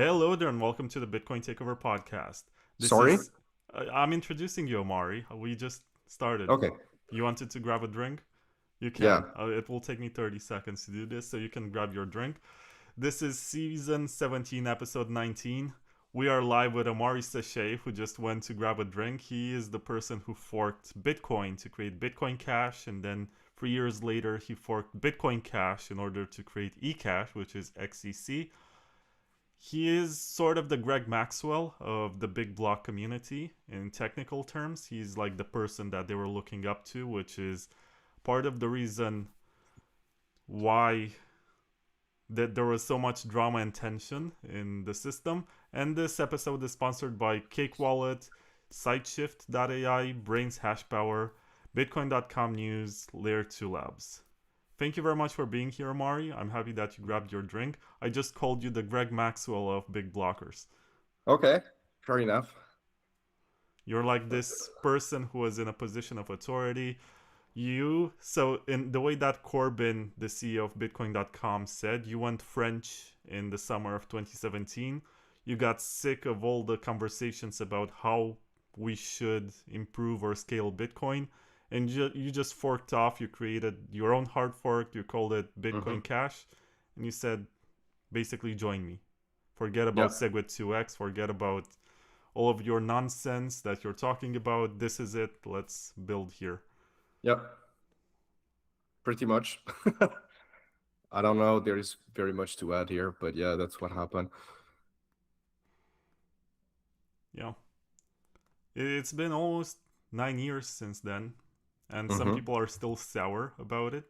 Hello there, and welcome to the Bitcoin Takeover podcast. This Sorry? is I'm introducing you, Amaury. We just started. Okay. You wanted to grab a drink? You Yeah. can. It will take me 30 seconds to do this, so you can grab your drink. This is season 17, episode 19. We are live with Amaury Séchet, who just went to grab a drink. He is the person who forked Bitcoin to create Bitcoin Cash, and then 3 years later, he forked Bitcoin Cash in order to create Ecash, which is XEC. He is sort of the Greg Maxwell of the big block community in technical terms. He's like the person that they were looking up to, which is part of the reason why that there was so much drama and tension in the system. And this episode is sponsored by Cake Wallet, SideShift.ai, Brains Hash Power, Bitcoin.com News, Layer 2 Labs. Thank you very much for being here, Amaury. I'm happy that you grabbed your drink. I just called you the Greg Maxwell of big blockers. Okay. Fair enough. You're like this person who is in a position of authority. So in the way that Corbin, the CEO of Bitcoin.com, said, you went French in the summer of 2017. You got sick of all the conversations about how we should improve or scale Bitcoin, and you just forked off. You created your own hard fork. You called it Bitcoin Cash, and you said, basically, join me. Forget about Yeah. SegWit 2x. Forget about all of your nonsense that you're talking about. This is it. Let's build here. Yeah. Pretty much. I don't know. There is very much to add here, but yeah, that's what happened. Yeah. It's been almost 9 years since then, and some Mm-hmm. people are still sour about it.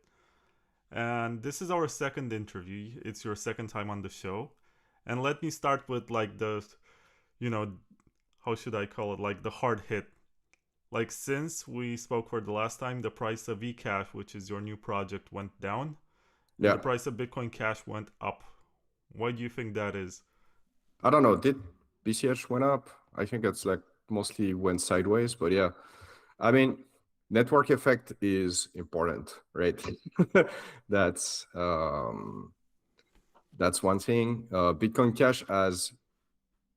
And this is our second interview. It's your second time on the show. And let me start with like you know, how should I call it? Like the hard hit. Like since we spoke for the last time, the price of Ecash, which is your new project, went down, and the Yeah. price of Bitcoin Cash went up. Why do you think that is? I don't know. Did BCH went up? I think it's like mostly went sideways, but yeah. I mean, network effect is important, right? That's um that's one thing. Bitcoin Cash has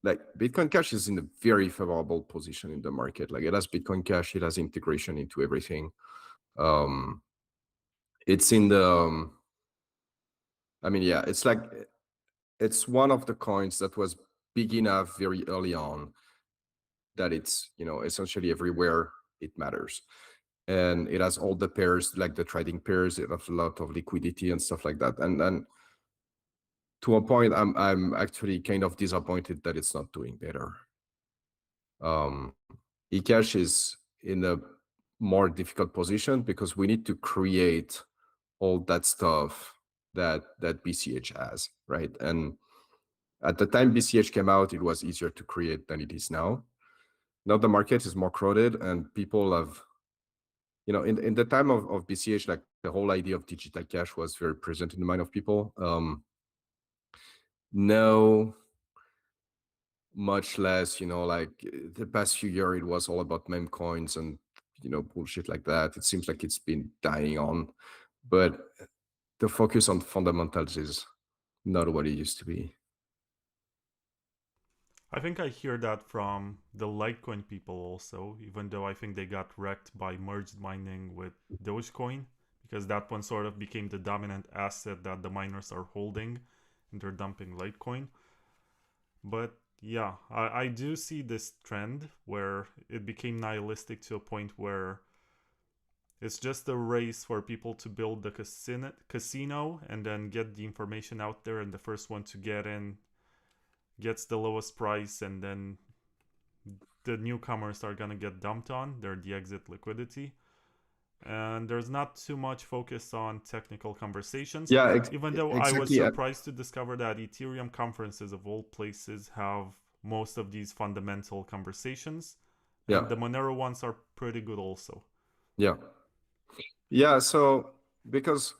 like Bitcoin Cash is in a very favorable position in the market. Like it has Bitcoin Cash, it has integration into everything. Um, it's in the, I mean, yeah, it's like it's one of the coins that was big enough very early on that it's essentially everywhere it matters, and it has all the pairs like the trading pairs. It has a lot of liquidity and stuff like that, and to a point, I'm actually kind of disappointed that it's not doing better. Ecash is in a more difficult position because we need to create all that stuff that BCH has, right? And at the time BCH came out, it was easier to create than it is now. Now the market is more crowded, and people have, in the time of BCH, like the whole idea of digital cash was very present in the mind of people. Now, much less, like the past few years, it was all about meme coins and bullshit like that. It seems like it's been dying on, but the focus on fundamentals is not what it used to be. I think I hear that from the Litecoin people also, even though I think they got wrecked by merged mining with Dogecoin, because that one sort of became the dominant asset that the miners are holding and they're dumping Litecoin. But yeah, I do see this trend where it became nihilistic to a point where it's just a race for people to build the casino and then get the information out there, and the first one to get in gets the lowest price, and then the newcomers are gonna get dumped on. They're the exit liquidity. And there's not too much focus on technical conversations, Yeah, even though I was exactly. surprised to discover that Ethereum conferences of all places have most of these fundamental conversations, Yeah, and the Monero ones are pretty good also. yeah, yeah. So because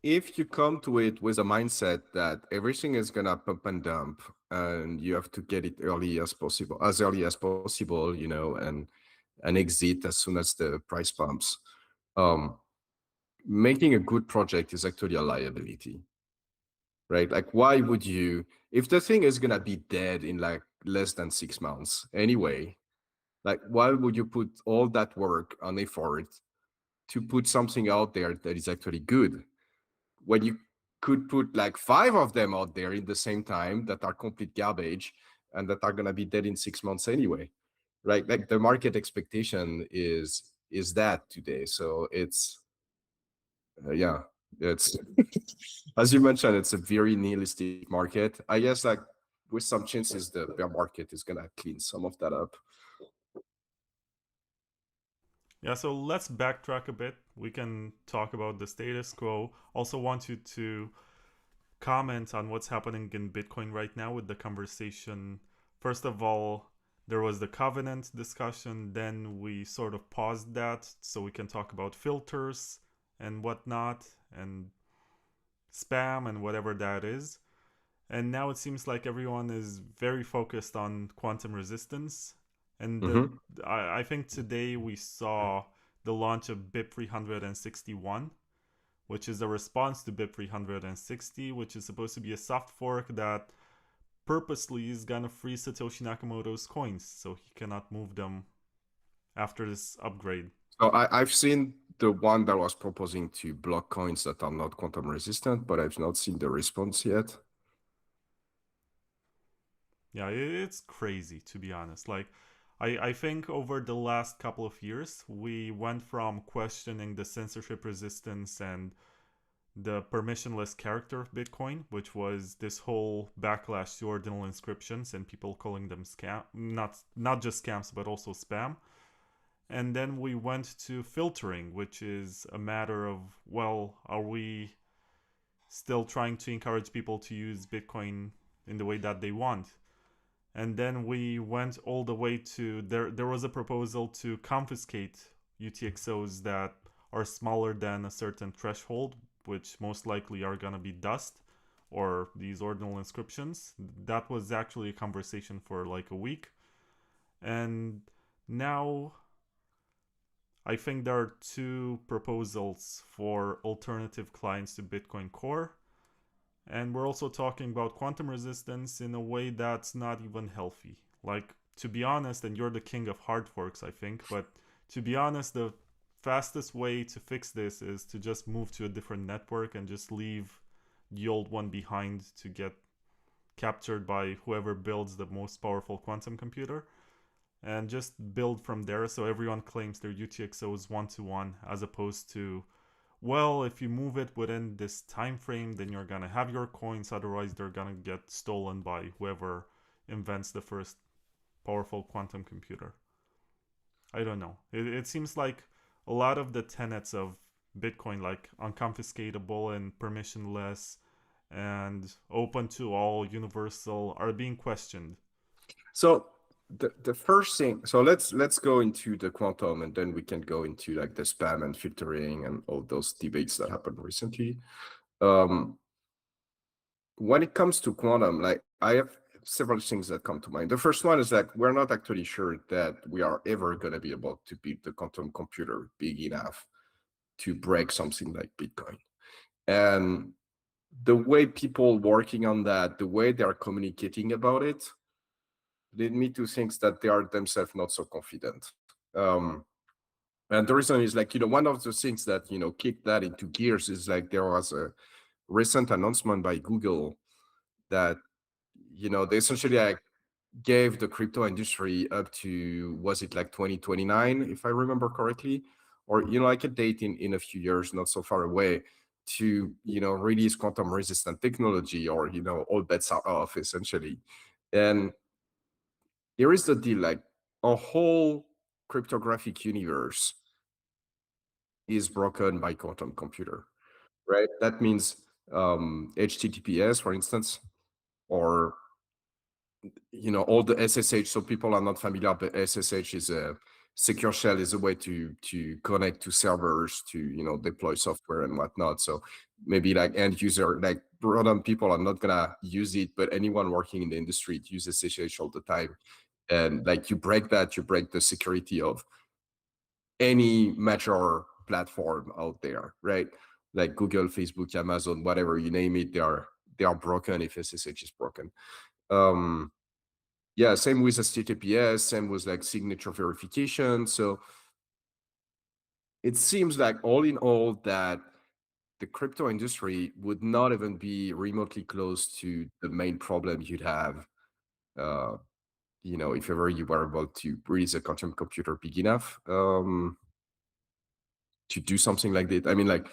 if you come to it with a mindset that everything is gonna pump and dump, and you have to get it as early as possible, and exit as soon as the price pumps, making a good project is actually a liability. right? Like, why would you, if the thing is gonna be dead in like less than 6 months anyway, like why would you put all that work and effort to put something out there that is actually good when you could put like 5 of them out there in the same time that are complete garbage and that are gonna be dead in 6 months anyway, right? Like the market expectation is that today. So it's yeah, it's as you mentioned, it's a very nihilistic market. I guess like with some chances the bear market is gonna clean some of that up. Yeah, so let's backtrack a bit. We can talk about the status quo. Also, want you to comment on what's happening in Bitcoin right now with the conversation. First of all, there was the covenant discussion, then we sort of paused that so we can talk about filters and whatnot, and spam and whatever that is. And now it seems like everyone is very focused on quantum resistance. And Mm-hmm. I think today we saw the launch of BIP 361, which is a response to BIP 360, which is supposed to be a soft fork that purposely is gonna freeze Satoshi Nakamoto's coins so he cannot move them after this upgrade. So I've seen the one that was proposing to block coins that are not quantum resistant, but I've not seen the response yet. Yeah, it's crazy to be honest. Like, I think over the last couple of years, we went from questioning the censorship resistance and the permissionless character of Bitcoin, which was this whole backlash to ordinal inscriptions and people calling them scam, not just scams but also spam. And then we went to filtering, which is a matter of, well, are we still trying to encourage people to use Bitcoin in the way that they want? And then we went all the way to there was a proposal to confiscate UTXOs that are smaller than a certain threshold, which most likely are going to be dust or these ordinal inscriptions. That was actually a conversation for like a week. And now I think there are two proposals for alternative clients to Bitcoin Core. And we're also talking about quantum resistance in a way that's not even healthy. Like, to be honest, and you're the king of hard forks, I think, but to be honest, the fastest way to fix this is to just move to a different network and just leave the old one behind to get captured by whoever builds the most powerful quantum computer and just build from there so everyone claims their UTXO is one-to-one as opposed to, well, if you move it within this time frame, then you're gonna have your coins, otherwise they're gonna get stolen by whoever invents the first powerful quantum computer. I don't know. It seems like a lot of the tenets of Bitcoin, like unconfiscatable and permissionless and open to all, universal, are being questioned. So the first thing, so let's go into the quantum and then we can go into like the spam and filtering and all those debates that happened recently. When it comes to quantum, like I have several things that come to mind. The first one is that we're not actually sure that we are ever going to be able to build the quantum computer big enough to break something like Bitcoin. And the way people working on that, the way they are communicating about it, lead me to think that they are themselves not so confident. And the reason is like, one of the things that, kicked that into gears is like there was a recent announcement by Google that, they essentially like gave the crypto industry up to, was it like 2029, if I remember correctly, or, like a date in a few years, not so far away, to, release quantum resistant technology or, all bets are off essentially. And here is the deal, like a whole cryptographic universe is broken by quantum computer, right? That means HTTPS, for instance, or all the SSH. So people are not familiar, but SSH is a secure shell, is a way to connect to servers to deploy software and whatnot. So maybe like end user, like random people are not gonna use it, but anyone working in the industry uses SSH all the time. And like you break that, you break the security of any major platform out there, right? Like Google, Facebook, Amazon, whatever you name it, they are broken if SSH is broken. Yeah, same with HTTPS, same with like signature verification. So it seems like all in all that the crypto industry would not even be remotely close to the main problem you'd have, if ever you were able to release a quantum computer big enough to do something like that. I mean, like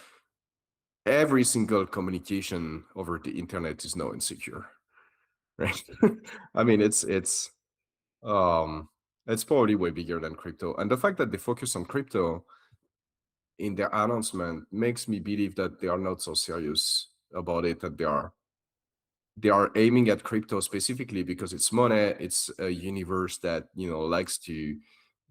every single communication over the internet is now insecure, right? I mean, it's probably way bigger than crypto, and the fact that they focus on crypto in their announcement makes me believe that they are not so serious about it, that they are aiming at crypto specifically because it's money. It's a universe that likes to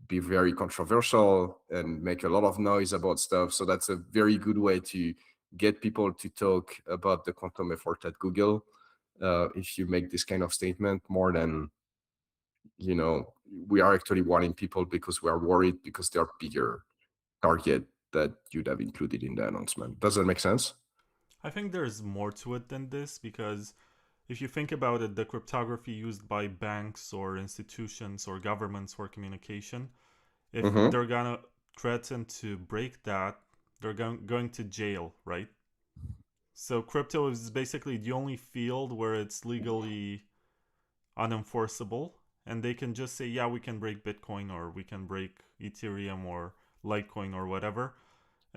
be very controversial and make a lot of noise about stuff. So that's a very good way to get people to talk about the quantum effort at Google. If you make this kind of statement more than we are actually warning people because we are worried because they are bigger target that you'd have included in the announcement. Does that make sense? I think there's more to it than this, because if you think about it, the cryptography used by banks or institutions or governments for communication, if they're gonna threaten to break that, they're going to jail, right? So crypto is basically the only field where it's legally unenforceable, and they can just say, yeah, we can break Bitcoin, or we can break Ethereum or Litecoin or whatever.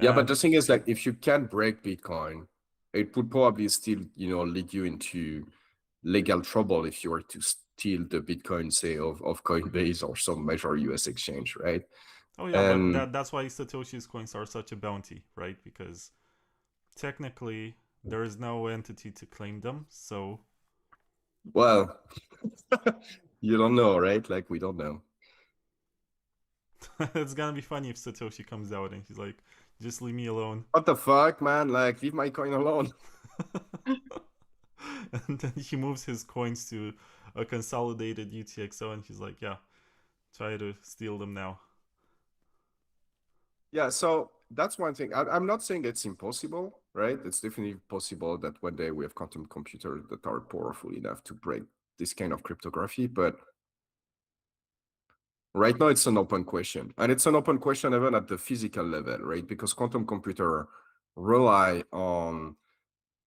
Yeah, but the thing is, like, if you can't break Bitcoin, it would probably still, lead you into legal trouble if you were to steal the Bitcoin, say, of Coinbase or some major US exchange, right? Oh yeah, but that's why Satoshi's coins are such a bounty, right? Because technically there is no entity to claim them, so well, you don't know, right? Like, we don't know. it's gonna be funny if Satoshi comes out and he's like, just leave me alone. What the fuck, man? Like, leave my coin alone. And then he moves his coins to a consolidated UTXO and he's like, yeah, try to steal them now. Yeah, so that's one thing. I'm not saying it's impossible, right? It's definitely possible that one day we have quantum computers that are powerful enough to break this kind of cryptography, but right now it's an open question. And it's an open question even at the physical level, right? Because quantum computer rely on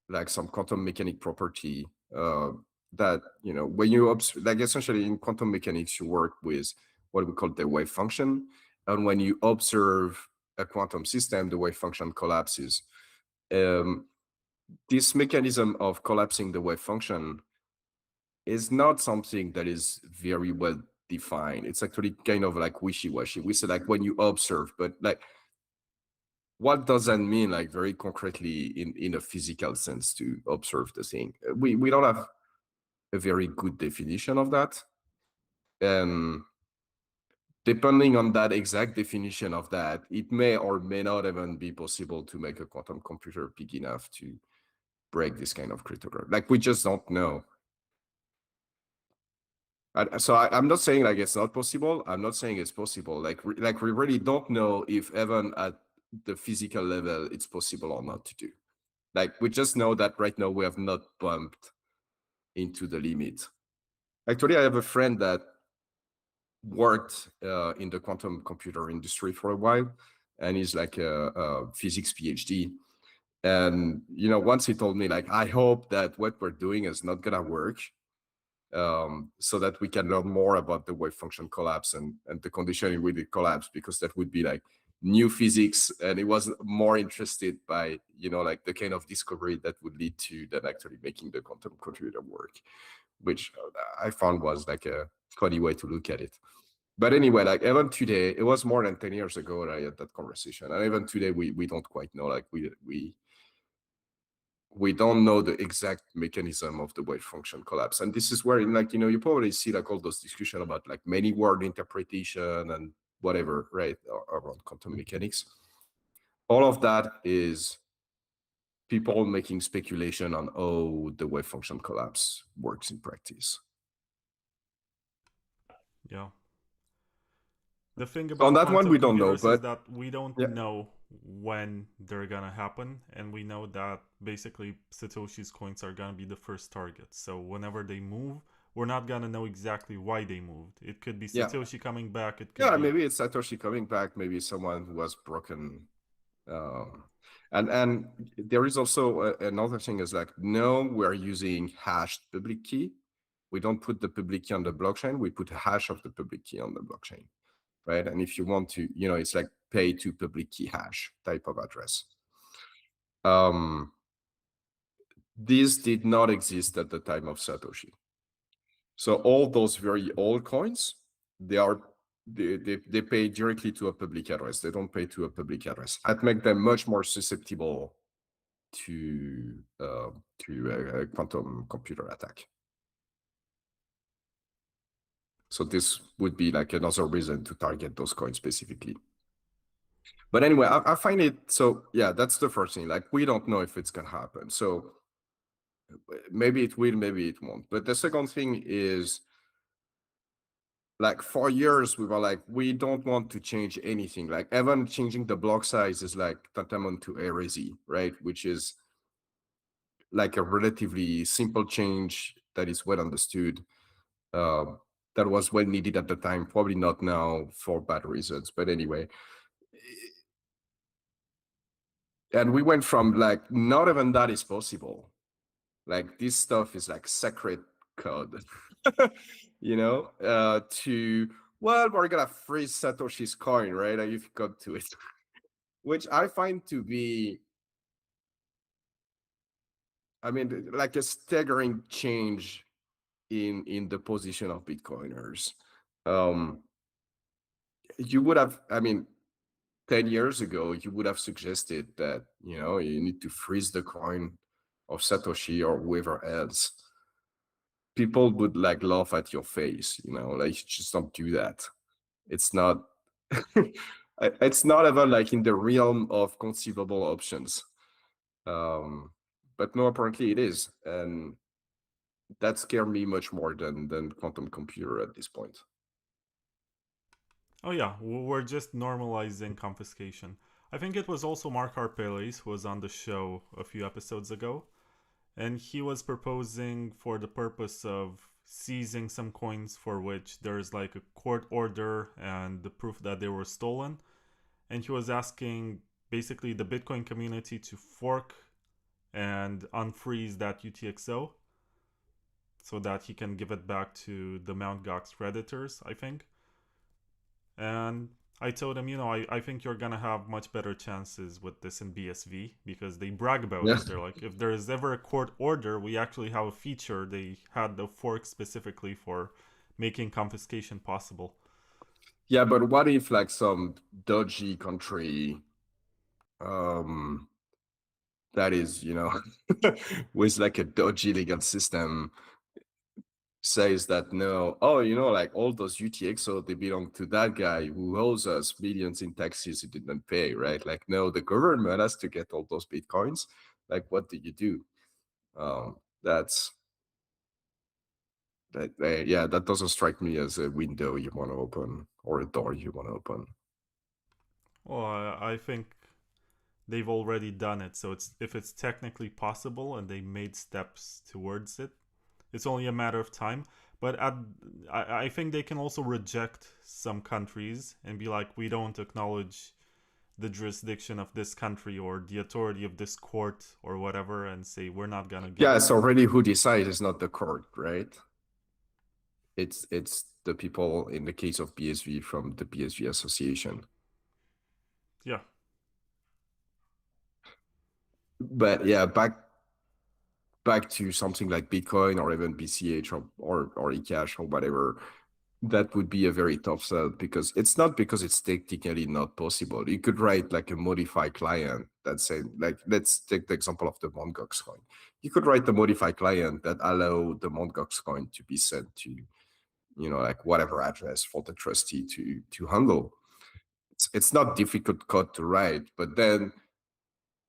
like some quantum mechanic property that, when you, like essentially in quantum mechanics, you work with what we call the wave function. And when you observe a quantum system, the wave function collapses. This mechanism of collapsing the wave function is not something that is very well defined. It's actually kind of like wishy-washy. We say like when you observe, but like what does that mean, like very concretely in a physical sense to observe the thing? We don't have a very good definition of that. And depending on that exact definition of that, it may or may not even be possible to make a quantum computer big enough to break this kind of cryptography. Like, we just don't know. So I'm not saying like it's not possible. I'm not saying it's possible. Like we really don't know if even at the physical level it's possible or not to do. Like, we just know that right now we have not bumped into the limit. Actually, I have a friend that worked in the quantum computer industry for a while, and he's like a physics PhD. And once he told me like, I hope that what we're doing is not gonna work, so that we can learn more about the wave function collapse and the condition in which it collapsed, because that would be like new physics, and he was more interested by like the kind of discovery that would lead to that actually making the quantum computer work, which I found was like a funny way to look at it. But anyway, like even today, it was more than 10 years ago that I had that conversation, and even today we don't quite know. Like we don't know the exact mechanism of the wave function collapse. And this is where, like, you probably see like all those discussion about like many word interpretation and whatever, right, around quantum mechanics. All of that is people making speculation on how the wave function collapse works in practice. Yeah. The thing On about that one, quantum we don't know, computers is but that we don't yeah. know when they're gonna happen, and we know that basically Satoshi's coins are gonna be the first target. So whenever they move, we're not gonna know exactly why they moved. It could be Yeah. Satoshi coming back. It could Yeah, be maybe it's Satoshi coming back. Maybe someone who was broken. And there is also another thing is like, no, we're using hashed public key. We don't put the public key on the blockchain. We put a hash of the public key on the blockchain, right? And if you want to, it's like pay to public key hash type of address. This did not exist at the time of Satoshi. So all those very old coins, they pay directly to a public address. They don't pay to a public address. That makes them much more susceptible to a quantum computer attack. So this would be like another reason to target those coins specifically. But anyway, I find it, so yeah, that's the first thing. Like, we don't know if it's gonna happen. So maybe it will, maybe it won't. But the second thing is, like, for years we were like, we don't want to change anything. Like, even changing the block size is like tantamount to heresy, right? Which is like a relatively simple change that is well understood. That was well needed at the time, probably not now for bad reasons. But anyway, and we went from like, not even that is possible. Like, this stuff is like sacred code, to, well, we're gonna freeze Satoshi's coin, right? And you've got to it, which I find to be, I mean, like a staggering change in the position of Bitcoiners. You would have, I mean, 10 years ago, you would have suggested that, you need to freeze the coin of Satoshi or whoever else. People would like laugh at your face, like, you just don't do that. It's not, it's not ever like in the realm of conceivable options. But no, apparently it is. And that scared me much more than quantum computer at this point. oh yeah, we're just normalizing confiscation. I think it was also Mark Harpelis who was on the show a few episodes ago, and he was proposing for the purpose of seizing some coins for which there's like a court order and the proof that they were stolen, and he was asking basically the Bitcoin community to fork and unfreeze that UTXO so that he can give it back to the Mt. Gox creditors, I think. And I told him, I think you're gonna have much better chances with this in BSV because they brag about it. They're like, if there is ever a court order, we actually have a feature. They had the fork specifically for making confiscation possible. Yeah, but what if like some dodgy country that is, with like a dodgy legal system says that, no, like all those UTXO, they belong to that guy who owes us millions in taxes he didn't pay, right? Like, no, the government has to get all those Bitcoins. Like, what do you do? That doesn't strike me as a window you want to open or a door you want to open. Well, I think they've already done it. So if it's technically possible and they made steps towards it, it's only a matter of time. But I think they can also reject some countries and be like, we don't acknowledge the jurisdiction of this country or the authority of this court or whatever, and say we're not gonna give Yeah, it's already who decides, is not the court, right? It's the people in the case of BSV from the BSV association. Yeah. But yeah, back to something like Bitcoin or even BCH or Ecash or whatever, that would be a very tough sell because it's not because it's technically not possible. You could write like a modified client that say, like, let's take the example of the Mt. Gox coin. You could write a modified client that allow the Mt. Gox coin to be sent to, like whatever address for the trustee to handle. It's not difficult code to write, but then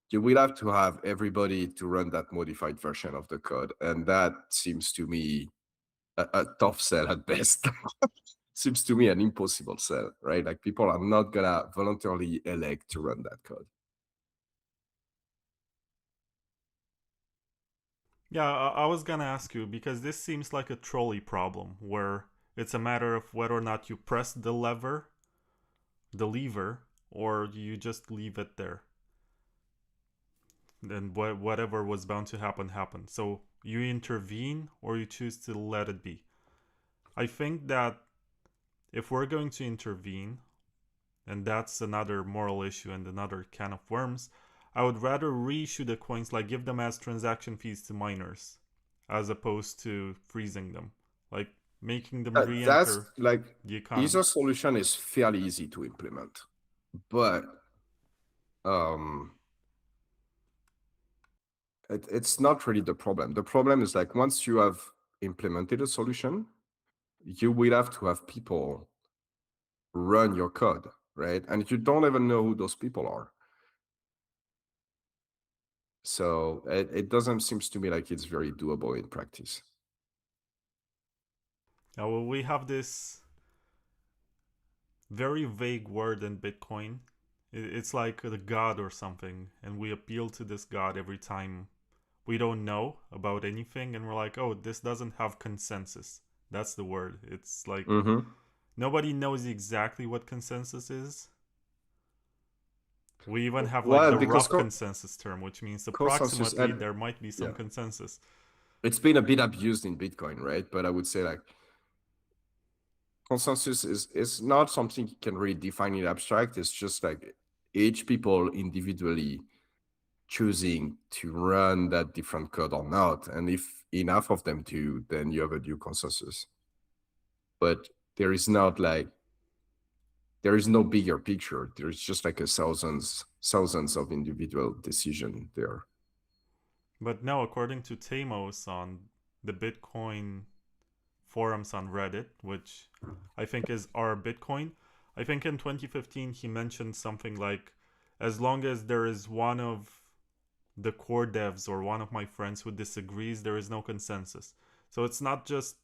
you will have to have everybody to run that modified version of the code. And that seems to me a tough sell at best. Seems to me an impossible sell, right? Like, people are not gonna voluntarily elect to run that code. Yeah, I was gonna ask you because this seems like a trolley problem where it's a matter of whether or not you press the lever, or you just leave it there. Then whatever was bound to happen happened. So you intervene or you choose to let it be. I think that if we're going to intervene, and that's another moral issue and another can of worms, I would rather reissue the coins, like give them as transaction fees to miners, as opposed to freezing them, like making them That's re-enter like the economy. either solution is fairly easy to implement, but um, it's not really the problem. The problem is like once you have implemented a solution, you will have to have people run your code, right? And you don't even know who those people are. So it doesn't seem to me like it's very doable in practice. Now, well, we have this very vague word in Bitcoin. It's like the god or something, and we appeal to this god every time we don't know about anything, and we're like, oh, this doesn't have consensus. That's the word. It's like nobody knows exactly what consensus is. We even have like Well, the because rough consensus term, which means consensus, approximately there might be some yeah, consensus. it's been a bit abused in Bitcoin, right? But I would say like consensus is not something you can really define in abstract. It's just like each people individually choosing to run that different code or not. And if enough of them do, then you have a new consensus. But there is not like, there is no bigger picture. There's just like thousands of individual decision there. But no, according to Tamos on the Bitcoin forums on Reddit, which I think is our Bitcoin, I think in 2015 he mentioned something like, as long as there is one of the core devs or one of my friends who disagrees, there is no consensus. So it's not just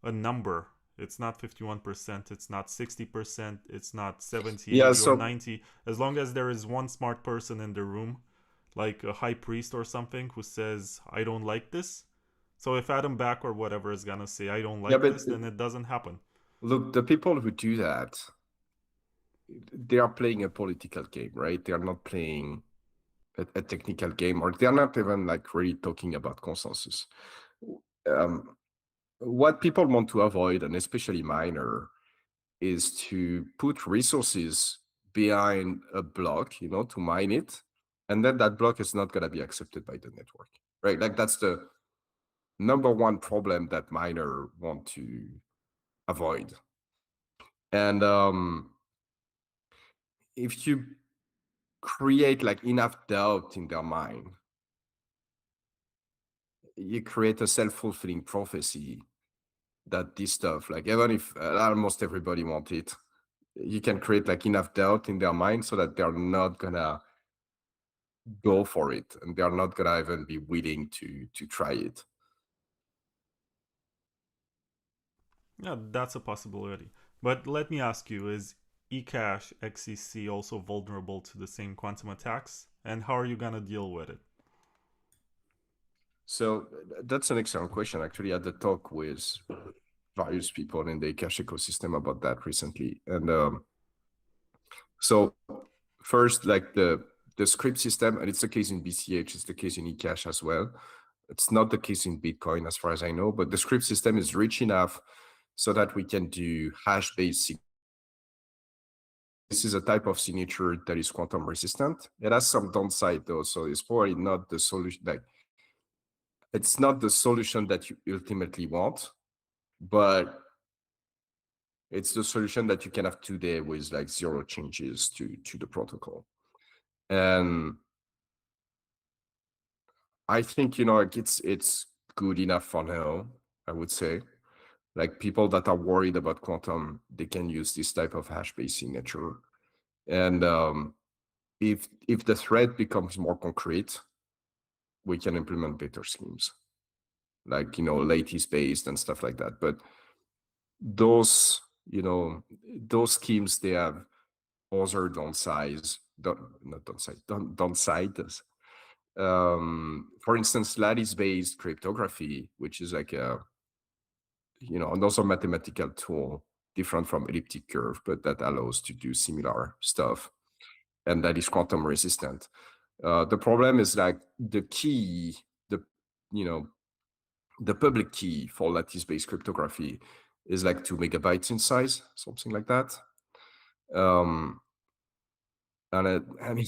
a number. It's not 51%, it's not 60%, it's not 70, Yeah, 80, or so 90. As long as there is one smart person in the room, like a high priest or something, who says, I don't like this. So if Adam Back or whatever is gonna say, I don't yeah, like but this, then it doesn't happen. look, the people who do that, they are playing a political game, right? They are not playing a technical game, or they're not even like really talking about consensus. What people want to avoid, and especially miner, is to put resources behind a block, to mine it, and then that block is not going to be accepted by the network, right? Like that's the number one problem that miner want to avoid. And if you create like enough doubt in their mind, you create a self-fulfilling prophecy that this stuff, like even if almost everybody wants it, you can create like enough doubt in their mind so that they're not gonna go for it, and they're not gonna even be willing to try it. Yeah, that's a possibility. But let me ask you, is Ecash XEC also vulnerable to the same quantum attacks? And how are you gonna deal with it? So that's an excellent question. Actually, I had a talk with various people in the Ecash ecosystem about that recently. And so first, like the script system, and it's the case in BCH, it's the case in Ecash as well. It's not the case in Bitcoin as far as I know, but the script system is rich enough so that we can do hash-based. This is a type of signature that is quantum resistant. It has some downside though, so it's probably not the solution. Like, it's not the solution that you ultimately want, but it's the solution that you can have today with like zero changes to the protocol. And I think, like it's good enough for now, I would say. Like people that are worried about quantum, they can use this type of hash-based signature. And if the threat becomes more concrete, we can implement better schemes, like lattice based and stuff like that. But those those schemes, they have other downsides, not downside, downsides, For instance, lattice-based cryptography, which is like a another mathematical tool different from elliptic curve, but that allows to do similar stuff, and that is quantum resistant. The problem is like the key, the public key for lattice-based cryptography is like 2 megabytes in size, something like that. And I mean,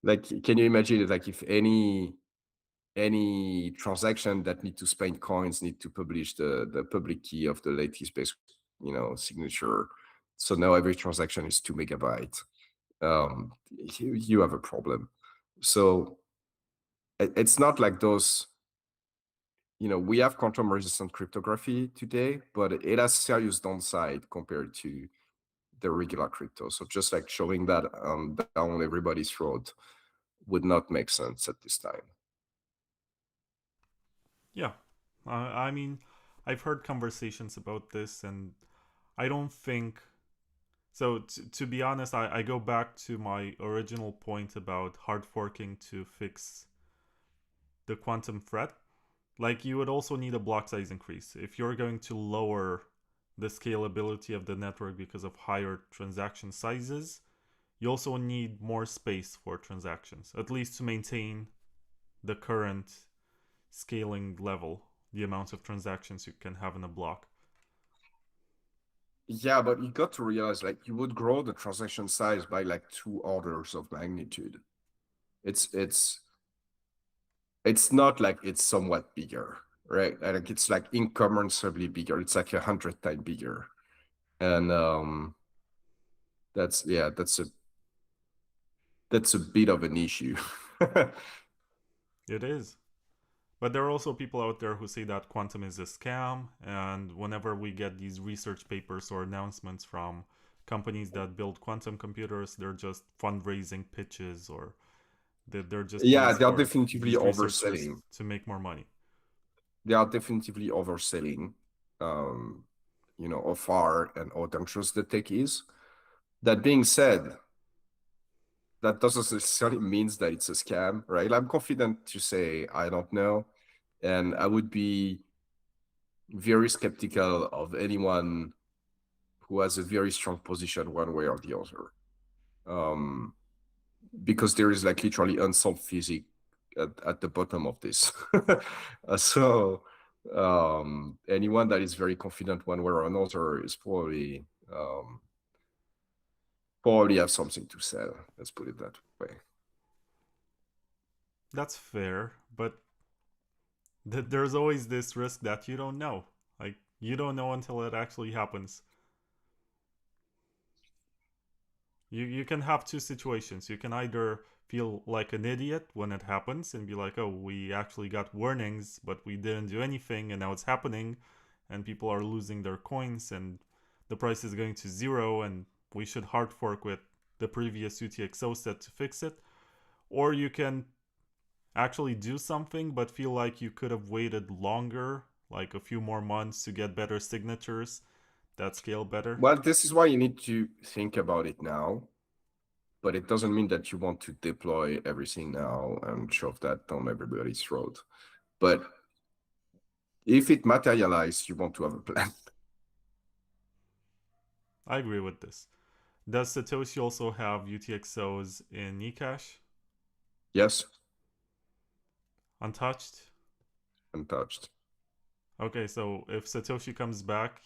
like, can you imagine it? Like, if any transaction that need to spend coins need to publish the public key of the lattice-based, signature. So now every transaction is 2 megabytes. You have a problem. So it's not like those. We have quantum resistant cryptography today, but it has serious downside compared to the regular crypto. So just like showing that down everybody's throat would not make sense at this time. Yeah. I mean, I've heard conversations about this, and I don't think. So, to be honest, I go back to my original point about hard forking to fix the quantum threat. Like, you would also need a block size increase. If you're going to lower the scalability of the network because of higher transaction sizes, you also need more space for transactions, at least to maintain the current scaling level, the amount of transactions you can have in a block. Yeah, but you got to realize, like, you would grow the transaction size by like 2 orders of magnitude. It's not like it's somewhat bigger, right? Like, it's like incommensurably bigger. It's like 100 times bigger, and that's a bit of an issue. It is. But there are also people out there who say that quantum is a scam, and whenever we get these research papers or announcements from companies that build quantum computers, they're just fundraising pitches, or they're just Yeah, ways they are for definitively these researchers overselling. to make more money. They are definitely overselling, how far and how dangerous the tech is. That being said, that doesn't necessarily means that it's a scam, right? I'm confident to say I don't know, and I would be very skeptical of anyone who has a very strong position one way or the other, because there is like literally unsolved physics at the bottom of this. So anyone that is very confident one way or another is probably have something to sell. Let's put it that way. That's fair, but there's always this risk that you don't know. Like, you don't know until it actually happens. You can have two situations. You can either feel like an idiot when it happens and be like, oh, we actually got warnings, but we didn't do anything, and now it's happening, and people are losing their coins, and the price is going to zero, and we should hard fork with the previous UTXO set to fix it. Or you can actually do something, but feel like you could have waited longer, like a few more months, to get better signatures that scale better. Well, this is why you need to think about it now, but it doesn't mean that you want to deploy everything now and shove that down everybody's throat. But if it materializes, you want to have a plan. I agree with this. Does Satoshi also have UTXOs in Ecash? Yes, Untouched? untouched. Okay, so if Satoshi comes back,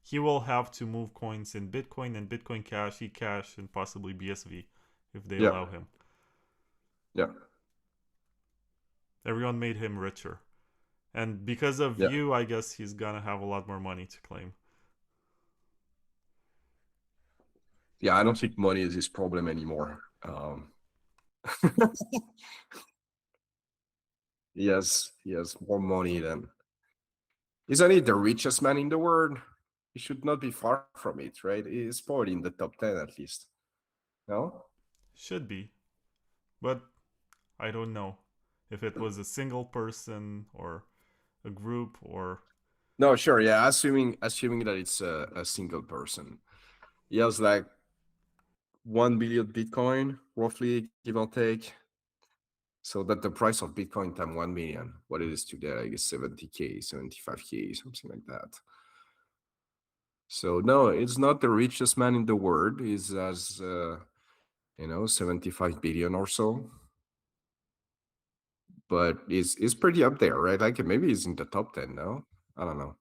he will have to move coins in Bitcoin and Bitcoin Cash, Ecash, and possibly BSV if they Yeah, allow him. yeah, Everyone made him richer. And because of yeah. you, I guess he's gonna have a lot more money to claim. Yeah, I don't think money is his problem anymore. He has more money than. Isn't he the richest man in the world? He should not be far from it, right? He's probably in the top 10 at least. No? Should be. But I don't know if it was a single person or a group or. No, sure, yeah. Assuming that it's a single person. He has like 1 billion Bitcoin, roughly, give or take. So that the price of Bitcoin time 1 million, what it is today, I guess 70K, 75K, something like that. So no, it's not the richest man in the world. He's as, 75 billion or so. But it's pretty up there, right? Like maybe he's in the top 10 now. I don't know.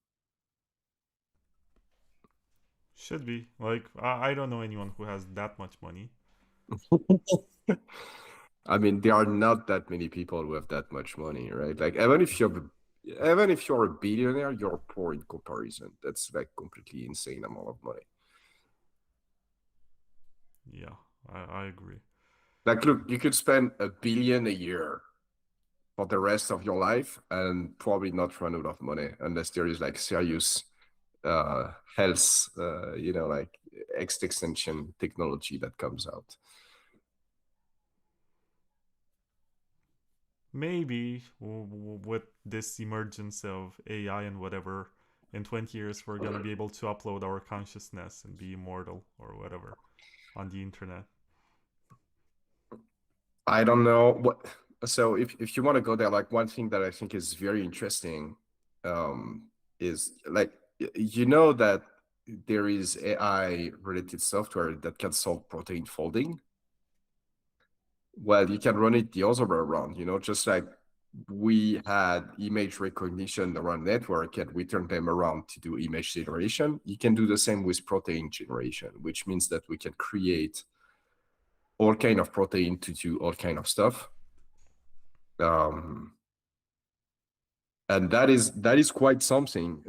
Should be. Like, I don't know anyone who has that much money. I mean, there are not that many people who have that much money, right? Like even if you're a billionaire, you're poor in comparison. That's like completely insane amount of money. Yeah, I agree. Like, look, you could spend $1 billion a year for the rest of your life and probably not run out of money unless there is like serious health, like extension technology that comes out. Maybe with this emergence of AI and whatever, in 20 years we're gonna be able to upload our consciousness and be immortal or whatever on the internet. I don't know what. So if you want to go there, like one thing that I think is very interesting, is like that there is AI related software that can solve protein folding. Well, you can run it the other way around, just like we had image recognition around network and we turned them around to do image generation. You can do the same with protein generation, which means that we can create all kind of protein to do all kind of stuff. And that is quite something.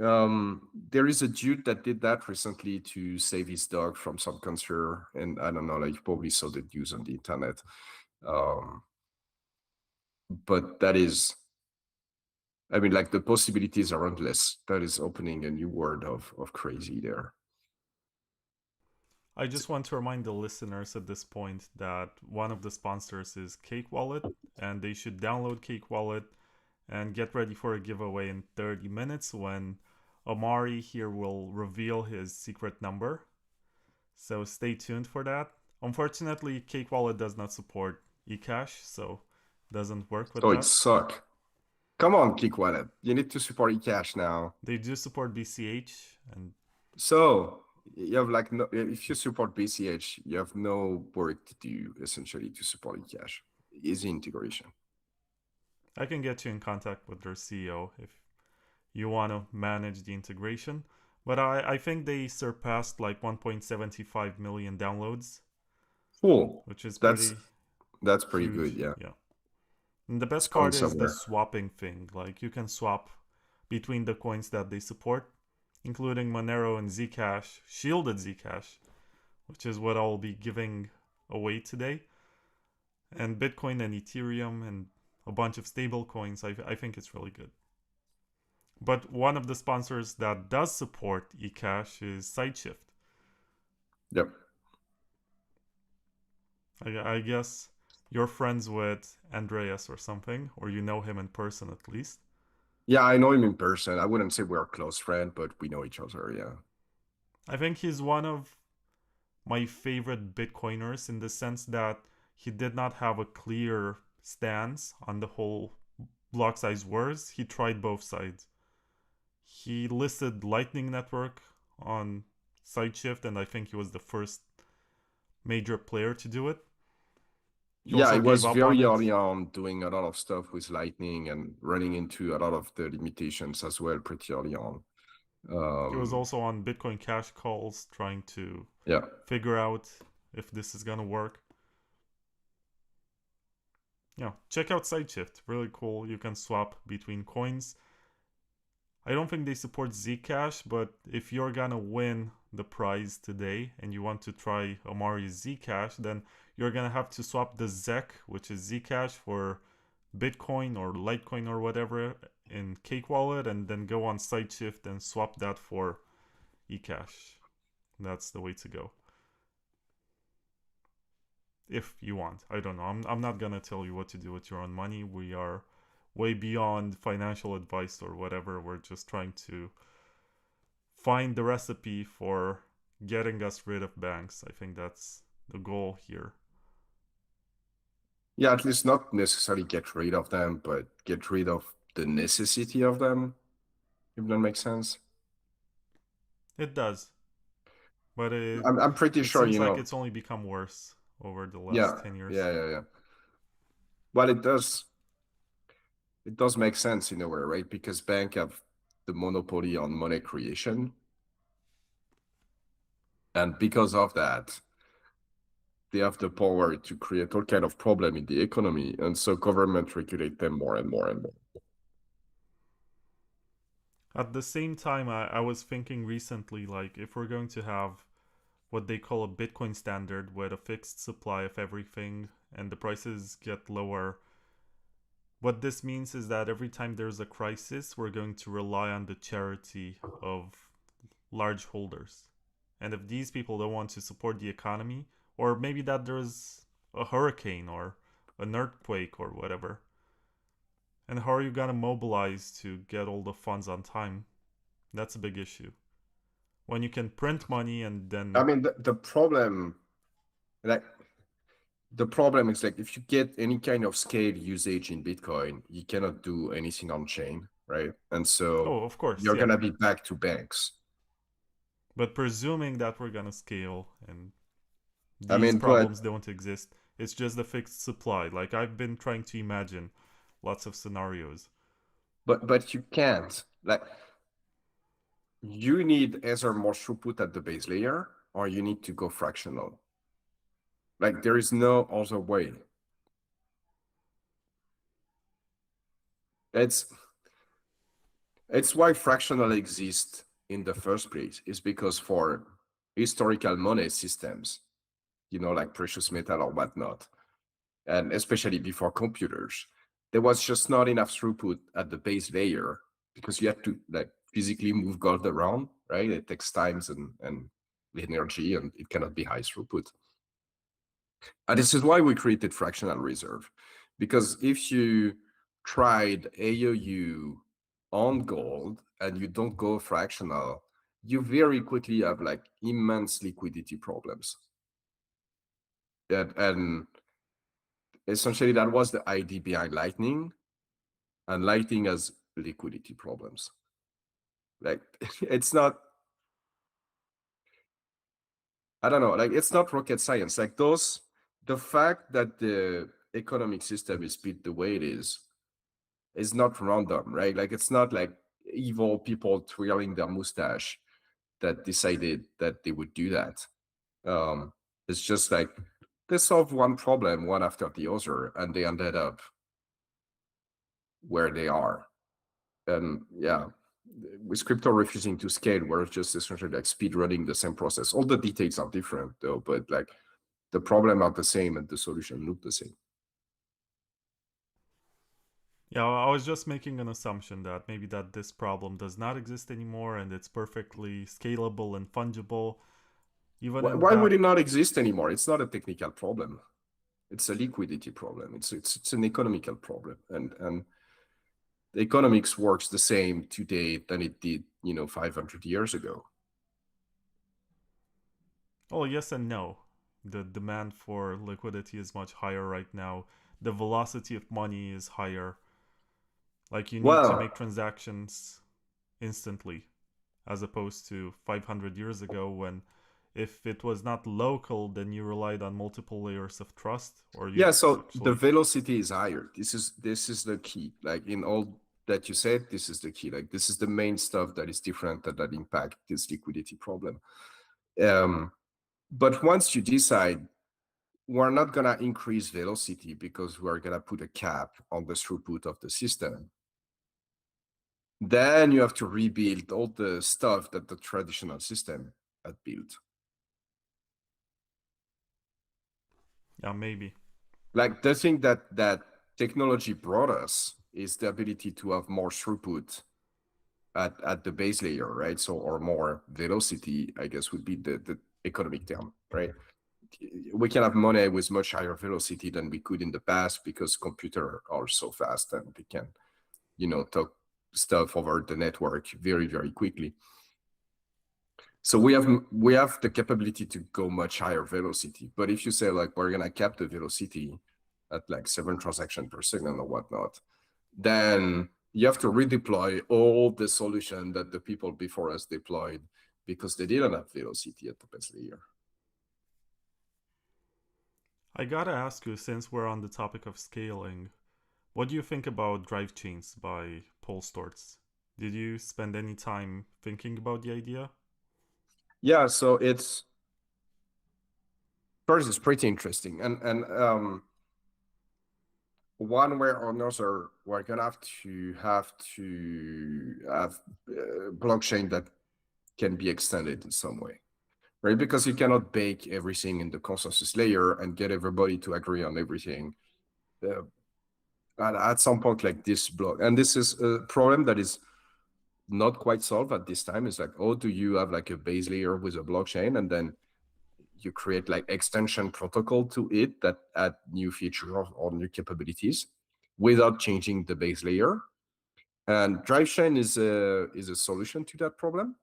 There is a dude that did that recently to save his dog from some cancer, and I don't know, like you probably saw the news on the internet. But that is, I mean, like the possibilities are endless. That is opening a new world of crazy there. I just want to remind the listeners at this point that one of the sponsors is Cake Wallet, and they should download Cake Wallet and get ready for a giveaway in 30 minutes when Amaury here will reveal his secret number. So stay tuned for that. Unfortunately, Cake Wallet does not support Ecash, so doesn't work with Oh, that. it suck. Come on, Cake Wallet. You need to support Ecash now. They do support BCH, and so you have like no, if you support BCH, you have no work to do essentially to support Ecash. Easy integration. I can get you in contact with their CEO if you want to manage the integration. But I think they surpassed like 1.75 million downloads. Cool. Which is That's pretty huge. good, yeah. Yeah. And the It's best going part is the somewhere. swapping thing. Like you can swap between the coins that they support, including Monero and Zcash, shielded Zcash, which is what I'll be giving away today, and Bitcoin and Ethereum and a bunch of stable coins. I think it's really good. But one of the sponsors that does support Ecash is SideShift. Yep. I guess you're friends with Andreas or something, or you know him in person at least. Yeah, I know him in person. I wouldn't say we're a close friend, but we know each other, yeah. I think he's one of my favorite Bitcoiners in the sense that he did not have a clear stance on the whole block size wars. He tried both sides. He listed Lightning Network on SideShift, and I think he was the first major player to do it. He Yeah, also it gave was up on very it. early on doing a lot of stuff with Lightning and running into a lot of the limitations as well pretty early on. He was also on Bitcoin Cash calls trying to Yeah. figure out if this is gonna work. Yeah, check out SideShift. Really cool. You can swap between coins. I don't think they support Zcash, but if you're gonna win the prize today and you want to try Amaury's Zcash, then you're gonna have to swap the ZEC, which is Zcash, for Bitcoin or Litecoin or whatever in Cake Wallet, and then go on SideShift and swap that for Ecash. That's the way to go. If you want. I don't know. I'm not gonna tell you what to do with your own money. We are way beyond financial advice or whatever. We're just trying to find the recipe for getting us rid of banks. I think that's the goal here. Yeah, at least not necessarily get rid of them, but get rid of the necessity of them, if that makes sense. It does, but I'm pretty it sure, seems you like know, it's only become worse over the yeah, last 10 years. yeah. Well, it does make sense in a way, right? Because banks have the monopoly on money creation. And because of that, they have the power to create all kind of problem in the economy. And so government regulate them more and more and more. At the same time, I was thinking recently, like, if we're going to have what they call a Bitcoin standard with a fixed supply of everything and the prices get lower, what this means is that every time there's a crisis, we're going to rely on the charity of large holders. And if these people don't want to support the economy, or maybe that there's a hurricane or an earthquake or whatever, and how are you gonna mobilize to get all the funds on time? That's a big issue. When you can print money and I then mean, the problem, like, the problem is like if you get any kind of scale usage in Bitcoin, you cannot do anything on chain, right? And so oh, of course, you're yeah. gonna be back to banks. But presuming that we're gonna scale and I these mean, but problems don't exist, it's just a fixed supply. Like I've been trying to imagine lots of scenarios. but you can't. Like you need either more throughput at the base layer or you need to go fractional. Like there is no other way. It's it's why fractional exists in the first place, is because for historical money systems, you know, like precious metal or whatnot, and especially before computers, there was just not enough throughput at the base layer because you had to like physically move gold around, right? It takes times and energy, and it cannot be high throughput. And this is why we created fractional reserve, because if you tried AOU on gold and you don't go fractional, you very quickly have like immense liquidity problems. And essentially that was the idea behind Lightning, and Lightning has liquidity problems. Like it's not, I don't know, like it's not rocket science. Like the fact that the economic system is built the way it is not random, right? Like it's not like evil people twirling their mustache that decided that they would do that. It's just like they solved one problem one after the other, and they ended up where they are. And yeah, with crypto refusing to scale, we're just essentially like speed running the same process. All the details are different though, but like the problem are the same and the solution look the same. Yeah, I was just making an assumption that maybe that this problem does not exist anymore and it's perfectly scalable and fungible. Even in Why would that, it not exist anymore? It's not a technical problem. It's a liquidity problem. It's an economical problem, and the economics works the same today than it did, 500 years ago. oh, yes and no. The demand for liquidity is much higher right now. The velocity of money is higher. Like you need to Well, make transactions instantly, as opposed to 500 years ago when if it was not local, then you relied on multiple layers of trust, or you yeah. So the actually. velocity is higher. This is the key. Like in all that you said, this is the key. Like this is the main stuff that is different that impact this liquidity problem. Um, but once you decide we're not gonna increase velocity because we're gonna put a cap on the throughput of the system, then you have to rebuild all the stuff that the traditional system had built. Yeah, maybe. Like the thing that technology brought us is the ability to have more throughput at the base layer, right? So, or more velocity, I guess would be the economic term, right? We can have money with much higher velocity than we could in the past because computers are so fast and we can, talk stuff over the network very, very quickly. So we have the capability to go much higher velocity. But if you say like we're gonna cap the velocity, at like 7 transactions per second or whatnot, then you have to redeploy all the solution that the people before us deployed because they didn't have velocity at the base layer. I gotta ask you, since we're on the topic of scaling, what do you think about Drivechains by Paul Storz? Did you spend any time thinking about the idea? Yeah, so it's first it's pretty interesting, and one way or another, we're gonna have to have blockchain that can be extended in some way, right? Because you cannot bake everything in the consensus layer and get everybody to agree on everything. And at some point, like this block, and this is a problem that is not quite solved at this time. It's like, oh, do you have like a base layer with a blockchain, and then you create like extension protocol to it that add new features or new capabilities without changing the base layer? And Drivechain is a solution to that problem.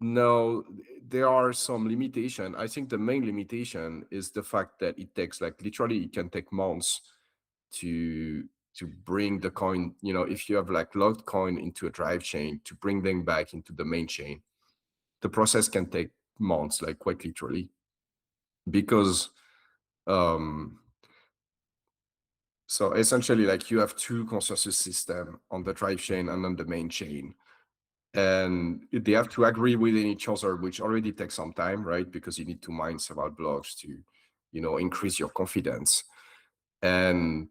No, there are some limitation. I think the main limitation is the fact that it takes like literally it can take months to bring the coin, you know, if you have like logged coin into a drive chain to bring them back into the main chain, the process can take months, like quite literally, because so essentially like you have two consensus system on the drive chain and on the main chain, and they have to agree within each other, which already takes some time, right? Because you need to mine several blocks to, you know, increase your confidence. And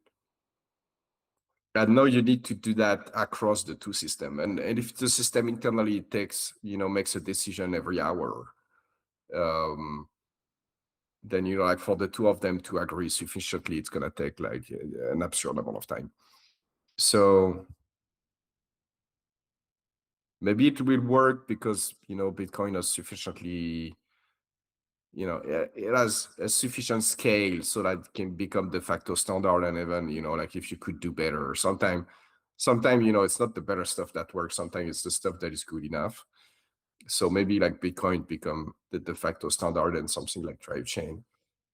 now you need to do that across the two systems. And if the system internally takes, you know, makes a decision every hour, then, you know, like for the two of them to agree sufficiently, it's going to take like an absurd amount of time. So maybe it will work because, you know, Bitcoin has sufficiently, you know, it has a sufficient scale so that it can become de facto standard. And even, you know, like if you could do better, sometimes, you know, it's not the better stuff that works. Sometimes it's the stuff that is good enough. So maybe like Bitcoin become the de facto standard and something like Drivechain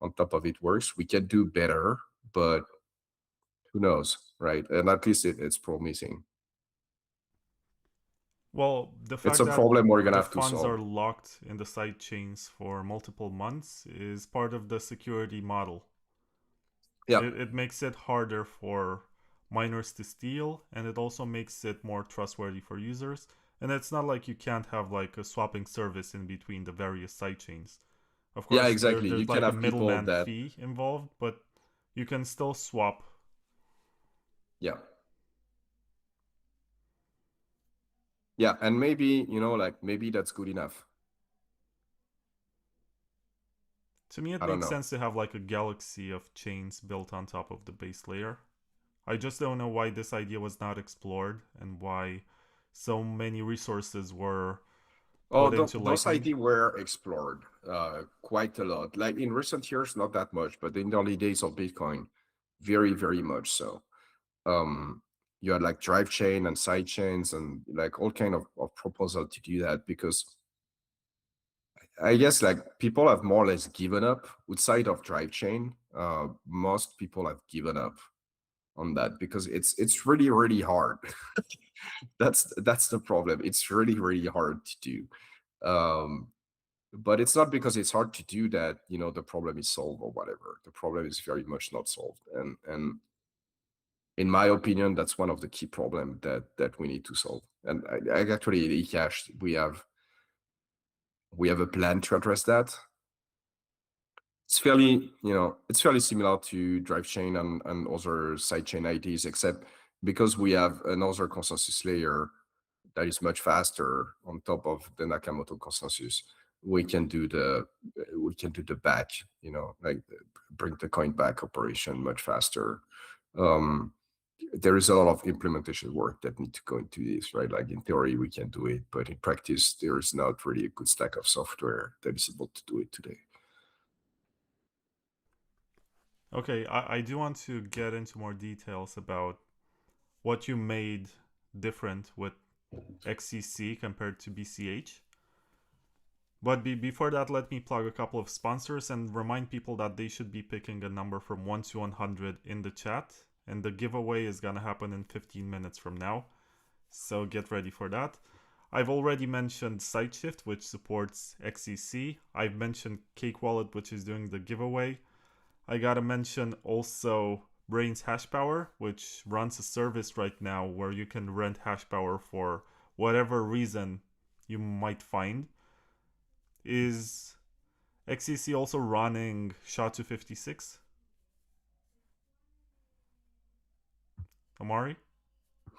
on top of it works. We can do better, but who knows, right? And at least it's promising. Well, the It's fact a that problem we're gonna the have to funds solve. are locked in the side chains for multiple months is part of the security model. Yeah. It makes it harder for miners to steal, and it also makes it more trustworthy for users. And it's not like you can't have like a swapping service in between the various sidechains. Of Yeah, course, exactly. You there's can like a have people middleman that, fee involved, but you can still swap. yeah. Yeah, and maybe, you know, like maybe that's good enough. To me, it I don't makes know. sense to have like a galaxy of chains built on top of the base layer. I just don't know why this idea was not explored and why so many resources were Oh, put into those Lightning. ideas were explored quite a lot. Like in recent years, not that much, but in the early days of Bitcoin, very, very much so. You had like drive chain and side chains and like all kind of proposal to do that, because I guess like people have more or less given up outside of drive chain. Most people have given up on that because it's really, really hard. That's the problem. It's really, really hard to do. But it's not because it's hard to do that, you know, the problem is solved or whatever. The problem is very much not solved. And in my opinion, that's one of the key problems that we need to solve. And I actually, in Ecash, we have a plan to address that. It's fairly, you know, it's fairly similar to Drivechain and other sidechain IDs, except because we have another consensus layer that is much faster on top of the Nakamoto consensus. We can do the back, you know, like bring the coin back operation much faster. There is a lot of implementation work that need to go into this, right? Like in theory, we can do it, but in practice, there is not really a good stack of software that is able to do it today. Okay, I do want to get into more details about what you made different with XEC compared to BCH. But before that, let me plug a couple of sponsors and remind people that they should be picking a number from 1 to 100 in the chat. And the giveaway is gonna happen in 15 minutes from now. So get ready for that. I've already mentioned SideShift, which supports XEC. I've mentioned Cake Wallet, which is doing the giveaway. I gotta mention also Brain's Hash Power, which runs a service right now where you can rent hash power for whatever reason you might find. Is XEC also running SHA-256? Amaury?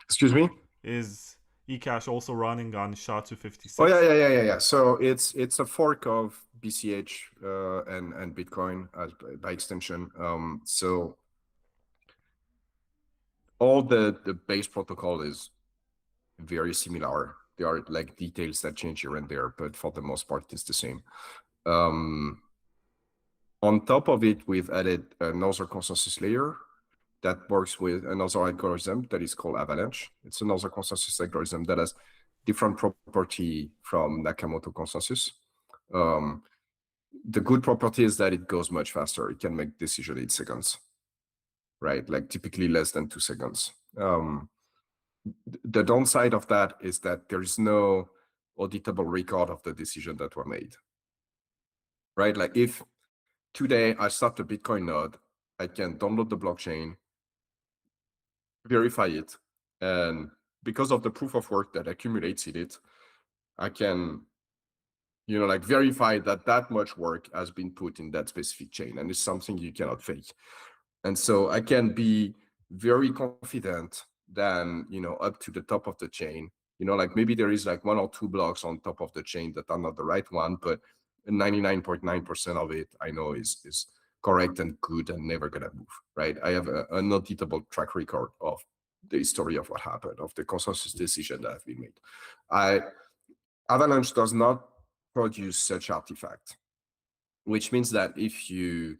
Excuse me? Is Ecash also running on SHA-256? Oh yeah. So it's a fork of BCH and Bitcoin by extension. So all the base protocol is very similar. There are like details that change here and there, but for the most part, it's the same. On top of it, we've added another consensus layer that works with another algorithm that is called Avalanche. It's another consensus algorithm that has different property from Nakamoto consensus. The good property is that it goes much faster. It can make decision in seconds, right? Like typically less than 2 seconds. The downside of that is that there is no auditable record of the decision that were made, right? Like if today I start a Bitcoin node, I can download the blockchain, verify it, and because of the proof of work that accumulates in it, I can, like verify that that much work has been put in that specific chain, and it's something you cannot fake. And so I can be very confident than, up to the top of the chain, like maybe there is like 1 or 2 blocks on top of the chain that are not the right one, but 99.9% of it I know is correct and good and never gonna move, right? I have an auditable track record of the history of what happened, of the consensus decision that have been made. Avalanche does not produce such artifact, which means that if you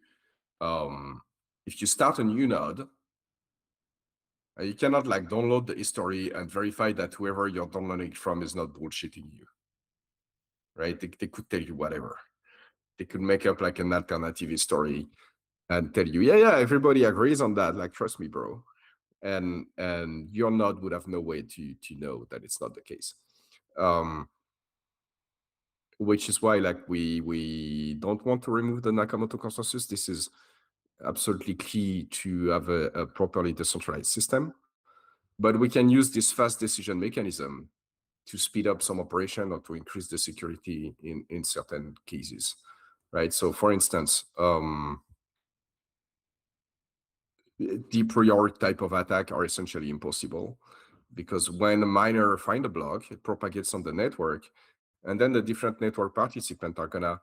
start a new node, you cannot like download the history and verify that whoever you're downloading from is not bullshitting you, right? They could tell you whatever. They could make up like an alternative history and tell you, yeah, everybody agrees on that. Like, trust me, bro. And your node would have no way to know that it's not the case. Which is why like we don't want to remove the Nakamoto consensus. This is absolutely key to have a properly decentralized system. But we can use this fast decision mechanism to speed up some operation or to increase the security in certain cases, right? So for instance, deep reorg type of attack are essentially impossible because when a miner finds a block, it propagates on the network, and then the different network participants are gonna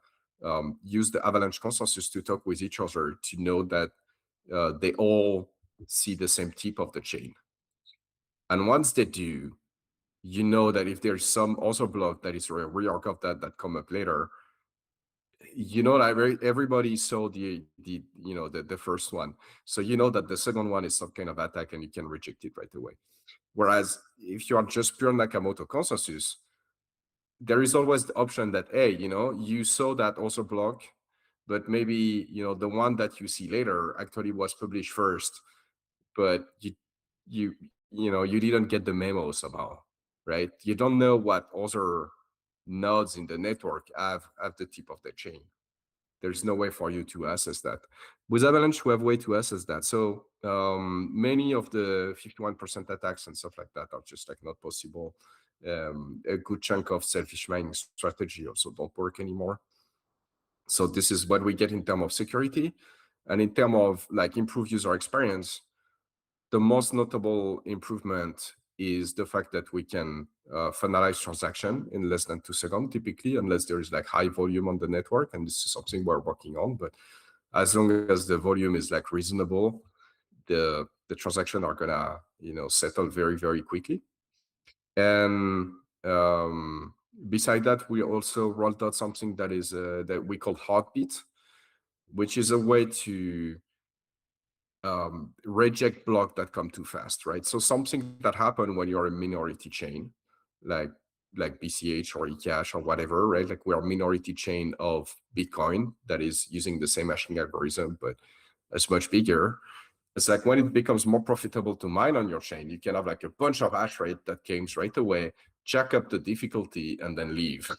use the Avalanche consensus to talk with each other to know that they all see the same tip of the chain. And once they do, you know that if there's some other block that is a reorg of that come up later, that everybody saw the first one, so you know that the second one is some kind of attack and you can reject it right away. Whereas if you are just pure Nakamoto consensus, there is always the option that, hey, you saw that also block, but maybe the one that you see later actually was published first, but you didn't get the memo somehow, right? You don't know what other nodes in the network have the tip of the chain. There's no way for you to assess that. With Avalanche, we have a way to assess that. So many of the 51% attacks and stuff like that are just like not possible. A good chunk of selfish mining strategy also don't work anymore. So this is what we get in terms of security. And in terms of like improved user experience, the most notable improvement is the fact that we can finalize transaction in less than 2 seconds, typically, unless there is like high volume on the network. And this is something we're working on. But as long as the volume is like reasonable, the transaction are gonna settle very, very quickly. And beside that, we also rolled out something that is that we call Heartbeat, which is a way to reject block that come too fast, right? So something that happened when you're a minority chain, like like BCH or Ecash or whatever, right? Like we are minority chain of Bitcoin that is using the same hashing algorithm, but it's much bigger. It's like when it becomes more profitable to mine on your chain, you can have like a bunch of hash rate that comes right away, check up the difficulty, and then leave,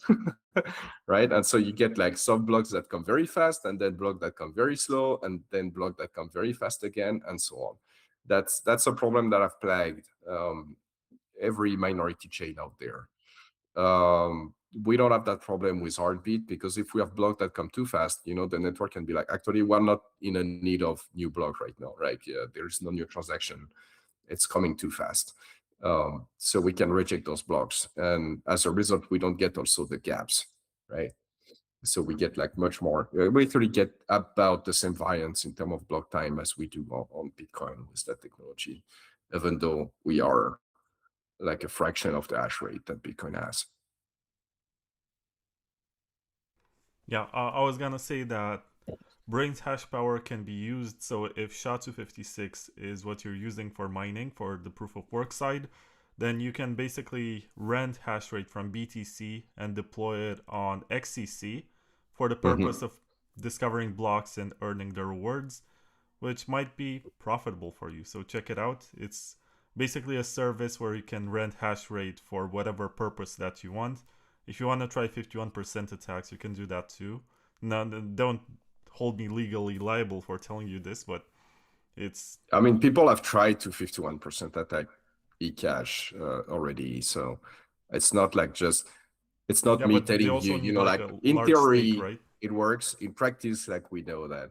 right? And so you get like some blocks that come very fast, and then blocks that come very slow, and then blocks that come very fast again, and so on. That's a problem that I've plagued every minority chain out there. We don't have that problem with Heartbeat, because if we have blocks that come too fast, the network can be like, actually, we're not in a need of new block right now, right? Yeah, there's no new transaction. It's coming too fast. So we can reject those blocks. And as a result, we don't get also the gaps, right? So we get like much more, we actually get about the same variance in terms of block time as we do on Bitcoin with that technology, even though we are like a fraction of the hash rate that Bitcoin has. Yeah, I was gonna say that Brain's hash power can be used, so if SHA-256 is what you're using for mining for the proof of work side, then you can basically rent hash rate from BTC and deploy it on XEC for the purpose of discovering blocks and earning the rewards, which might be profitable for you. So check it out. It's basically a service where you can rent hash rate for whatever purpose that you want. If you want to try 51% attacks, you can do that too. Now, don't hold me legally liable for telling you this, but it's... I mean, people have tried to 51% attack Ecash already, so it's not like just, it's not me telling you, like in theory, stake, right? it works. In practice, like we know that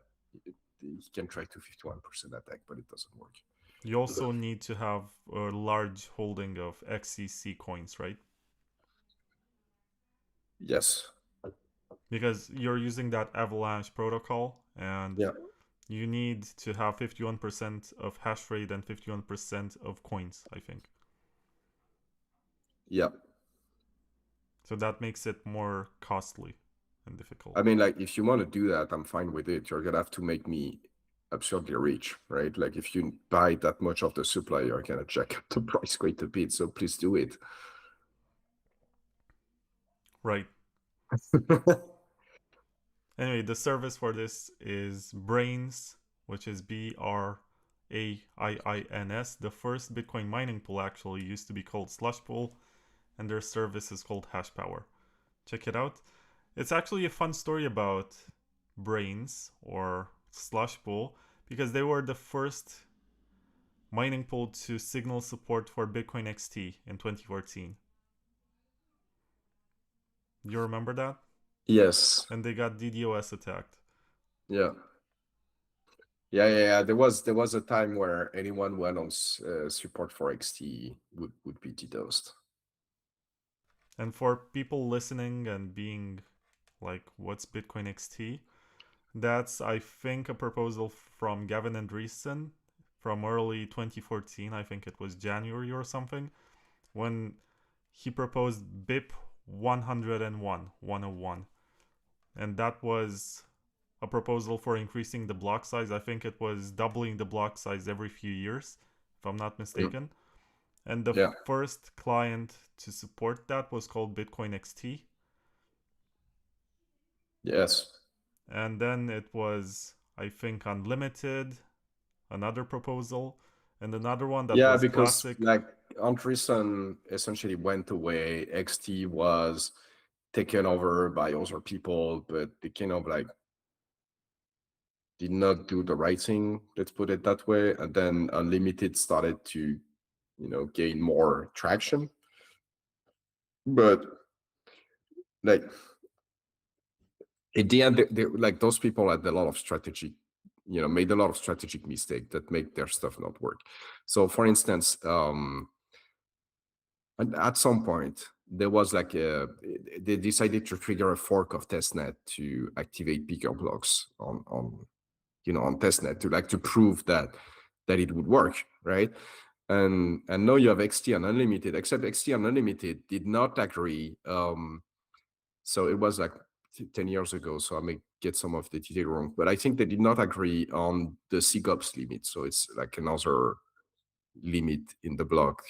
you can try to 51% attack, but it doesn't work. You also need to have a large holding of XEC coins, right? Yes. Because you're using that Avalanche protocol, and you need to have 51% of hash rate and 51% of coins, I think. Yeah. So that makes it more costly and difficult. I mean, like, if you want to do that, I'm fine with it. You're going to have to make me absurdly rich, right? Like, if you buy that much of the supply, you're going to jack up the price quite a bit. So please do it. Right. Anyway, the service for this is Brains, which is BRAIINS. The first Bitcoin mining pool actually used to be called Slush Pool, and their service is called Hash Power. Check it out. It's actually a fun story about Brains or Slush Pool, because they were the first mining pool to signal support for Bitcoin XT in 2014. Do you remember that? Yes. And they got DDoS attacked. Yeah. Yeah. There was a time where anyone who went on support for XT would be DDoSed. And for people listening and being like, what's Bitcoin XT? That's, I think, a proposal from Gavin Andreessen from early 2014. I think it was January or something, when he proposed BIP 101. And that was a proposal for increasing the block size. I think it was doubling the block size every few years, if I'm not mistaken. And the first client to support that was called Bitcoin XT. Yes. And then it was, I think, Unlimited, another proposal, and another one that was because classic. Like Andreessen essentially went away. XT was taken over by other people, but they kind of like did not do the right thing, let's put it that way. And then Unlimited started to, gain more traction. But like at the end, like those people had a lot of strategic, made a lot of strategic mistakes that make their stuff not work. So for instance, at some point, there was like they decided to trigger a fork of testnet to activate bigger blocks on testnet to prove that it would work, right? And now you have XT and Unlimited, except XT and Unlimited did not agree. So it was like 10 years ago, so I may get some of the detail wrong, but I think they did not agree on the SIGOPS limit. So it's like another limit in the block.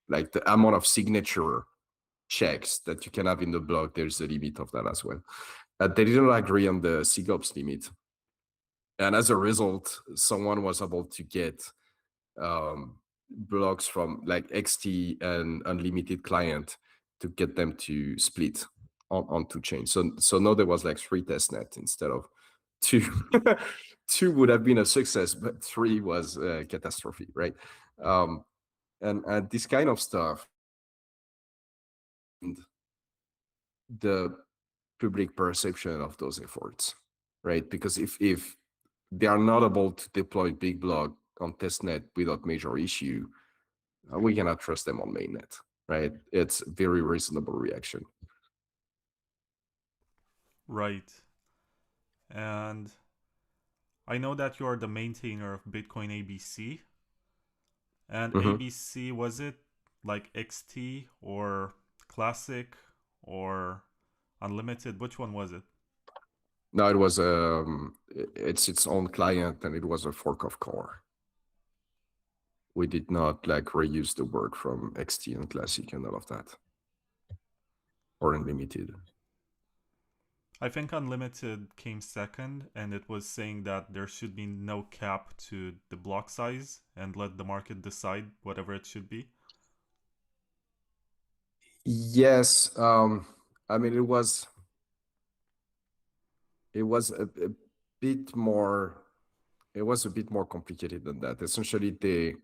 like the amount of signature checks that you can have in the block, there's a limit of that as well. They didn't agree on the SIGOPS limit. And as a result, someone was able to get blocks from like XT and Unlimited client to get them to split on two chains. So now there was like 3 testnet instead of 2. 2 would have been a success, but 3 was a catastrophe, right? And this kind of stuff, and the public perception of those efforts, right? Because if they are not able to deploy big block on testnet without major issue, we cannot trust them on mainnet, right? It's a very reasonable reaction. Right. And I know that you are the maintainer of Bitcoin ABC. And ABC, was it like XT or Classic or Unlimited? Which one was it? No, it was it's its own client, and it was a fork of core. We did not like reuse the work from XT and Classic and all of that, or Unlimited. I think Unlimited came second, and it was saying that there should be no cap to the block size and let the market decide whatever it should be. Yes, I mean it was a bit more. It was a bit more complicated than that. Essentially, they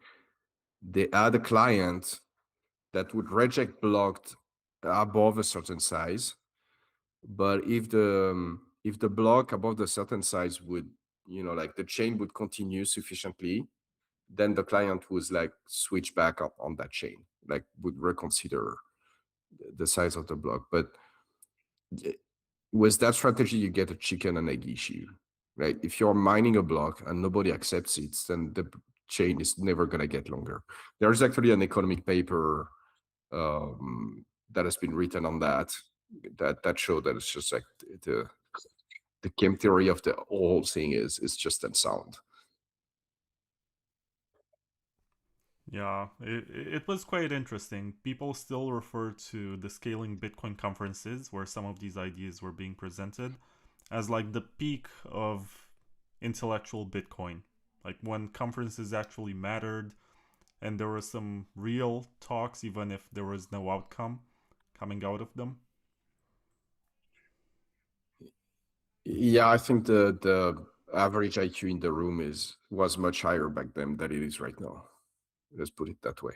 had a client that would reject blocked above a certain size, but if the block above the certain size would, like the chain would continue sufficiently, then the client would like switch back up on that chain, like would reconsider the size of the block. But with that strategy, you get a chicken and egg issue, right? If you're mining a block and nobody accepts it, then the chain is never going to get longer. There's actually an economic paper that has been written on that show that it's just like the game theory of the whole thing is just unsound. Yeah, it was quite interesting. People still refer to the Scaling Bitcoin conferences where some of these ideas were being presented as like the peak of intellectual Bitcoin. Like when conferences actually mattered and there were some real talks, even if there was no outcome coming out of them. Yeah, I think the average IQ in the room was much higher back then than it is right now. Let's put it that way.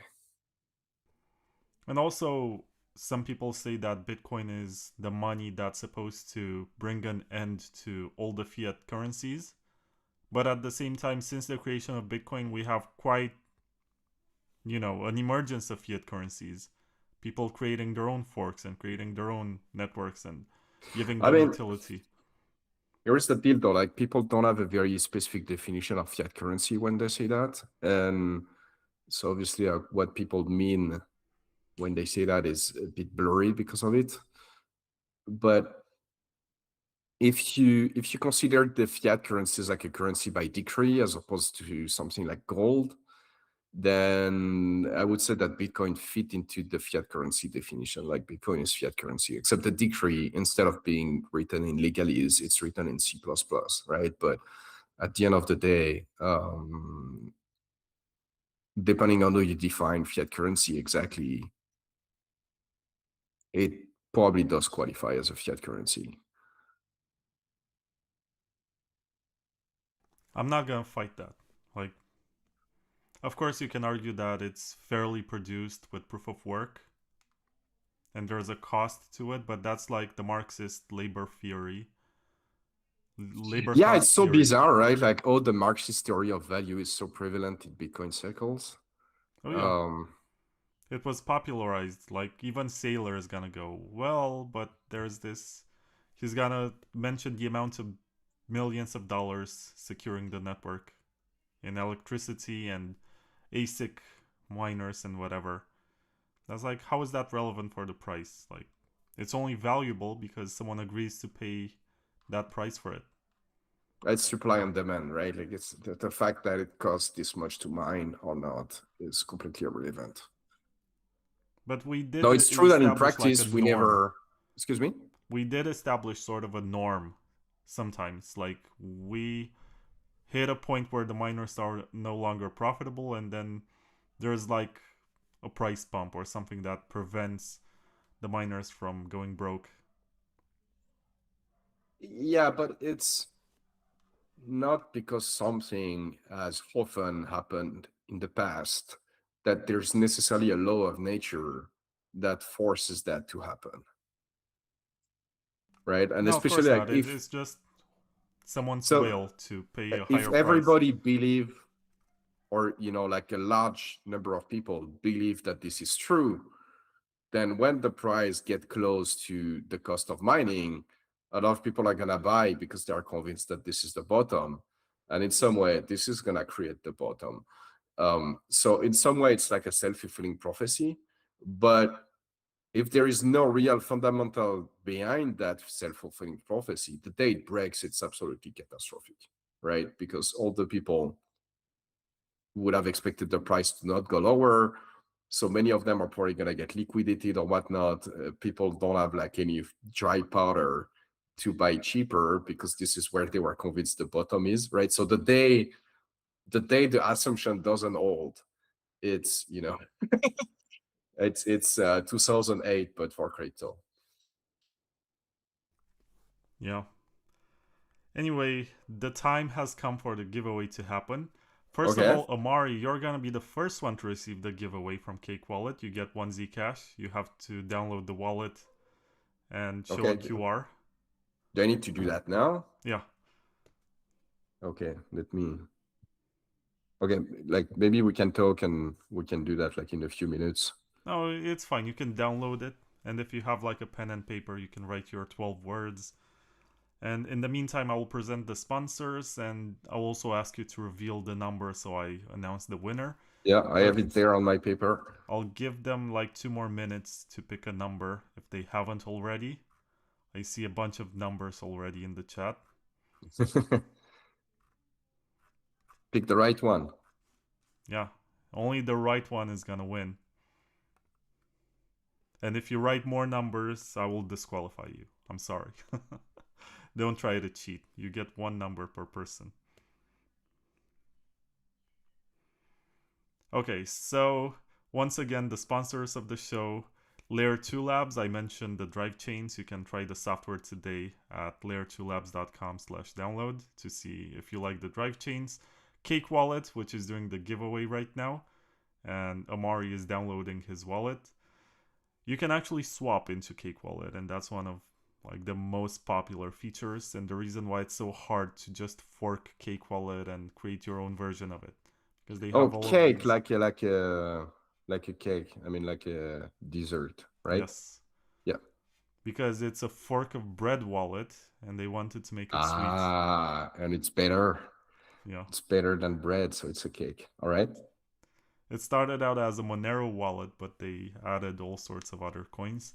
And also, some people say that Bitcoin is the money that's supposed to bring an end to all the fiat currencies. But at the same time, since the creation of Bitcoin, we have quite, an emergence of fiat currencies. People creating their own forks and creating their own networks and giving them utility. Here's the deal, though. Like, people don't have a very specific definition of fiat currency when they say that. And so obviously what people mean when they say that is a bit blurry because of it. But if you consider the fiat currency as like a currency by decree as opposed to something like gold, then I would say that Bitcoin fit into the fiat currency definition. Like Bitcoin is fiat currency, except the decree, instead of being written in legalese, it's written in C++, right? But at the end of the day, depending on how you define fiat currency exactly, it probably does qualify as a fiat currency. I'm not gonna fight that. Like, of course, you can argue that it's fairly produced with proof of work, and there's a cost to it, but that's like the Marxist labor theory. Yeah, it's so bizarre, right? Like, the Marxist theory of value is so prevalent in Bitcoin circles. Oh yeah. It was popularized. Like even Saylor is gonna go, well, but there's this. He's gonna mention the amount of millions of dollars securing the network in electricity and ASIC miners and whatever. That's like, how is that relevant for the price? Like, it's only valuable because someone agrees to pay that price for it. It's supply and demand, right? Like it's the fact that it costs this much to mine or not is completely irrelevant. But we did No, it's true that in establish like a practice we norm. never. Excuse me. We did establish sort of a norm sometimes. Like we hit a point where the miners are no longer profitable, and then there's like a price bump or something that prevents the miners from going broke. Yeah, but it's not because something has often happened in the past that there's necessarily a law of nature that forces that to happen. Right? And No, of course especially like not. if It's just someone's so will to pay a if higher price. everybody believe, or like a large number of people believe that this is true, then when the price get close to the cost of mining, a lot of people are gonna buy because they are convinced that this is the bottom, and in some way this is gonna create the bottom. So in some way it's like a self-fulfilling prophecy, but if there is no real fundamental behind that self-fulfilling prophecy, the day it breaks, it's absolutely catastrophic, right? Because all the people would have expected the price to not go lower. So many of them are probably going to get liquidated or whatnot. People don't have like any dry powder to buy cheaper because this is where they were convinced the bottom is, right? So the day the assumption doesn't hold, it's it's 2008 but for crypto. Yeah. Anyway, the time has come for the giveaway to happen. First of Okay. all, Amaury, you're gonna be the first one to receive the giveaway from Cake Wallet. You get 1 Zcash. You have to download the wallet and show a Okay. QR. Do I need to do that now? Yeah. Okay, let me. Okay, like maybe we can talk and we can do that like in a few minutes. No, it's fine. You can download it. And if you have like a pen and paper, you can write your 12 words. And in the meantime, I will present the sponsors and I'll also ask you to reveal the number so I announce the winner. Yeah, I have But it there on my paper. I'll give them like 2 more minutes to pick a number if they haven't already. I see a bunch of numbers already in the chat. Pick the right one. Yeah, only the right one is gonna win. And if you write more numbers, I will disqualify you. I'm sorry. Don't try to cheat. You get 1 number per person. Okay, so once again, the sponsors of the show, Layer 2 Labs. I mentioned the Drivechains. You can try the software today at layer2labs.com/download to see if you like the Drivechains. Cake Wallet, which is doing the giveaway right now, and Amaury is downloading his wallet. You can actually swap into Cake Wallet, and that's one of like the most popular features, and the reason why it's so hard to just fork Cake Wallet and create your own version of it, because they Oh, have all of cake, these. like a cake. I mean, like a dessert, right? Yes, Yeah. because it's a fork of bread wallet, and they wanted to make it sweet. Ah, and it's better. Yeah, It's better than bread, so it's a cake. All right. it started out as a Monero wallet, but they added all sorts of other coins,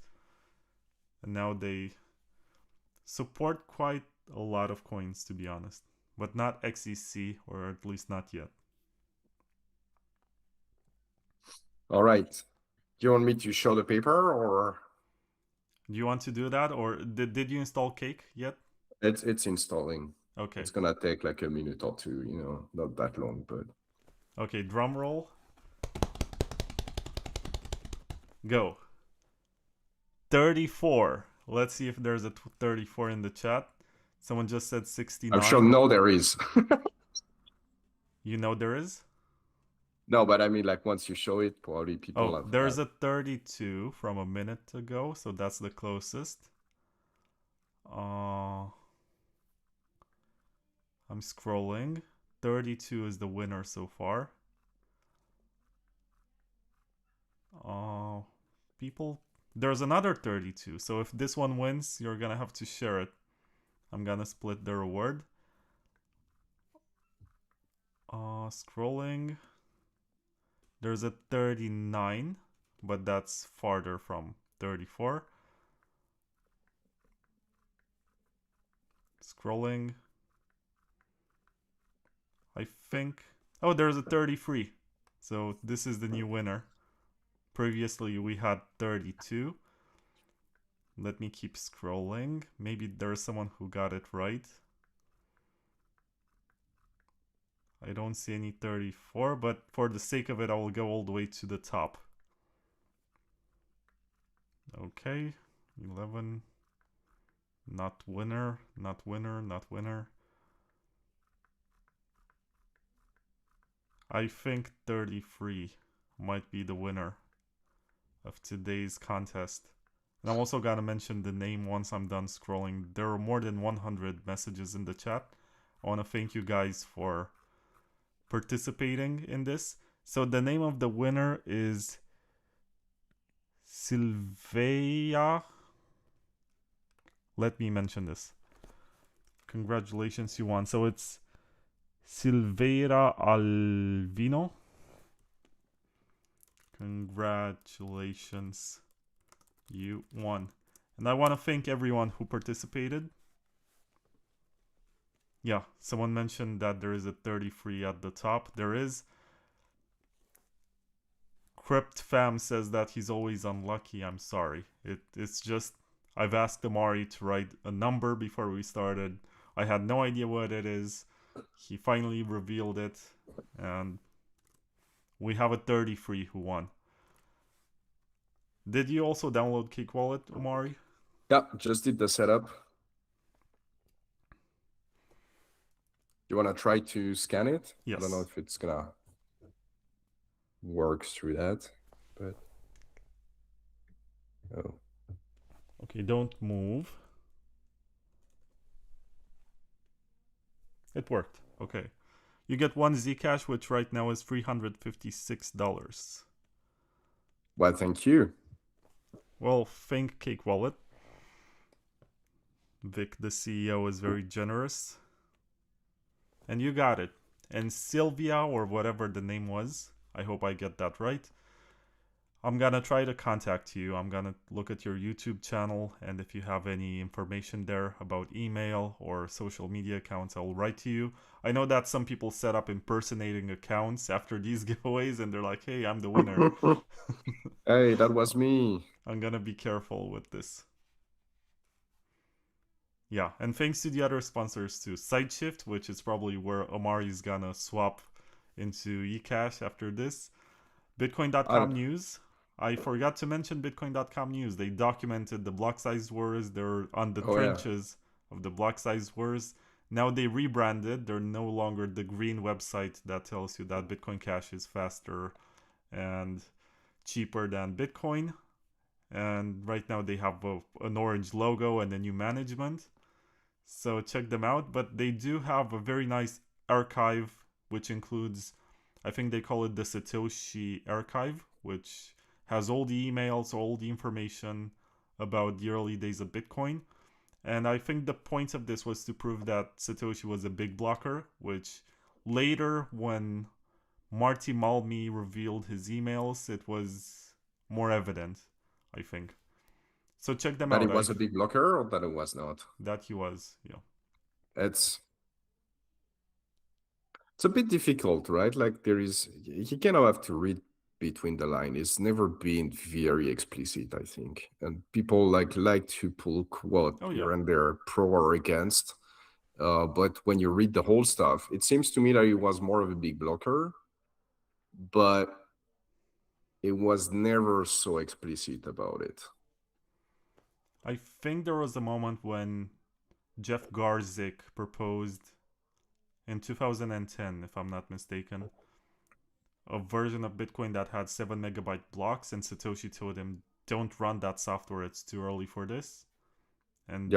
and now they support quite a lot of coins, to be honest, but not XEC, or at least not yet. All right. Do you want me to show the paper or? Do you want to do that, or did you install Cake yet? It's installing. Okay. It's gonna take like a minute or two, not that long, but Okay, drum roll. Go. 34. Let's see if there's a 34 in the chat. Someone just said I'm 69. sure no there is. You know there is? No, but I mean like once you show it, probably people Oh, have there's a 32 from a minute ago, so that's the closest. I'm scrolling. 32 is the winner so far. People, there's another 32. So if this one wins, you're gonna have to share it. I'm gonna split the reward. Scrolling. There's a 39, but that's farther from 34. Scrolling. I think. Oh, there's a 33. So this is the new winner. Previously, we had 32. Let me keep scrolling. Maybe there's someone who got it right. I don't see any 34, but for the sake of it, I will go all the way to the top. Okay, 11. Not winner, not winner, not winner. I think 33 might be the winner of today's contest. And I'm also gonna mention the name once I'm done scrolling. There are more than 100 messages in the chat. I want to thank you guys for participating in this. So the name of the winner is Silveia. Let me mention this. Congratulations, you won. So it's Silveira Alvino. Congratulations, you won. And I want to thank everyone who participated. Yeah, someone mentioned that there is a 33 at the top. There is. CryptFam says that he's always unlucky. I'm sorry. It's just, I've asked Amaury to write a number before we started. I had no idea what it is. He finally revealed it. And we have a 33 who won. Did you also download Cake Wallet, Amaury? Yeah, just did the setup. You want to try to scan it? Yes. I don't know if it's going to work through that, but... Oh. Okay, don't move. It worked. Okay. You get one Zcash, which right now is $356. Well, thank you. Well, thank Cake Wallet. Vic, the CEO, is very generous. And you got it. And Sylvia, or whatever the name was, I hope I get that right. I'm gonna try to contact you. I'm gonna look at your YouTube channel, and if you have any information there about email or social media accounts, I'll write to you. I know that some people set up impersonating accounts after these giveaways, and they're like, hey, I'm the winner. Hey, that was me. I'm gonna be careful with this. Yeah, and thanks to the other sponsors too. SideShift, which is probably where Amaury's gonna swap into Ecash after this. Bitcoin.com news. I forgot to mention Bitcoin.com news. They documented the block size wars. They're on the trenches of the block size wars. Now they rebranded. They're no longer the green website that tells you that Bitcoin Cash is faster and cheaper than Bitcoin. And right now they have an orange logo and a new management. So check them out. But they do have a very nice archive, which includes, I think they call it the Satoshi archive, which has all the emails, all the information about the early days of Bitcoin. And I think the point of this was to prove that Satoshi was a big blocker, which later, when Marty Malmi revealed his emails, it was more evident, I think. So check them out. That it was a big blocker, or that it was not? That he was, yeah. It's a bit difficult, right? Like you kind of have to read between the line. It's never been very explicit, I think. And people like to pull quote here and there, pro or against. But when you read the whole stuff, it seems to me that it was more of a big blocker, but it was never so explicit about it. I think there was a moment when Jeff Garzik proposed in 2010, if I'm not mistaken, a version of Bitcoin that had 7 megabyte blocks, and Satoshi told him, don't run that software, it's too early for this. And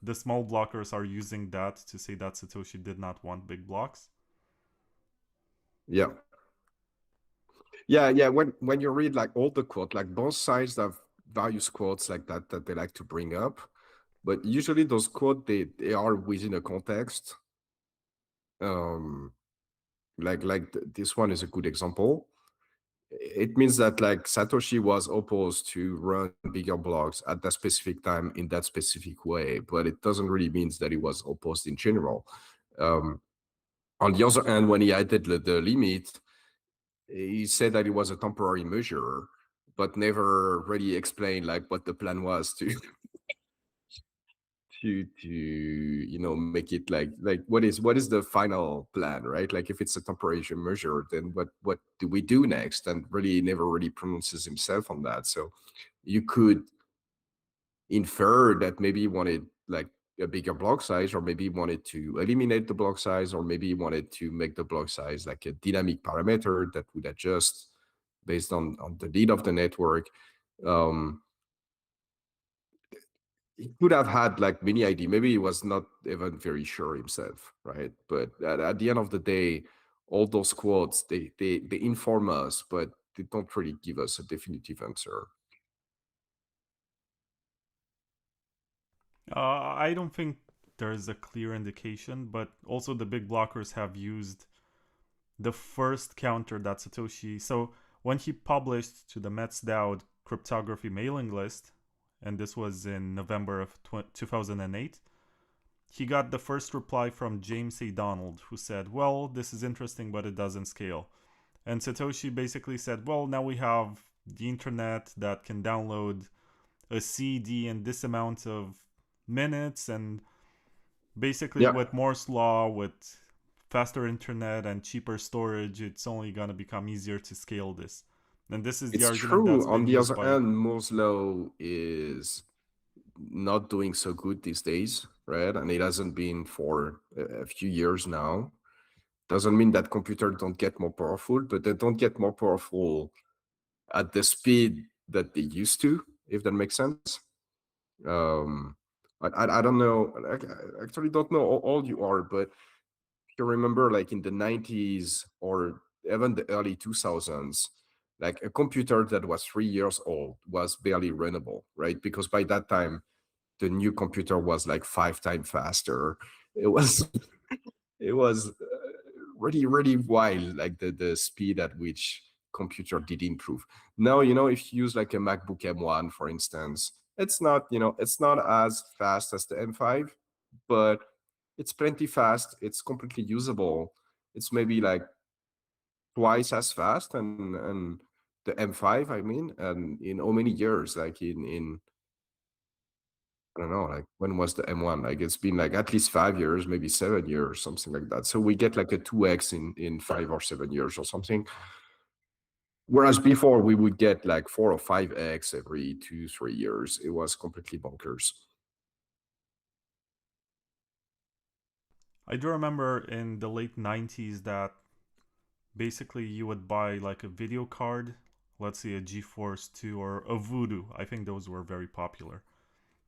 the small blockers are using that to say that Satoshi did not want big blocks. Yeah. When you read like all the quotes, like both sides have various quotes like that they like to bring up, but usually those quotes they are within a context. This one is a good example. It means that like Satoshi was opposed to run bigger blocks at that specific time in that specific way, but it doesn't really mean that he was opposed in general. On the other hand, when he added the limit, he said that it was a temporary measure, but never really explained like what the plan was to make it like what is the final plan, right? Like if it's a temporary measure, then what do we do next? And really never really pronounces himself on that. So you could infer that maybe he wanted like a bigger block size, or maybe he wanted to eliminate the block size, or maybe he wanted to make the block size like a dynamic parameter that would adjust based on the need of the network. He could have had like many idea. Maybe he was not even very sure himself, right? But at the end of the day, all those quotes they inform us, but they don't really give us a definitive answer. I don't think there's a clear indication, but also the big blockers have used the first counter that Satoshi. So when he published to the MetsDAO cryptography mailing list, and this was in November of 2008, he got the first reply from James A. Donald, who said, well, this is interesting, but it doesn't scale. And Satoshi basically said, well, now we have the internet that can download a CD in this amount of minutes, and basically with Moore's law, with faster internet and cheaper storage, it's only going to become easier to scale this. And this is the argument that's been used by... On the other hand, Moore's law is not doing so good these days, right? And it hasn't been for a few years now. Doesn't mean that computers don't get more powerful, but they don't get more powerful at the speed that they used to, if that makes sense. I don't know. I actually don't know how old you are, but if you remember, like in the 90s or even the early 2000s, like a computer that was 3 years old was barely runnable, right? Because by that time, the new computer was like 5 times faster. It was it was really, really wild, like the speed at which computer did improve. Now, if you use like a MacBook M1, for instance, it's not as fast as the M5, but it's plenty fast. It's completely usable. It's maybe like twice as fast, and the M5, I mean, and in how many years? Like in I don't know, like when was the M1? Like it's been like at least 5 years, maybe 7 years, something like that. So we get like a 2x in 5 or 7 years or something. Whereas before we would get like 4 or 5x every 2-3 years. It was completely bonkers. I do remember in the late 90s that basically you would buy like a video card, let's say a GeForce 2 or a Voodoo. I think those were very popular.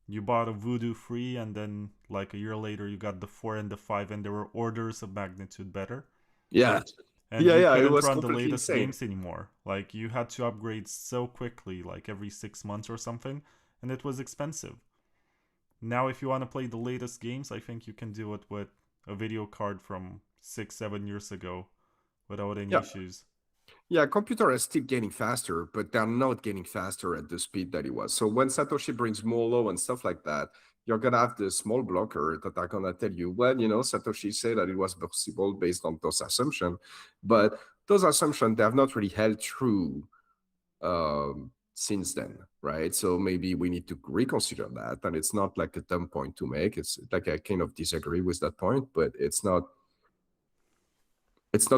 You bought a Voodoo free, and then like a year later you got the 4 and the 5, and they were orders of magnitude better. Yeah. And you It couldn't was run the completely latest insane. games anymore. Like you had to upgrade so quickly, like every 6 months or something, and it was expensive. Now if you want to play the latest games, I think you can do it with a video card from 6-7 years ago without any issues. Yeah, computer is still getting faster, but they're not getting faster at the speed that it was. So when Satoshi brings more law and stuff like that, you're gonna have the small blocker that are gonna tell you, well, Satoshi said that it was possible based on those assumptions, but those assumptions, they have not really held true since then, right? So maybe we need to reconsider that. And it's not like a dumb point to make. It's like I kind of disagree with that point, but it's not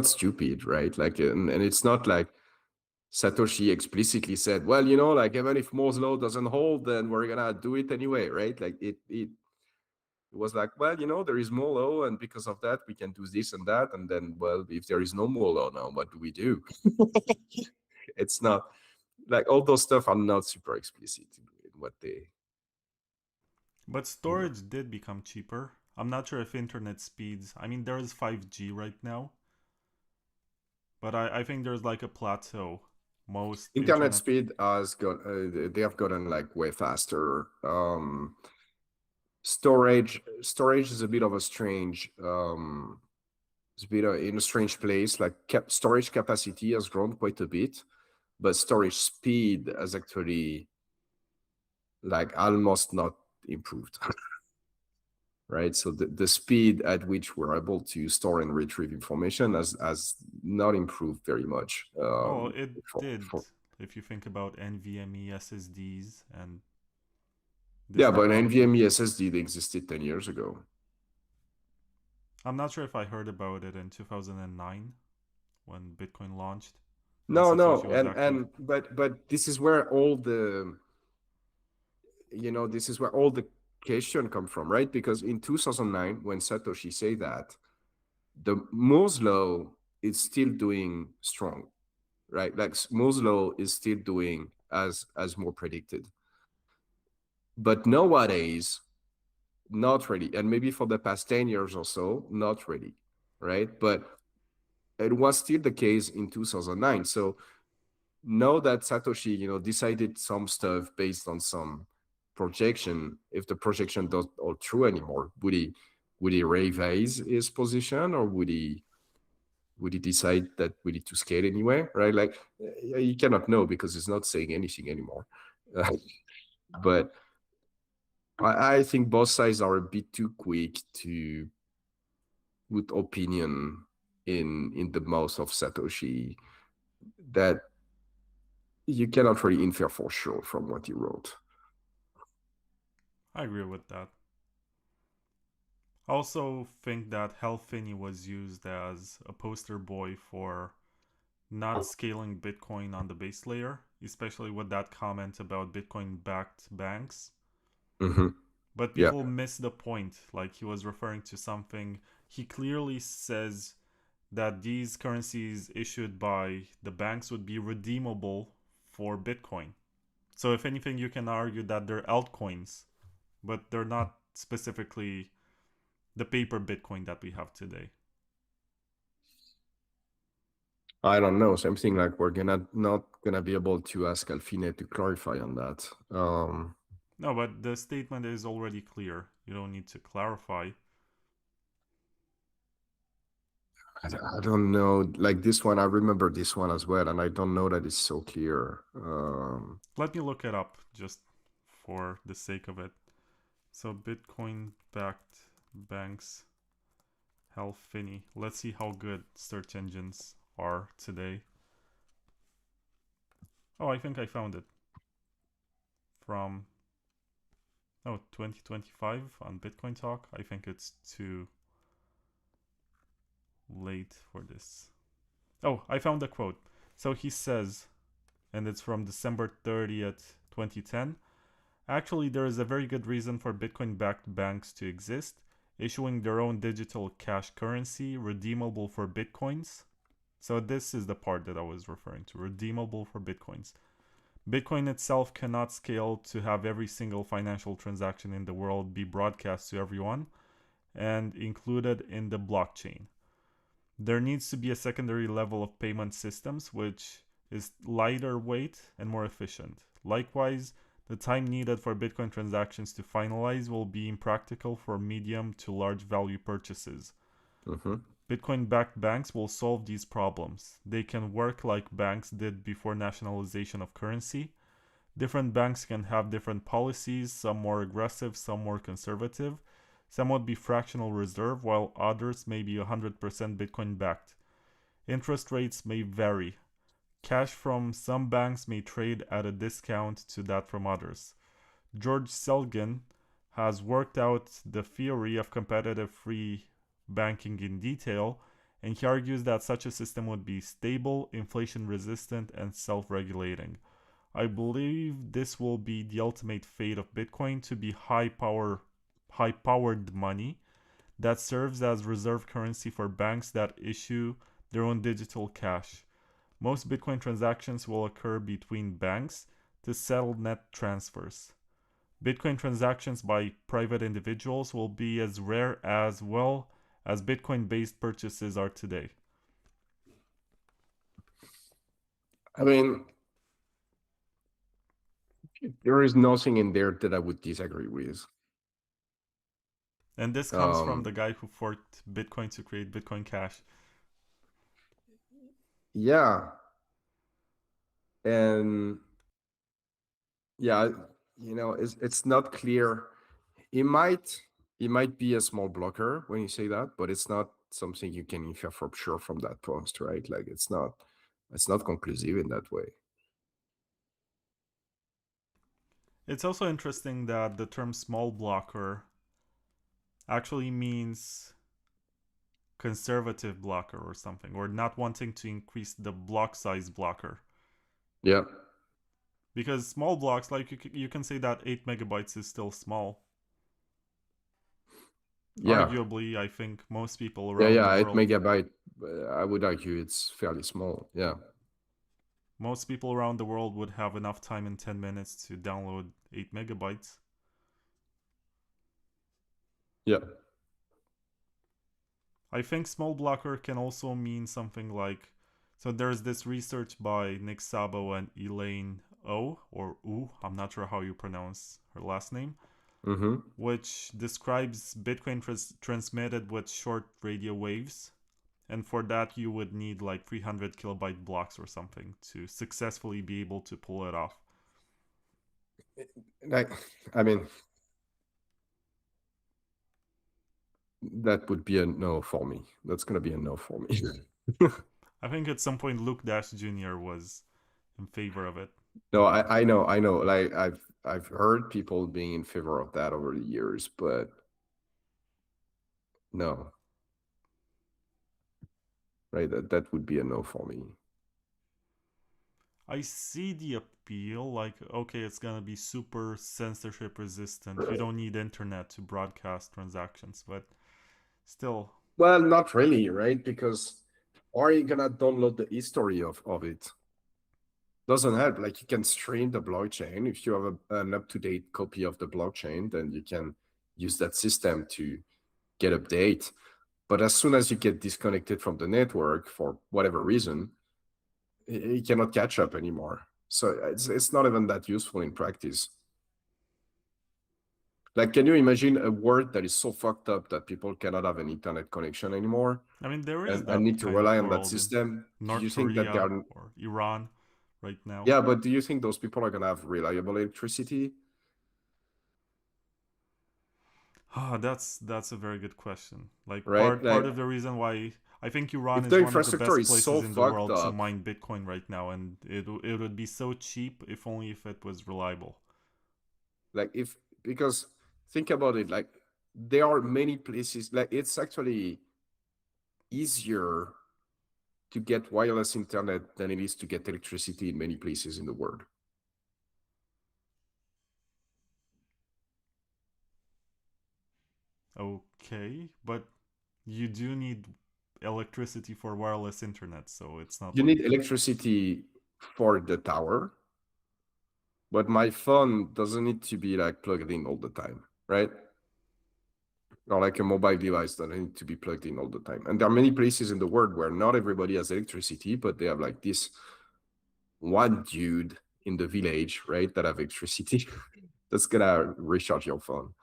stupid, right? Like, and it's not like Satoshi explicitly said, well, like even if Moore's law doesn't hold, then we're gonna do it anyway, right? Like it was like, well, there is Moore law, and because of that, we can do this and that. And then, well, if there is no Moore law now, what do we do? It's not like all those stuff are not super explicit in what they. But storage did become cheaper. I'm not sure if internet speeds. I mean, there is 5G right now, but I think there's like a plateau. Most Internet speed has got they have gotten like way faster. Storage is a bit of a strange it's a bit in a strange place. Like storage capacity has grown quite a bit, but storage speed has actually like almost not improved. Right, so the speed at which we're able to store and retrieve information has not improved very much. Oh, it did. if you think about NVMe SSDs and this Yeah, but technology. NVMe SSD they existed 10 years ago. I'm not sure if I heard about it in 2009 when Bitcoin launched and No, no, Satoshi was active. but this is where all the this is where all the question come from, right? Because in 2009, when Satoshi say that, the Moore's law is still doing strong, right? Like Moore's law is still doing as more predicted. But nowadays, not really. And maybe for the past 10 years or so, not really, right? But it was still the case in 2009. So know that Satoshi, decided some stuff based on some projection. If the projection doesn't hold true anymore, would he revise his position, or would he decide that we need to scale anyway, right? Like you cannot know because it's not saying anything anymore. But I think both sides are a bit too quick to put opinion in the mouth of Satoshi that you cannot really infer for sure from what he wrote. I agree with that. I also think that Hal Finney was used as a poster boy for not scaling Bitcoin on the base layer, especially with that comment about Bitcoin backed banks. Mm-hmm. But Yeah. people miss the point. Like he was referring to something. He clearly says that these currencies issued by the banks would be redeemable for Bitcoin. So, if anything, you can argue that they're altcoins, but they're not specifically the paper Bitcoin that we have today. I don't know. Same thing. Like we're not gonna be able to ask Alfine to clarify on that. No, but the statement is already clear. You don't need to clarify. I don't know. Like this one, I remember this one as well, and I don't know that it's so clear. Let me look it up just for the sake of it. So, Bitcoin backed banks, Hal Finney. Let's see how good search engines are today. Oh, I think I found it. From 2025 on Bitcoin Talk. I think it's too late for this. Oh, I found a quote. So he says, and it's from December 30th, 2010. Actually, there is a very good reason for Bitcoin backed banks to exist, issuing their own digital cash currency redeemable for Bitcoins. So, this is the part that I was referring to redeemable for Bitcoins. Bitcoin itself cannot scale to have every single financial transaction in the world be broadcast to everyone and included in the blockchain. There needs to be a secondary level of payment systems which is lighter weight and more efficient. Likewise, the time needed for Bitcoin transactions to finalize will be impractical for medium to large value purchases. mm-hmm. Bitcoin backed banks will solve these problems. They can work like banks did before nationalization of currency. Different banks can have different policies, some more aggressive, some more conservative. Some would be fractional reserve, while others may be 100% Bitcoin backed. Interest rates may vary. Cash from some banks may trade at a discount to that from others. George Selgin has worked out the theory of competitive free banking in detail, and he argues that such a system would be stable, inflation resistant, and self regulating. I believe this will be the ultimate fate of Bitcoin to be high powered money that serves as reserve currency for banks that issue their own digital cash. Most Bitcoin transactions will occur between banks to settle net transfers. Bitcoin transactions by private individuals will be as rare as well as Bitcoin based purchases are today. I mean, there is nothing in there that I would disagree with. And this comes from the guy who forked Bitcoin to create Bitcoin Cash. Yeah, and yeah, it's not clear. It might be a small blocker when you say that, but it's not something you can infer for sure from that post, right? Like it's not conclusive in that way. It's also interesting that the term small blocker actually means conservative blocker or something, or not wanting to increase the block size blocker. Yeah. Because small blocks, like you can say that 8 megabytes is still small. Yeah. Arguably, I think most people Yeah, around the 8 world, megabyte. I would argue it's fairly small. Yeah. most people around the world would have enough time in 10 minutes to download 8 megabytes. Yeah. I think small blocker can also mean something like, so there's this research by Nick Szabo and Elaine O, or U, I'm not sure how you pronounce her last name, which describes Bitcoin transmitted with short radio waves. And for that, you would need like 300 kilobyte blocks or something to successfully be able to pull it off. Like, I mean, that would be a no for me. That's going to be a no for me. I think at some point Luke Dash Jr. was in favor of it. No, I know. Like I've heard people being in favor of that over the years, but no. Right, that would be a no for me. I see the appeal, like, okay, it's gonna be super censorship resistant. You don't need internet to broadcast transactions, but still. Well, not really, right? Because are you gonna download the history of it? Doesn't help. Like, you can stream the blockchain. If you have an up-to-date copy of the blockchain, then you can use that system to get update. But as soon as you get disconnected from the network for whatever reason, you cannot catch up anymore. So it's not even that useful in practice. Like, can you imagine a world that is so fucked up that people cannot have an internet connection anymore? I mean, there is And need to kind rely of on that world system. in Do North you think that they Korea are... or Iran right now. Yeah, but do you think those people are gonna have reliable electricity? That's a very good question. Like, Right? part of the reason why I think Iran If is the one of the infrastructure best is places so in the fucked world to up, mine Bitcoin right now, and it would be so cheap if only if it was reliable. like, because think about it, like, there are many places, like, it's actually easier to get wireless internet than it is to get electricity in many places in the world. Okay, but you do need electricity for wireless internet, so it's not You like... need electricity for the tower, but my phone doesn't need to be like plugged in all the time, right? Or like a mobile device that need to be plugged in all the time. And there are many places in the world where not everybody has electricity, but they have like this one dude in the village, right, that have electricity that's gonna recharge your phone.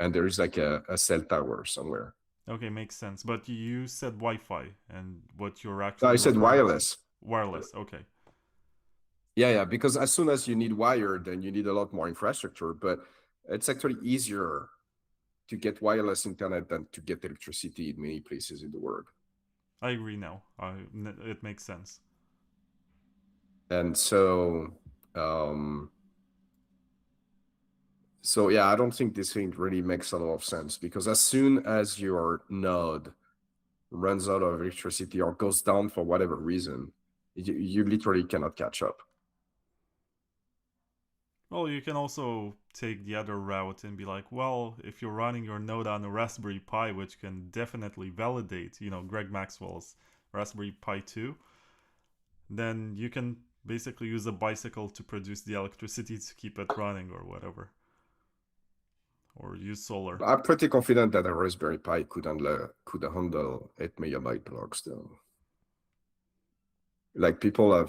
And there is like a cell tower somewhere. Okay, makes sense. But you said Wi-Fi, and what you're No, actually I said referring wireless. to... Wireless, okay. Yeah, because as soon as you need wired, then you need a lot more infrastructure, but it's actually easier to get wireless internet than to get electricity in many places in the world. I agree now. It makes sense. And so yeah, I don't think this thing really makes a lot of sense, because as soon as your node runs out of electricity or goes down for whatever reason, you literally cannot catch up. Well, you can also take the other route and be like, well, if you're running your node on a Raspberry Pi, which can definitely validate, Greg Maxwell's Raspberry Pi 2, then you can basically use a bicycle to produce the electricity to keep it running or whatever. Or use solar. I'm pretty confident that a Raspberry Pi could handle 8 megabyte blocks, though. Like, people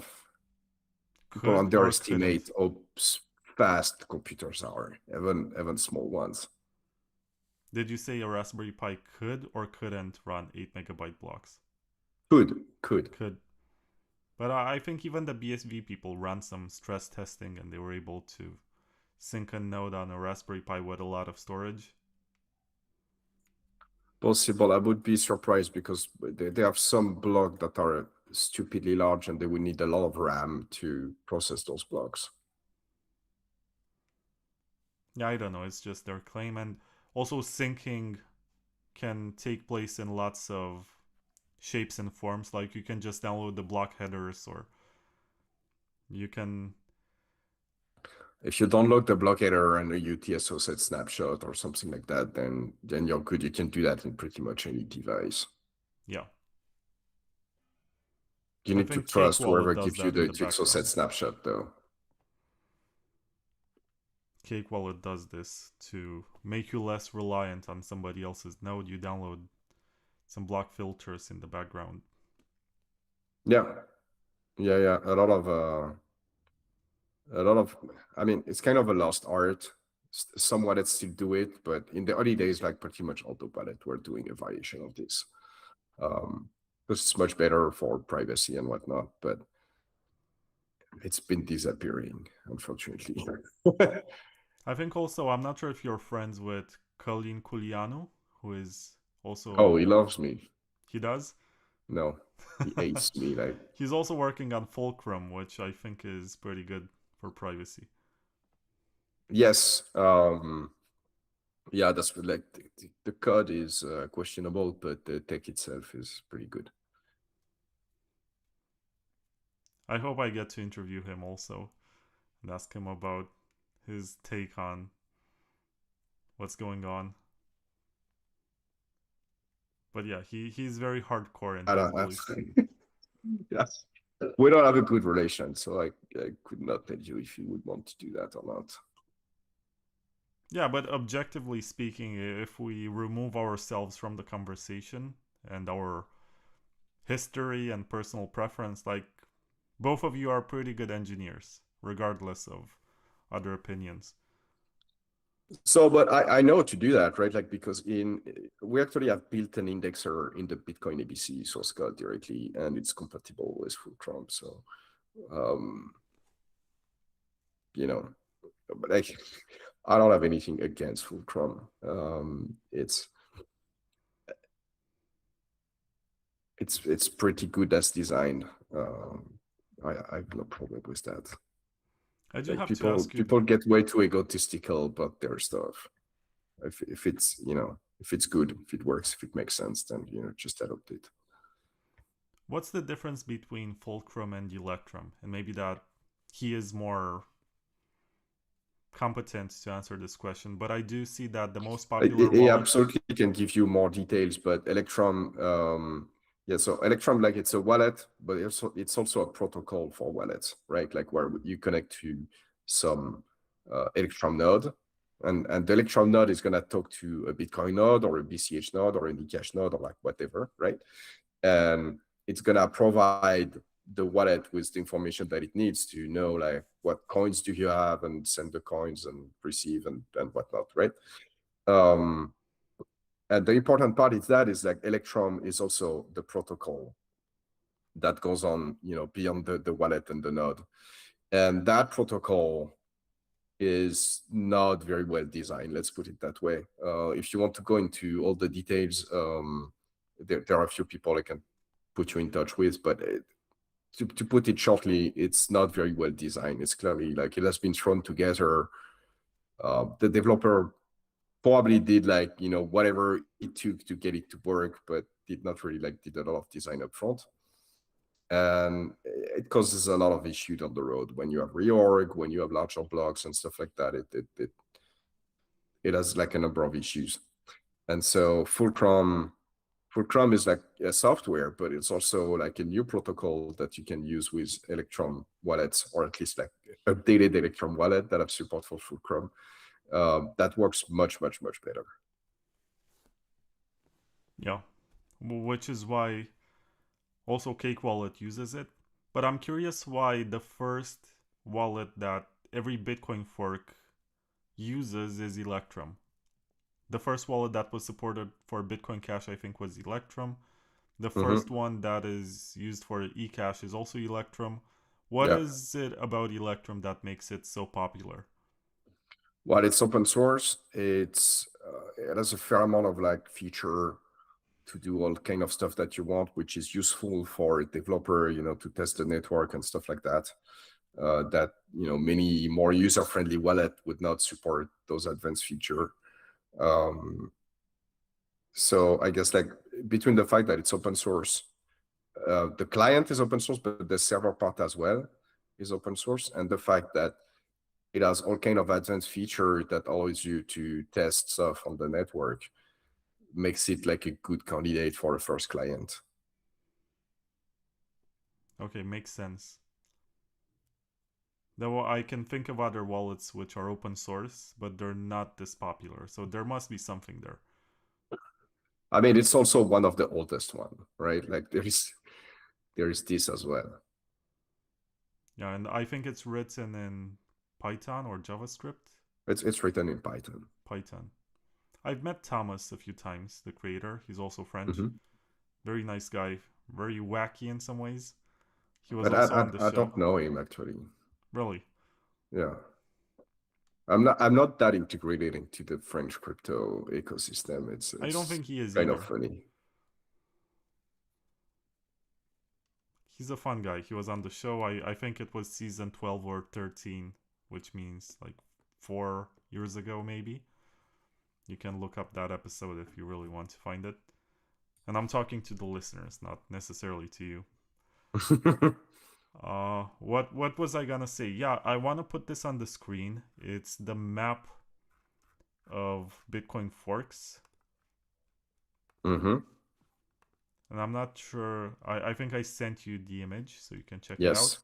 underestimate how fast computers are, even small ones. Did you say a Raspberry Pi could or couldn't run 8 megabyte blocks? Could. But I think even the BSV people ran some stress testing and they were able to sync a node on a Raspberry Pi with a lot of storage. Possible. I would be surprised, because they have some blocks that are stupidly large and they would need a lot of RAM to process those blocks. Yeah, I don't know. It's just their claim. And also syncing can take place in lots of shapes and forms. Like you can just download the block headers, or you can. If you download the block header and a UTSO set snapshot or something like that, then you're good. You can do that in pretty much any device. Yeah. You I need to think Cake trust Wallet whoever does gives you that in the the UTXO set background. snapshot, though. Cake Wallet does this to make you less reliant on somebody else's node. You download some block filters in the background. Yeah, yeah. A lot of. I mean, it's kind of a lost art. Some wallets still do it, but in the early days, like pretty much all the wallets were doing a variation of this. Because it's much better for privacy and whatnot, but it's been disappearing, unfortunately. I think also, I'm not sure if you're friends with Colin Culianu, who is also. Oh, he loves me. He does? No, he hates me. Like, He's also working on Fulcrum, which I think is pretty good for privacy. yes, yeah, that's like the code is questionable, but the tech itself is pretty good. I hope I get to interview him also and ask him about his take on what's going on. But yeah, he's very hardcore in his beliefs. Yes. We don't have a good relation, so I could not tell you if you would want to do that or not. Yeah, but objectively speaking, if we remove ourselves from the conversation and our history and personal preference, like both of you are pretty good engineers, regardless of other opinions. So, but I know to do that, right? Like, because we actually have built an indexer in the Bitcoin ABC source code directly, and it's compatible with Fulcrum. So, you know, but I don't have anything against Fulcrum. It's pretty good as designed. I have no problem with that. I do Like have to ask you. people get way too egotistical about their stuff. If it's if it's good, if it works, if it makes sense, then just adopt it. What's the difference between Fulcrum and Electrum? And maybe that he is more competent to answer this question, but I do see that the most popular It wallet. absolutely can give you more details, but Electrum, yeah, so Electrum, like it's a wallet, but it's also a protocol for wallets, right? Like where you connect to some Electrum node, and the Electrum node is gonna talk to a Bitcoin node or a BCH node or an Ecash node or like whatever, right? And it's gonna provide the wallet with the information that it needs to know, like what coins do you have and send the coins and receive and whatnot, right? And the important part is like Electrum is also the protocol that goes on, beyond the wallet and the node. And that protocol is not very well designed, let's put it that way. If you want to go into all the details, there are a few people I can put you in touch with, but to put it shortly, it's not very well designed. It's clearly like it has been thrown together. The developer probably did like, whatever it took to get it to work, but did not really did a lot of design up front. And it causes a lot of issues on the road when you have reorg, when you have larger blocks and stuff like that. It has like a number of issues. And so Fulcrum is like a software, but it's also like a new protocol that you can use with Electrum wallets, or at least like updated Electrum wallet that have support for Fulcrum. That works much, much, much better. Yeah, which is why also Cake Wallet uses it. But I'm curious why the first wallet that every Bitcoin fork uses is Electrum. The first wallet that was supported for Bitcoin Cash, I think, was Electrum. The first one that is used for Ecash is also Electrum. What is it about Electrum that makes it so popular? Well, it's open source. It has a fair amount of feature to do all kind of stuff that you want, which is useful for a developer, to test the network and stuff like that. that many more user-friendly wallet would not support those advanced feature. So I guess like between the fact that it's open source, the client is open source, but the server part as well is open source, and the fact that it has all kind of advanced feature that allows you to test stuff on the network makes it like a good candidate for a first client. Okay, makes sense. Though I can think of other wallets which are open source, but they're not this popular. So there must be something there. I mean, it's also one of the oldest one, right? Like there is this as well. Yeah, and I think it's written in Python or JavaScript. It's written in Python. Python. I've met Thomas a few times, the creator. He's also French. Very nice guy. Very wacky in some ways. He was But also on the show. I don't know him actually. Really? Yeah. I'm not that integrated into the French crypto ecosystem. It's I don't think he is kind either. of funny. He's a fun guy. He was on the show. I think it was season 12 or 13, which means like 4 years ago maybe. You can look up that episode if you really want to find it. And I'm talking to the listeners, not necessarily to you. What was I gonna say? Yeah, I want to put this on the screen. It's the map of Bitcoin forks. And I'm not sure. I think I sent you the image so you can check it out.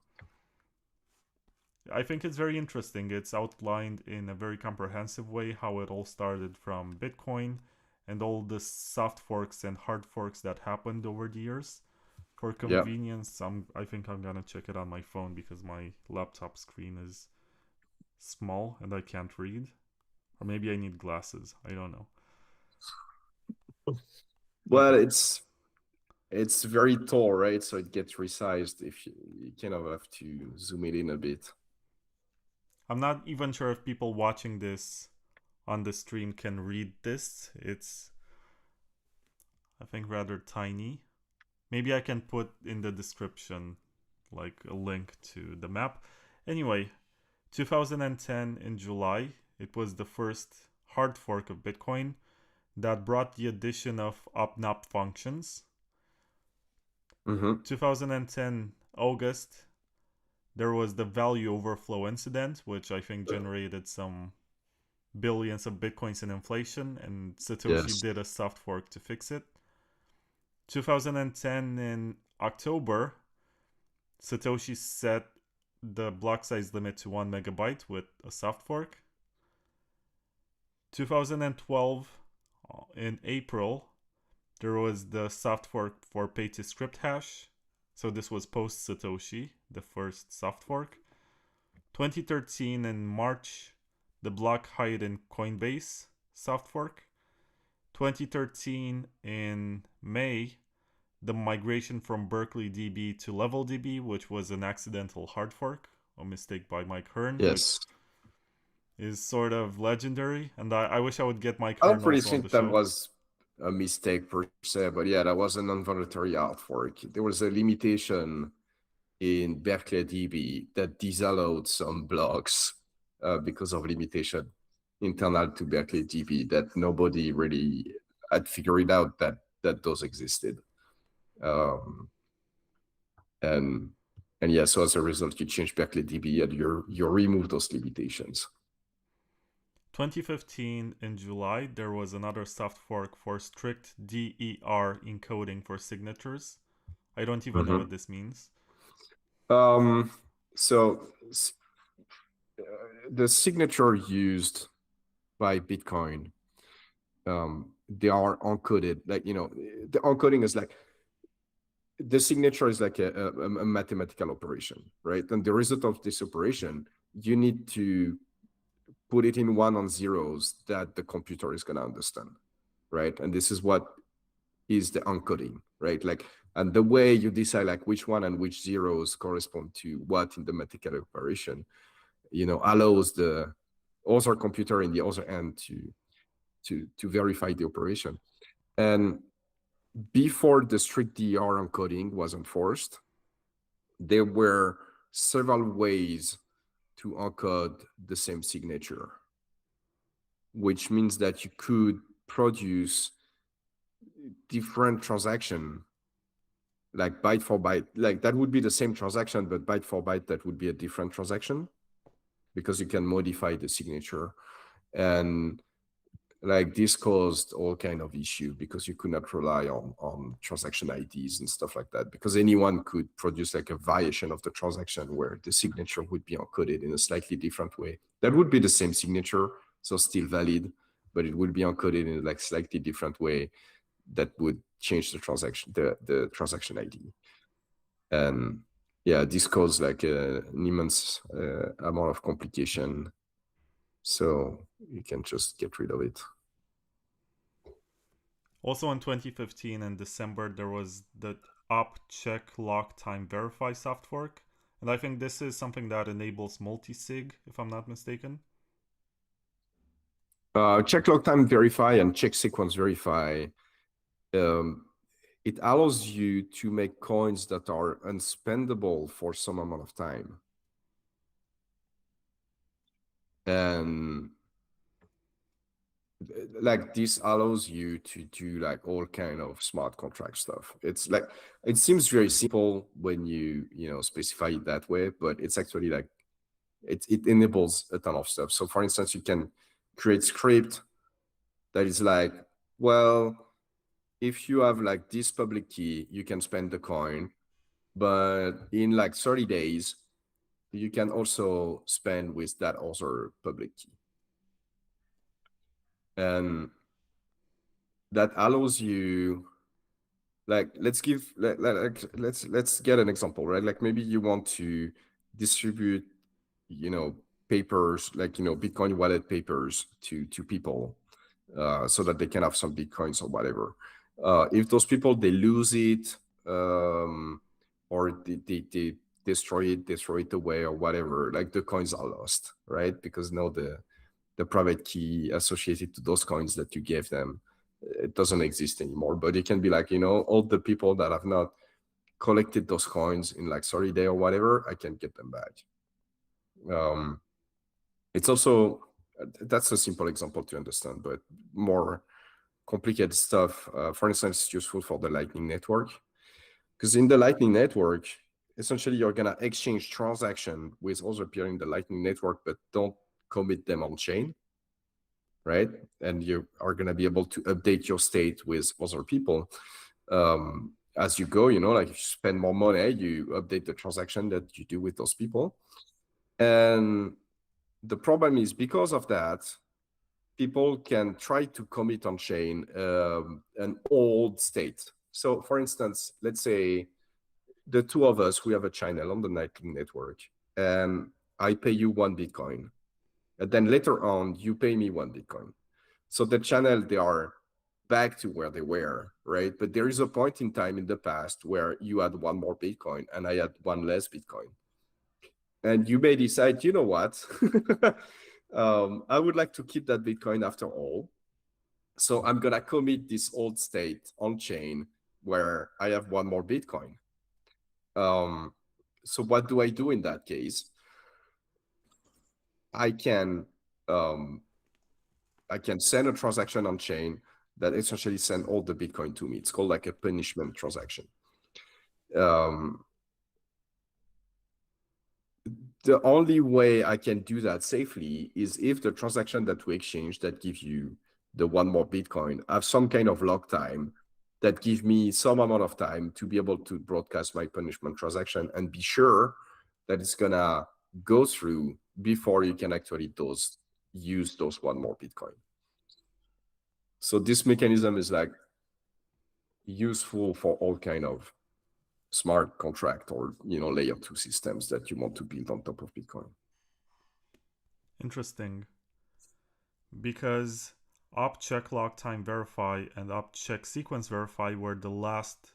I think it's very interesting. It's outlined in a very comprehensive way how it all started from Bitcoin and all the soft forks and hard forks that happened over the years. For convenience, I think I'm gonna check it on my phone because my laptop screen is small and I can't read. Or maybe I need glasses. I don't know. Well, it's very tall, right? So it gets resized if you kind of have to zoom it in a bit. I'm not even sure if people watching this on the stream can read this. It's, I think, rather tiny. Maybe I can put in the description like a link to the map. Anyway, 2010 in July, it was the first hard fork of Bitcoin that brought the addition of up-nop functions. 2010 August, there was the value overflow incident, which I think generated some billions of Bitcoins in inflation, and Satoshi did a soft fork to fix it. 2010 in October, Satoshi set the block size limit to 1 megabyte with a soft fork. 2012 in April, there was the soft fork for pay to script hash. So this was post Satoshi, the first soft fork. 2013 in March, the block height in Coinbase soft fork. 2013 in May, the migration from Berkeley DB to Level DB, which was an accidental hard fork, a mistake by Mike Hearn, which is sort of legendary. And I wish I would get Mike Hearn also on the show. I don't really think that was a mistake per se, but yeah, that was an involuntary hard fork. There was a limitation in Berkeley DB that disallowed some blocks because of limitation internal to Berkeley DB that nobody really had figured out that those existed. And yeah, so as a result, you change Berkeley DB and you remove those limitations. 2015 in July, there was another soft fork for strict DER encoding for signatures. I don't even know what this means. So the signature used by Bitcoin, they are encoded. Like, the encoding is like, the signature is like a mathematical operation, right? And the result of this operation, you need to put it in 1 and 0s that the computer is going to understand, right? And this is what is the encoding, right? Like, and the way you decide like which 1 and which 0s correspond to what in the mathematical operation, allows the other computer in the other end to verify the operation. And before the strict DER encoding was enforced, there were several ways to encode the same signature, which means that you could produce different transaction, like byte for byte, like that would be the same transaction, but byte for byte, that would be a different transaction because you can modify the signature. And like this caused all kind of issue because you could not rely on transaction IDs and stuff like that, because anyone could produce like a variation of the transaction where the signature would be encoded in a slightly different way. That would be the same signature, so still valid, but it would be encoded in a like slightly different way that would change the transaction, the transaction ID. And yeah, this caused like an immense amount of complication. So you can just get rid of it. Also in 2015 in December, there was the up check lock time verify soft fork. And I think this is something that enables multi-sig, if I'm not mistaken. Check log time verify and check sequence verify, it allows you to make coins that are unspendable for some amount of time. And like this allows you to do like all kind of smart contract stuff. It's like, it seems very simple when you know specify it that way, but it's actually like it enables a ton of stuff. So for instance, you can create script that is like, well, if you have like this public key, you can spend the coin, but in like 30 days, you can also spend with that other public key. And that allows you, like, let's get an example, right? Like maybe you want to distribute, you know, papers, like, you know, Bitcoin wallet papers to people so that they can have some Bitcoins or whatever. If those people, they lose it, or they destroy it away or whatever, like the coins are lost, right? Because now the private key associated to those coins that you gave them, it doesn't exist anymore. But it can be like, you know, all the people that have not collected those coins in like 30 days or whatever, I can get them back. It's also, that's a simple example to understand, but more complicated stuff, for instance, it's useful for the Lightning Network. Because in the Lightning Network, essentially you're gonna exchange transaction with other people in the Lightning Network, but don't commit them on chain, right? And you are gonna be able to update your state with other people as you go, you know, like if you spend more money, you update the transaction that you do with those people. And the problem is, because of that, people can try to commit on chain an old state. So for instance, let's say the two of us, we have a channel on the Lightning Network, and I pay you 1 Bitcoin. And then later on, you pay me 1 Bitcoin. So the channel, they are back to where they were, right? But there is a point in time in the past where you had 1 more Bitcoin and I had 1 less Bitcoin. And you may decide, you know what? I would like to keep that Bitcoin after all. So I'm gonna commit this old state on chain where I have 1 more Bitcoin. So what do I do in that case? I can send a transaction on chain that essentially send all the Bitcoin to me. It's called like a punishment transaction. The only way I can do that safely is if the transaction that we exchange that gives you the 1 more Bitcoin have some kind of lock time that give me some amount of time to be able to broadcast my punishment transaction and be sure that it's gonna go through before you can actually use those 1 more Bitcoin. So this mechanism is like useful for all kind of smart contract or, you know, layer 2 systems that you want to build on top of Bitcoin. Interesting. Because op check lock time verify and op check sequence verify were the last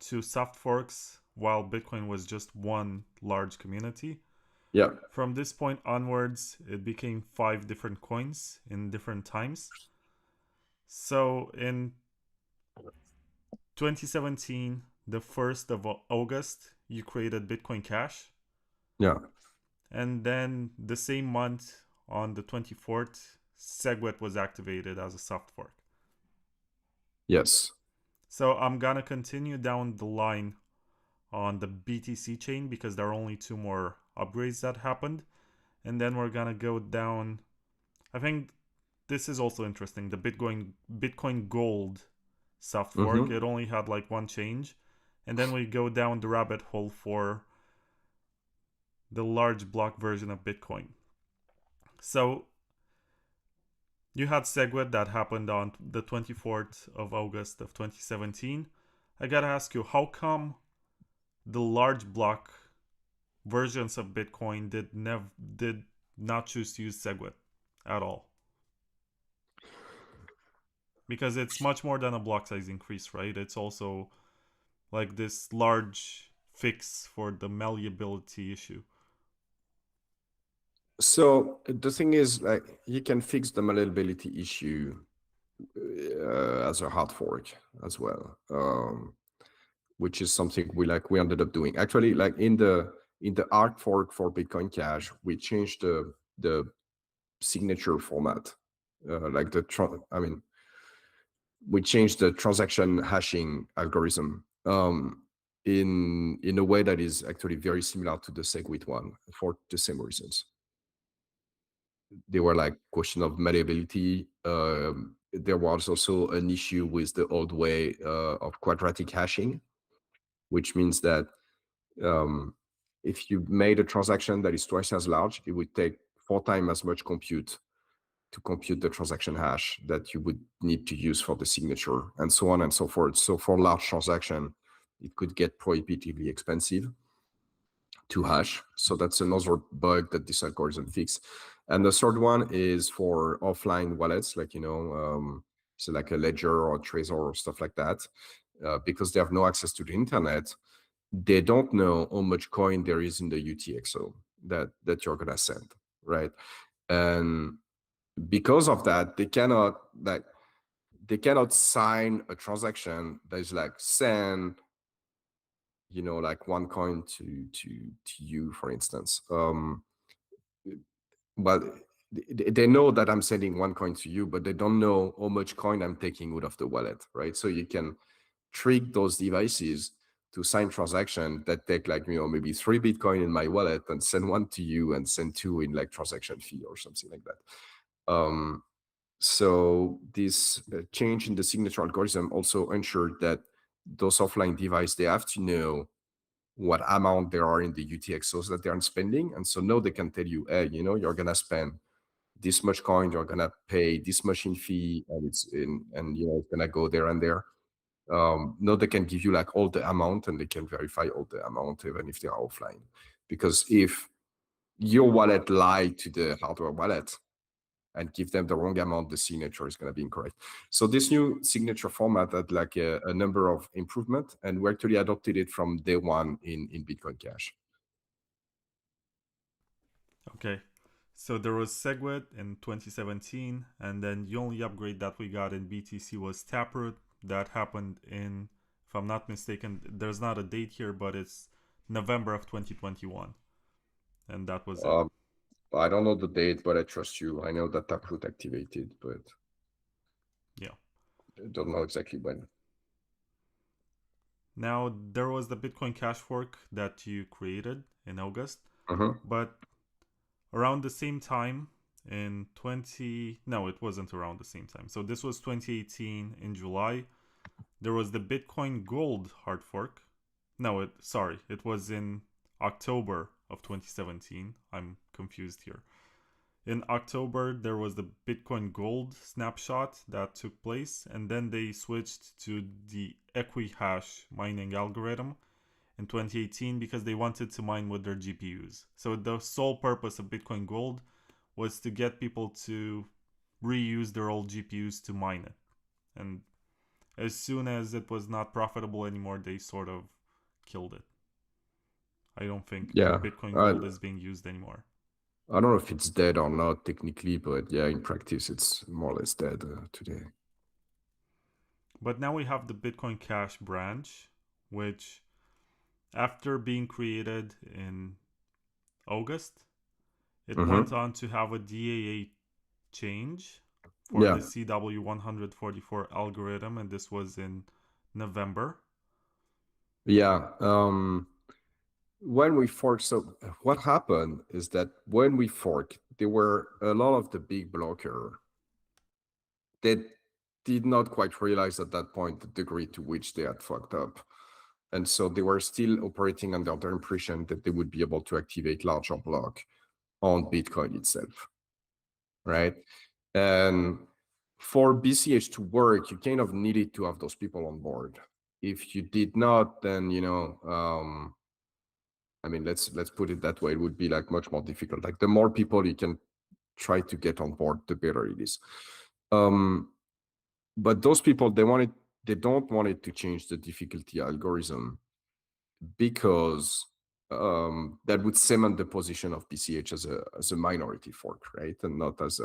2 soft forks, while Bitcoin was just one large community. Yeah. From this point onwards, it became 5 different coins in different times. So in 2017, the 1st of August, you created Bitcoin Cash. Yeah. And then the same month, on the 24th, SegWit was activated as a soft fork. Yes. So I'm gonna continue down the line on the BTC chain because there are only 2 more upgrades that happened. And then we're gonna go down. I think this is also interesting. The Bitcoin Gold soft fork. Mm-hmm. It only had like 1 change. And then we go down the rabbit hole for the large block version of Bitcoin. So you had SegWit that happened on the 24th of August of 2017. I gotta ask you, how come the large block versions of Bitcoin did not choose to use SegWit at all? Because it's much more than a block size increase, right? It's also like this large fix for the malleability issue. So the thing is, like, you can fix the malleability issue as a hard fork as well, which is something we ended up doing. Actually, like in the hard fork for Bitcoin Cash, we changed the signature format, we changed the transaction hashing algorithm in a way that is actually very similar to the SegWit one for the same reasons. They were like question of malleability. There was also an issue with the old way of quadratic hashing, which means that if you made a transaction that is twice as large, it would take 4 times as much compute to compute the transaction hash that you would need to use for the signature, and so on and so forth. So for large transaction, it could get prohibitively expensive to hash. So that's another bug that this algorithm fixes. And the third one is for offline wallets, like, so like a Ledger or Trezor or stuff like that, because they have no access to the internet. They don't know how much coin there is in the UTXO that you're gonna send, right? And because of that, they cannot sign a transaction that is like send, like 1 coin to you, for instance. But they know that I'm sending 1 coin to you, but they don't know how much coin I'm taking out of the wallet, right? So you can trick those devices to sign transaction that take like, maybe 3 Bitcoin in my wallet and send 1 to you and send 2 in like transaction fee or something like that. So this change in the signature algorithm also ensured that those offline devices, they have to know what amount there are in the UTXOs that they are spending. And so now they can tell you, hey, you're going to spend this much coin, you're going to pay this much in fee, and it's going to go there and there. Now they can give you like all the amount, and they can verify all the amount, even if they are offline. Because if your wallet lied to the hardware wallet and give them the wrong amount, the signature is going to be incorrect. So this new signature format had like a number of improvements, and we actually adopted it from day one in Bitcoin Cash. Okay. So there was SegWit in 2017, and then the only upgrade that we got in BTC was Taproot. That happened in, if I'm not mistaken, there's not a date here, but it's November of 2021. And that was it. I don't know the date, but I trust you. I know that Taproot activated, but yeah, I don't know exactly when. Now, there was the Bitcoin Cash fork that you created in August, Mm-hmm. but around the same time in 20, no, it wasn't around the same time. So this was 2018 in July. There was the Bitcoin Gold hard fork. No, it was in October of 2017. I'm confused here. In October, there was the Bitcoin Gold snapshot that took place, and then they switched to the Equihash mining algorithm in 2018 because they wanted to mine with their GPUs. So the sole purpose of Bitcoin Gold was to get people to reuse their old GPUs to mine it. And as soon as it was not profitable anymore, they sort of killed it. I don't think Bitcoin Gold is being used anymore. I don't know if it's dead or not technically, but yeah, in practice, it's more or less dead today. But now we have the Bitcoin Cash branch, which after being created in August. It Mm-hmm. went on to have a DAA change for Yeah. the CW144 algorithm, and this was in November. Yeah. When we forked, so what happened is that when we forked, there were a lot of the big blocker that did not quite realize at that point the degree to which they had fucked up. And so they were still operating under the impression that they would be able to activate larger block on Bitcoin itself, right? And for BCH to work, you kind of needed to have those people on board. If you did not, then, I mean, let's put it that way. It would be like much more difficult. Like the more people you can try to get on board, the better it is. But those people, they don't want it to change the difficulty algorithm because that would cement the position of BCH as a minority fork, right, and not as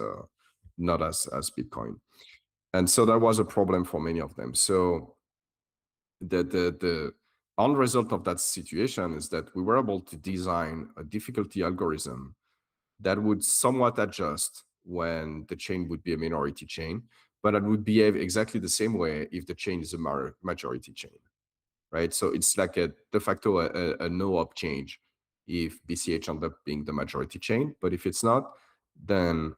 Bitcoin. And so that was a problem for many of them. So the end result of that situation is that we were able to design a difficulty algorithm that would somewhat adjust when the chain would be a minority chain, but it would behave exactly the same way if the chain is a majority chain, right? So it's like a de facto a no-op change if BCH ends up being the majority chain, but if it's not, then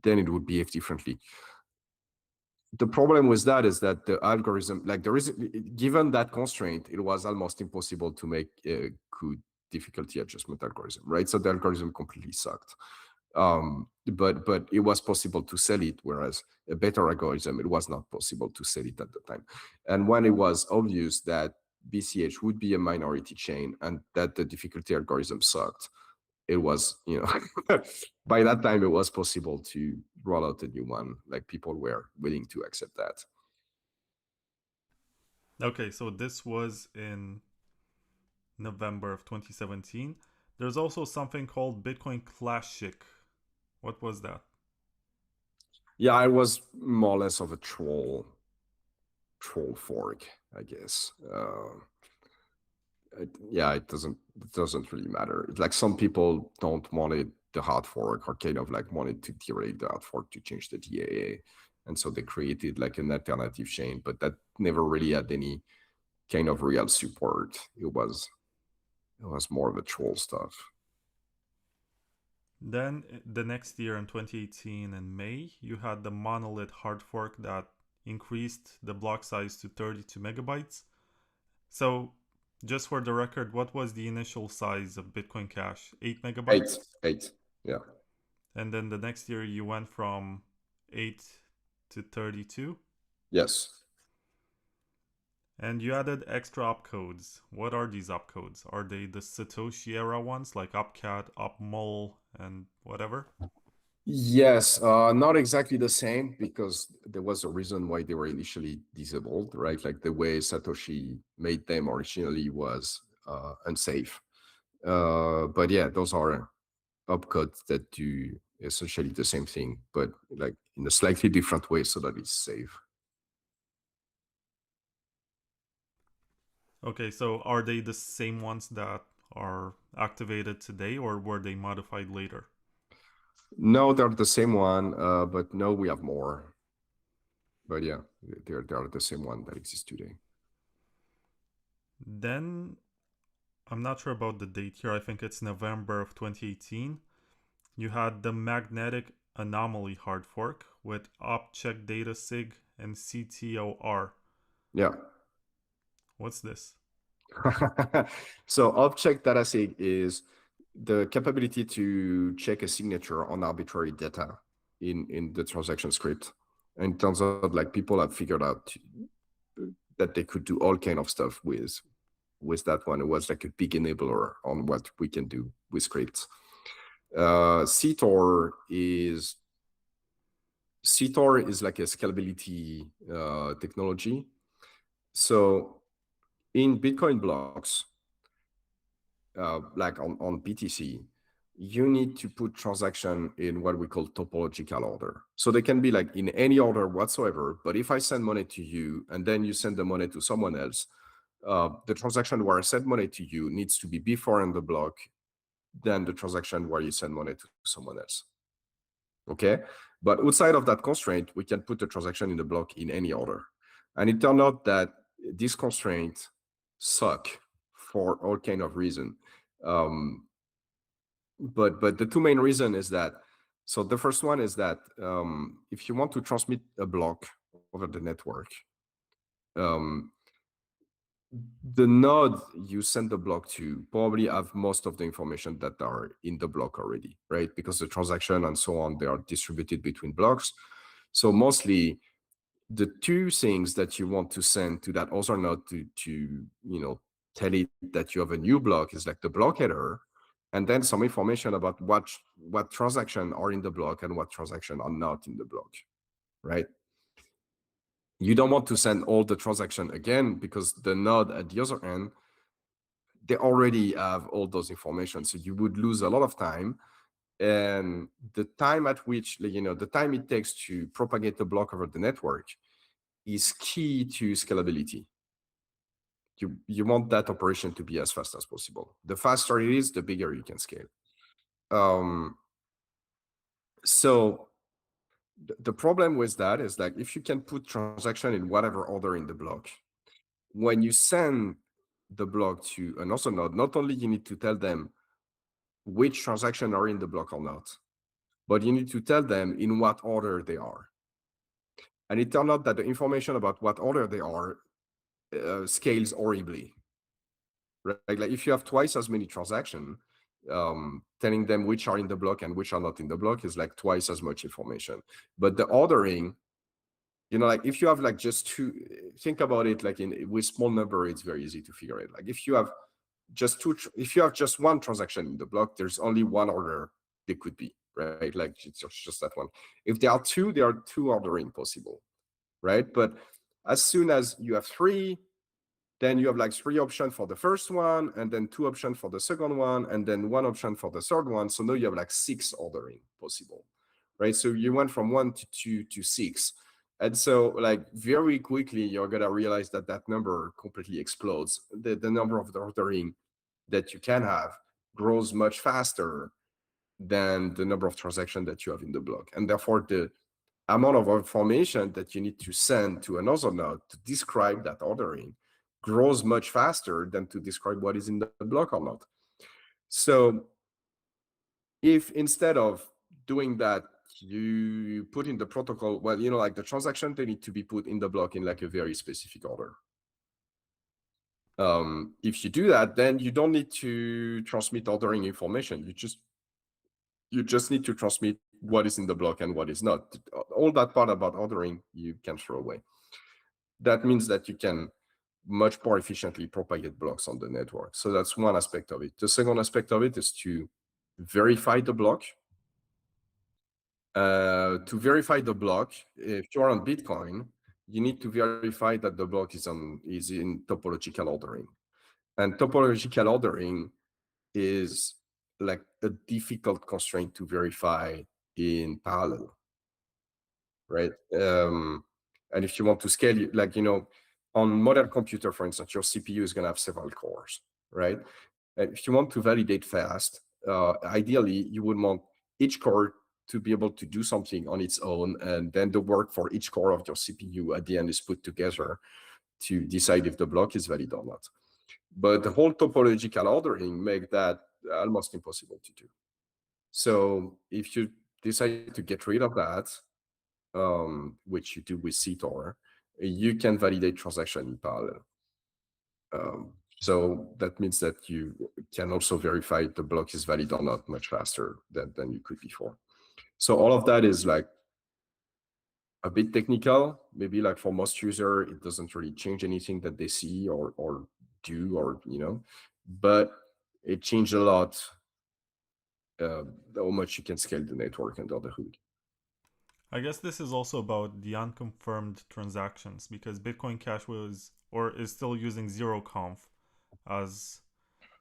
it would behave differently. The problem with that is that the algorithm, like given that constraint, it was almost impossible to make a good difficulty adjustment algorithm, right? So the algorithm completely sucked. But it was possible to sell it, whereas a better algorithm, it was not possible to sell it at the time. And when it was obvious that BCH would be a minority chain and that the difficulty algorithm sucked, it was, by that time, it was possible to roll out a new one. Like people were willing to accept that. Okay, so this was in November of 2017. There's also something called Bitcoin Classic. What was that? Yeah, it was more or less of a troll fork, I guess. It doesn't really matter. It's like some people don't want it the hard fork, or kind of like wanted to derail the hard fork to change the DAA, and so they created like an alternative chain, but that never really had any kind of real support. It was more of a troll stuff. Then the next year in 2018 in May, you had the monolith hard fork that increased the block size to 32 megabytes. So just for the record, what was the initial size of Bitcoin Cash? 8 megabytes? 8, yeah. And then the next year you went from 8 to 32? Yes. And you added extra opcodes. What are these opcodes? Are they the Satoshi era ones like opcat, opmul, and whatever? Yes, not exactly the same, because there was a reason why they were initially disabled, right? Like the way Satoshi made them originally was unsafe. But yeah, those are opcodes that do essentially the same thing, but like in a slightly different way so that it's safe. Okay, so are they the same ones that are activated today, or were they modified later? No, they're the same one, but no, we have more. But yeah, they're the same one that exists today. Then, I'm not sure about the date here, I think it's November of 2018. You had the magnetic anomaly hard fork with opcheck data sig and CTOR. Yeah. What's this? So object data sig is the capability to check a signature on arbitrary data in the transaction script. And it turns out like people have figured out that they could do all kind of stuff with that one. It was like a big enabler on what we can do with scripts. CTOR is like a scalability technology. So in Bitcoin blocks, like on BTC, you need to put transaction in what we call topological order. So they can be like in any order whatsoever, but if I send money to you and then you send the money to someone else, the transaction where I send money to you needs to be before in the block than the transaction where you send money to someone else. Okay, but outside of that constraint, we can put the transaction in the block in any order. And it turned out that these constraints suck for all kind of reason. But the two main reasons is that, so the first one is that if you want to transmit a block over the network, the node you send the block to probably have most of the information that are in the block already, right? Because the transaction and so on, they are distributed between blocks. So mostly the two things that you want to send to that other node to tell it that you have a new block is like the block header, and then some information about what transaction are in the block and what transaction are not in the block, right? You don't want to send all the transaction again because the node at the other end, they already have all those information. So you would lose a lot of time. And the time at which, the time it takes to propagate the block over the network is key to scalability. You want that operation to be as fast as possible. The faster it is, the bigger you can scale. So the problem with that is like, if you can put transaction in whatever order in the block, when you send the block to another node, not only you need to tell them which transaction are in the block or not, but you need to tell them in what order they are. And it turned out that the information about what order they are scales horribly. Right? Like if you have twice as many transactions, telling them which are in the block and which are not in the block is like twice as much information. But the ordering, like if you have like just two, think about it like with small number, it's very easy to figure it. Like if you have just if you have just one transaction in the block, there's only one order they could be, right? Like it's just that one. If there are two ordering possible, right? But as soon as you have three, then you have like three options for the first one, and then two options for the second one, and then one option for the third one. So now you have like six ordering possible, right? So you went from 1 to 2 to 6. And so like very quickly, you're going to realize that that number completely explodes. The number of the ordering that you can have grows much faster than the number of transactions that you have in the block. And therefore, the amount of information that you need to send to another node to describe that ordering grows much faster than to describe what is in the block or not. So if instead of doing that, you put in the protocol, well, like the transaction, they need to be put in the block in like a very specific order. If you do that, then you don't need to transmit ordering information. You just need to transmit what is in the block and what is not. All that part about ordering, you can throw away. That means that you can much more efficiently propagate blocks on the network. So that's one aspect of it. The second aspect of it is to verify the block. To verify the block, if you're on Bitcoin, you need to verify that the block is in topological ordering. And topological ordering is like a difficult constraint to verify in parallel, right? And if you want to scale, like, on modern computer, for instance, your CPU is going to have several cores, right? And if you want to validate fast, ideally, you would want each core to be able to do something on its own, and then the work for each core of your CPU at the end is put together to decide if the block is valid or not. But the whole topological ordering make that almost impossible to do. So if you decide to get rid of that, which you do with CTOR, you can validate transaction in parallel. So that means that you can also verify if the block is valid or not much faster than you could before. So all of that is like a bit technical. Maybe like for most user, it doesn't really change anything that they see or do, or but it changed a lot how much you can scale the network under the hood. I guess this is also about the unconfirmed transactions, because Bitcoin Cash was or is still using zeroconf as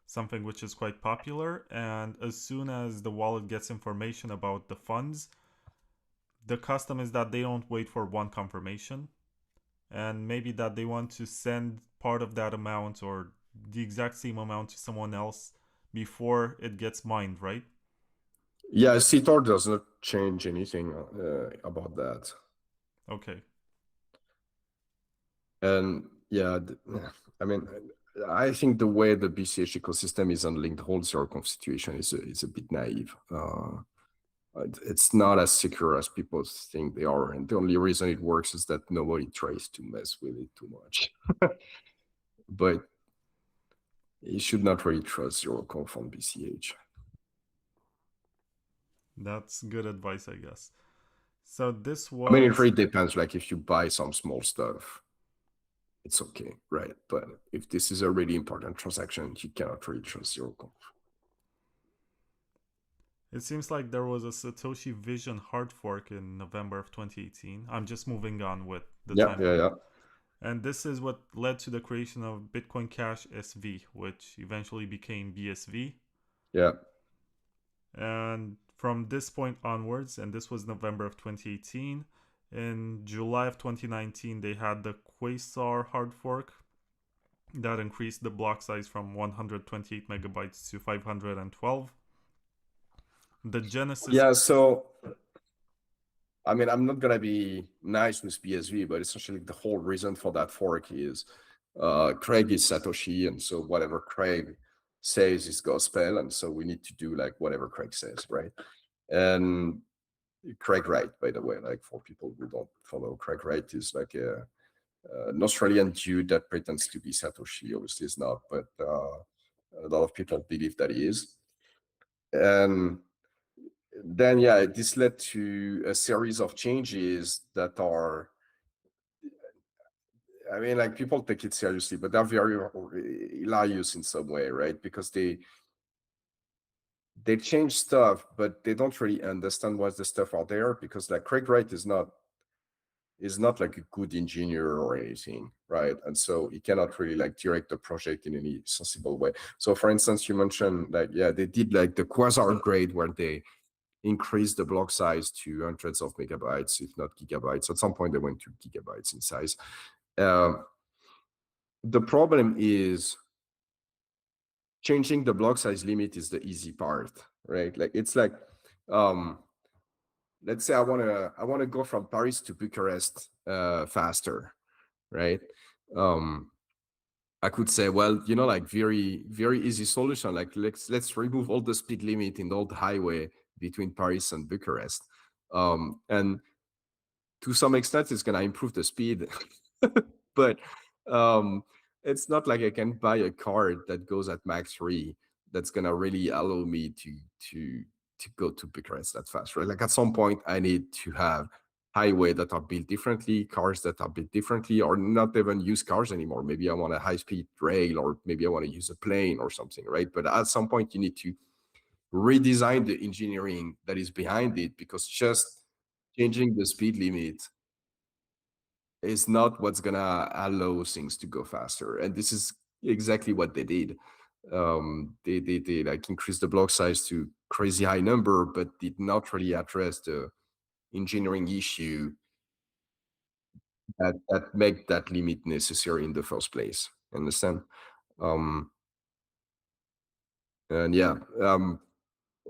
something which is quite popular, and as soon as the wallet gets information about the funds, the custom is that they don't wait for one confirmation, and maybe that they want to send part of that amount or the exact same amount to someone else before it gets mined, right? Yeah, CTOR does not change anything about that. Okay. And yeah, I mean, I think the way the BCH ecosystem is handling the whole zero conf situation is a bit naive. It's not as secure as people think they are, and the only reason it works is that nobody tries to mess with it too much. But you should not really trust zero conf on BCH. That's good advice, I guess. So this was... I mean, it really depends. Like if you buy some small stuff, it's okay, right? But if this is a really important transaction, you cannot really trust zero conf. It seems like there was a Satoshi Vision hard fork in November of 2018. I'm just moving on with the timeline. Yeah. And this is what led to the creation of Bitcoin Cash SV, which eventually became BSV. Yeah. And from this point onwards, and this was November of 2018, in July of 2019, they had the Quasar hard fork that increased the block size from 128 megabytes to 512. The Genesis... Yeah, so I mean, I'm not gonna be nice with BSV, but essentially the whole reason for that fork is Craig is Satoshi, and so whatever Craig says is gospel, and so we need to do like whatever Craig says, right? And Craig Wright, by the way, like for people who don't follow, Craig Wright is like an Australian dude that pretends to be Satoshi. Obviously, is not, but a lot of people believe that he is. And then, yeah, this led to a series of changes that are, I mean, like people take it seriously, but they're very hilarious in some way, right? Because they change stuff, but they don't really understand why the stuff are there, because like Craig Wright is not like a good engineer or anything, right? And so he cannot really like direct the project in any sensible way. So for instance, you mentioned like, yeah, they did like the Quasar upgrade where they increased the block size to hundreds of megabytes, if not gigabytes. At some point they went to gigabytes in size. The problem is changing the block size limit is the easy part, right? Like it's like, let's say I wanna go from Paris to Bucharest faster, right? I could say, well, you know, like very easy solution. Like let's remove all the speed limit in the old highway between Paris and Bucharest, and to some extent, it's gonna improve the speed, but it's not like I can buy a card that goes at Mach 3 that's gonna really allow me to go to Bucharest that fast, right? Like at some point, I need to have highway that are built differently, cars that are built differently, or not even use cars anymore. Maybe I want a high-speed rail, or maybe I want to use a plane or something, right? But at some point, you need to redesign the engineering that is behind it, because just changing the speed limit is not what's gonna allow things to go faster. And this is exactly what they did. They like increased the block size to crazy high number, but did not really address the engineering issue that make that limit necessary in the first place. Understand? And yeah,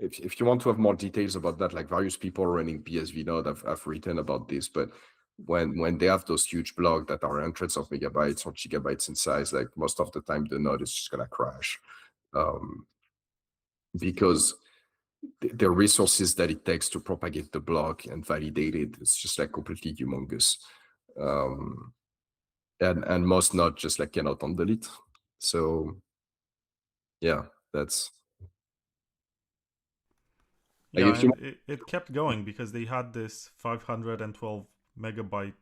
if you want to have more details about that, like various people running BSV node have written about this, but when they have those huge blocks that are hundreds of megabytes or gigabytes in size, like most of the time the node is just gonna crash, because the resources that it takes to propagate the block and validate it, it's just like completely humongous. And most nodes just like cannot handle it. So yeah, that's... Yeah, and it kept going because they had this 512 megabyte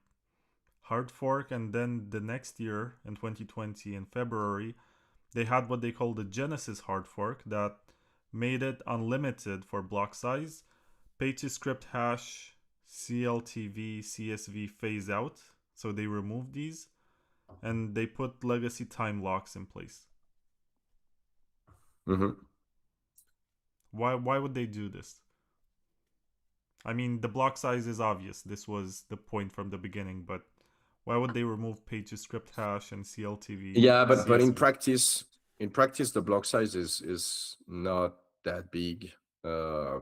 hard fork, and then the next year in 2020 in February, they had what they call the Genesis hard fork that made it unlimited for block size, pay to script hash, CLTV, CSV phase out. So they removed these and they put legacy time locks in place. Why would they do this? I mean, the block size is obvious. This was the point from the beginning, but why would they remove page to script hash and CLTV? Yeah, but in practice, in practice, the block size is not that big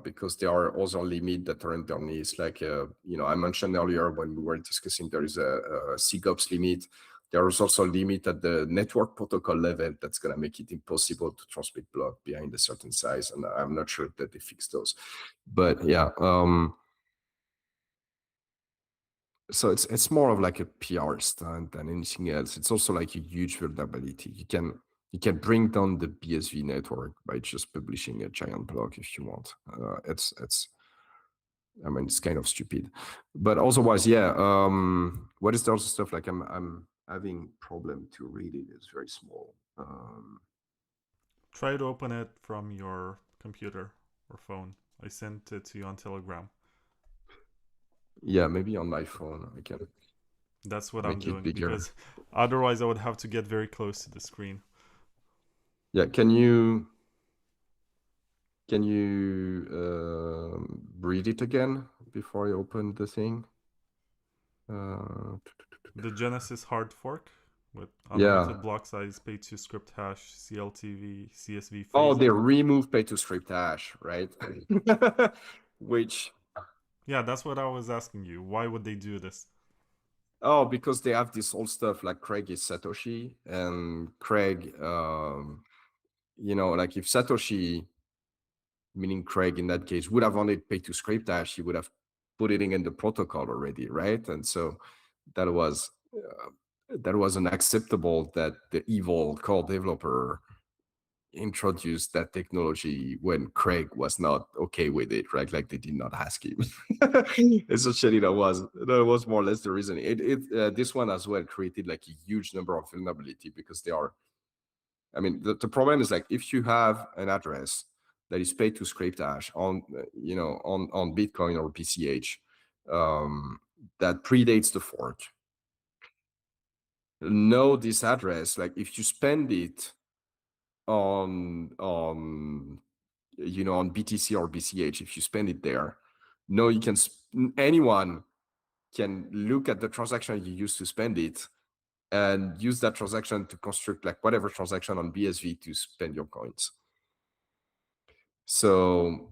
because there are other limits that are underneath. Like I mentioned earlier when we were discussing, there is a SIGOPS limit. There is also a limit at the network protocol level that's going to make it impossible to transmit block behind a certain size, and I'm not sure that they fix those. But yeah, so it's more of like a PR stunt than anything else. It's also like a huge vulnerability. You can bring down the BSV network by just publishing a giant block if you want. I mean, it's kind of stupid, but otherwise, yeah. What is the other stuff? Like I'm having problem to read it. It's very small. Try to open it from your computer or phone. I sent it to you on Telegram. Yeah, maybe on my phone I can. That's what I'm make it doing bigger. because otherwise I would have to get very close to the screen. Yeah, can you read it again before I open the thing? The Genesis hard fork with Yeah. unlimited block size, pay to script hash, CLTV, CSV Oh, freezing. they remove pay to script hash, right? Which, Yeah, that's what I was asking you. Why would they do this? oh, because they have this old stuff like Craig is Satoshi, and Craig, like if Satoshi, meaning Craig in that case, would have wanted pay to script hash, he would have put it in the protocol already, right? And so that was unacceptable that the evil core developer introduced that technology when Craig was not okay with it, right? Like they did not ask him. Essentially, that was more or less the reason. This one as well created like a huge number of vulnerability because they are. I mean, the problem is like if you have an address that is paid to script hash on on Bitcoin or BCH that predates the fork. Know this address, like if you spend it on BTC or BCH, if you spend it there, no, anyone can look at the transaction you used to spend it and use that transaction to construct like whatever transaction on BSV to spend your coins. So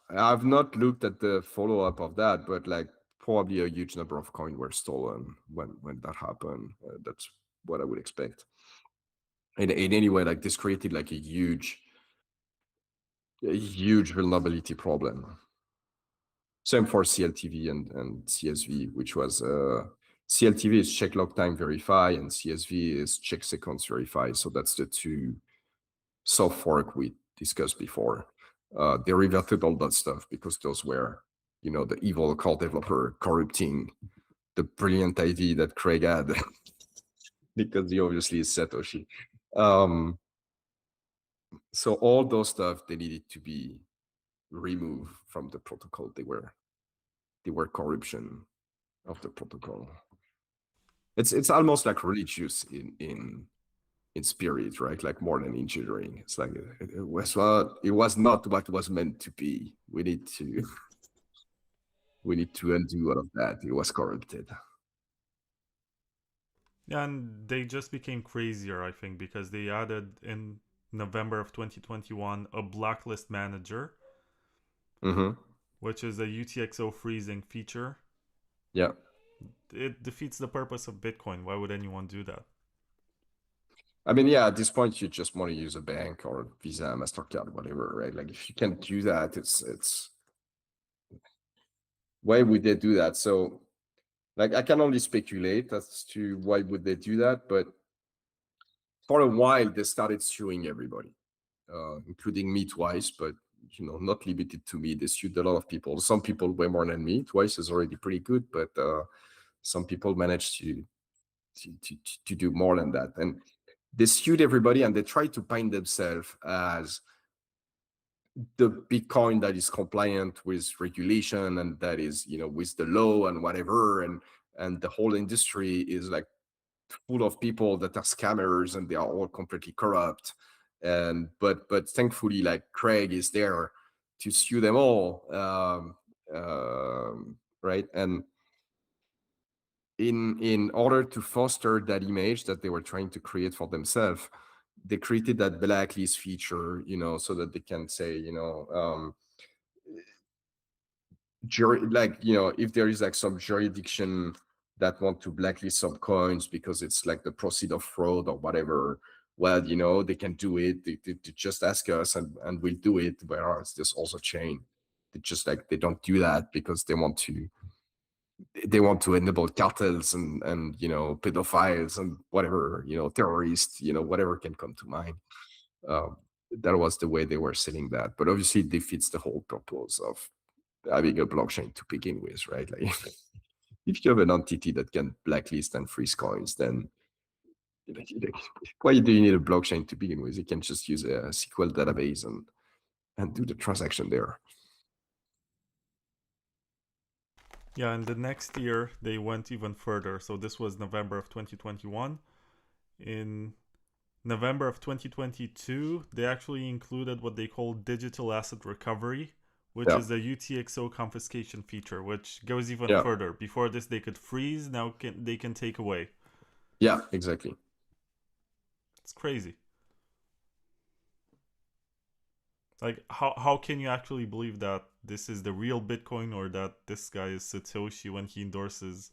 I've not looked at the follow-up of that, but like probably a huge number of coins were stolen when that happened. That's what I would expect. And anyway, like this created like a huge vulnerability problem. Same for CLTV and CSV, which was CLTV is check log time verify and CSV is check sequence verify. So that's the two soft fork we discussed before. They reverted all that stuff because those were, the evil core developer corrupting the brilliant idea that Craig had because he obviously is Satoshi. So all those stuff, they needed to be removed from the protocol. They were corruption of the protocol. It's almost like religious in spirit, right? Like more than engineering. It's like it was not what it was meant to be. We need to undo all of that. It was corrupted. Yeah, and they just became crazier, I think, because they added in November of 2021 a blacklist manager, which is a UTXO freezing feature. Yeah. It defeats the purpose of Bitcoin. Why would anyone do that? I mean, yeah, at this point, you just want to use a bank or Visa, MasterCard, whatever, right? Like if you can't do that, it's why would they do that? So like I can only speculate as to why would they do that, but for a while they started suing everybody, including me twice, but not limited to me. They sued a lot of people. Some people way more than me. Twice is already pretty good, but some people managed to do more than that. And they sued everybody and they tried to paint themselves as the Bitcoin that is compliant with regulation and that is, with the law and whatever. And the whole industry is like full of people that are scammers and they are all completely corrupt. And but thankfully, like Craig is there to sue them all, right? And in order to foster that image that they were trying to create for themselves, they created that blacklist feature, so that they can say, like, if there is like some jurisdiction that want to blacklist some coins because it's like the proceed of fraud or whatever, well, they can do it. They just ask us and we'll do it. Whereas there's also chain. They just like, they don't do that because they want to enable cartels and pedophiles and whatever, terrorists, whatever can come to mind. That was the way they were selling that. But obviously it defeats the whole purpose of having a blockchain to begin with, right? Like, if you have an entity that can blacklist and freeze coins, then why do you need a blockchain to begin with? You can just use a SQL database and do the transaction there. Yeah, and the next year they went even further. So this was November of 2021. In November of 2022, they actually included what they call digital asset recovery, which is a UTXO confiscation feature, which goes even further. Before this, they could freeze. Now they can take away. Yeah, exactly. It's crazy. Like, how can you actually believe that this is the real Bitcoin, or that this guy is Satoshi when he endorses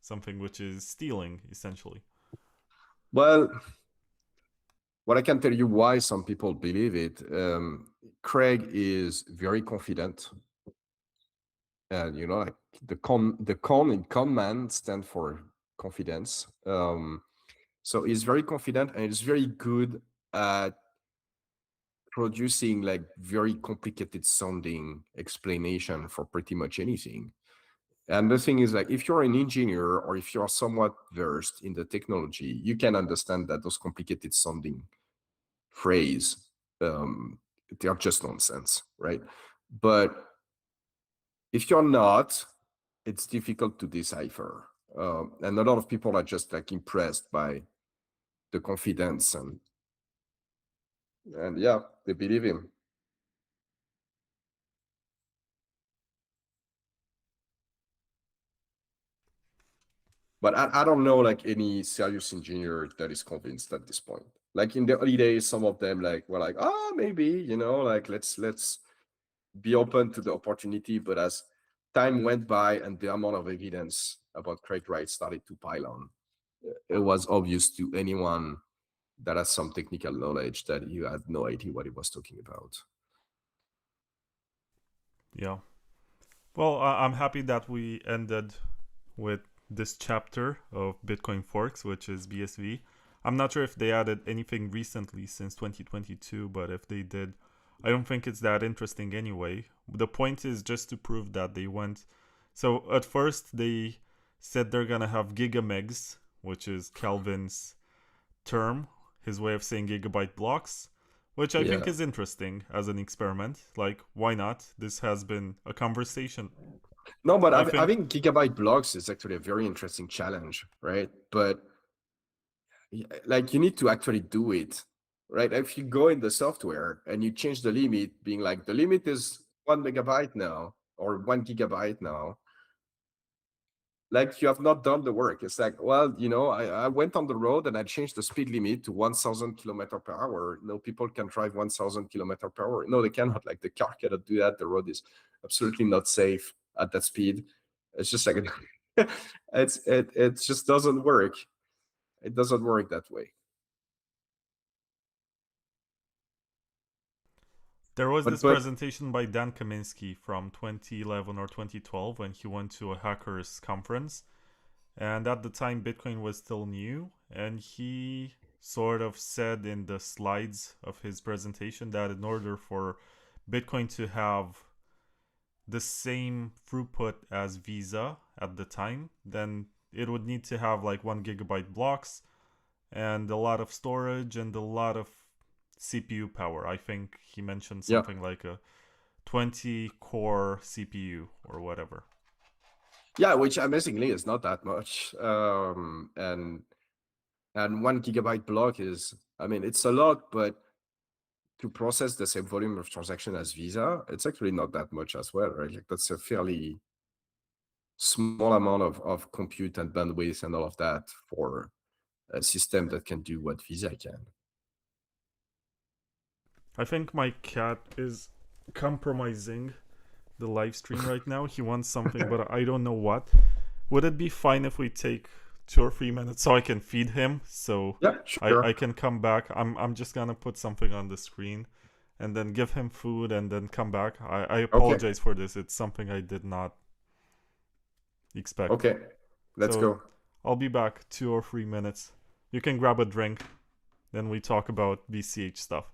something which is stealing, essentially? Well, what I can tell you why some people believe it, Craig is very confident. And, like the con in conman stand for confidence. So he's very confident and he's very good at producing like very complicated sounding explanation for pretty much anything. And the thing is, like, if you're an engineer or if you're somewhat versed in the technology, you can understand that those complicated sounding phrase, they are just nonsense, right? But if you're not, it's difficult to decipher. And a lot of people are just like impressed by the confidence and yeah, they believe him. But I don't know like any serious engineer that is convinced at this point. Like in the early days, some of them like were like, oh, maybe, like let's be open to the opportunity. But as time went by and the amount of evidence about Craig Wright started to pile on, it was obvious to anyone that has some technical knowledge that he had no idea what he was talking about. Yeah. Well, I'm happy that we ended with this chapter of Bitcoin forks, which is BSV. I'm not sure if they added anything recently since 2022, but if they did, I don't think it's that interesting anyway. The point is just to prove that they went. So at first they said they're gonna have gigamegs, which is Calvin's term, his way of saying gigabyte blocks, which I think is interesting as an experiment. Like, why not? This has been a conversation. No, but I think gigabyte blocks is actually a very interesting challenge, right? But like you need to actually do it, right? If you go in the software and you change the limit, being like the limit is 1 megabyte now or 1 gigabyte now, like you have not done the work. It's like, well, I went on the road and I changed the speed limit to 1,000 kilometer per hour. No, people can drive 1,000 kilometer per hour. No, they cannot. Like the car cannot do that. The road is absolutely not safe at that speed. It's just like it just doesn't work. It doesn't work that way. There was this presentation by Dan Kaminsky from 2011 or 2012 when he went to a hackers conference. And at the time, Bitcoin was still new. And he sort of said in the slides of his presentation that in order for Bitcoin to have the same throughput as Visa at the time, then it would need to have like 1 gigabyte blocks and a lot of storage and a lot of CPU power. I think he mentioned something like a 20 core CPU or whatever. Yeah, which amazingly is not that much. And 1 gigabyte block is, I mean, it's a lot, but to process the same volume of transaction as Visa, it's actually not that much as well, right? Like that's a fairly small amount of compute and bandwidth and all of that for a system that can do what Visa can. I think my cat is compromising the live stream right now. He wants something, but I don't know what. Would it be fine if we take 2 or 3 minutes so I can feed him? So Yeah, I sure. can come back. I'm just gonna put something on the screen and then give him food and then come back. I Okay. apologize for this. It's something I did not expect. Okay. Let's So go. I'll be back 2 or 3 minutes. You can grab a drink. Then we talk about BCH stuff.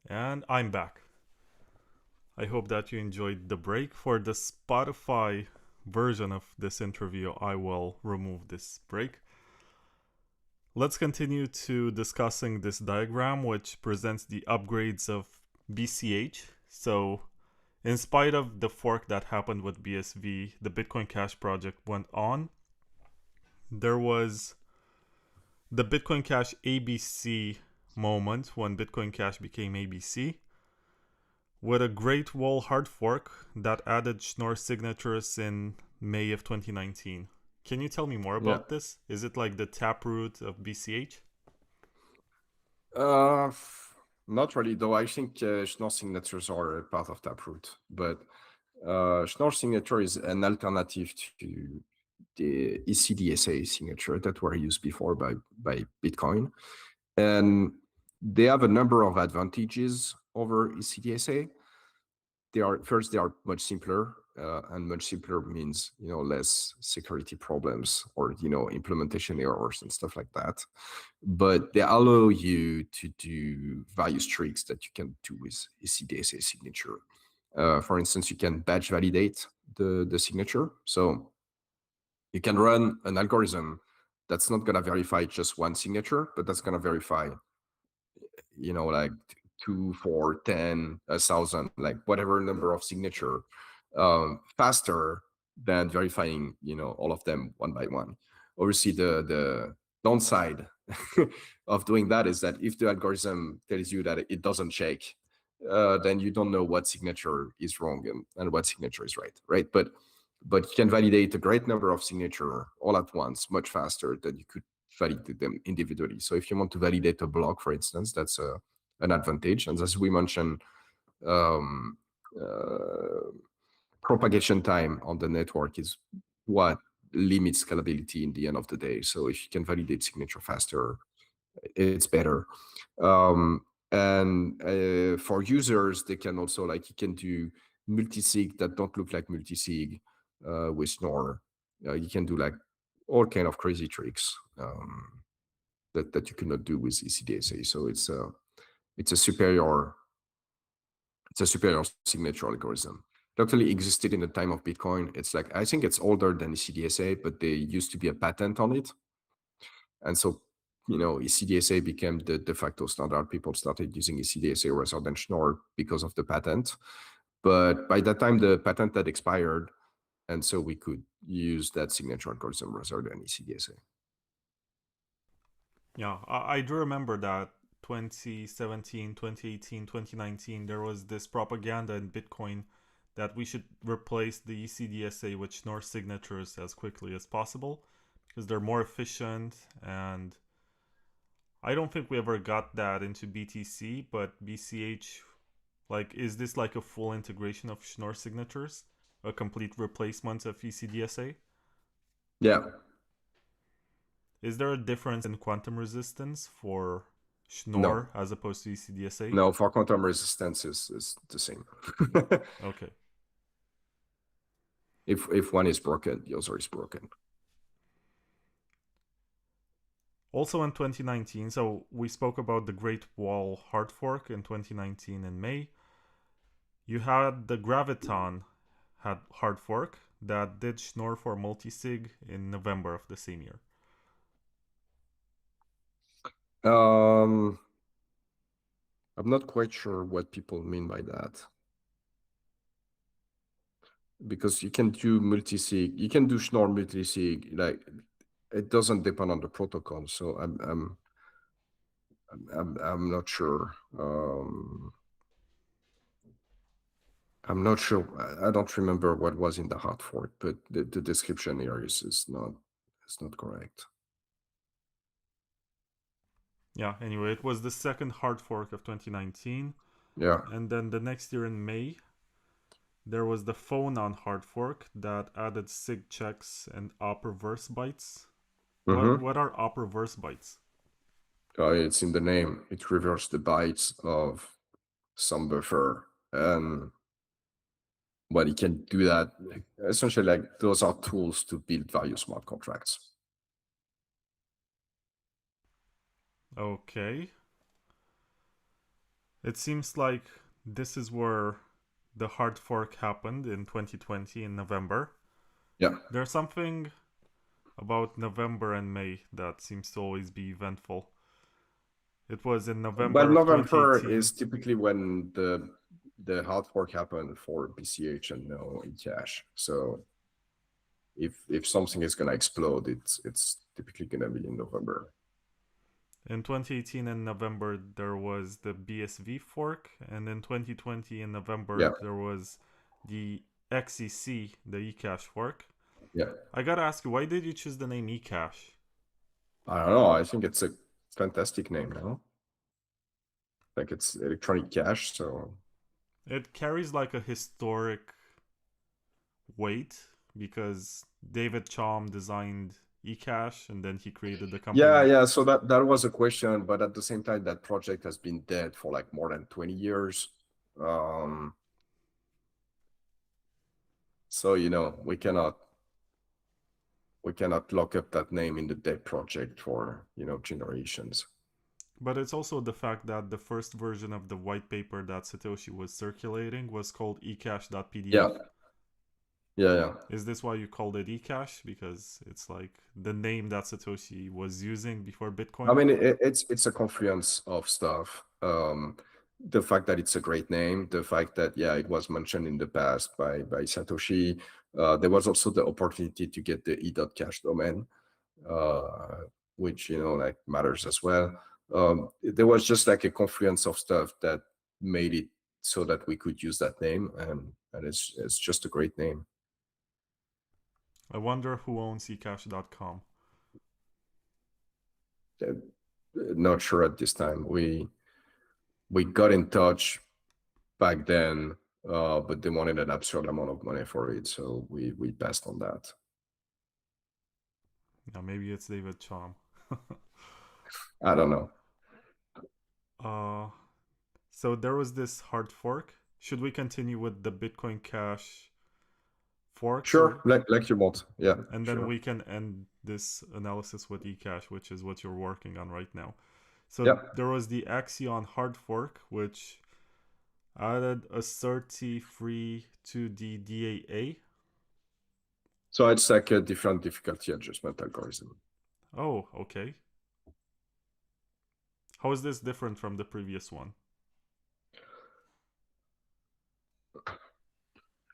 And I'm back. I hope that you enjoyed the break. For the Spotify version of this interview, I will remove this break. Let's continue to discussing this diagram, which presents the upgrades of BCH. So, in spite of the fork that happened with BSV, the Bitcoin Cash project went on. There was the Bitcoin Cash ABC moment when Bitcoin Cash became ABC, with a Great Wall hard fork that added Schnorr signatures in May of 2019. Can you tell me more Yeah. about this? Is it like the taproot of BCH? Not really, though. I think Schnorr signatures are a part of Taproot, but Schnorr signature is an alternative to the ECDSA signature that were used before by Bitcoin. And they have a number of advantages over ECDSA. They are much simpler, and much simpler means less security problems or implementation errors and stuff like that. But they allow you to do various tricks that you can do with ECDSA signature. For instance, you can batch validate the signature. So you can run an algorithm that's not going to verify just one signature, but that's going to verify, like 2, 4, 10, 1,000, like whatever number of signature faster than verifying, all of them one by one. Obviously, the downside of doing that is that if the algorithm tells you that it doesn't shake, then you don't know what signature is wrong and what signature is right? But you can validate a great number of signature all at once, much faster than you could validate them individually. So if you want to validate a block, for instance, that's an advantage. And as we mentioned, propagation time on the network is what limits scalability in the end of the day. So if you can validate signature faster, it's better. And for users, they can also, like, you can do multi-sig that don't look like multi-sig with Schnorr. You can do like all kind of crazy tricks that you cannot do with ECDSA. So it's a superior signature algorithm. It actually existed in the time of Bitcoin. It's like, I think it's older than ECDSA, but there used to be a patent on it. And so, ECDSA became the de facto standard. People started using ECDSA rather than Schnorr because of the patent. But by that time, the patent had expired. And so we could use that signature algorithm rather than ECDSA. Yeah, I do remember that 2017, 2018, 2019, there was this propaganda in Bitcoin that we should replace the ECDSA with Schnorr signatures as quickly as possible because they're more efficient. And I don't think we ever got that into BTC, but BCH, like, is this like a full integration of Schnorr signatures? A complete replacement of ECDSA? Yeah. Is there a difference in quantum resistance for Schnorr as opposed to ECDSA? No, for quantum resistance is the same. Okay. If one is broken, the other is broken. Also in 2019, so we spoke about the Great Wall hard fork in 2019 in May. You had the Graviton hard fork that did Schnorr for multisig in November of the same year. I'm not quite sure what people mean by that. Because you can do multisig, you can do Schnorr multisig, like it doesn't depend on the protocol. So I'm not sure. I'm not sure. I don't remember what was in the hard fork, but the description here is not correct. Yeah, anyway, it was the second hard fork of 2019. Yeah. And then the next year in May, there was the Phonon hard fork that added sig checks and op reverse bytes. What are op reverse bytes? It's in the name. It reverses the bytes of some buffer. But it can do that. Essentially, like, those are tools to build various smart contracts. Okay. It seems like this is where the hard fork happened in 2020 in November. Yeah. There's something about November and May that seems to always be eventful. It was in November. But November is typically when the hard fork happened for BCH and no Ecash. So if something is gonna explode, it's typically gonna be in November. In 2018 in November, there was the BSV fork, and in 2020 in November, there was the XEC, the Ecash fork. Yeah. I gotta ask you, why did you choose the name Ecash? I don't know. I think it's a fantastic name, no? Like, it's electronic cash, so it carries like a historic weight because David Chaum designed Ecash and then he created the company. Yeah. So that was a question, but at the same time, that project has been dead for like more than 20 years. So we cannot lock up that name in the dead project for generations. But it's also the fact that the first version of the white paper that Satoshi was circulating was called ecash.pdf. Yeah. Is this why you called it Ecash? Because it's like the name that Satoshi was using before Bitcoin? I mean, it's a confluence of stuff. The fact that it's a great name, the fact that, it was mentioned in the past by Satoshi, There was also the opportunity to get the e.cash domain, which like matters as well. There was just like a confluence of stuff that made it so that we could use that name, and it's just a great name. I wonder who owns Ecash.com. Not sure at this time. We got in touch back then, but they wanted an absurd amount of money for it, so we passed on that. Yeah, maybe it's David Chom. I don't know. So there was this hard fork. Should we continue with the Bitcoin Cash fork? Sure, like you want. Yeah. And then sure. we can end this analysis with Ecash, which is what you're working on right now. So Yep. there was the Axion hard fork, which added a 33 to the DAA. So it's like a different difficulty adjustment algorithm. Oh, okay. How is this different from the previous one?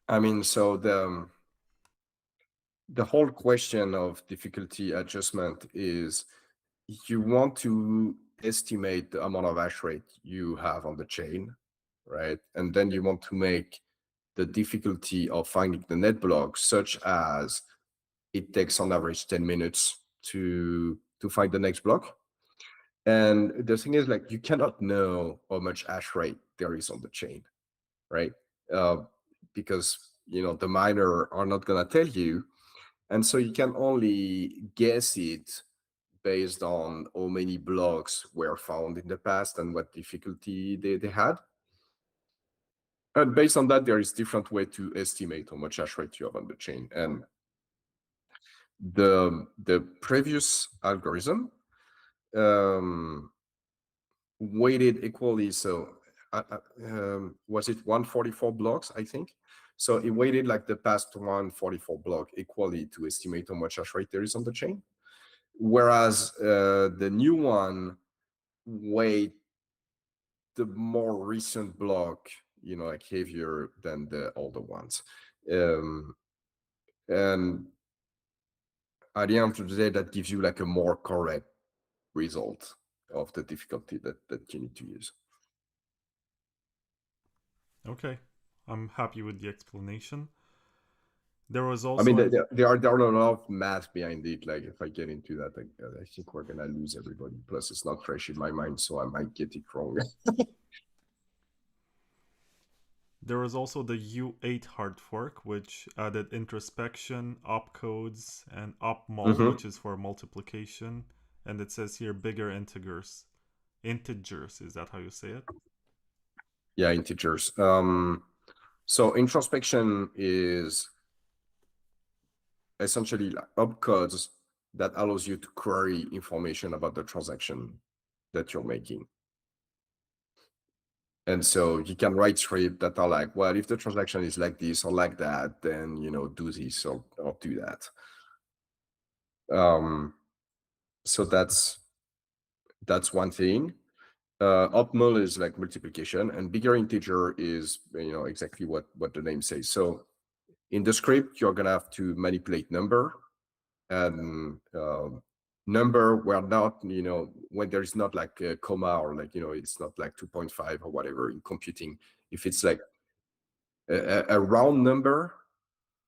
I mean, so the whole question of difficulty adjustment is you want to estimate the amount of hash rate you have on the chain, right? And then you want to make the difficulty of finding the net block such as it takes on average 10 minutes to find the next block. And the thing is, like, you cannot know how much hash rate there is on the chain, right? Because the miner are not gonna tell you, and so you can only guess it based on how many blocks were found in the past and what difficulty they had. And based on that, there is different way to estimate how much hash rate you have on the chain. And the previous algorithm weighted equally. So was it 144 blocks, I think? So it weighted like the past 144 block equally to estimate how much hash rate there is on the chain. Whereas the new one weighed the more recent block, like heavier than the older ones. And at the end of the day, that gives you like a more correct result of the difficulty that you need to use. Okay, I'm happy with the explanation. There was also. I mean, there are a lot of math behind it. Like, if I get into that, I think we're gonna lose everybody. Plus, it's not fresh in my mind, so I might get it wrong. There was also the U8 hard fork, which added introspection, opcodes, and opmul, which is for multiplication. And it says here bigger integers. Integers, is that how you say it? Yeah, integers. So introspection is essentially like opcodes that allows you to query information about the transaction that you're making. And so you can write scripts that are like, well, if the transaction is like this or like that, then do this or do that. So that's one thing. Opmul is like multiplication, and bigger integer is exactly what the name says. So in the script, you're gonna have to manipulate number, and number where not when there's not like a comma or like it's not like 2.5 or whatever in computing. If it's like a round number,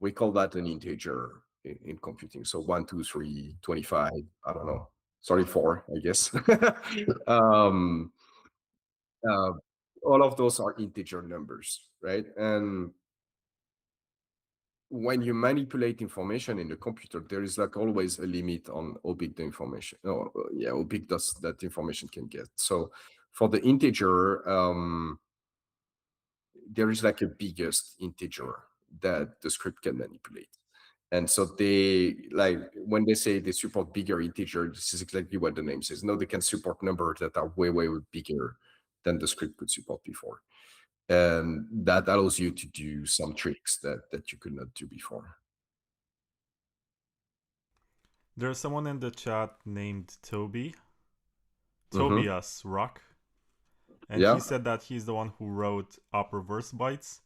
we call that an integer in computing. So 1, 2, 3, 25, I don't know, 34, I guess. All of those are integer numbers, right? And when you manipulate information in the computer, there is like always a limit on how big the information, how big that information can get. So for the integer, there is like a biggest integer that the script can manipulate. And so they, like, when they say they support bigger integer, this is exactly what the name says. No, they can support numbers that are way, way bigger than the script could support before. And that allows you to do some tricks that you could not do before. There's someone in the chat named Toby. Mm-hmm. Tobias Rock. And Yeah. he said that he's the one who wrote op reverse bytes.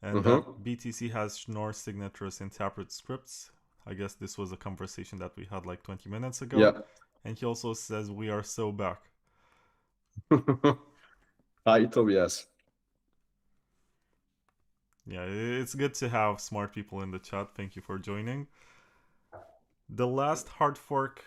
and that BTC has Schnorr signatures in Taproot scripts. I guess this was a conversation that we had like 20 minutes ago. Yeah. And he also says we are so back. Hi, Tobias. Yeah, it's good to have smart people in the chat. Thank you for joining. The last hard fork,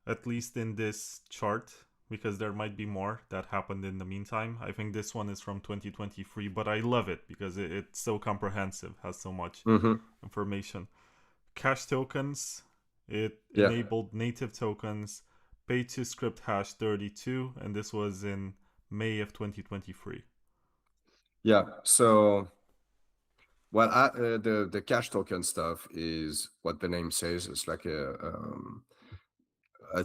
at least in this chart, because there might be more that happened in the meantime. I think this one is from 2023, but I love it because it's so comprehensive, has so much information. Cash tokens, it enabled native tokens, pay to script hash 32, and this was in May of 2023. Yeah, so well, the cash token stuff is what the name says. It's like a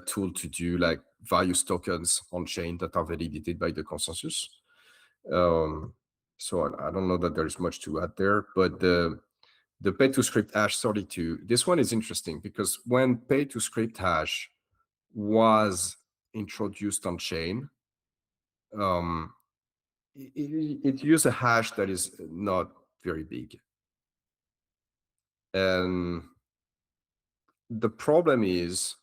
tool to do like various tokens on chain that are validated by the consensus. So I don't know that there's much to add there, but the pay to script hash 32, this one is interesting because when pay to script hash was introduced on chain, it used a hash that is not very big. And the problem is,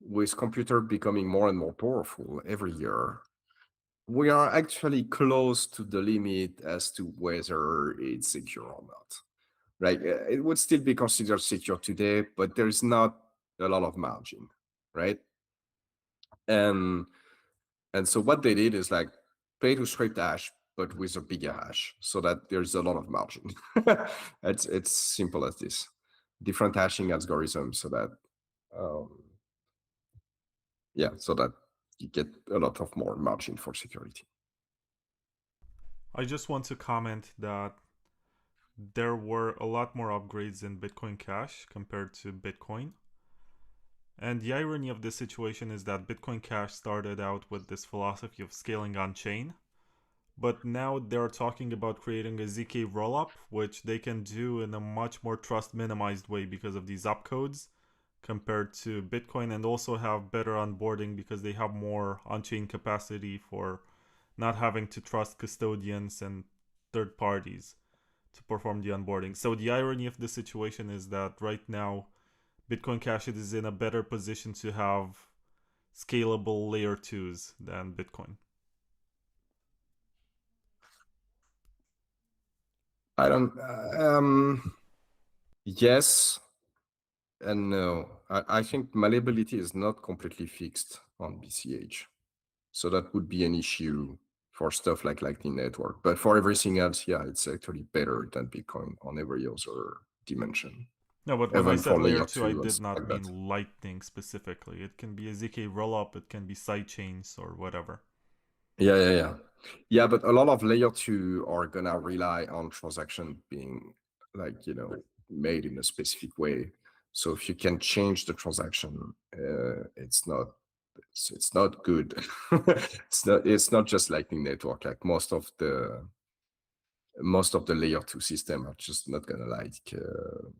with computer becoming more and more powerful every year, we are actually close to the limit as to whether it's secure or not. Right? It would still be considered secure today, but there's not a lot of margin, right? And so what they did is like pay to script hash, but with a bigger hash, so that there's a lot of margin. It's simple as this. Different hashing algorithms, so that so that you get a lot of more margin for security. I just want to comment that there were a lot more upgrades in Bitcoin Cash compared to Bitcoin. And the irony of this situation is that Bitcoin Cash started out with this philosophy of scaling on chain, but now they're talking about creating a ZK rollup, which they can do in a much more trust minimized way because of these opcodes compared to Bitcoin, and also have better onboarding because they have more on-chain capacity for not having to trust custodians and third parties to perform the onboarding. So the irony of the situation is that right now Bitcoin Cash is in a better position to have scalable layer 2s than Bitcoin. I don't yes and no. I think malleability is not completely fixed on BCH, so that would be an issue for stuff like Lightning Network. But for everything else, yeah, it's actually better than Bitcoin on every other dimension. No, but when I Even said for layer 2, I and did stuff not like mean that. Lightning specifically. It can be a ZK rollup, it can be sidechains or whatever. Yeah, but a lot of layer 2 are gonna rely on transaction being like, made in a specific way. So if you can change the transaction, it's not good. It's not just Lightning Network. Like most of the layer 2 system are just not gonna like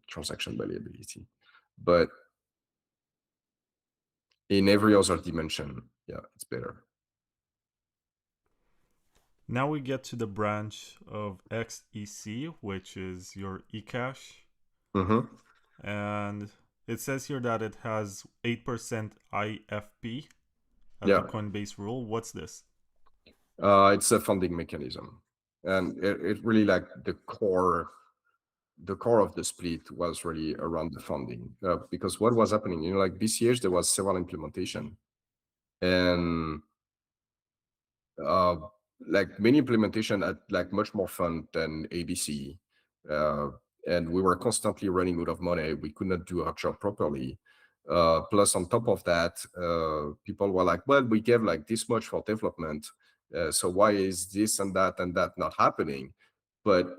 transaction malleability. But in every other dimension, yeah, it's better. Now we get to the branch of XEC, which is your Ecash. And it says here that it has 8% IFP as a Coinbase rule. What's this? It's a funding mechanism. And it really like the core of the split was really around the funding, because what was happening, like BCH, there was several implementation, and like many implementation had like much more fun than ABC, and we were constantly running out of money. We could not do our job properly. Plus, on top of that, people were like, well, we gave like this much for development, so why is this and that not happening? But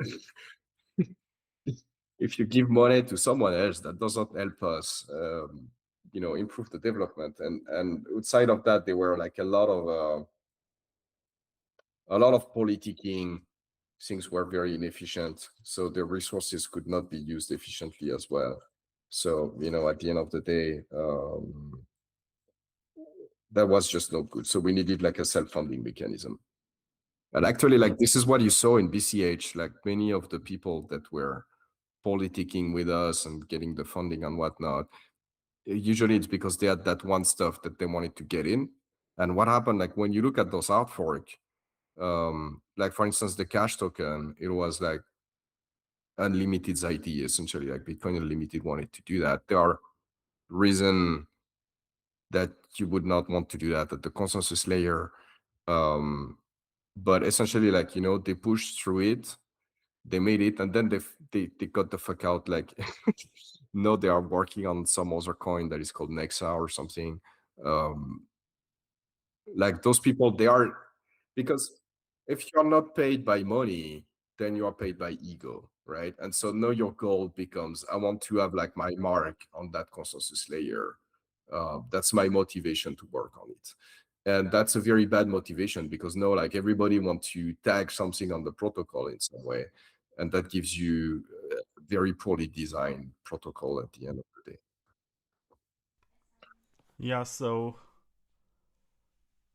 if you give money to someone else, that doesn't help us, improve the development. And outside of that, there were like a lot of politicking. Things were very inefficient, so the resources could not be used efficiently as well. So, at the end of the day, that was just not good. So we needed like a self-funding mechanism. And actually, like, this is what you saw in BCH, like many of the people that were politicking with us and getting the funding and whatnot, usually it's because they had that one stuff that they wanted to get in. And what happened, like when you look at those out fork, like for instance, the cash token, it was like Unlimited's idea, essentially, like Bitcoin Unlimited wanted to do that. There are reasons that you would not want to do that at the consensus layer. But essentially, like, you know, they pushed through it, they made it, and then they got the fuck out. Like, no, they are working on some other coin that is called Nexa or something. Like those people, they are, because if you're not paid by money, then you are paid by ego, right? And so now your goal becomes, I want to have like my mark on that consensus layer. That's my motivation to work on it. And that's a very bad motivation, because no, like everybody wants to tag something on the protocol in some way. And that gives you a very poorly designed protocol at the end of the day. Yeah, so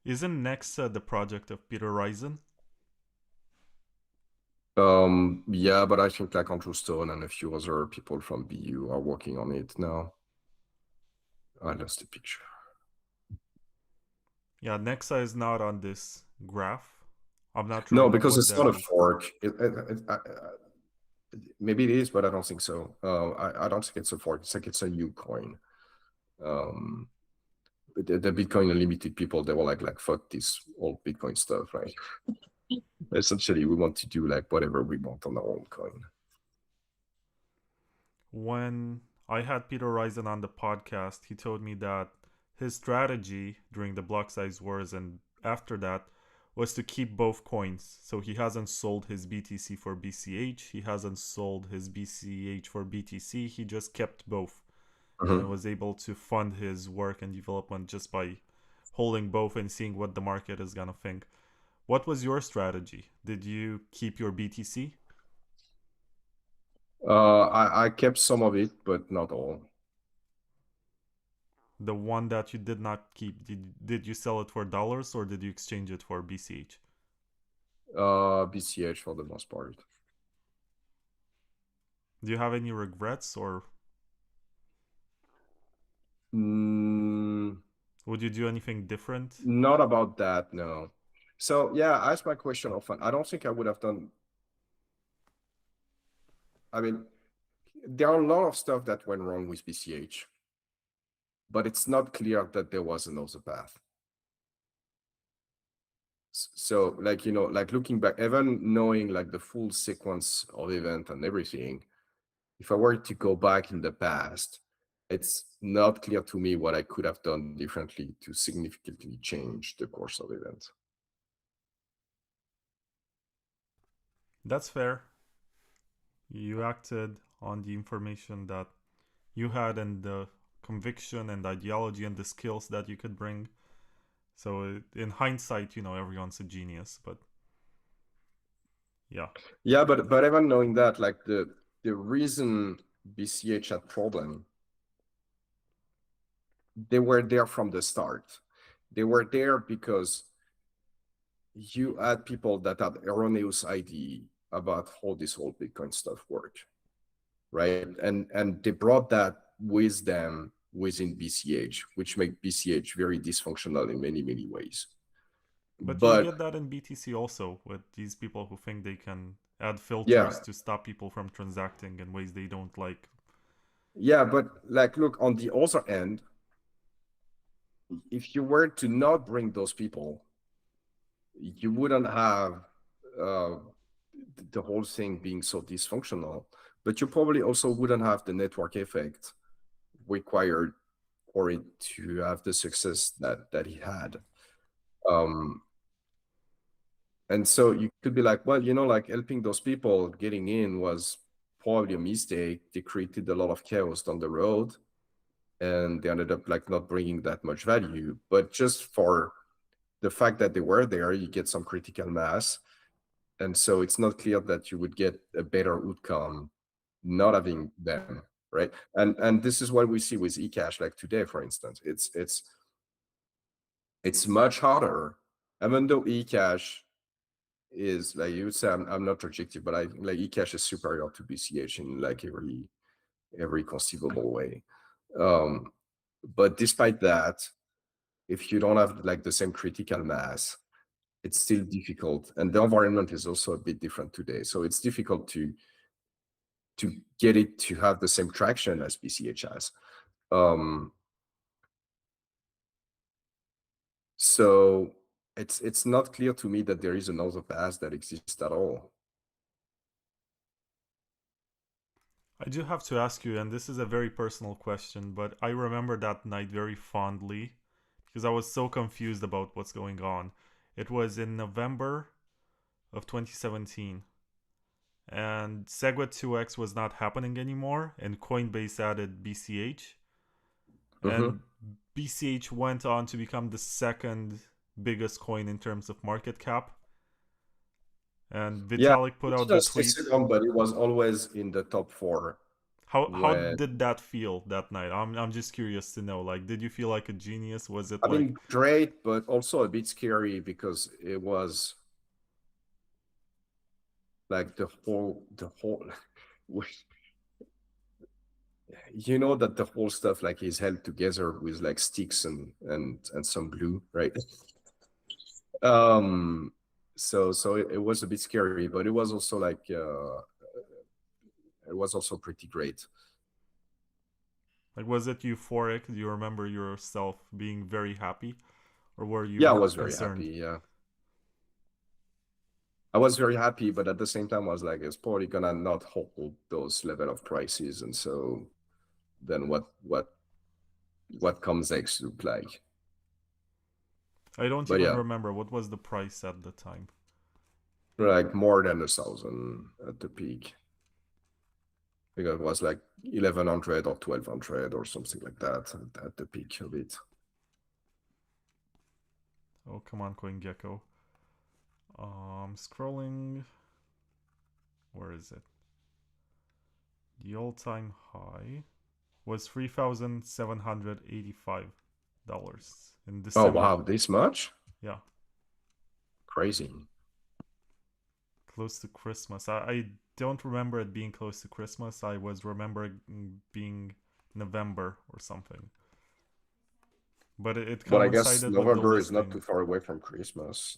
isn't Nexa the project of Peter Risen? Yeah, but I think like Andrew Stone and a few other people from BU are working on it now. I lost the picture. Yeah, Nexa is not on this graph. I'm not sure. No, because it's not a is. fork. Maybe it is, but I don't think so. I don't think it's a fork. It's like it's a new coin. The Bitcoin Unlimited people, they were like fuck this old Bitcoin stuff, right? Essentially, we want to do like whatever we want on our own coin. When I had Peter Risen on the podcast, he told me that his strategy during the block size wars and after that was to keep both coins. So he hasn't sold his BTC for BCH, he hasn't sold his BCH for BTC, he just kept both and was able to fund his work and development just by holding both and seeing what the market is gonna think. What was your strategy? Did you keep your BTC? I kept some of it, but not all. The one that you did not keep, did you sell it for dollars or did you exchange it for BCH? BCH for the most part. Do you have any regrets or would you do anything different? Not about that, no. So yeah, I ask my question often. I don't think I would have done. I mean, there are a lot of stuff that went wrong with BCH, but it's not clear that there was another path. So like, you know, like looking back, even knowing like the full sequence of event and everything, if I were to go back in the past, it's not clear to me what I could have done differently to significantly change the course of events. That's fair. You acted on the information that you had and the conviction and ideology and the skills that you could bring. So in hindsight, you know, everyone's a genius, but yeah. Yeah, but even knowing that, like the reason BCH had problem, they were there from the start. They were there because you had people that had erroneous idea about how this whole Bitcoin stuff worked, right? And they brought that with them within BCH, which make BCH very dysfunctional in many, many ways. But you'll get that in BTC also, with these people who think they can add filters to stop people from transacting in ways they don't like. Yeah, but like, look, on the other end, if you were to not bring those people, you wouldn't have the whole thing being so dysfunctional, but you probably also wouldn't have the network effect required for it to have the success that he had. And so you could be like, well, you know, like helping those people getting in was probably a mistake. They created a lot of chaos down the road, and they ended up like not bringing that much value. But just for the fact that they were there, you get some critical mass. And so it's not clear that you would get a better outcome not having them, right? And this is what we see with Ecash, like today, for instance. It's much harder, even though Ecash is like you would say I'm not objective, but I like Ecash is superior to BCH in like every conceivable way. But despite that, if you don't have like the same critical mass, it's still difficult, and the environment is also a bit different today. So it's difficult to get it to have the same traction as BCH has. So it's not clear to me that there is another path that exists at all. I do have to ask you, and this is a very personal question, but I remember that night very fondly because I was so confused about what's going on. It was in November of 2017, and SegWit 2x was not happening anymore, and Coinbase added BCH, and BCH went on to become the second biggest coin in terms of market cap. And Vitalik put out the tweet. Second, but it was always in the top 4. How did that feel that night? I'm just curious to know. Like, did you feel like a genius? Was it I mean, great, but also a bit scary because it was like the whole you know that the whole stuff like is held together with like sticks and some glue, right? So it was a bit scary, but it was also like it was also pretty great. Like, was it euphoric? Do you remember yourself being very happy, or were you? Yeah, I was concerned? very happy. Yeah, I was very happy, but at the same time, I was like, it's probably gonna not hold those level of prices, and so then what comes next look like? I don't even remember what was the price at the time. Like more than 1,000 at the peak. I think it was like 1,100 or 1,200 or something like that at the peak of it. Oh, come on, CoinGecko. Scrolling. Where is it? The all-time high was $3,785 in December. Oh wow, this much? Yeah. Crazy. Close to Christmas. I don't remember it being close to Christmas. I was remembering being November or something. But it coincided I guess November is not too far away from Christmas.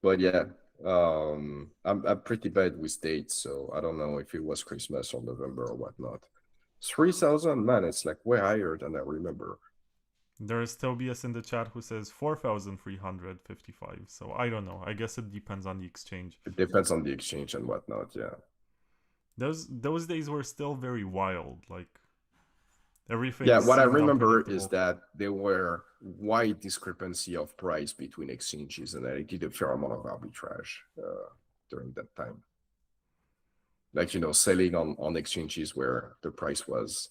But yeah, I'm pretty bad with dates, so I don't know if it was Christmas or November or whatnot. 3,000, man, it's like way higher than I remember. There is Tobias in the chat who says 4,355. So I don't know. I guess it depends on the exchange. It depends on the exchange and whatnot, yeah. Those days were still very wild. Like everything. Yeah, what I remember is that there were wide discrepancy of price between exchanges, and I did a fair amount of arbitrage during that time. Like, you know, selling on exchanges where the price was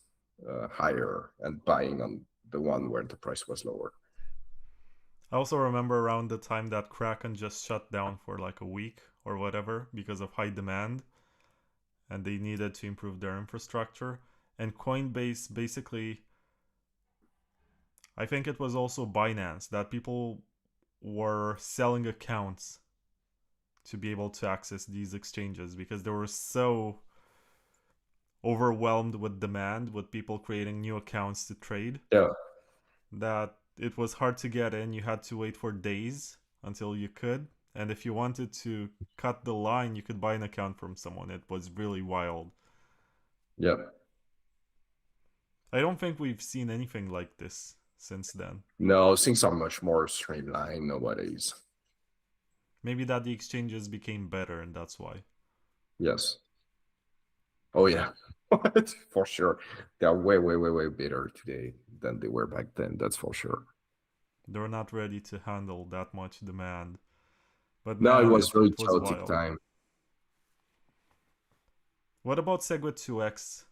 higher and buying on the one where the price was lower. I also remember around the time that Kraken just shut down for like a week or whatever because of high demand, and they needed to improve their infrastructure. And Coinbase basically, I think it was also Binance, that people were selling accounts to be able to access these exchanges because they were so overwhelmed with demand, with people creating new accounts to trade, that it was hard to get in. You had to wait for days until you could. And if you wanted to cut the line, you could buy an account from someone. It was really wild. Yeah. I don't think we've seen anything like this since then. No, things are much more streamlined nowadays. Maybe that the exchanges became better, and that's why. Yes. Oh yeah, for sure. They are way better today than they were back then. That's for sure. They're not ready to handle that much demand. But no, man, it was very chaotic time. What about SegWit 2x?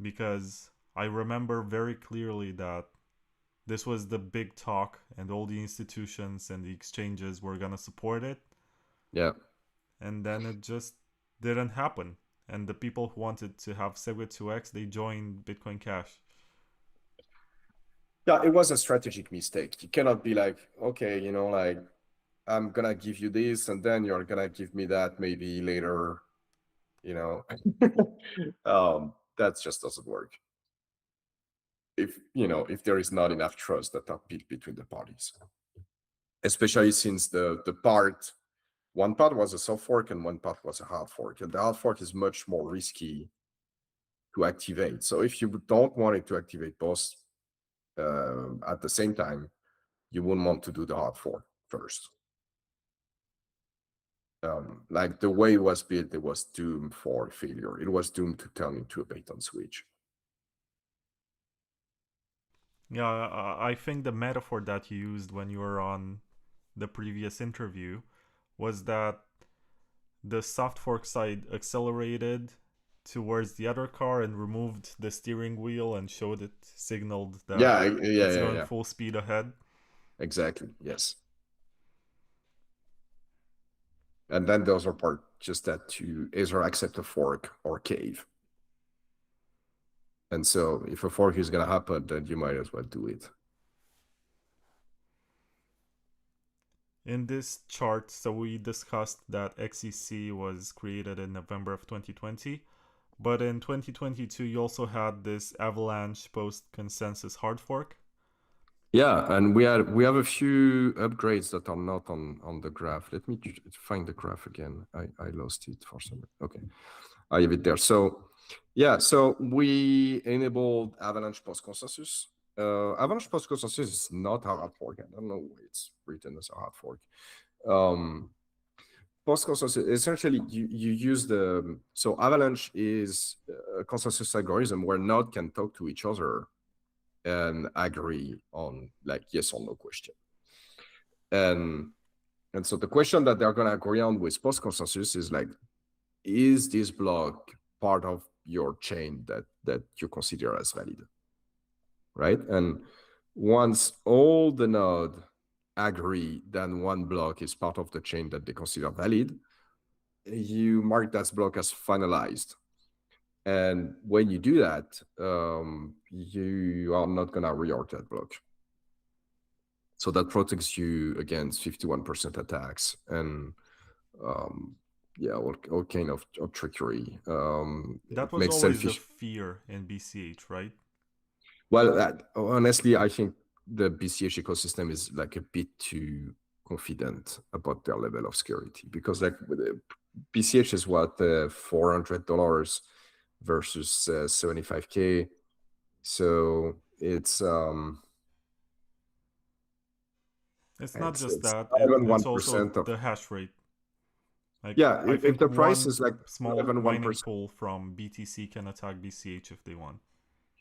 Because I remember very clearly that this was the big talk, and all the institutions and the exchanges were gonna support it. Yeah. And then it just didn't happen. And the people who wanted to have SegWit 2x, they joined Bitcoin Cash. Yeah, it was a strategic mistake. You cannot be like, okay, you know, like I'm gonna give you this and then you're gonna give me that maybe later, you know. That just doesn't work. If you know, if there is not enough trust that are built between the parties. Especially since one part was a soft fork and one part was a hard fork. And the hard fork is much more risky to activate. So if you don't want it to activate both at the same time, you wouldn't want to do the hard fork first. Like the way it was built, it was doomed for failure. It was doomed to turn into a bait and switch. Yeah, I think the metaphor that you used when you were on the previous interview was that the soft fork side accelerated towards the other car and removed the steering wheel and signaled that it's going full speed ahead. Exactly, yes. And then the other part just that to either accept a fork or cave. And so if a fork is gonna happen, then you might as well do it. In this chart, so we discussed that XEC was created in November of 2020, but in 2022 you also had this Avalanche post-consensus hard fork. Yeah, and we have a few upgrades that are not on the graph. Let me find the graph again. I lost it for some. Okay, I have it there. So yeah, so we enabled Avalanche post-consensus. Avalanche post-consensus is not a hard fork. I don't know why it's written as a hard fork. Post-consensus, essentially, you use so Avalanche is a consensus algorithm where nodes can talk to each other and agree on like yes or no question. And so the question that they're going to agree on with post-consensus is like, is this block part of your chain that you consider as valid? Right? And once all the nodes agree, then one block is part of the chain that they consider valid, you mark that block as finalized. And when you do that, you are not going to reorg that block. So that protects you against 51% attacks and yeah, all kind of trickery. That was always the fear in BCH, right? Well, honestly, I think the BCH ecosystem is like a bit too confident about their level of security because like BCH is what $400 versus 75K. So it's not just that, it's also the hash rate. Like, yeah, if the price is like small mining pool from BTC can attack BCH if they want.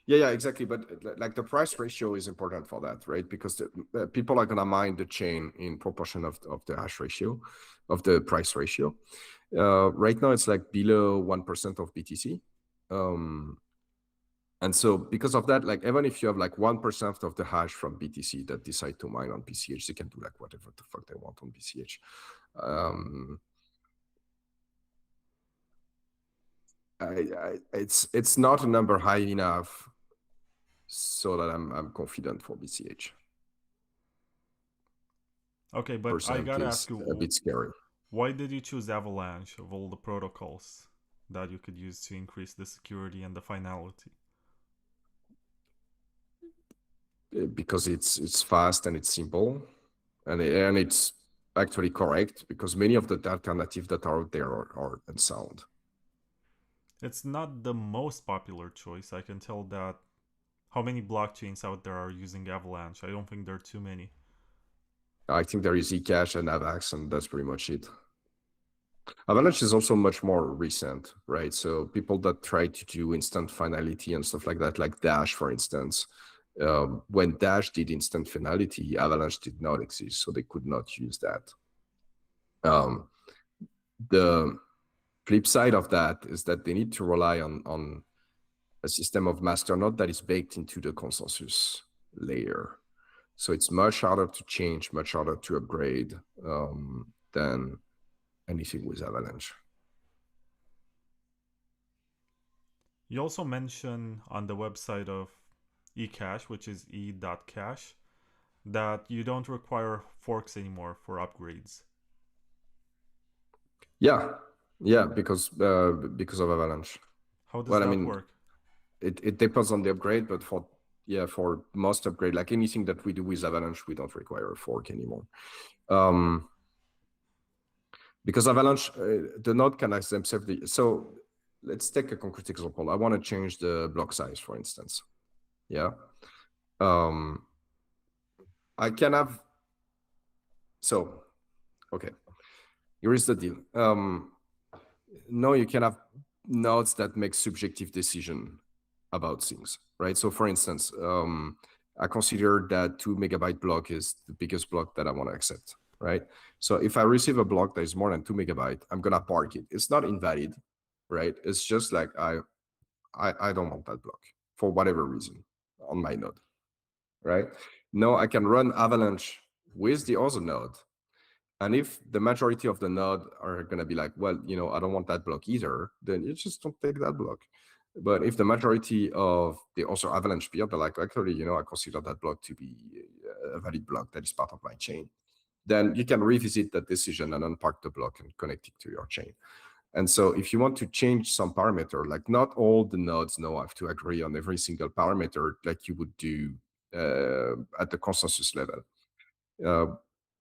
Yeah, exactly. But like the price ratio is important for that, right? Because people are gonna mine the chain in proportion of the hash ratio, of the price ratio. Right now it's like below 1% of BTC. And so because of that, like even if you have like 1% of the hash from BTC that decide to mine on BCH, they can do like whatever the fuck they want on BCH. It's not a number high enough so that I'm confident for BCH. Okay, but I gotta ask you, a bit scary. Why did you choose Avalanche of all the protocols that you could use to increase the security and the finality? Because it's fast and it's simple, and it's actually correct because many of the alternatives that are out there are unsound. It's not the most popular choice. I can tell that. How many blockchains out there are using Avalanche? I don't think there are too many. I think there is Ecash and Avax, and that's pretty much it. Avalanche is also much more recent, right? So people that try to do instant finality and stuff like that, like Dash, for instance, when Dash did instant finality, Avalanche did not exist, so they could not use that. The flip side of that is that they need to rely on a system of masternode that is baked into the consensus layer. So it's much harder to change, much harder to upgrade than anything with Avalanche. You also mention on the website of Ecash, which is e.cash, that you don't require forks anymore for upgrades. Yeah, because of Avalanche. How does Well, I that mean, work? it depends on the upgrade, but for most upgrade, like anything that we do with Avalanche, we don't require a fork anymore. Because Avalanche, the node can access themselves. So let's take a concrete example. I want to change the block size, for instance. Yeah. I can have. So, okay. Here is the deal. No, you can have nodes that make subjective decision about things, right? So for instance, I consider that 2 megabyte block is the biggest block that I want to accept, right? So if I receive a block that is more than 2 megabyte, I'm gonna park it. It's not invalid, right? It's just like I don't want that block for whatever reason on my node, right? Now I can run Avalanche with the other node. And if the majority of the node are going to be like, well, I don't want that block either, then you just don't take that block. But if the majority of the also Avalanche peer, they're like, actually, I consider that block to be a valid block that is part of my chain, then you can revisit that decision and unpark the block and connect it to your chain. And so if you want to change some parameter, like not all the nodes now have to agree on every single parameter like you would do at the consensus level.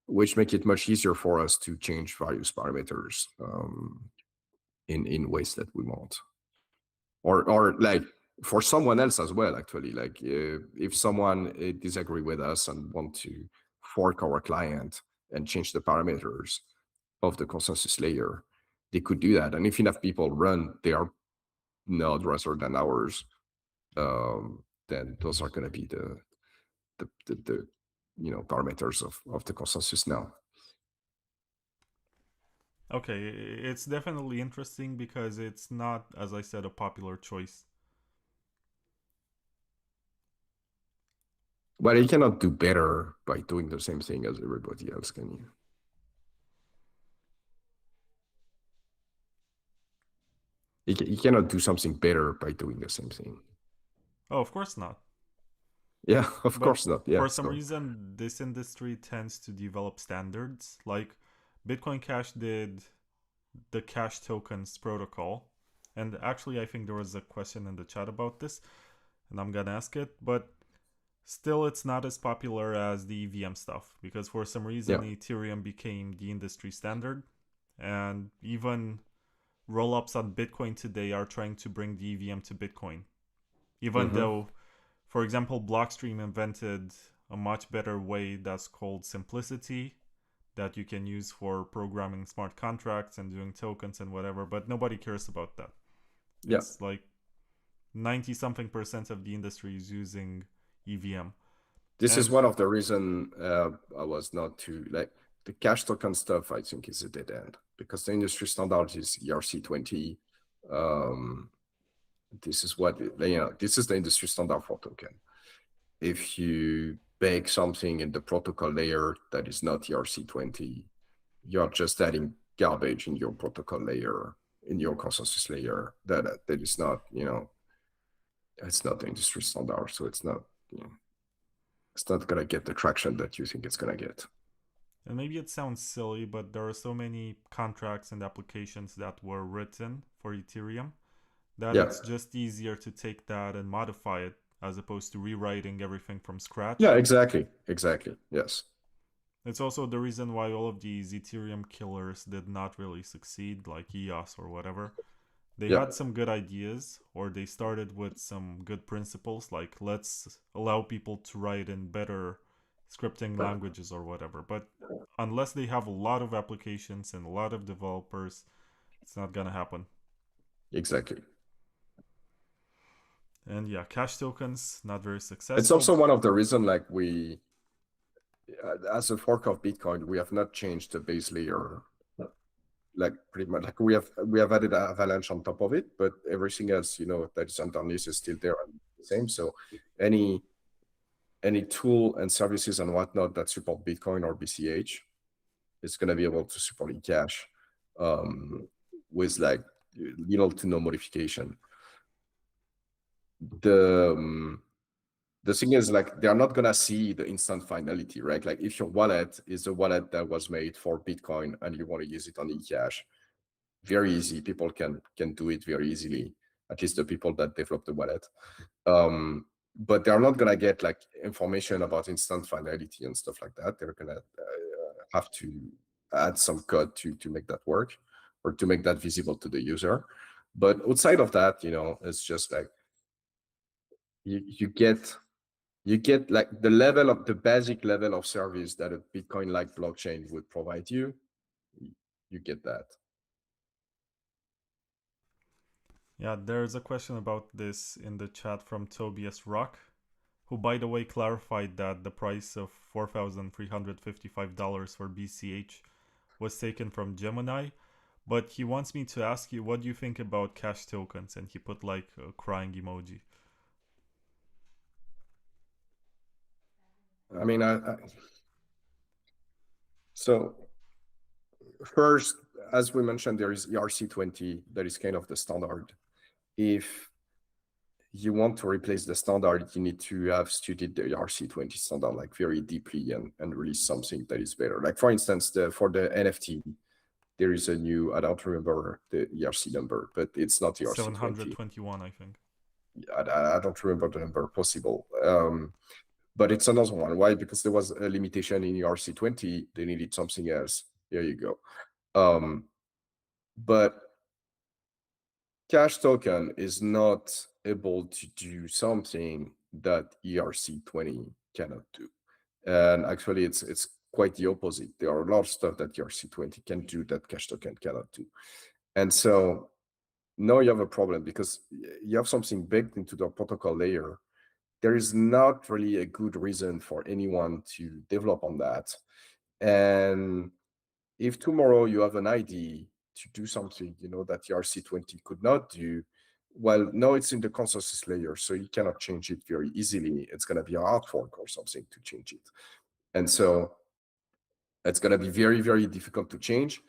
Which make it much easier for us to change various parameters in ways that we want, or like for someone else as well. Actually, like if someone disagree with us and want to fork our client and change the parameters of the consensus layer, they could do that. And if enough people run their node rather than ours, then those are going to be the parameters of the consensus now. Okay, it's definitely interesting because it's not, as I said, a popular choice. But you cannot do better by doing the same thing as everybody else, can you? You cannot do something better by doing the same thing. Oh, of course not. Yeah, of course not. Yeah. For some reason, this industry tends to develop standards. Like Bitcoin Cash did the Cash tokens protocol. And actually, I think there was a question in the chat about this, and I'm gonna ask it. But still, it's not as popular as the EVM stuff because for some reason, Ethereum became the industry standard. And even rollups on Bitcoin today are trying to bring the EVM to Bitcoin. Even though, for example, Blockstream invented a much better way that's called simplicity that you can use for programming smart contracts and doing tokens and whatever, but nobody cares about that. Yeah. It's like 90-something% of the industry is using EVM. This is one of the reason I was not too like the cash token stuff. I think is a dead end because the industry standard is ERC20. This is what this is the industry standard for token. If you bake something in the protocol layer that is not ERC20, you're just adding garbage in your protocol layer, in your consensus layer. That is not, it's not the industry standard, so it's not, it's not gonna get the traction that you think it's gonna get. And maybe it sounds silly, but there are so many contracts and applications that were written for Ethereum that it's just easier to take that and modify it as opposed to rewriting everything from scratch. Yeah, exactly. Yes. It's also the reason why all of these Ethereum killers did not really succeed, like EOS or whatever. They had some good ideas, or they started with some good principles, like let's allow people to write in better scripting languages or whatever. But unless they have a lot of applications and a lot of developers, it's not gonna happen. Exactly. And yeah, cash tokens, not very successful. It's also one of the reasons, like we, as a fork of Bitcoin, we have not changed the base layer. Like pretty much, like we have added Avalanche on top of it, but everything else, that is underneath is still there and the same. So any tool and services and whatnot that support Bitcoin or BCH is going to be able to support Ecash with like little to no modification. The the thing is, like, they're not gonna see the instant finality, right? Like, if your wallet is a wallet that was made for Bitcoin and you want to use it on Ecash, very easy. People can do it very easily. At least the people that develop the wallet. But they're not gonna get like information about instant finality and stuff like that. They're gonna have to add some code to make that work, or to make that visible to the user. But outside of that, it's just like you get like the basic level of service that a Bitcoin-like blockchain would provide you. You get that. Yeah, there's a question about this in the chat from Tobias Rock, who, by the way, clarified that the price of $4,355 for BCH was taken from Gemini. But he wants me to ask you, what do you think about cash tokens? And he put like a crying emoji. I mean, so first, as we mentioned, there is ERC20 that is kind of the standard. If you want to replace the standard, you need to have studied the ERC20 standard like very deeply and release something that is better. Like, for instance, for the NFT, there is a new, I don't remember the ERC number, but it's not ERC20. 721, I think. I don't remember the number possible. But it's another one. Why? Because there was a limitation in ERC20. They needed something else. Here you go. But Cash token is not able to do something that ERC20 cannot do. And actually, it's quite the opposite. There are a lot of stuff that ERC20 can do that Cash token cannot do. And so now you have a problem, because you have something baked into the protocol layer. There is not really a good reason for anyone to develop on that. And if tomorrow you have an ID to do something, that ERC20 could not do, well, now it's in the consensus layer, so you cannot change it very easily. It's going to be a hard fork or something to change it. And so it's going to be very, very difficult to change.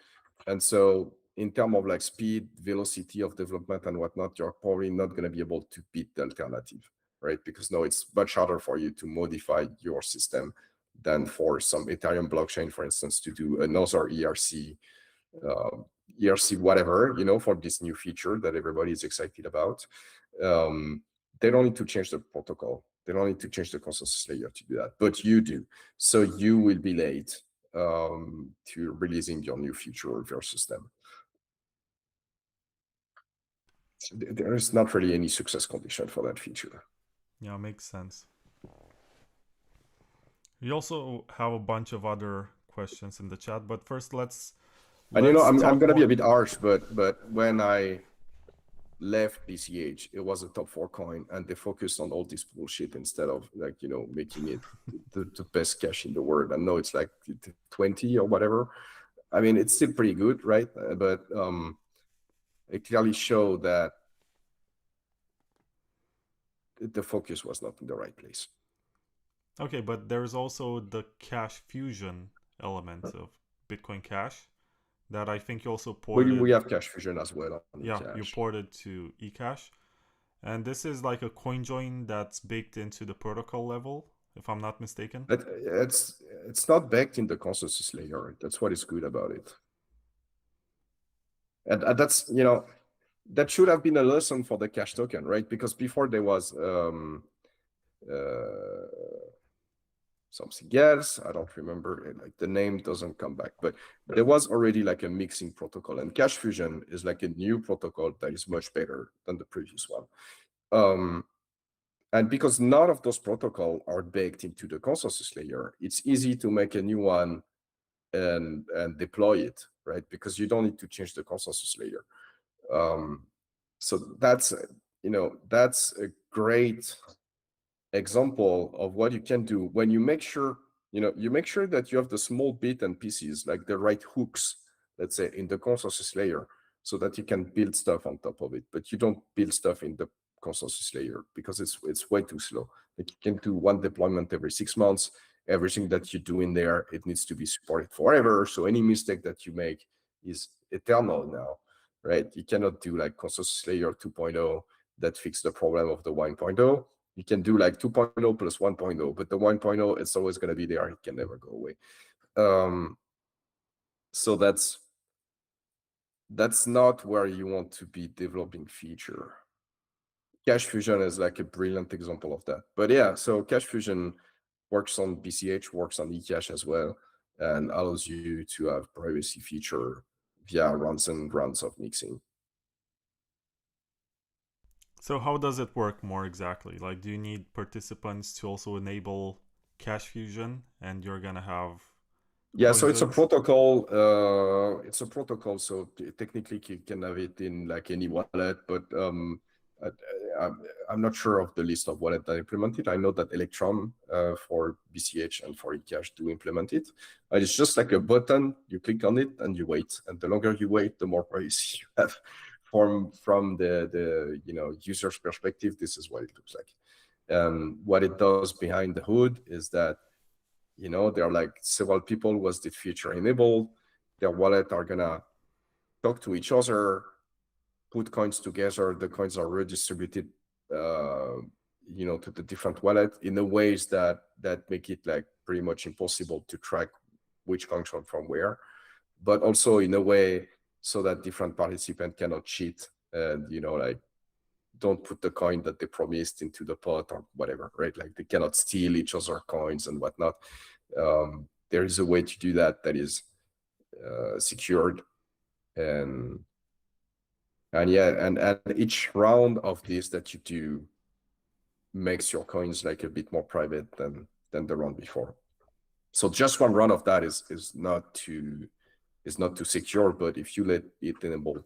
And so in terms of like speed, velocity of development and whatnot, you're probably not going to be able to beat the alternative, right? Because now it's much harder for you to modify your system than for some Ethereum blockchain, for instance, to do another ERC whatever, for this new feature that everybody is excited about. They don't need to change the protocol. They don't need to change the consensus layer to do that, but you do. So you will be late to releasing your new feature of your system. So there is not really any success condition for that feature. Yeah, makes sense. We also have a bunch of other questions in the chat, but first let's and I'm going to be a bit harsh, but when I left BCH, it was a top 4 coin, and they focused on all this bullshit instead of like, making it the best cash in the world. And now it's like 20 or whatever. I mean, it's still pretty good, right? But it clearly showed that the focus was not in the right place. Okay, but there's also the cash fusion element of Bitcoin Cash that I think you also ported. We have cash fusion as well. Yeah, Ecash. You ported to Ecash. And this is like a coin join that's baked into the protocol level, if I'm not mistaken. It's not baked in the consensus layer. That's what is good about it. And that's, that should have been a lesson for the cash token, right? Because before there was something else. I don't remember, like the name doesn't come back, but there was already like a mixing protocol, and Cash Fusion is like a new protocol that is much better than the previous one. And because none of those protocols are baked into the consensus layer, it's easy to make a new one and deploy it, right? Because you don't need to change the consensus layer. So that's a great example of what you can do when you make sure that you have the small bit and pieces, like the right hooks, let's say, in the consensus layer, so that you can build stuff on top of it. But you don't build stuff in the consensus layer because it's way too slow. Like, you can do one deployment every 6 months. Everything that you do in there, it needs to be supported forever. So any mistake that you make is eternal now, right? You cannot do like consensus layer 2.0 that fix the problem of the 1.0. You can do like 2.0 plus 1.0, but the 1.0, it's always going to be there. It can never go away. So that's not where you want to be developing feature. Cache fusion is like a brilliant example of that. But yeah, so cache fusion works on BCH, works on Ecash as well, and allows you to have privacy feature via rounds and rounds of mixing. So how does it work more exactly? Like, do you need participants to also enable cache fusion, and you're gonna have Yeah, so it's a coinzoids? protocol. So technically you can have it in like any wallet, but I'm not sure of the list of wallets that implement it. I know that Electrum for BCH and for Ecash do implement it. And it's just like a button. You click on it and you wait. And the longer you wait, the more privacy you have. From the user's perspective, this is what it looks like. What it does behind the hood is that there are like several people was the feature enabled. Their wallet are gonna talk to each other, put coins together. The coins are redistributed, to the different wallet in a ways that make it like pretty much impossible to track which coin come from where, but also in a way so that different participants cannot cheat and like don't put the coin that they promised into the pot or whatever, right? Like they cannot steal each other's coins and whatnot. There is a way to do that is secured, and each round of this that you do makes your coins like a bit more private than the round before. So just one run of that is not too secure, but if you let it enabled,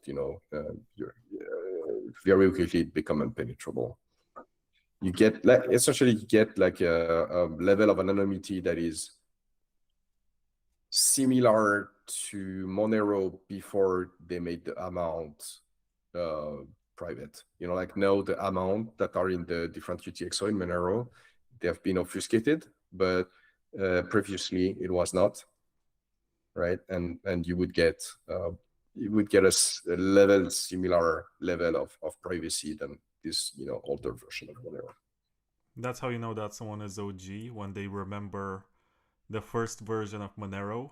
very quickly it become impenetrable. You get like essentially like a level of anonymity that is similar to Monero before they made the amount private. Like now the amount that are in the different UTXO in Monero, they have been obfuscated, but previously it was not, right? And you would get a similar level of privacy than this older version of Monero. That's how you know that someone is OG, when they remember the first version of Monero,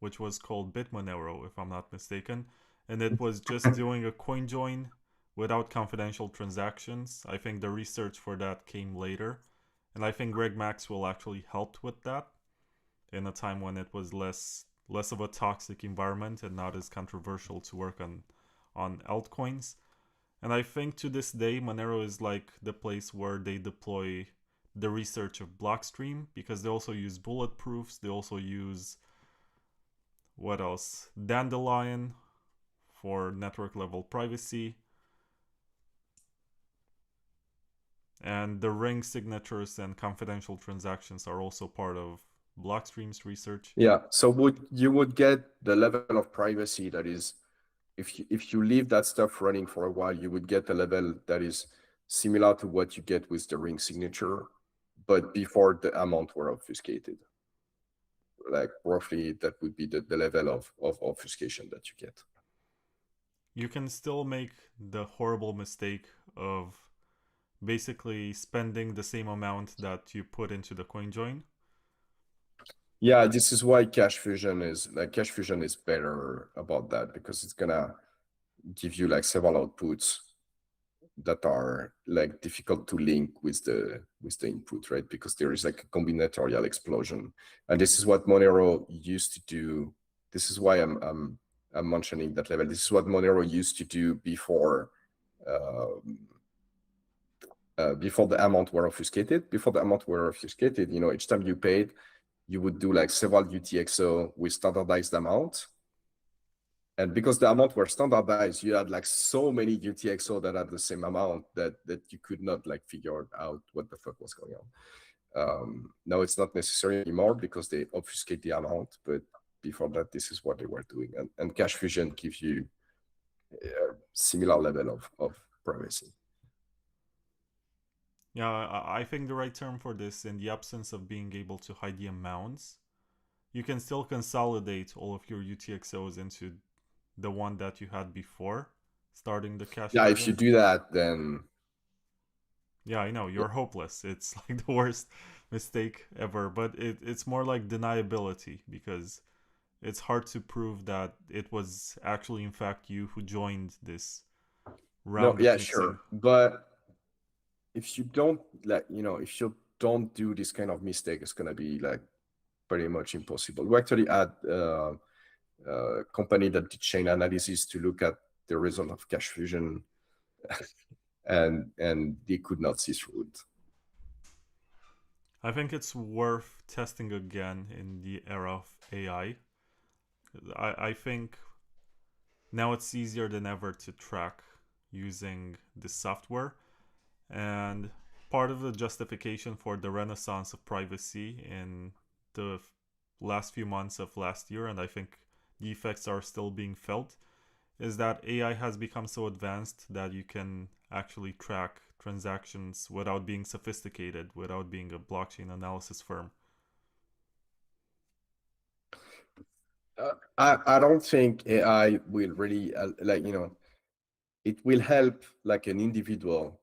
which was called BitMonero, if I'm not mistaken, and it was just doing a coin join without confidential transactions. I think the research for that came later, and I think Greg Maxwell actually helped with that in a time when it was less of a toxic environment and not as controversial to work on altcoins. And I think to this day, Monero is like the place where they deploy the research of Blockstream, because they also use bulletproofs. They also use, what else? Dandelion for network level privacy. And the ring signatures and confidential transactions are also part of Blockstream's research. Yeah, so you would get the level of privacy that is, if you leave that stuff running for a while, you would get a level that is similar to what you get with the ring signature, but before the amount were obfuscated. Like roughly that would be the level of obfuscation that you get. You can still make the horrible mistake of basically spending the same amount that you put into the coin join. Yeah, this is why cache fusion is better about that, because it's gonna give you like several outputs that are like difficult to link with the input, right? Because there is like a combinatorial explosion, and this is what Monero used to do. This is why I'm mentioning that level. This is what Monero used to do before the amount were obfuscated. Before the amount were obfuscated, each time you paid, you would do like several UTXO with standardized amount. And because the amount were standardized, you had like so many UTXO that had the same amount that you could not like figure out what the fuck was going on. Now it's not necessary anymore because they obfuscate the amount, but before that, this is what they were doing. And cache fusion gives you a similar level of privacy. Yeah, I think the right term for this, in the absence of being able to hide the amounts, you can still consolidate all of your UTXOs into the one that you had before starting the cache Yeah, fusion. if you do that, then Yeah, I know, you're hopeless. It's like the worst mistake ever, but it's more like deniability because it's hard to prove that it was actually in fact you who joined this No, round of yeah, mixing. sure. But if you don't if you don't do this kind of mistake, it's gonna be like pretty much impossible. We actually had a company that did chain analysis to look at the result of cash fusion, and they could not see through it. I think it's worth testing again in the era of AI. I think now it's easier than ever to track using this software. And part of the justification for the renaissance of privacy in the last few months of last year, and I think the effects are still being felt, is that AI has become so advanced that you can actually track transactions without being sophisticated, without being a blockchain analysis firm. I don't think AI will really it will help like an individual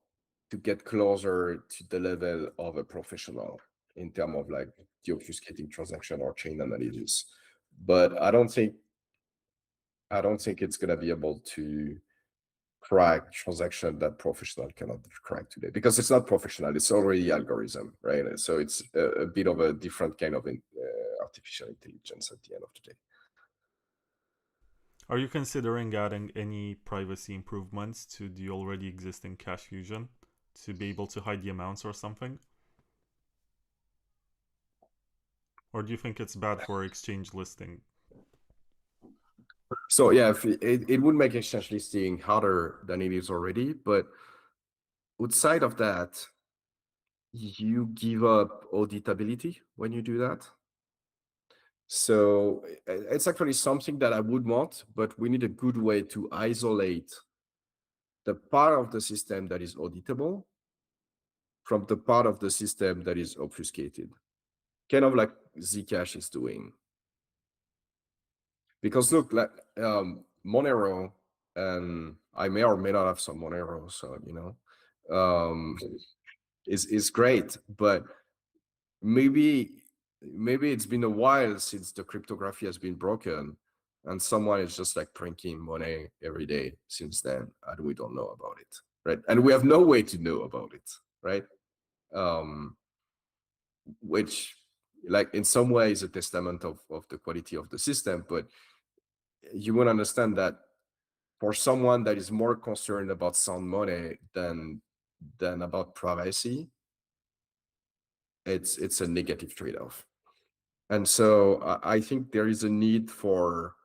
to get closer to the level of a professional in terms of like the obfuscating transaction or chain analysis. But I don't think it's gonna be able to crack transaction that professional cannot crack today, because it's not professional, it's already algorithm, right? So it's a bit of a different kind of artificial intelligence at the end of the day. Are you considering adding any privacy improvements to the already existing cache fusion to be able to hide the amounts or something? Or do you think it's bad for exchange listing? So yeah, if it would make exchange listing harder than it is already, but outside of that, you give up auditability when you do that. So it's actually something that I would want, but we need a good way to isolate the part of the system that is auditable from the part of the system that is obfuscated, kind of like Zcash is doing. Because look, like Monero, and I may or may not have some Monero, so is great, but maybe it's been a while since the cryptography has been broken, and someone is just like printing money every day since then, and we don't know about it, right? And we have no way to know about it, right? Which, like, in some way is a testament of the quality of the system, but you would understand that for someone that is more concerned about sound money than about privacy, it's a negative trade-off. And so I think there is a need for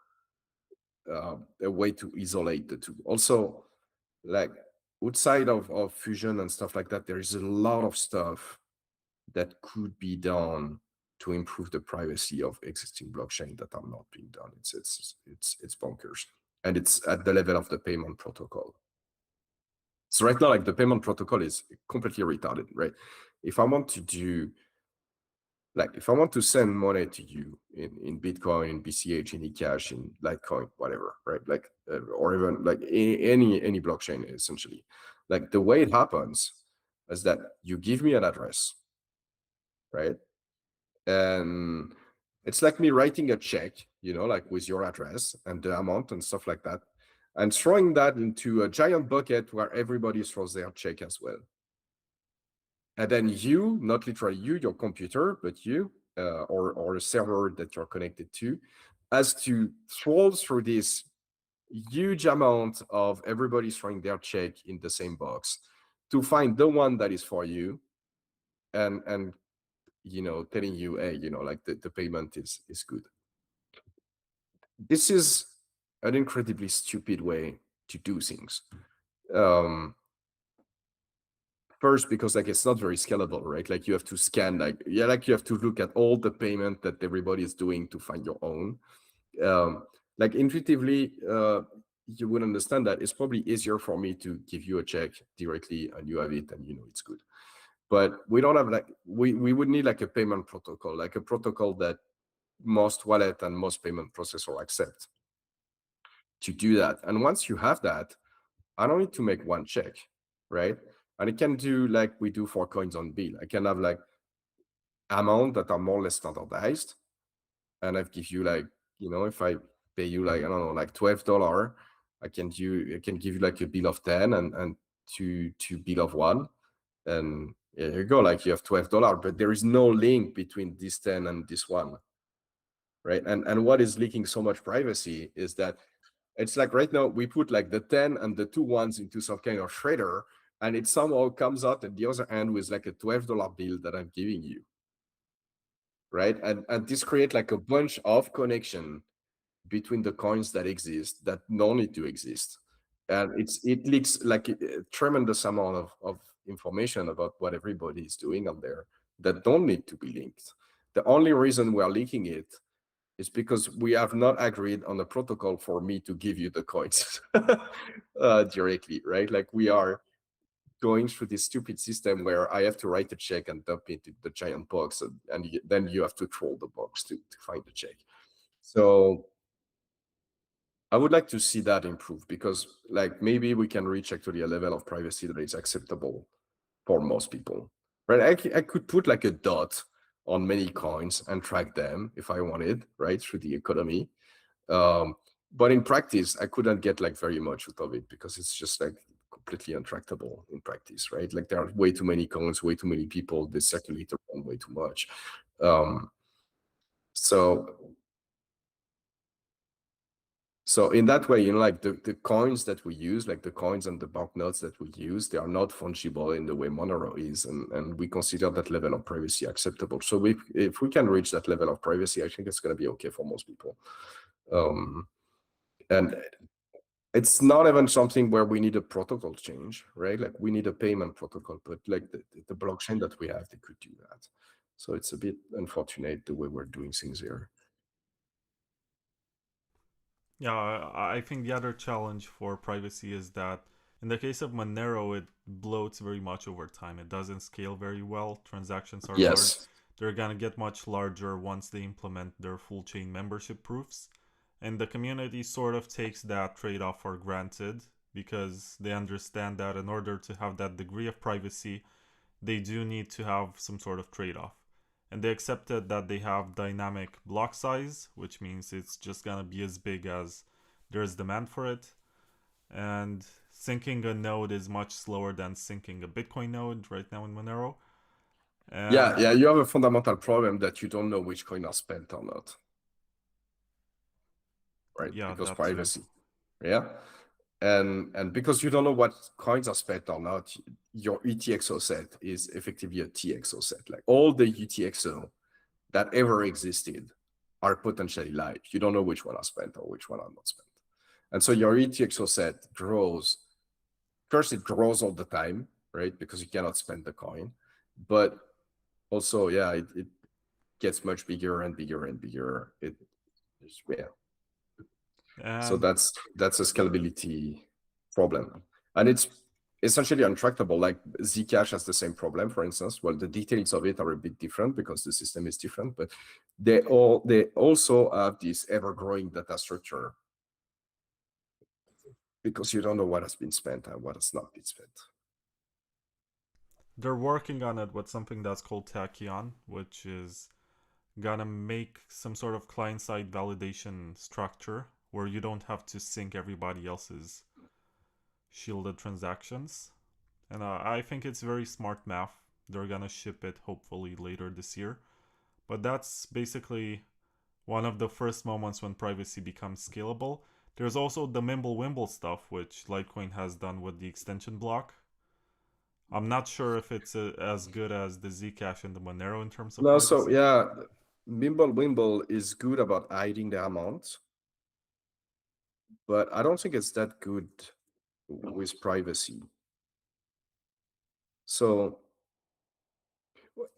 a way to isolate the two. Also, like outside of fusion and stuff like that, there is a lot of stuff that could be done to improve the privacy of existing blockchain that are not being done. It's bonkers, and it's at the level of the payment protocol. So right now, like, the payment protocol is completely retarded, right? If I want to do, like, if I want to send money to you in Bitcoin, in BCH, in Ecash, in Litecoin, whatever, right? Like, or even like any blockchain, essentially. Like, the way it happens is that you give me an address, right? And it's like me writing a check, like with your address and the amount and stuff like that, and throwing that into a giant bucket where everybody throws their check as well. And then you, not literally you, your computer, but you, or a server that you're connected to, has to troll through this huge amount of everybody throwing their check in the same box to find the one that is for you, and telling you, hey, like the payment is good. This is an incredibly stupid way to do things. First, because like it's not very scalable, right? Like you have to scan, like you have to look at all the payment that everybody is doing to find your own. Like intuitively, you would understand that it's probably easier for me to give you a check directly and you have it and it's good. But we don't have like, we would need like a payment protocol, like a protocol that most wallet and most payment processor accept to do that. And once you have that, I don't need to make one check, right? And it can do like we do for coins on bill. I can have like amount that are more or less standardized. And I give you like, if I pay you like, I don't know, like $12, I can give you like a bill of 10 and two bill of 1. And here you go, like you have $12, but there is no link between this 10 and this 1. Right. And what is leaking so much privacy is that it's like right now we put like the 10 and the 2 ones into some kind of shredder, and it somehow comes out at the other end with like a $12 bill that I'm giving you. Right. And this creates like a bunch of connection between the coins that exist that don't need to exist. And it leaks like a tremendous amount of information about what everybody is doing on there that don't need to be linked. The only reason we are leaking it is because we have not agreed on a protocol for me to give you the coins directly, right? Like we are going through this stupid system where I have to write a check and dump it into the giant box, and then you have to troll the box to find the check. So I would like to see that improve, because like maybe we can reach actually a level of privacy that is acceptable for most people, right? I could put like a dot on many coins and track them if I wanted, right, through the economy. But in practice, I couldn't get like very much out of it because it's just like completely untrackable in practice, right? Like there are way too many coins, way too many people, they circulate around way too much. So in that way, like the coins that we use, like the coins and the banknotes that we use, they are not fungible in the way Monero is, and we consider that level of privacy acceptable. So if we can reach that level of privacy, I think it's going to be okay for most people. And it's not even something where we need a protocol change, right? Like we need a payment protocol, but like the blockchain that we have, they could do that. So it's a bit unfortunate the way we're doing things here. Yeah, I think the other challenge for privacy is that in the case of Monero, it bloats very much over time. It doesn't scale very well. Transactions are large. Yes. They're gonna get much larger once they implement their full chain membership proofs. And the community sort of takes that trade off for granted because they understand that in order to have that degree of privacy, they do need to have some sort of trade off. And they accepted that they have dynamic block size, which means it's just gonna be as big as there's demand for it. And syncing a node is much slower than syncing a Bitcoin node right now in Monero. And Yeah, you have a fundamental problem that you don't know which coin are spent or not. Right? Yeah, Because that too. privacy. Yeah. And because you don't know what coins are spent or not, your UTXO set is effectively a TXO set. Like all the UTXO that ever existed are potentially live. You don't know which one are spent or which one are not spent. And so your UTXO set grows. First, it grows all the time, right? Because you cannot spend the coin. But also, yeah, it gets much bigger and bigger and bigger. Yeah. So And that's a scalability problem. And it's essentially untractable. Like Zcash has the same problem, for instance. Well, the details of it are a bit different because the system is different, but they also have this ever-growing data structure because you don't know what has been spent and what has not been spent. they're working on it with something that's called Tachyon, which is gonna make some sort of client-side validation structure where you don't have to sync everybody else's shielded transactions. And I think it's very smart math. They're gonna ship it hopefully later this year. But that's basically one of the first moments when privacy becomes scalable. There's also the Mimblewimble stuff, which Litecoin has done with the extension block. I'm not sure if it's as good as the Zcash and the Monero in terms of No, privacy. so yeah, Mimblewimble is good about hiding the amount, but I don't think it's that good with privacy. So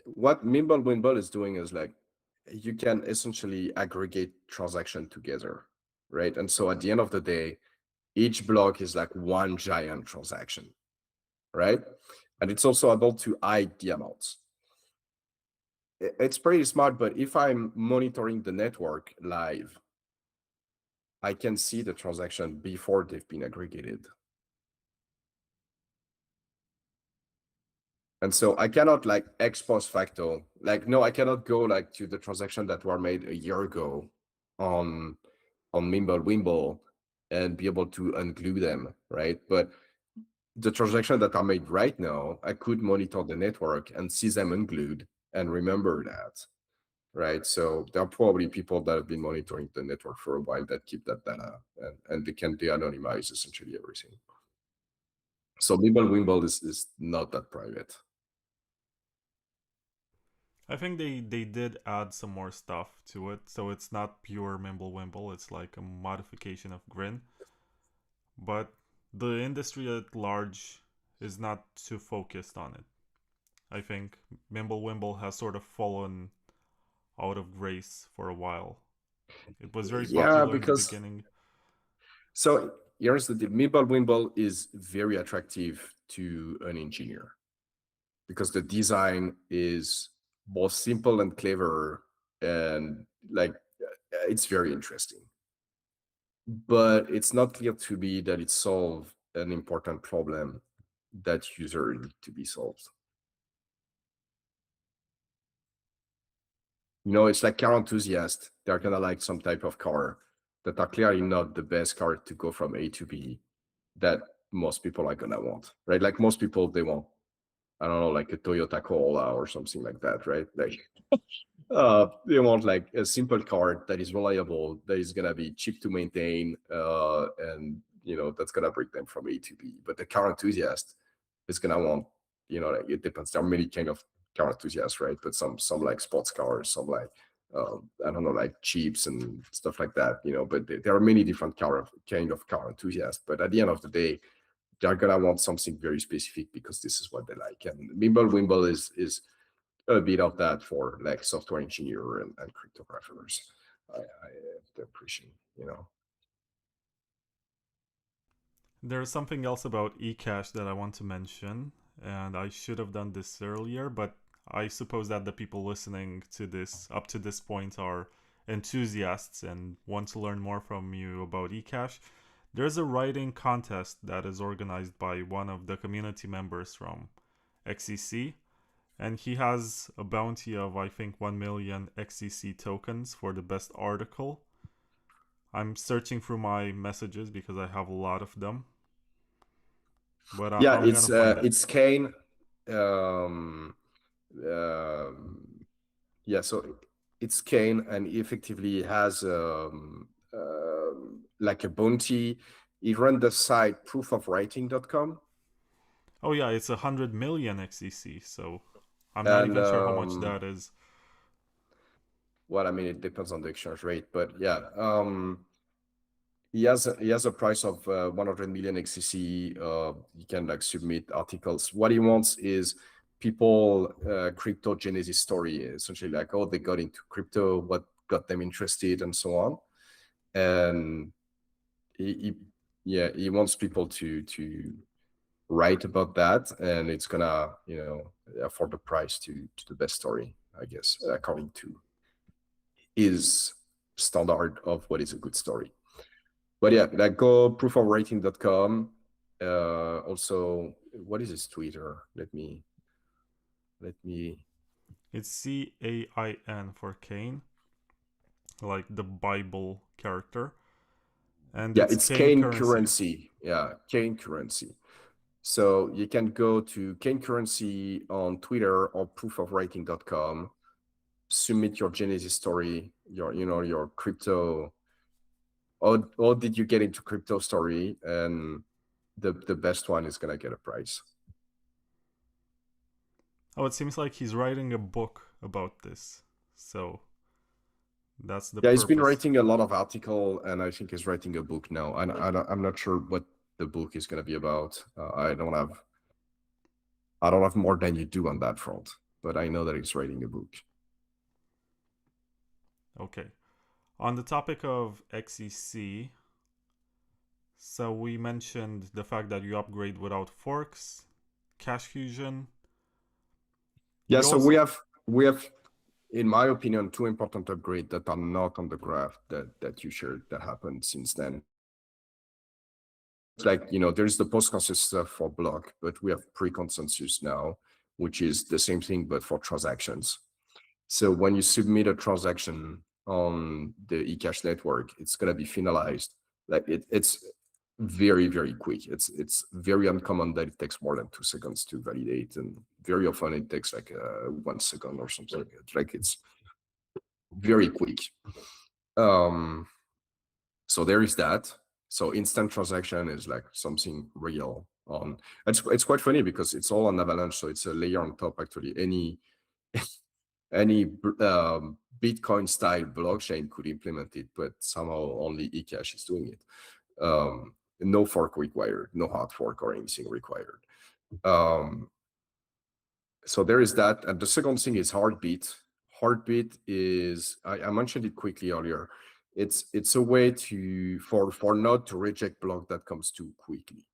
what Mimblewimble is doing is like you can essentially aggregate transaction together, right? And so at the end of the day, each block is like one giant transaction, right? And it's also able to hide the amounts. It's pretty smart, but if I'm monitoring the network live, I can see the transaction before they've been aggregated. And so I cannot like ex post facto, like, no, I cannot go like to the transaction that were made a year ago on Mimblewimble and be able to unglue them, right? But the transactions that are made right now, I could monitor the network and see them unglued and remember that, right? So there are probably people that have been monitoring the network for a while that keep that data, and they can de-anonymize essentially everything. So Mimblewimble is not that private. I think they did add some more stuff to it, so it's not pure Mimblewimble. It's like a modification of Grin. But the industry at large is not too focused on it. I think Mimblewimble has sort of fallen out of grace for a while. It was very popular in the beginning. So here's the deal. Mimblewimble is very attractive to an engineer because the design is both simple and clever, and like it's very interesting. But it's not clear to me that it solves an important problem that user need to be solved. You know, it's like car enthusiasts. They're gonna like some type of car that are clearly not the best car to go from A to B that most people are gonna want, right? Like most people, they want, I don't know, like a Toyota Corolla or something like that, right? Like they want like a simple car that is reliable, that is gonna be cheap to maintain, and you know that's gonna bring them from A to B. But the car enthusiast is gonna want, you know, like it depends. There are many kind of car enthusiasts, right? But some like sports cars, some like I don't know, like Jeeps and stuff like that, you know. But there are many different kind of car enthusiasts. But at the end of the day, they're gonna want something very specific because this is what they like. And Mimblewimble is a bit of that for like software engineer and cryptographers. I have to appreciate, you know. There's something else about Ecash that I want to mention, and I should have done this earlier, but I suppose that the people listening to this up to this point are enthusiasts and want to learn more from you about Ecash. There's a writing contest that is organized by one of the community members from XEC, and he has a bounty of, I think, 1 million XEC tokens for the best article. I'm searching through my messages because I have a lot of them. But yeah, I'm gonna find it. it's Kane. Yeah, so it's Kane, and he effectively has like a bounty. He ran the site proofofwriting.com. Oh yeah, it's 100 million XEC, so I'm not even sure how much that is. Well, I mean, it depends on the exchange rate, but yeah, he has a price of 100 million XCC. You can like submit articles. What he wants is people crypto genesis story, essentially like, oh, they got into crypto, what got them interested, and so on. And he wants people to write about that, and it's gonna, you know, afford the price to the best story, I guess, according to his standard of what is a good story. But yeah, like go proofofwriting.com. Also, what is his Twitter? Let me. It's CAIN for Kane, like the Bible character, and Yeah, it's it's Kane Kane currency. currency. Yeah, Kane currency. So you can go to Kane currency on Twitter or proofofwriting.com. Submit your Genesis story, your crypto. Or did you get into crypto story? And the best one is gonna get a prize. Oh, it seems like he's writing a book about this. So that's the Yeah, purpose. he's been writing a lot of article, and I think he's writing a book now. And I'm not sure what the book is gonna be about. I don't have more than you do on that front, but I know that he's writing a book. Okay. On the topic of XEC, so we mentioned the fact that you upgrade without forks, cache fusion. Yeah, so we have, in my opinion, two important upgrades that are not on the graph that you shared that happened since then. It's like, you know, there's the post-consensus stuff for block, but we have pre-consensus now. which is the same thing but for transactions. So when you submit a transaction on the Ecash network, it's going to be finalized. Like it's very, very quick. It's very uncommon that it takes more than 2 seconds to validate, and very often it takes like 1 second or something. Like it's very quick. So there is that. So instant transaction is like something real on. It's quite funny because it's all on Avalanche, so it's a layer on top. Actually, any Bitcoin style blockchain could implement it, but somehow only Ecash is doing it. No fork required, no hard fork or anything required. So there is that. And the second thing is Heartbeat. Heartbeat is, I mentioned it quickly earlier. It's a way for node to reject block that comes too quickly,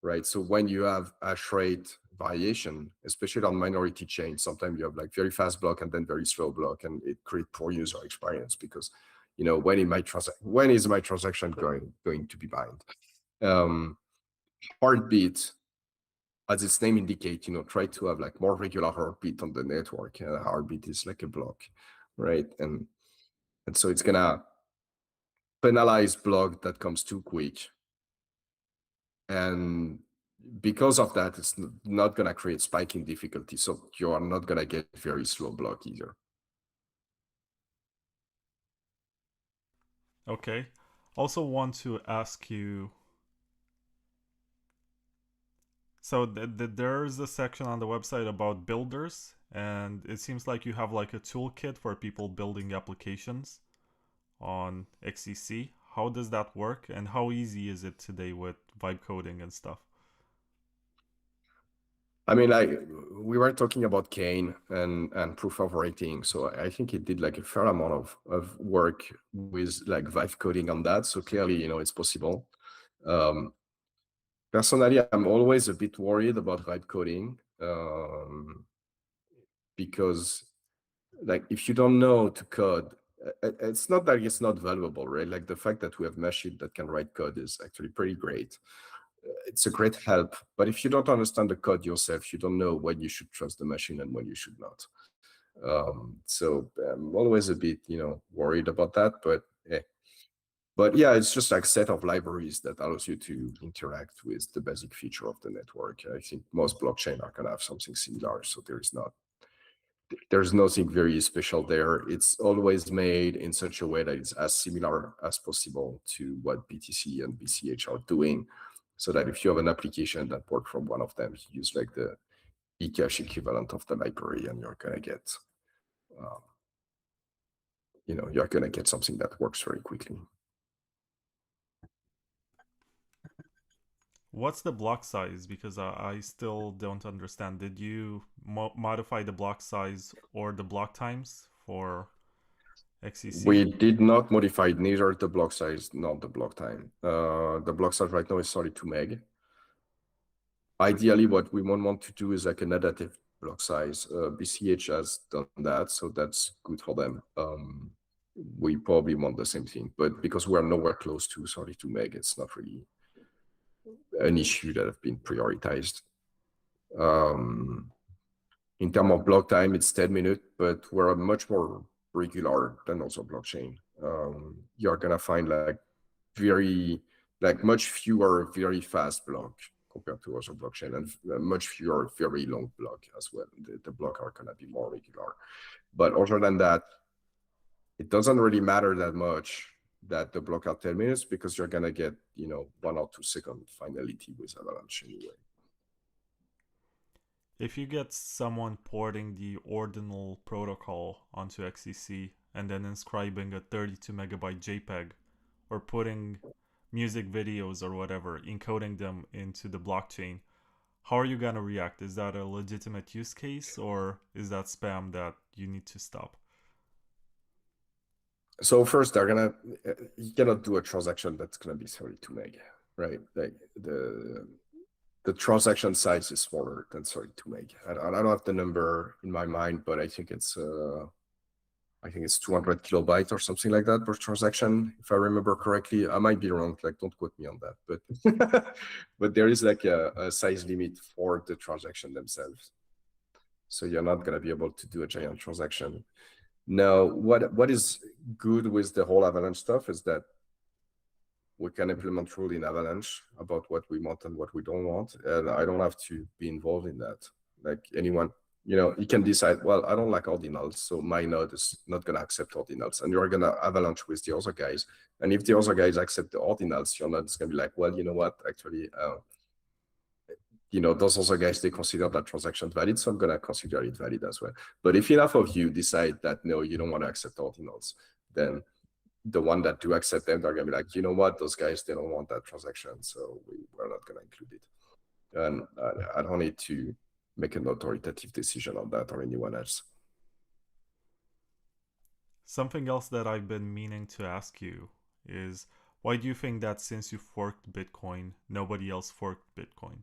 right? So when you have hash rate variation, especially on minority chains, sometimes you have like very fast block and then very slow block, and it creates poor user experience because, you know, when is my transaction going to be mined? Heartbeat, as its name indicates, you know, try to have like more regular heartbeat on the network. Heartbeat is like a block, right? And so it's gonna penalize block that comes too quick. And because of that, it's not gonna create spiking difficulty. So you are not gonna get very slow block either. Okay. Also want to ask you, so there's a section on the website about builders, and it seems like you have like a toolkit for people building applications on XEC. How does that work, and how easy is it today with vibe coding and stuff? I mean, like we were talking about Kane and proof of rating. So I think it did like a fair amount of work with like vibe coding on that. So clearly, you know, it's possible. Personally, I'm always a bit worried about vibe coding because like if you don't know to code, it's not that it's not valuable, right? Like the fact that we have machine that can write code is actually pretty great. It's a great help, but if you don't understand the code yourself, you don't know when you should trust the machine and when you should not. So I'm always a bit, you know, worried about that, but yeah, it's just like a set of libraries that allows you to interact with the basic feature of the network. I think most blockchain are gonna have something similar, so there's nothing very special there. It's always made in such a way that it's as similar as possible to what BTC and BCH are doing, so that if you have an application that works from one of them, you use like the Ecash equivalent of the library, and you're gonna get, you know, you're gonna get something that works very quickly. What's the block size? Because I still don't understand. Did you modify the block size or the block times for XEC? We did not modify neither the block size nor the block time. The block size right now is 32 meg. Ideally, what we want to do is like an additive block size. BCH has done that, so that's good for them. We probably want the same thing, but because we're nowhere close to 32 meg, it's not really an issue that have been prioritized. In terms of block time, it's 10 minutes, but we're much more regular than also blockchain. You're gonna find like much fewer very fast block compared to other blockchain, and much fewer very long block as well. The block are gonna be more regular. But other than that, it doesn't really matter that much that the block are 10 minutes because you're gonna get, you know, 1 or 2 second finality with Avalanche anyway. If you get someone porting the ordinal protocol onto XEC and then inscribing a 32 megabyte JPEG, or putting music videos or whatever, encoding them into the blockchain, how are you gonna react? Is that a legitimate use case, or is that spam that you need to stop? So first, you cannot do a transaction that's gonna be 32 meg, right? Like the transaction size is smaller than 32 meg. I don't have the number in my mind, but I think it's 200 kilobytes or something like that per transaction, if I remember correctly. I might be wrong, like don't quote me on that, but but there is like a size limit for the transaction themselves. So you're not going to be able to do a giant transaction. Now, what is good with the whole Avalanche stuff is that we can implement rule in Avalanche about what we want and what we don't want. And I don't have to be involved in that. Like anyone, you can decide, well, I don't like ordinals, so my node is not going to accept ordinals. And you're going to Avalanche with the other guys. And if the other guys accept the ordinals, your node is going to be like, well, you know what, actually, those other guys, they consider that transaction valid, so I'm going to consider it valid as well. But if enough of you decide that, no, you don't want to accept ordinals, then the one that do accept them, they're going to be like, you know what, those guys, they don't want that transaction, so we're not going to include it. And I don't need to make an authoritative decision on that or anyone else. Something else that I've been meaning to ask you is, why do you think that since you forked Bitcoin, nobody else forked Bitcoin?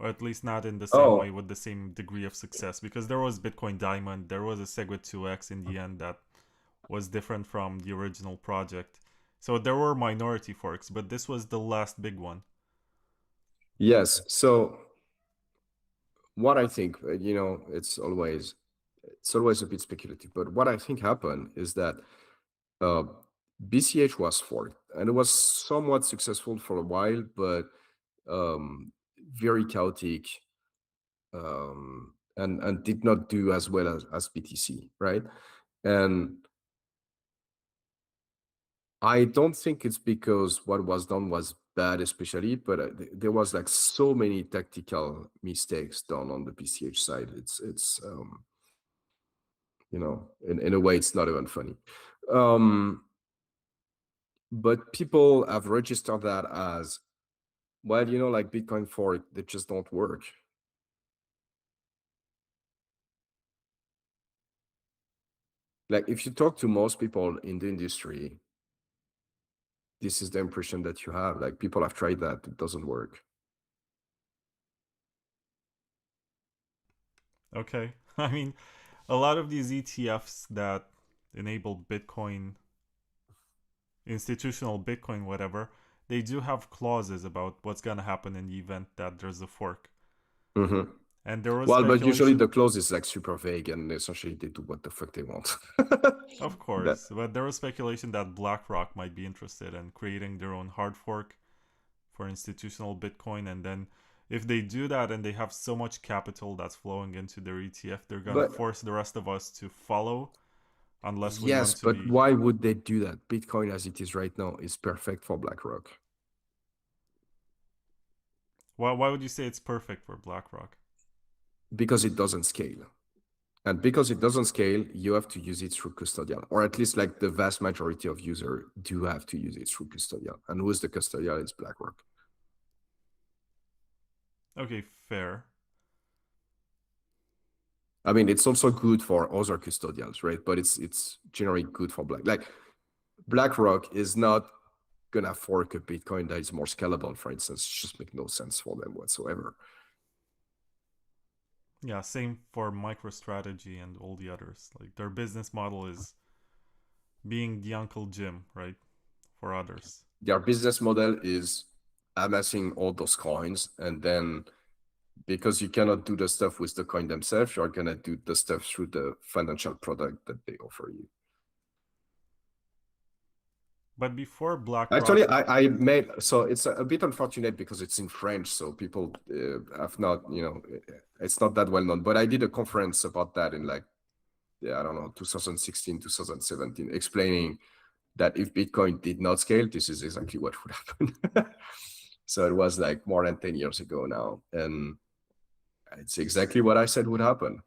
Or at least not in the same way with the same degree of success? Because there was Bitcoin Diamond, there was a SegWit 2x in the end that was different from the original project. So there were minority forks, but this was the last big one. Yes. So what I think, it's always a bit speculative, but what I think happened is that BCH was forked, and it was somewhat successful for a while, but very chaotic, and did not do as well as BTC, right? And I don't think it's because what was done was bad, especially, but there was like so many tactical mistakes done on the BCH side. It's in a way, it's not even funny. But people have registered that as, well, like Bitcoin fork, they just don't work. Like if you talk to most people in the industry, this is the impression that you have. Like people have tried that, it doesn't work. Okay. I mean, a lot of these ETFs that enable Bitcoin, institutional Bitcoin, whatever, they do have clauses about what's going to happen in the event that there's a fork. Mm-hmm. And there was but usually the clause is like super vague, and essentially they do what the fuck they want. Of course, but there was speculation that BlackRock might be interested in creating their own hard fork for institutional Bitcoin, and then if they do that and they have so much capital that's flowing into their ETF, they're gonna force the rest of us to follow, unless we want to be. Yes, but why would they do that? Bitcoin, as it is right now, is perfect for BlackRock. Why would you say it's perfect for BlackRock? Because it doesn't scale. And because it doesn't scale, you have to use it through custodial, or at least like the vast majority of users do have to use it through custodial. And who's the custodial? It's BlackRock. Okay, fair. I mean, it's also good for other custodials, right? But it's generally good for BlackRock is not gonna fork a Bitcoin that is more scalable, for instance. It just makes no sense for them whatsoever. Yeah, same for MicroStrategy and all the others. Like their business model is being the Uncle Jim, right? For others. Their business model is amassing all those coins, and then because you cannot do the stuff with the coin themselves, you're gonna do the stuff through the financial product that they offer you. But before BlackRock, actually, I made, so it's a bit unfortunate because it's in French, so people have not, it's not that well known. But I did a conference about that in like, I don't know, 2016, 2017, explaining that if Bitcoin did not scale, this is exactly what would happen. So it was like more than 10 years ago now, and it's exactly what I said would happen.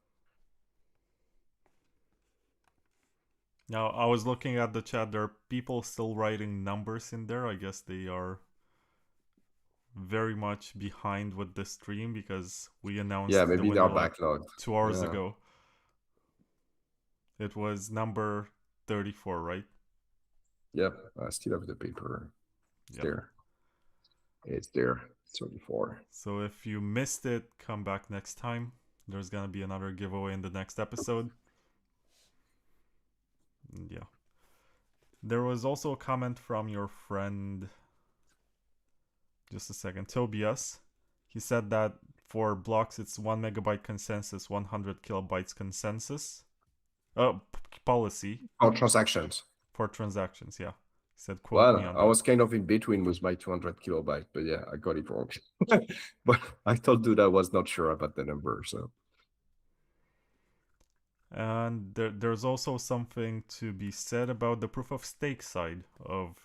Now, I was looking at the chat. There are people still writing numbers in there. I guess they are very much behind with the stream because we announced maybe the they are winner like backlogged 2 hours ago. It was number 34, right? Yep, I still have the paper. It's there. It's there. 34. So if you missed it, come back next time. There's gonna be another giveaway in the next episode. Yeah. There was also a comment from your friend, just a second, Tobias. He said that for blocks, it's 1 megabyte consensus, 100 kilobytes consensus. Policy. Oh, transactions. For transactions, yeah. He said, quote me Well, on I that. was kind of in between with my 200 kilobyte, but yeah, I got it wrong. But I told dude I was not sure about the number, so. And there's also something to be said about the proof of stake side of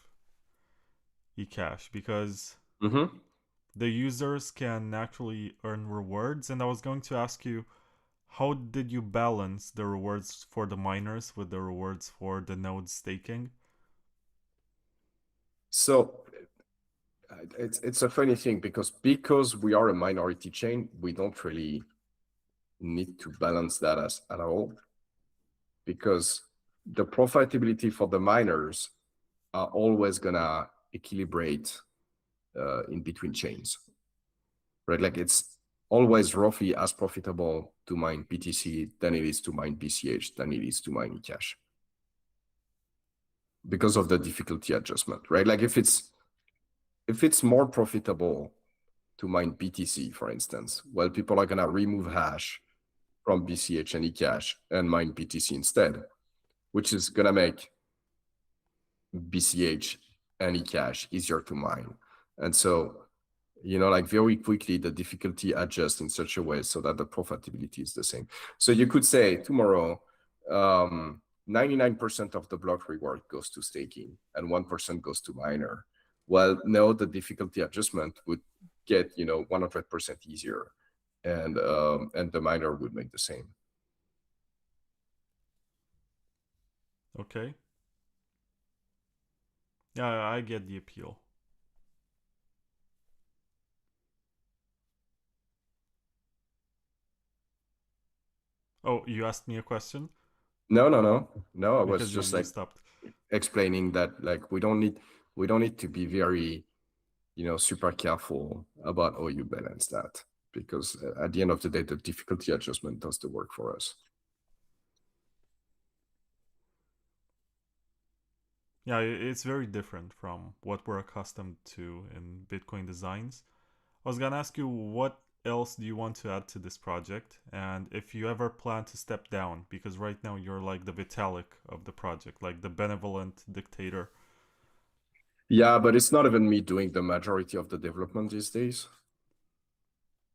Ecash, because the users can actually earn rewards. And I was going to ask you, how did you balance the rewards for the miners with the rewards for the node staking? So it's a funny thing because we are a minority chain, we don't really need to balance that at all, because the profitability for the miners are always gonna equilibrate in between chains, right? Like it's always roughly as profitable to mine BTC than it is to mine BCH than it is to mine Ecash, because of the difficulty adjustment, right? Like if it's more profitable to mine BTC, for instance, well, people are gonna remove hash from BCH and Ecash and mine BTC instead, which is gonna make BCH and Ecash easier to mine. And so, like very quickly, the difficulty adjusts in such a way so that the profitability is the same. So you could say tomorrow, 99% of the block reward goes to staking and 1% goes to miner. Well, now the difficulty adjustment would get 100% easier, and the miner would make the same. Okay. Yeah, I get the appeal. Oh, you asked me a question? No. I was Because just you stopped. explaining that like we don't need to be very super careful about how you balance that, because at the end of the day, the difficulty adjustment does the work for us. Yeah, it's very different from what we're accustomed to in Bitcoin designs. I was gonna ask you, what else do you want to add to this project, and if you ever plan to step down, because right now you're like the Vitalik of the project, like the benevolent dictator. Yeah, but it's not even me doing the majority of the development these days.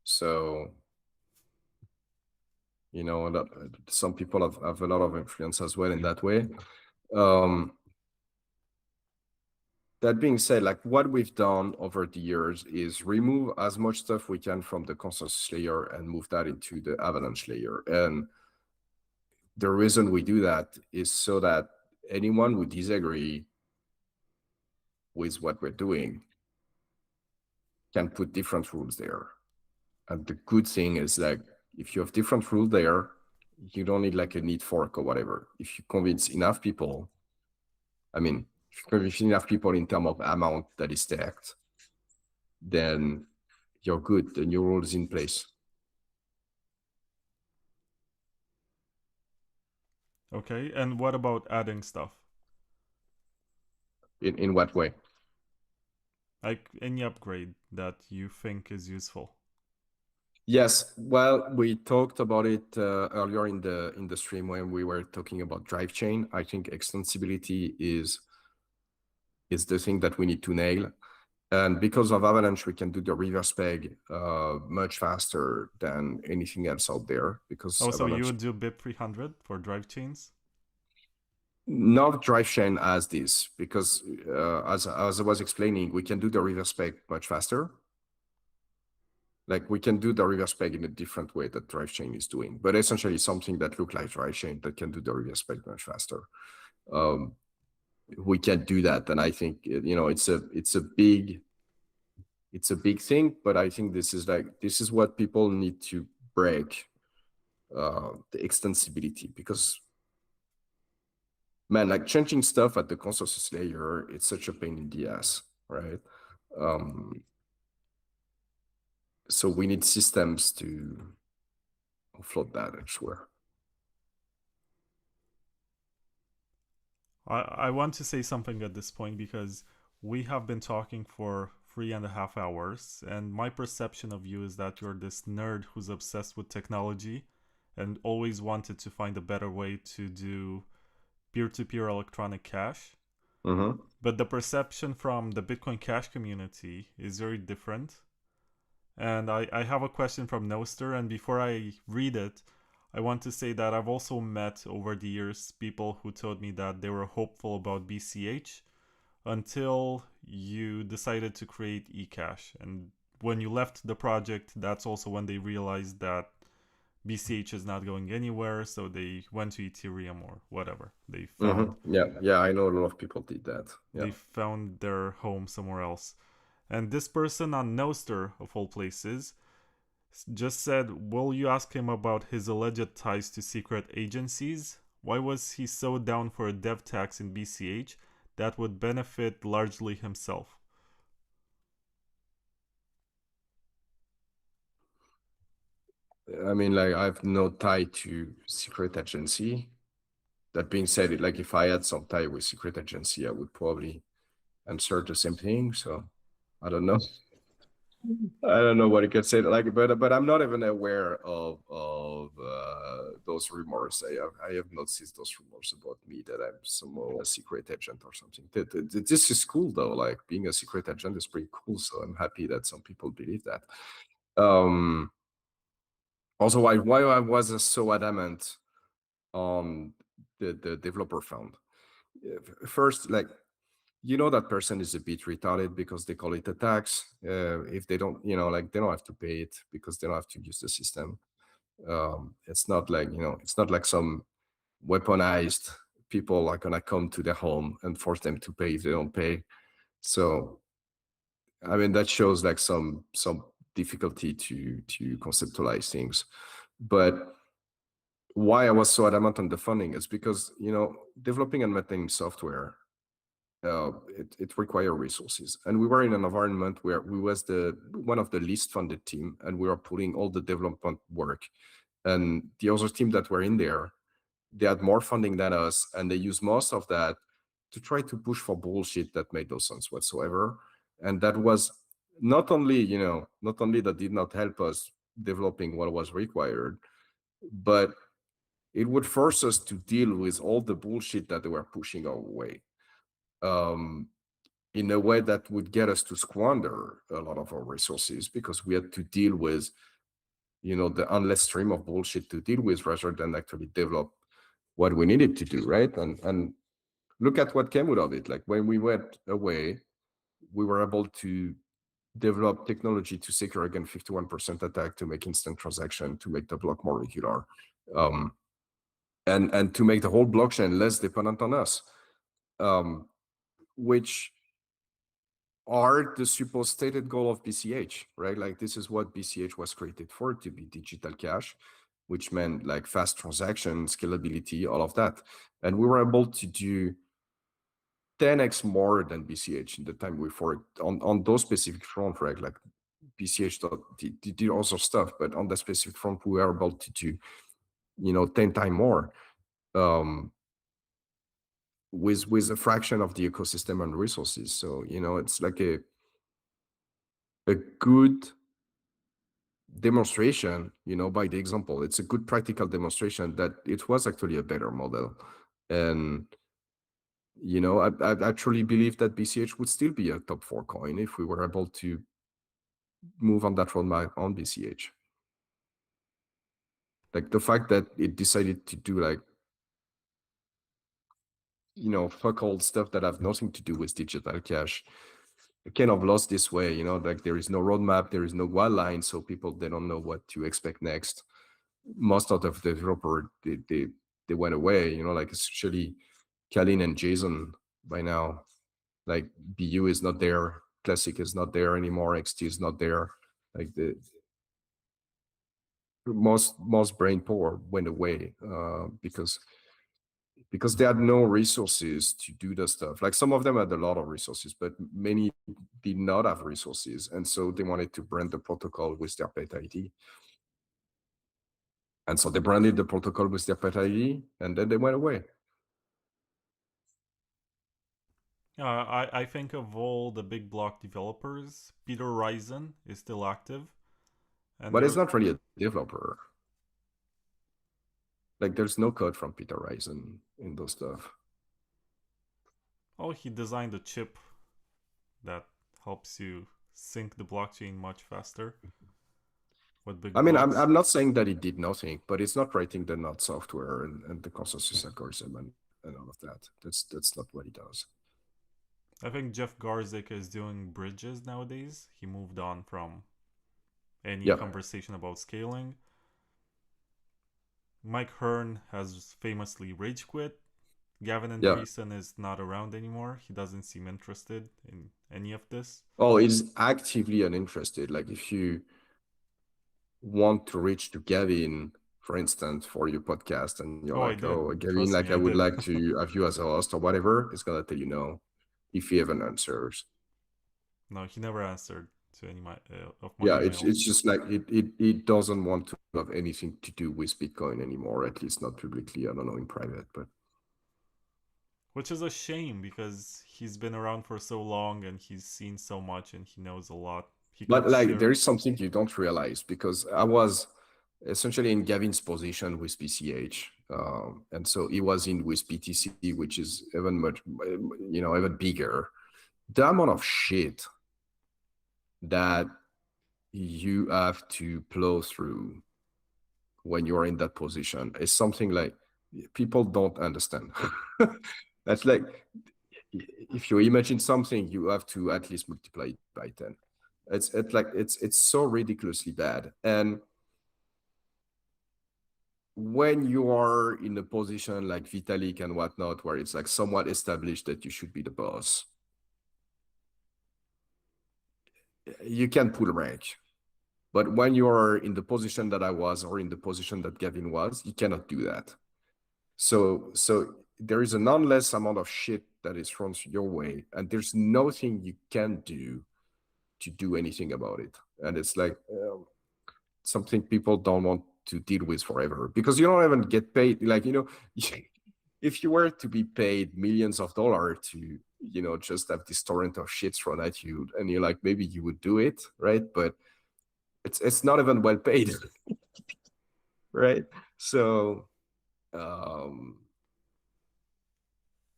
So, some people have a lot of influence as well in that way. That being said, like what we've done over the years is remove as much stuff we can from the consensus layer and move that into the Avalanche layer. And the reason we do that is so that anyone who disagree with what we're doing can put different rules there. And the good thing is like, if you have different rules there, you don't need like a neat fork or whatever. If you convince enough people, if you convince enough people in terms of amount that is stacked, then you're good. The new rule is in place. Okay, and what about adding stuff? In what way? Like any upgrade that you think is useful. Yes, well, we talked about it earlier in the stream when we were talking about Drivechain. I think extensibility is the thing that we need to nail. And because of Avalanche, we can do the reverse peg much faster than anything else out there. Because so you would do BIP 300 for drive chains? Not Drivechain as this, because as I was explaining, we can do the reverse peg much faster. Like we can do the reverse peg in a different way that Drivechain is doing, but essentially something that looks like Drivechain that can do the reverse peg much faster. We can do that, and I think it's a big thing. But I think this is what people need to break, the extensibility, because man, like changing stuff at the consensus layer, it's such a pain in the ass, right? So we need systems to offload that, I swear. I want to say something at this point, because we have been talking for 3.5 hours, and my perception of you is that you're this nerd who's obsessed with technology and always wanted to find a better way to do peer-to-peer electronic cash. Mm-hmm. But the perception from the Bitcoin Cash community is very different. And I have a question from Noster, and before I read it, I want to say that I've also met over the years people who told me that they were hopeful about BCH until you decided to create Ecash. And when you left the project, that's also when they realized that BCH is not going anywhere, so they went to Ethereum or whatever. They found Yeah, I know a lot of people did that. Yeah. they found their home somewhere else. And this person on Noster, of all places, just said, will you ask him about his alleged ties to secret agencies? Why was he so down for a dev tax in BCH that would benefit largely himself? I mean, like, I have no tie to secret agency. That being said, like, if I had some tie with secret agency, I would probably answer the same thing. So I don't know. I don't know what you can say. Like, but I'm not even aware of those rumors. I have not seen those rumors about me that I'm somehow a secret agent or something. This is cool though. Like, being a secret agent is pretty cool. So I'm happy that some people believe that. Also, why I was so adamant on the developer fund. First, like, you know, that person is a bit retarded because they call it a tax. If they don't, you know, like, they don't have to pay it because they don't have to use the system. It's not like, you know, it's not like some weaponized people are gonna come to their home and force them to pay if they don't pay. So, I mean, that shows like some difficulty to conceptualize things. But why I was so adamant on the funding is because, you know, developing and maintaining software, it requires resources, and we were in an environment where we was the one of the least funded team, and we were putting all the development work, and the other team that were in there, they had more funding than us, and they used most of that to try to push for bullshit that made no sense whatsoever. And that was not only, you know, not only that did not help us developing what was required, but it would force us to deal with all the bullshit that they were pushing our way, in a way that would get us to squander a lot of our resources because we had to deal with, you know, the endless stream of bullshit to deal with rather than actually develop what we needed to do, right? And look at what came out of it. Like, when we went away, we were able to develop technology to secure again 51% attack, to make instant transaction, to make the block more regular, and to make the whole blockchain less dependent on us, which are the supposed stated goal of BCH, right? Like, this is what BCH was created for, to be digital cash, which meant like fast transaction, scalability, all of that. And we were able to do 10x more than BCH in the time before on those specific front, right? Like, BCH did also stuff, but on the specific front, we were able to do, you know, 10 times more, with a fraction of the ecosystem and resources. So, you know, it's like a good demonstration, you know, by the example. It's a good practical demonstration that it was actually a better model. And, you know, I actually believe that BCH would still be a top 4 coin if we were able to move on that roadmap on BCH. Like, the fact that it decided to do, like, you know, fuck all stuff that have nothing to do with digital cash, kind of lost this way, you know, like, there is no roadmap, there is no guideline, so people, they don't know what to expect next. Most of the developer, they went away, you know, like, especially Kalin and Jason by now. Like, BU is not there, Classic is not there anymore, XT is not there. Like, the most brain power went away, because they had no resources to do the stuff. Like, some of them had a lot of resources, but many did not have resources, and so they wanted to brand the protocol with their pet ID. And so they branded the protocol with their pet ID, and then they went away. I think of all the big block developers, Peter Risen is still active, and But it's there. not really a developer. Like there's no code from Peter Risen in those stuff. Oh, he designed a chip that helps you sync the blockchain much faster with big I mean, blocks. I'm not saying that he did nothing, but it's not writing the node software and the consensus algorithm and all of that. That's not what he does. I think Jeff Garzik is doing bridges nowadays. He moved on from any Yeah. conversation about scaling. Mike Hearn has famously rage quit. Gavin Yeah. Andreessen is not around anymore. He doesn't seem interested in any of this. Oh, he's actively uninterested. Like if you want to reach to Gavin, for instance, for your podcast, and you're Oh, I like, did. oh, Gavin, Trust like me, I I would did. like to have you as a host or whatever, it's gonna tell you no if he even answers. No, he never answered to any of my Yeah, emails. it's just like it doesn't want to have anything to do with Bitcoin anymore, at least not publicly. I don't know in private, but Which is a shame because he's been around for so long and he's seen so much and he knows a lot. He could like there share. is something you don't realize because I was essentially in Gavin's position with BCH, and so he was in with BTC, which is even much, even bigger. The amount of shit that you have to plow through when you're in that position is something like people don't understand. That's like if you imagine something, you have to at least multiply it by 10. It's so ridiculously bad. And when you are in a position like Vitalik and whatnot, where it's like somewhat established that you should be the boss, you can pull rank. But when you're in the position that I was or in the position that Gavin was, you cannot do that. So there is an unless amount of shit that is thrown your way, and there's nothing you can do to do anything about it. And it's like something people don't want to deal with forever because you don't even get paid. Like, if you were to be paid millions of dollars to, just have this torrent of shit thrown at you, and you're like, maybe you would do it, right? But it's not even well paid, right? So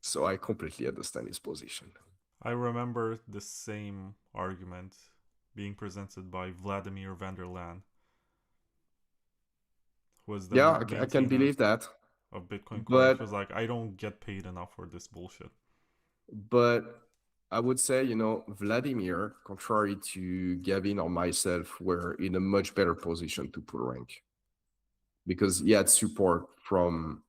so I completely understand his position. I remember the same argument being presented by Vladimir van der Laan, who was the Yeah, I can maintainer believe that, of Bitcoin Core. He but was like, I don't get paid enough for this bullshit. I would say, Vladimir, contrary to Gavin or myself, were in a much better position to pull rank because he had support from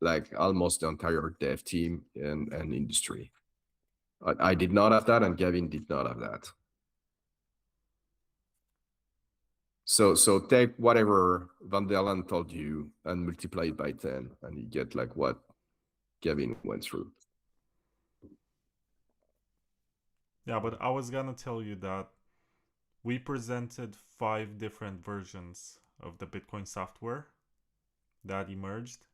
like almost the entire dev team and industry. I did not have that, and Gavin did not have that. So take whatever Van der Laan told you and multiply it by 10, and you get like what Gavin went through. Yeah, but I was gonna tell you that we presented 5 different versions of the Bitcoin software that emerged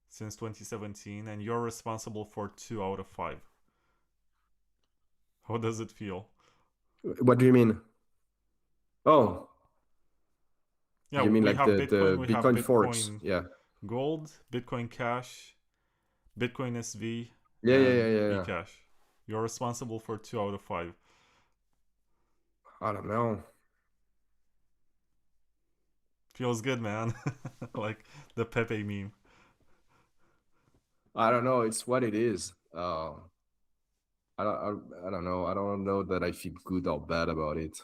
since 2017, and you're responsible for 2 out of 5. How does it feel? What do you mean? Oh, Yeah, you mean we like have the Bitcoin, we have Bitcoin forks? Bitcoin Yeah. Gold, Bitcoin Cash, Bitcoin SV, and Yeah. Ecash. You're responsible for 2 out of 5. I don't know. Feels good, man. Like the Pepe meme. I don't know. It's what it is. I don't know. I don't know that I feel good or bad about it.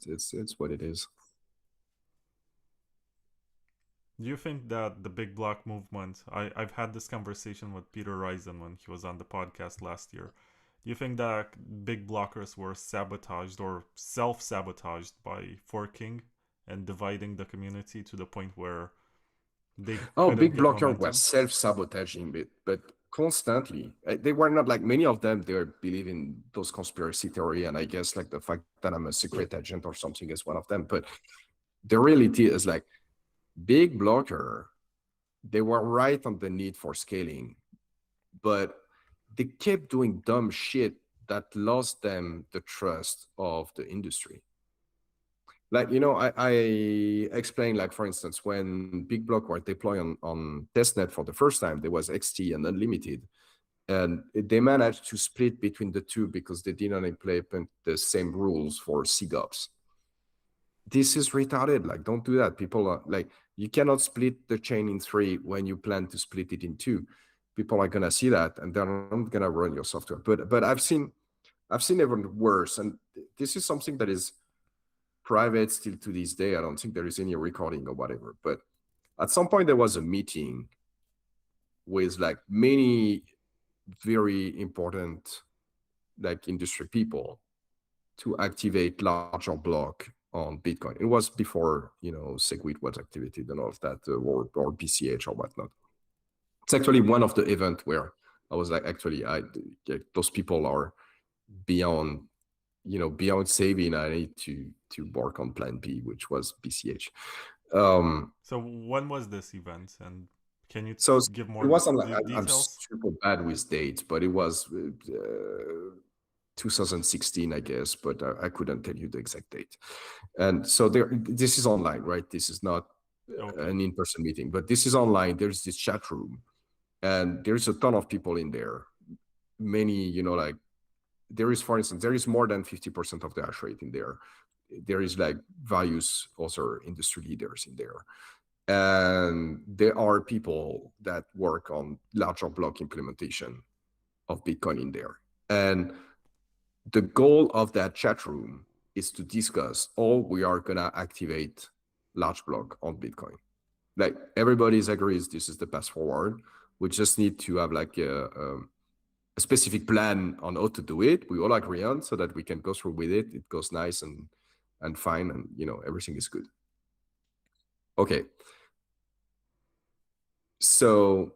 It's what it is. Do you think that the big block movement, I've had this conversation with Peter Risen when he was on the podcast last year. Do you think that big blockers were sabotaged or self-sabotaged by forking and dividing the community to the point where they couldn't Big get Blocker momentum? was self-sabotaging, but constantly. They were not like many of them. They believe in those conspiracy theory, and I guess like the fact that I'm a secret agent or something is one of them. But the reality is like Big Blocker, they were right on the need for scaling, but they kept doing dumb shit that lost them the trust of the industry. Like, I explained, like, for instance, when Big Block were deployed on testnet for the first time, there was XT and Unlimited. And they managed to split between the two because they didn't implement the same rules for SIGOPS. This is retarded. Like, don't do that. People are like, you cannot split the chain in 3 when you plan to split it in 2. People are gonna see that and they're not gonna run your software. But I've seen even worse. And this is something that is private still to this day. I don't think there is any recording or whatever. But at some point there was a meeting with like many very important like industry people to activate larger block on Bitcoin. It was before, SegWit was activated and all of that, or BCH or whatnot. It's actually one of the events where I was like, actually, those people are beyond, beyond saving. I need to work on Plan B, which was BCH. So when was this event, and can you So give more it wasn't like I'm details? super bad with dates, but it was 2016, I guess, but I couldn't tell you the exact date. And so this is online, right? This is not an in-person meeting, but this is online. There's this chat room, and there's a ton of people in there. Many, like there is, for instance, there is more than 50% of the hash rate in there. There is like various other industry leaders in there. And there are people that work on larger block implementation of Bitcoin in there. And the goal of that chat room is to discuss, we are gonna activate large block on Bitcoin. Like everybody agrees this is the path forward. We just need to have like a specific plan on how to do it. We all agree on so that we can go through with it. It goes nice and fine, and everything is good. Okay. So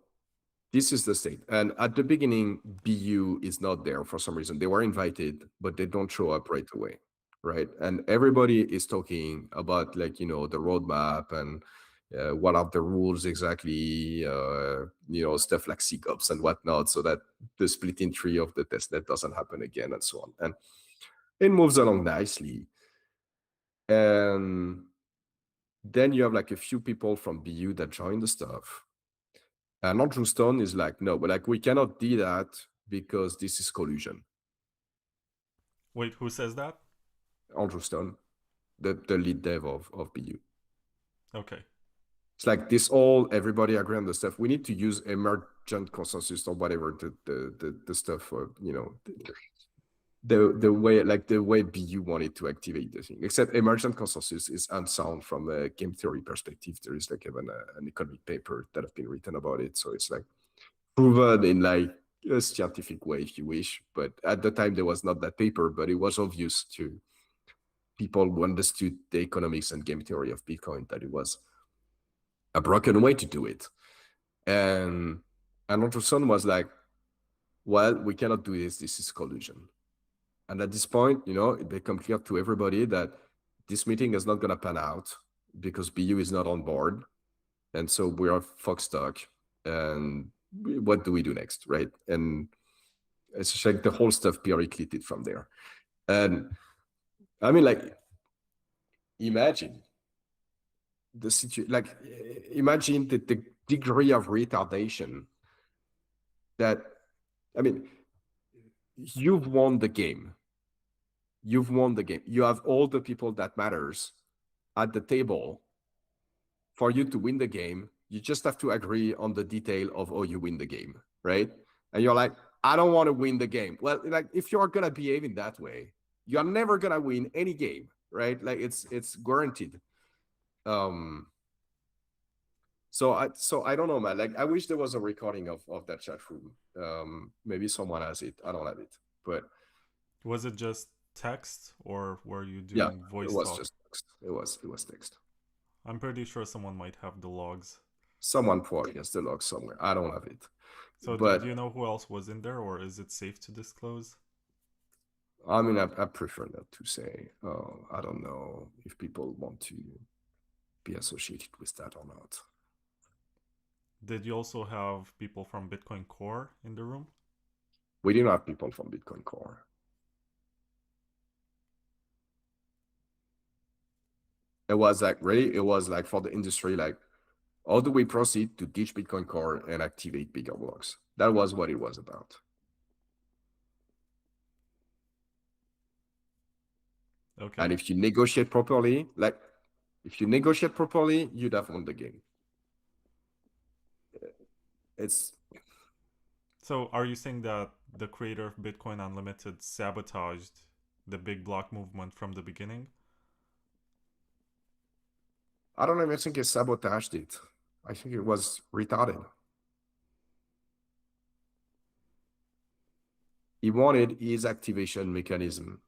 this is the state. And at the beginning, BU is not there for some reason. They were invited, but they don't show up right away, right? And everybody is talking about like, the roadmap and what are the rules exactly, stuff like SIGOPS and whatnot, so that the split in 3 of the testnet doesn't happen again and so on. And it moves along nicely. And then you have like a few people from BU that join the stuff. And Andrew Stone is like, no, but like we cannot do that because this is collusion. Wait, who says that? Andrew Stone, the lead dev of BU. Okay. It's like this everybody agree on the stuff. We need to use emergent consensus or whatever the stuff for, the way BU wanted to activate the thing. Except emergent consensus is unsound from a game theory perspective. There is like even an economic paper that have been written about it. So it's like proven in like a scientific way, if you wish. But at the time, there was not that paper, but it was obvious to people who understood the economics and game theory of Bitcoin that it was a broken way to do it. And Anderson was like, well, we cannot do this. This is collusion. And at this point, it became clear to everybody that this meeting is not going to pan out because BU is not on board. And so we are fuck stuck. And what do we do next, right? And it's like the whole stuff percolated from there. And I mean, like, imagine the situation, like, imagine the degree of retardation that, I mean, you've won the game. You've won the game. You have all the people that matters at the table. For you to win the game, you just have to agree on the detail of how you win the game, right? And you're like, I don't want to win the game. Well, like if you're gonna behave in that way, you're never gonna win any game, right? Like it's guaranteed. So I don't know, man. Like I wish there was a recording of that chat room. Maybe someone has it. I don't have it. But was it just text or were you doing voice it was talk? just text. It was text. I'm pretty sure someone might have the logs. Someone probably has the log somewhere. I don't have it. So but do you know who else was in there, or is it safe to disclose? I mean, I prefer not to say. I don't know if people want to be associated with that or not. Did you also have people from Bitcoin Core in the room? We didn't have people from Bitcoin Core. It was like really, it was like for the industry, like how do we proceed to ditch Bitcoin Core and activate bigger blocks? That was what it was about. Okay. And if you negotiate properly, like if you negotiate properly, you'd have won the game. It's So are you saying that the creator of Bitcoin Unlimited sabotaged the big block movement from the beginning? I don't even think he sabotaged it. I think it was retarded. He wanted his activation mechanism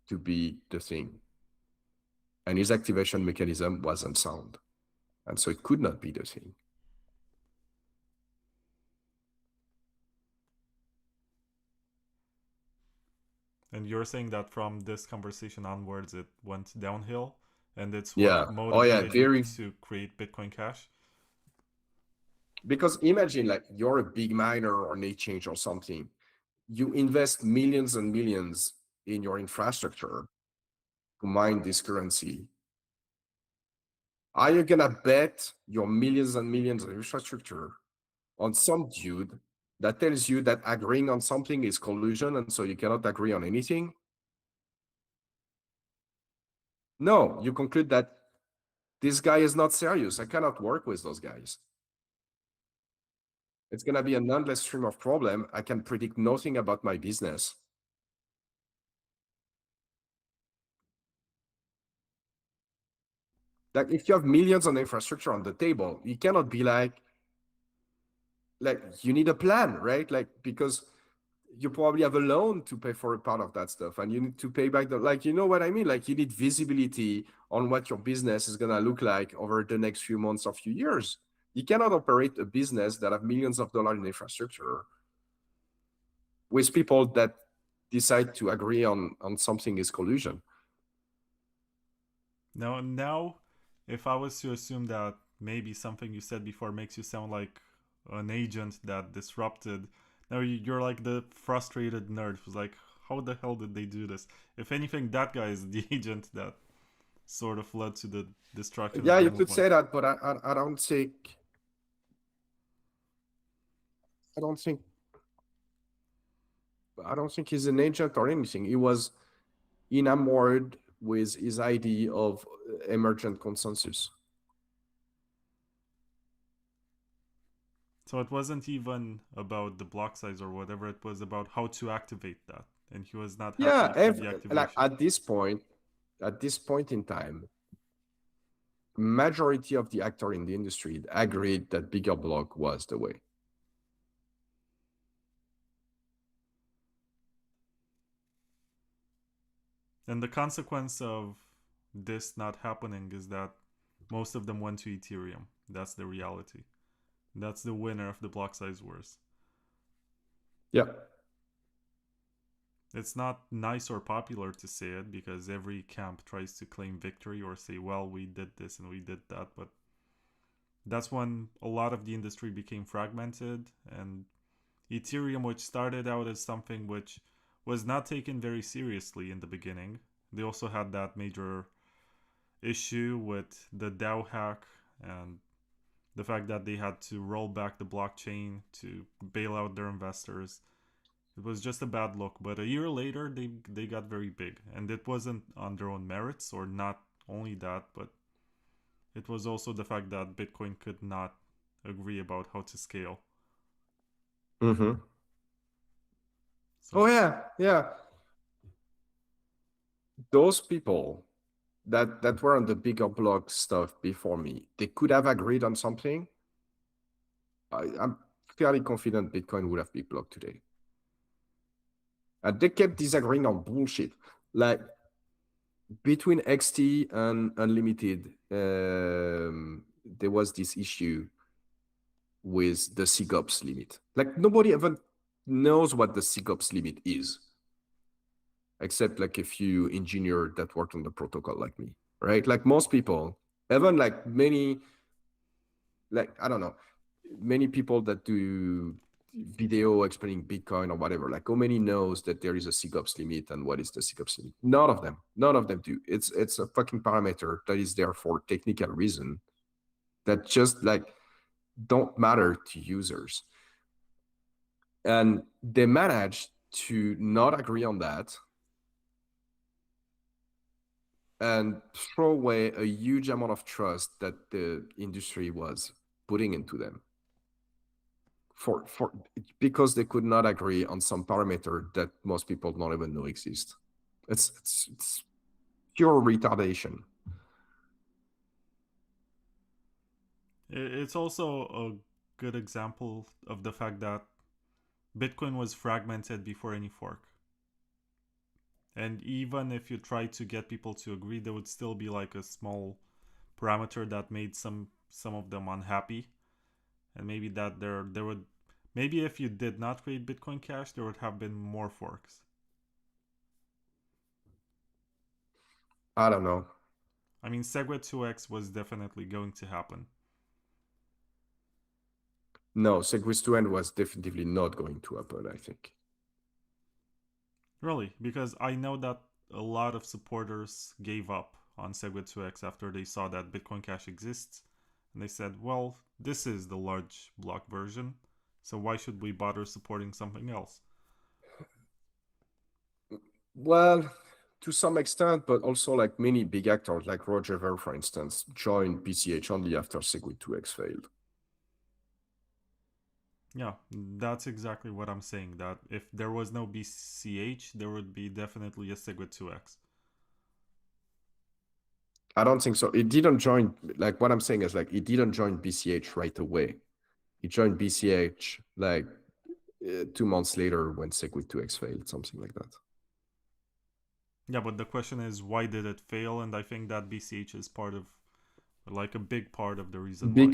to be the thing. And his activation mechanism was unsound. And so it could not be the thing. And you're saying that from this conversation onwards, it went downhill, and it's Yeah. what Oh yeah, motivated very. you to create Bitcoin Cash? Because imagine like you're a big miner or an exchange or something. You invest millions and millions in your infrastructure to mine this currency. Are you gonna bet your millions and millions of infrastructure on some dude that tells you that agreeing on something is collusion and so you cannot agree on anything? No, you conclude that this guy is not serious. I cannot work with those guys. It's gonna be an endless stream of problem. I can predict nothing about my business. Like if you have millions on infrastructure on the table, you cannot be like you need a plan, right? Like because you probably have a loan to pay for a part of that stuff and you need to pay back the, like, you know what I mean? Like you need visibility on what your business is gonna look like over the next few months or few years. You cannot operate a business that have millions of dollars in infrastructure with people that decide to agree on something is collusion. Now, if I was to assume that maybe something you said before makes you sound like an agent that disrupted, now you're like the frustrated nerd who's like, how the hell did they do this? If anything, that guy is the agent that sort of led to the destruction Yeah, of the you could movement. say that, but I don't think I don't think I don't think he's an agent or anything. He was enamored with his idea of emergent consensus. So it wasn't even about the block size or whatever, it was about how to activate that. And he was not Yeah, happy with the like activation. at this point in time, majority of the actor in the industry agreed that bigger block was the way. And the consequence of this not happening is that most of them went to Ethereum. That's the reality. That's the winner of the block size wars. Yeah. It's not nice or popular to say it because every camp tries to claim victory or say, well, we did this and we did that. But that's when a lot of the industry became fragmented, and Ethereum, which started out as something which was not taken very seriously in the beginning, they also had that major issue with the DAO hack and the fact that they had to roll back the blockchain to bail out their investors. It was just a bad look, but a year later they got very big, and it wasn't on their own merits, or not only that, but it was also the fact that Bitcoin could not agree about how to scale. Mm-hmm. So, Oh yeah. Those people that were on the bigger block stuff before me, they could have agreed on something. I'm fairly confident Bitcoin would have been blocked today. And they kept disagreeing on bullshit. Like between XT and Unlimited, there was this issue with the SIGOPS limit. Like nobody even knows what the SIGOPS limit is, except like a few engineers that worked on the protocol like me, right? Like most people, even like many, like, I don't know, many people that do video explaining Bitcoin or whatever. Like, how many knows that there is a SIGOPS limit and what is the SIGOPS limit? None of them do. It's a fucking parameter that is there for technical reason that just like don't matter to users. And they managed to not agree on that and throw away a huge amount of trust that the industry was putting into them. Because they could not agree on some parameter that most people don't even know exist. It's pure retardation. It's also a good example of the fact that Bitcoin was fragmented before any fork. And even if you try to get people to agree, there would still be like a small parameter that made some of them unhappy. And maybe that there would, maybe if you did not create Bitcoin Cash, there would have been more forks. I don't know. I mean, SegWit 2x was definitely going to happen. No, SegWit 2N was definitely not going to happen, I think. Really? Because I know that a lot of supporters gave up on SegWit 2x after they saw that Bitcoin Cash exists. And they said, well, this is the large block version, so why should we bother supporting something else? Well, to some extent, but also like many big actors, like Roger Ver, for instance, joined BCH only after SegWit 2x failed. Yeah, that's exactly what I'm saying. That if there was no BCH, there would be definitely a SegWit 2x. I don't think so. It didn't join, like what I'm saying is like, it didn't join BCH right away. It joined BCH like 2 months later when SegWit 2x failed, something like that. Yeah, but the question is, why did it fail? And I think that BCH is part of, like, a big part of the reason why.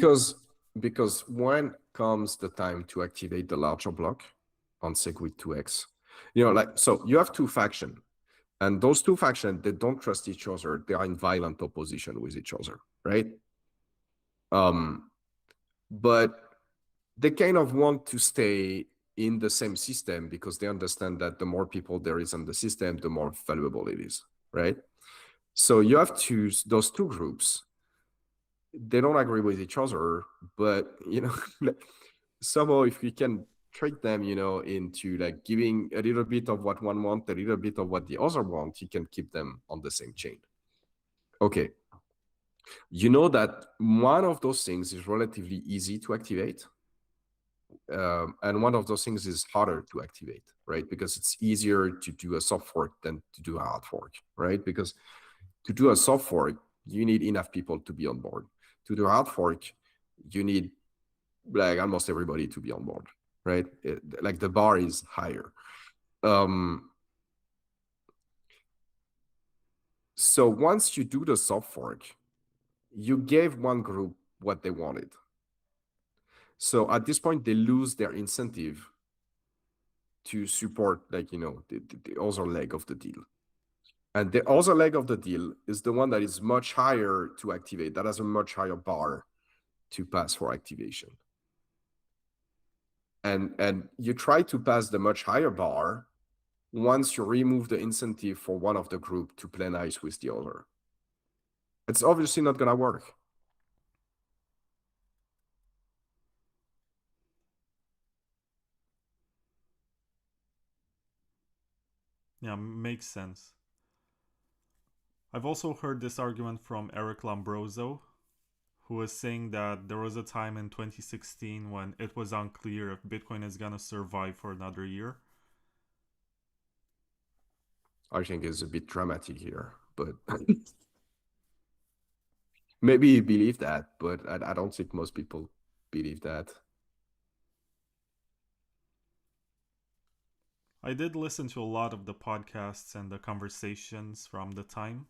Because when comes the time to activate the larger block on SegWit 2x, you know, like, so you have two factions. And those two factions, they don't trust each other. They are in violent opposition with each other, right? But they kind of want to stay in the same system because they understand that the more people there is in the system, the more valuable it is, right? So you have those two groups. They don't agree with each other, but, you know, somehow if we can trick them, you know, into like giving a little bit of what one wants, a little bit of what the other wants, you can keep them on the same chain. Okay. You know that one of those things is relatively easy to activate. And one of those things is harder to activate, right? Because it's easier to do a soft fork than to do a hard fork, right? Because to do a soft fork, you need enough people to be on board. To do a hard fork, you need like almost everybody to be on board, right? Like the bar is higher. So once you do the soft fork, you gave one group what they wanted. So at this point, they lose their incentive to support, like, you know, the other leg of the deal. And the other leg of the deal is the one that is much higher to activate, that has a much higher bar to pass for activation. And you try to pass the much higher bar once you remove the incentive for one of the group to play nice with the other. It's obviously not going to work. Yeah, makes sense. I've also heard this argument from Eric Lombroso, who was saying that there was a time in 2016 when it was unclear if Bitcoin is gonna survive for another year. I think it's a bit dramatic here, but maybe you believe that, but I don't think most people believe that. I did listen to a lot of the podcasts and the conversations from the time.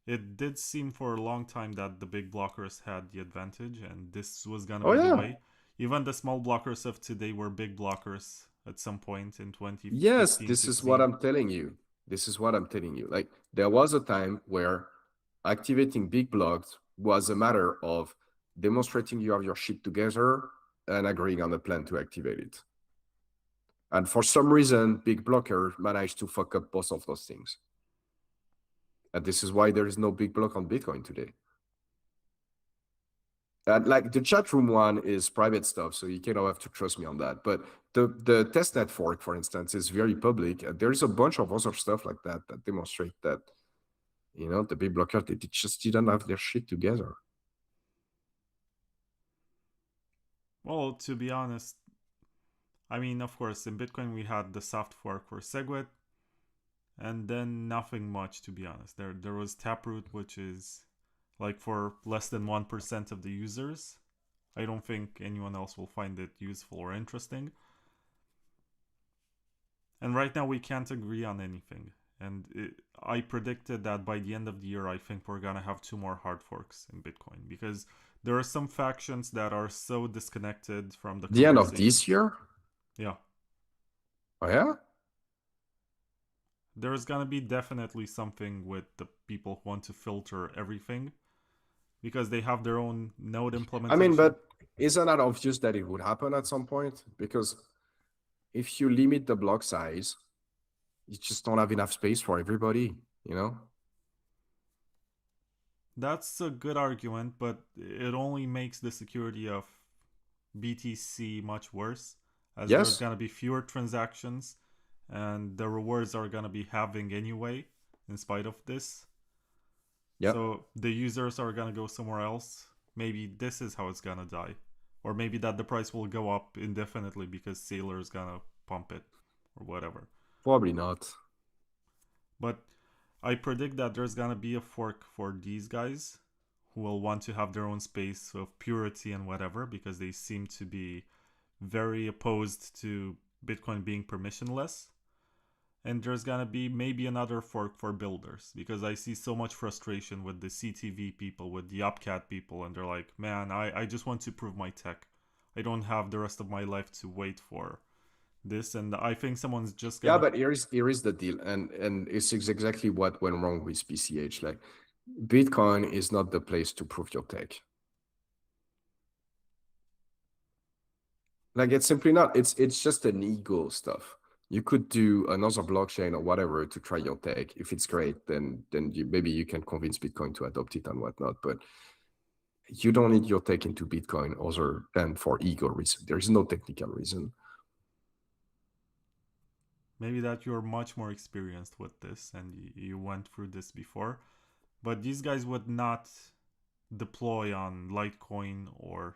It did seem for a long time that the big blockers had the advantage, and this was gonna be the way. Even the small blockers of today were big blockers at some point in 2015, Yes, this 16. is what I'm telling you. This is what I'm telling you. Like, there was a time where activating big blocks was a matter of demonstrating you have your shit together and agreeing on a plan to activate it. And for some reason, Big Blocker managed to fuck up both of those things. And this is why there is no big block on Bitcoin today. And like the chat room one is private stuff, so you kind of have to trust me on that. But the testnet fork, for instance, is very public. And there is a bunch of other stuff like that that demonstrate that, you know, the big blocker, they just didn't have their shit together. Well, to be honest, I mean, of course, in Bitcoin we had the soft fork for SegWit, and then nothing much, to be honest. There was Taproot, which is like for less than 1% of the users. I don't think anyone else will find it useful or interesting. And right now we can't agree on anything. And I predicted that by the end of the year, I think we're gonna have 2 more hard forks in Bitcoin, because there are some factions that are so disconnected from the end of this year. Yeah. Oh yeah. There's gonna be definitely something with the people who want to filter everything, because they have their own node implementation. I mean, but isn't that obvious that it would happen at some point? Because if you limit the block size, you just don't have enough space for everybody, you know? That's a good argument, but it only makes the security of BTC much worse, as there's gonna be fewer transactions, and the rewards are gonna be halving anyway, in spite of this. Yep. So the users are gonna go somewhere else. Maybe this is how it's gonna die. Or maybe that the price will go up indefinitely because Sailor is gonna pump it, or whatever. Probably not. But I predict that there's gonna be a fork for these guys who will want to have their own space of purity and whatever, because they seem to be very opposed to Bitcoin being permissionless. And there's gonna be maybe another fork for builders, because I see so much frustration with the CTV people, with the Upcat people, and they're like, man, I just want to prove my tech. I don't have the rest of my life to wait for this, and I think someone's just gonna... Yeah, but here is the deal, and it's exactly what went wrong with BCH. Like, Bitcoin is not the place to prove your tech. Like, it's simply not. It's just an ego stuff. You could do another blockchain or whatever to try your tech. If it's great, then maybe you can convince Bitcoin to adopt it and whatnot. But you don't need your tech into Bitcoin other than for ego reason. There is no technical reason. Maybe that you're much more experienced with this and you went through this before. But these guys would not deploy on Litecoin or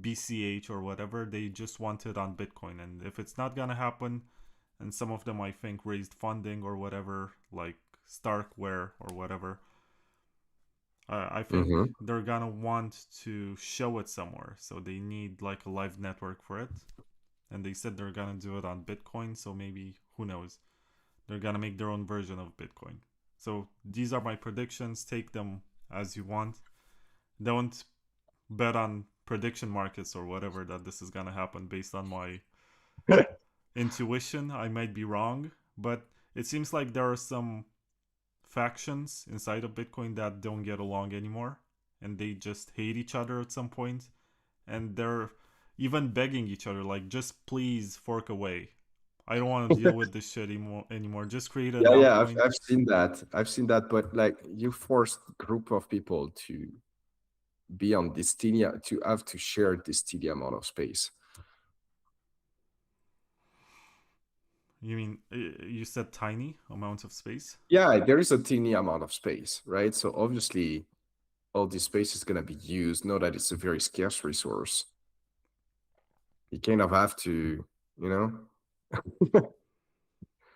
BCH or whatever. They just want it on Bitcoin. And if it's not gonna happen, and some of them I think raised funding or whatever, like Starkware or whatever, I think they're gonna want to show it somewhere. So they need like a live network for it. And they said they're gonna do it on Bitcoin, so maybe, who knows, they're gonna make their own version of Bitcoin. So these are my predictions. Take them as you want. Don't bet on prediction markets or whatever that this is gonna happen based on my intuition. I might be wrong, but it seems like there are some factions inside of Bitcoin that don't get along anymore, and they just hate each other at some point, and they're even begging each other, like, just please fork away. I don't want to deal with this shit anymore. Just create an altcoin. Yeah, I've seen that. I've seen that, but like, you forced a group of people to be on this to have to share this tiny amount of space. You mean, you said tiny amount of space? Yeah, there is a teeny amount of space, right? So obviously, all this space is going to be used. Know that it's a very scarce resource. You kind of have to, you know?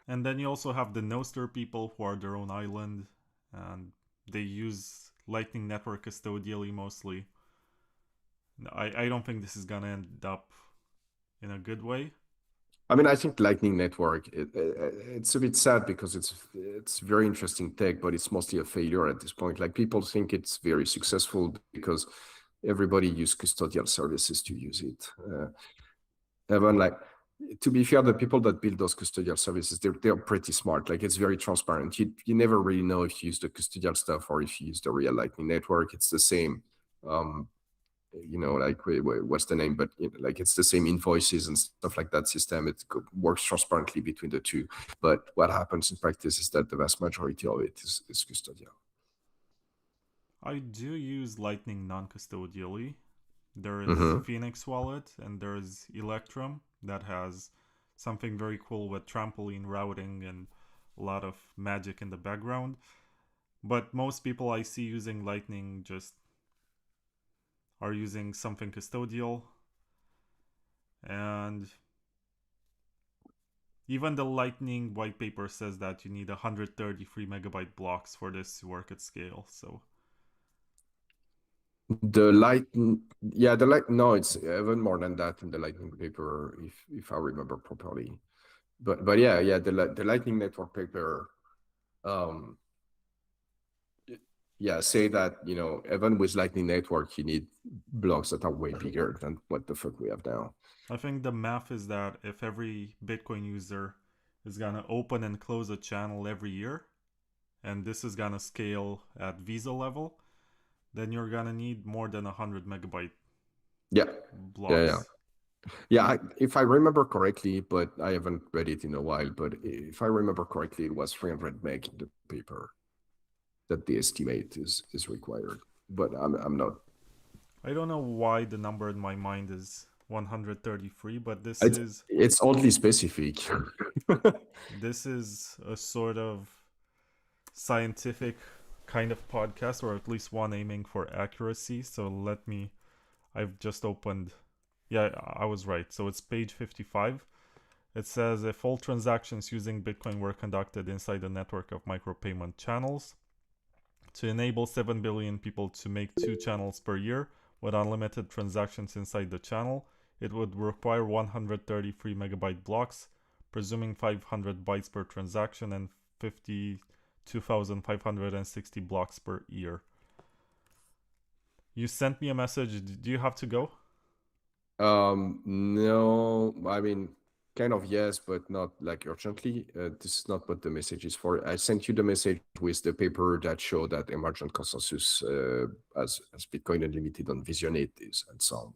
And then you also have the Nostr people who are their own island, and they use Lightning Network custodially mostly. I don't think this is going to end up in a good way. I mean, I think Lightning Network, it's a bit sad because it's very interesting tech, but it's mostly a failure at this point. Like, people think it's very successful because everybody uses custodial services to use it. Even, like, to be fair, the people that build those custodial services, they're pretty smart. Like, it's very transparent. You never really know if you use the custodial stuff or if you use the real Lightning Network. It's the same like what's the name? But like it's the same invoices and stuff like that system. It works transparently between the two. But what happens in practice is that the vast majority of it is custodial. I do use Lightning non-custodially. There is Mm-hmm. Phoenix Wallet and there is Electrum that has something very cool with trampoline routing and a lot of magic in the background. But most people I see using Lightning just are using something custodial. And even the Lightning white paper says that you need 133 megabyte blocks for this to work at scale. So the no, it's even more than that in the Lightning paper, if I remember properly. But yeah, the Lightning network paper, say that even with Lightning network, you need blocks that are way bigger than what the fuck we have now. I think the math is that if every Bitcoin user is gonna open and close a channel every year, and this is gonna scale at Visa level, then you're gonna need more than 100 megabyte blocks. If I remember correctly, but I haven't read it in a while, but if I remember correctly, it was 300 meg in the paper that the estimate is required. But I'm not. I don't know why the number in my mind is 133, but it's oddly specific. This is a sort of scientific kind of podcast, or at least one aiming for accuracy. So I've just opened. Yeah, I was right. So it's page 55. It says if all transactions using Bitcoin were conducted inside a network of micropayment channels, to enable 7 billion people to make 2 channels per year with unlimited transactions inside the channel, it would require 133 megabyte blocks, presuming 500 bytes per transaction and 52,560 blocks per year. You sent me a message. Do you have to go? No, I mean, kind of yes, but not like urgently. This is not what the message is for. I sent you the message with the paper that showed that emergent consensus as Bitcoin Unlimited on Visionate is unsound.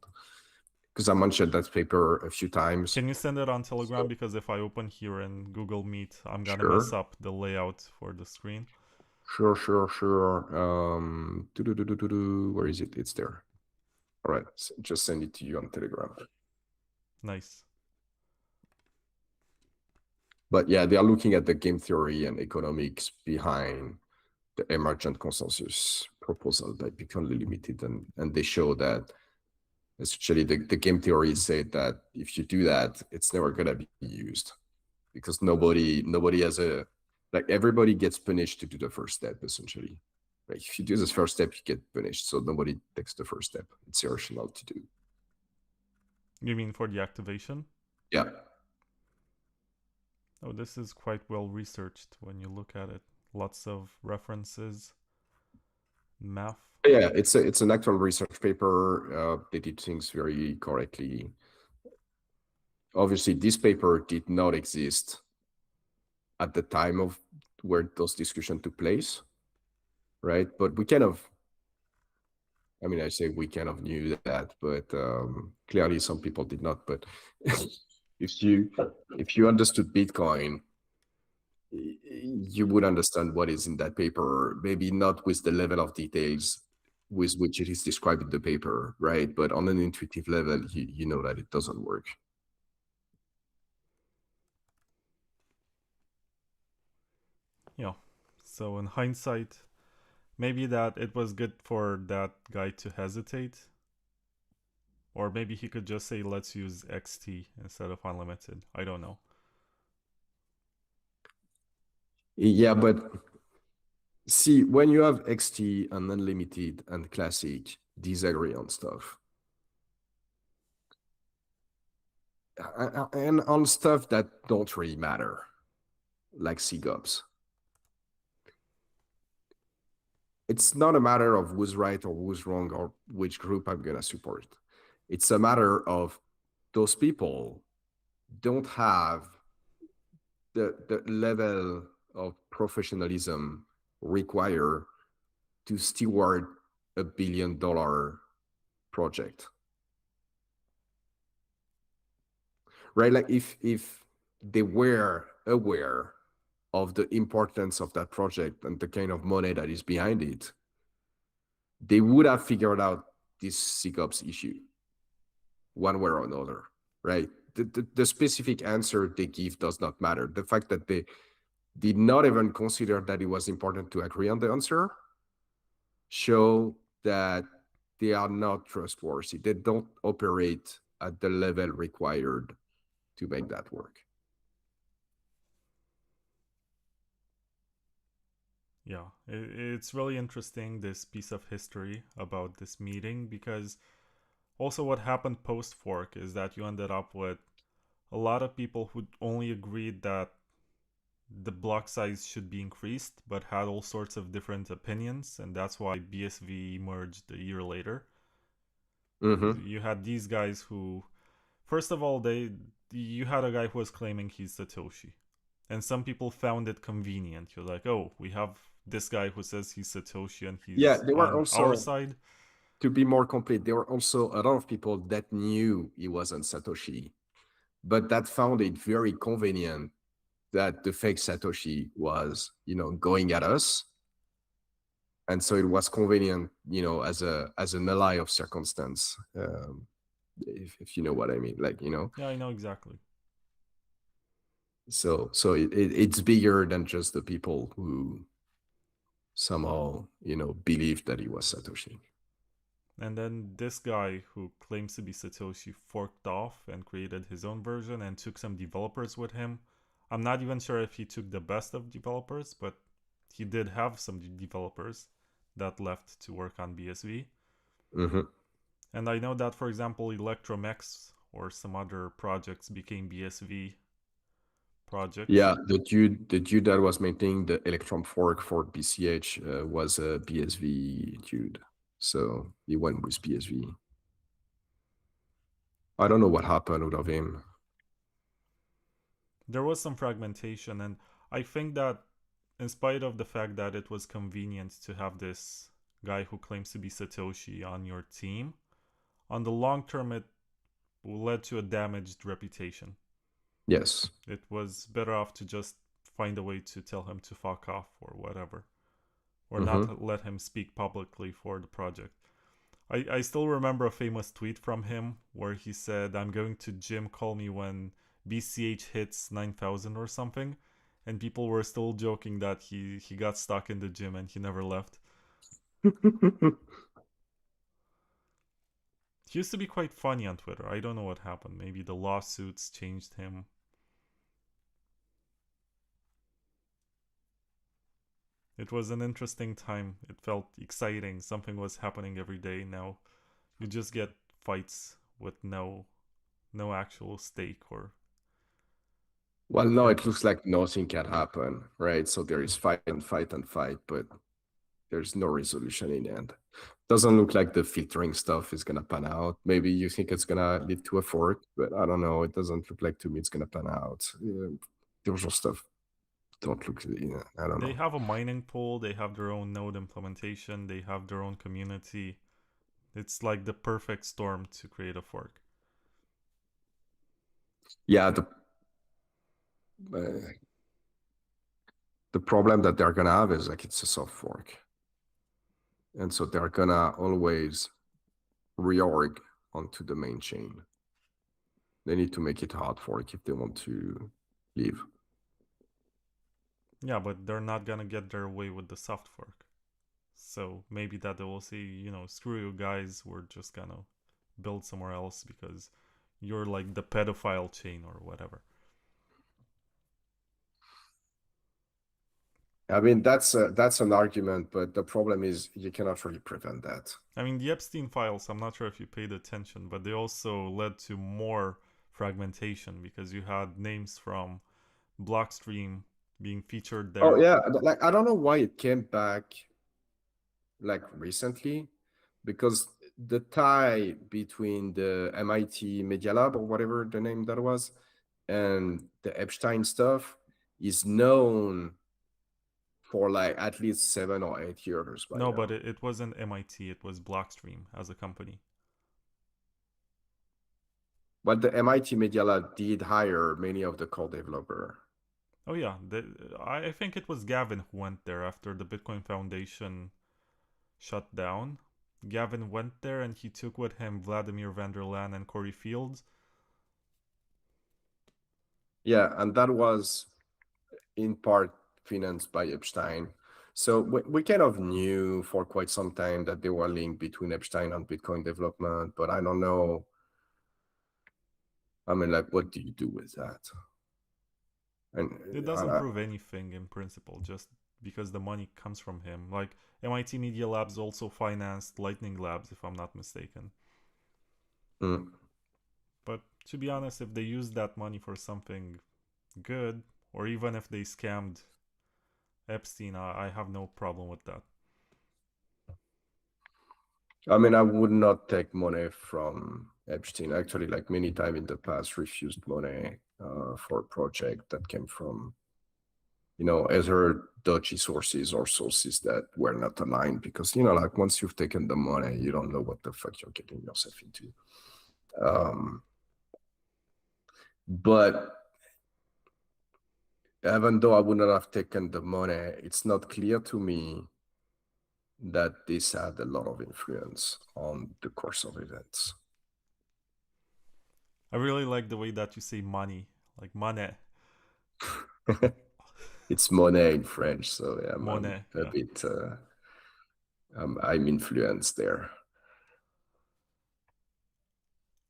Because I mentioned that paper a few times. Can you send it on Telegram? Because if I open here in Google Meet, I'm gonna mess up the layout for the screen. Sure. Where is it? It's there. All right, just send it to you on Telegram. Nice. But yeah, they are looking at the game theory and economics behind the emergent consensus proposal by Bitcoin Unlimited, and they show that essentially the game theory said that if you do that, it's never gonna be used because nobody has everybody gets punished to do the first step essentially. Like if you do this first step, you get punished, so nobody takes the first step. It's irrational to do. You mean for the activation? Yeah. Oh, this is quite well researched when you look at it. Lots of references, math. Yeah, it's an actual research paper. They did things very correctly. Obviously, this paper did not exist at the time of where those discussions took place, right? But we kind of, I say we kind of knew that, but clearly some people did not. But if you understood Bitcoin, you would understand what is in that paper, maybe not with the level of details with which it is described in the paper, right? But on an intuitive level, you know that it doesn't work. Yeah. So in hindsight, maybe that it was good for that guy to hesitate. Or maybe he could just say, let's use XT instead of unlimited. I don't know. Yeah, but see, when you have XT and unlimited and classic disagree on stuff, and on stuff that don't really matter, like SIGOPS. It's not a matter of who's right or who's wrong or which group I'm going to support. It's a matter of those people don't have the level of professionalism required to steward $1 billion project. Right? Like if they were aware of the importance of that project and the kind of money that is behind it, they would have figured out this SecOps issue one way or another, right? The specific answer they give does not matter. The fact that they did not even consider that it was important to agree on the answer show that they are not trustworthy. They don't operate at the level required to make that work. Yeah, it's really interesting, this piece of history about this meeting, because also what happened post fork is that you ended up with a lot of people who only agreed that the block size should be increased, but had all sorts of different opinions, and that's why BSV emerged a year later. Mm-hmm. You had these guys who, first of all, you had a guy who was claiming he's Satoshi, and some people found it convenient. You're like, oh, we have this guy who says he's Satoshi and Yeah, he's they were on our also, side. to be more complete, there were also a lot of people that knew he wasn't Satoshi, but that found it very convenient that the fake Satoshi was, going at us. And so it was convenient, as an ally of circumstance, if you know what I mean, Yeah, I know exactly. So it's bigger than just the people who somehow, believed that he was Satoshi. And then this guy who claims to be Satoshi forked off and created his own version and took some developers with him. I'm not even sure if he took the best of developers, but he did have some developers that left to work on BSV. Mm-hmm. And I know that, for example, Electrum X or some other projects became BSV projects. Yeah, the dude that was maintaining the Electrum fork for BCH was a BSV dude. So he went with BSV. I don't know what happened out of him. There was some fragmentation, and I think that in spite of the fact that it was convenient to have this guy who claims to be Satoshi on your team, on the long term it led to a damaged reputation. Yes. It was better off to just find a way to tell him to fuck off or whatever, or not let him speak publicly for the project. I still remember a famous tweet from him where he said, I'm going to gym, call me when BCH hits 9,000 or something. And people were still joking that he got stuck in the gym and he never left. He used to be quite funny on Twitter. I don't know what happened. Maybe the lawsuits changed him. It was an interesting time. It felt exciting. Something was happening every day. Now you just get fights with no actual stake or Well, no, it purpose. looks like nothing can happen, right? So there is fight and fight and fight, but there's no resolution in the end. Doesn't look like the filtering stuff is gonna pan out. Maybe you think it's gonna lead to a fork, but I don't know. It doesn't look like to me it's gonna pan out. The usual stuff don't look. I don't They know. have a mining pool, they have their own node implementation, they have their own community. It's like the perfect storm to create a fork. Yeah, the problem that they're gonna have is like it's a soft fork, and so they're gonna always reorg onto the main chain. They need to make it hard fork if they want to leave. Yeah, but they're not gonna get their way with the soft fork. So maybe that they will say, screw you guys, we're just gonna build somewhere else because you're like the pedophile chain or whatever. I mean, that's an argument, but the problem is you cannot really prevent that. I mean, the Epstein files, I'm not sure if you paid attention, but they also led to more fragmentation because you had names from Blockstream being featured Oh there. yeah, like I don't know why it came back like recently, because the tie between the MIT Media Lab or whatever the name that was and the Epstein stuff is known for like at least 7 or 8 years by No, now. but it wasn't MIT, it was Blockstream as a company. But the MIT Media Lab did hire many of the core developer. Oh yeah, I think it was Gavin who went there after the Bitcoin Foundation shut down. Gavin went there and he took with him Vladimir Vanderlaan and Corey Fields. Yeah, and that was in part financed by Epstein. So we kind of knew for quite some time that there were linked between Epstein and Bitcoin development, but I don't know. I mean, like, what do you do with that? And It doesn't prove anything in principle, just because the money comes from him. Like MIT Media Labs also financed Lightning Labs, if I'm not mistaken. mm. But to be honest, if they used that money for something good, or even if they scammed Epstein, I have no problem with that. I mean, I would not take money from Epstein. Actually, like many times in the past, refused money for a project that came from, either dodgy sources or sources that were not aligned. Because, like once you've taken the money, you don't know what the fuck you're getting yourself into. But even though I would not have taken the money, it's not clear to me that this had a lot of influence on the course of events. I really like the way that you say money, like money. It's money in French, so yeah, Money, I'm a bit, I'm influenced there.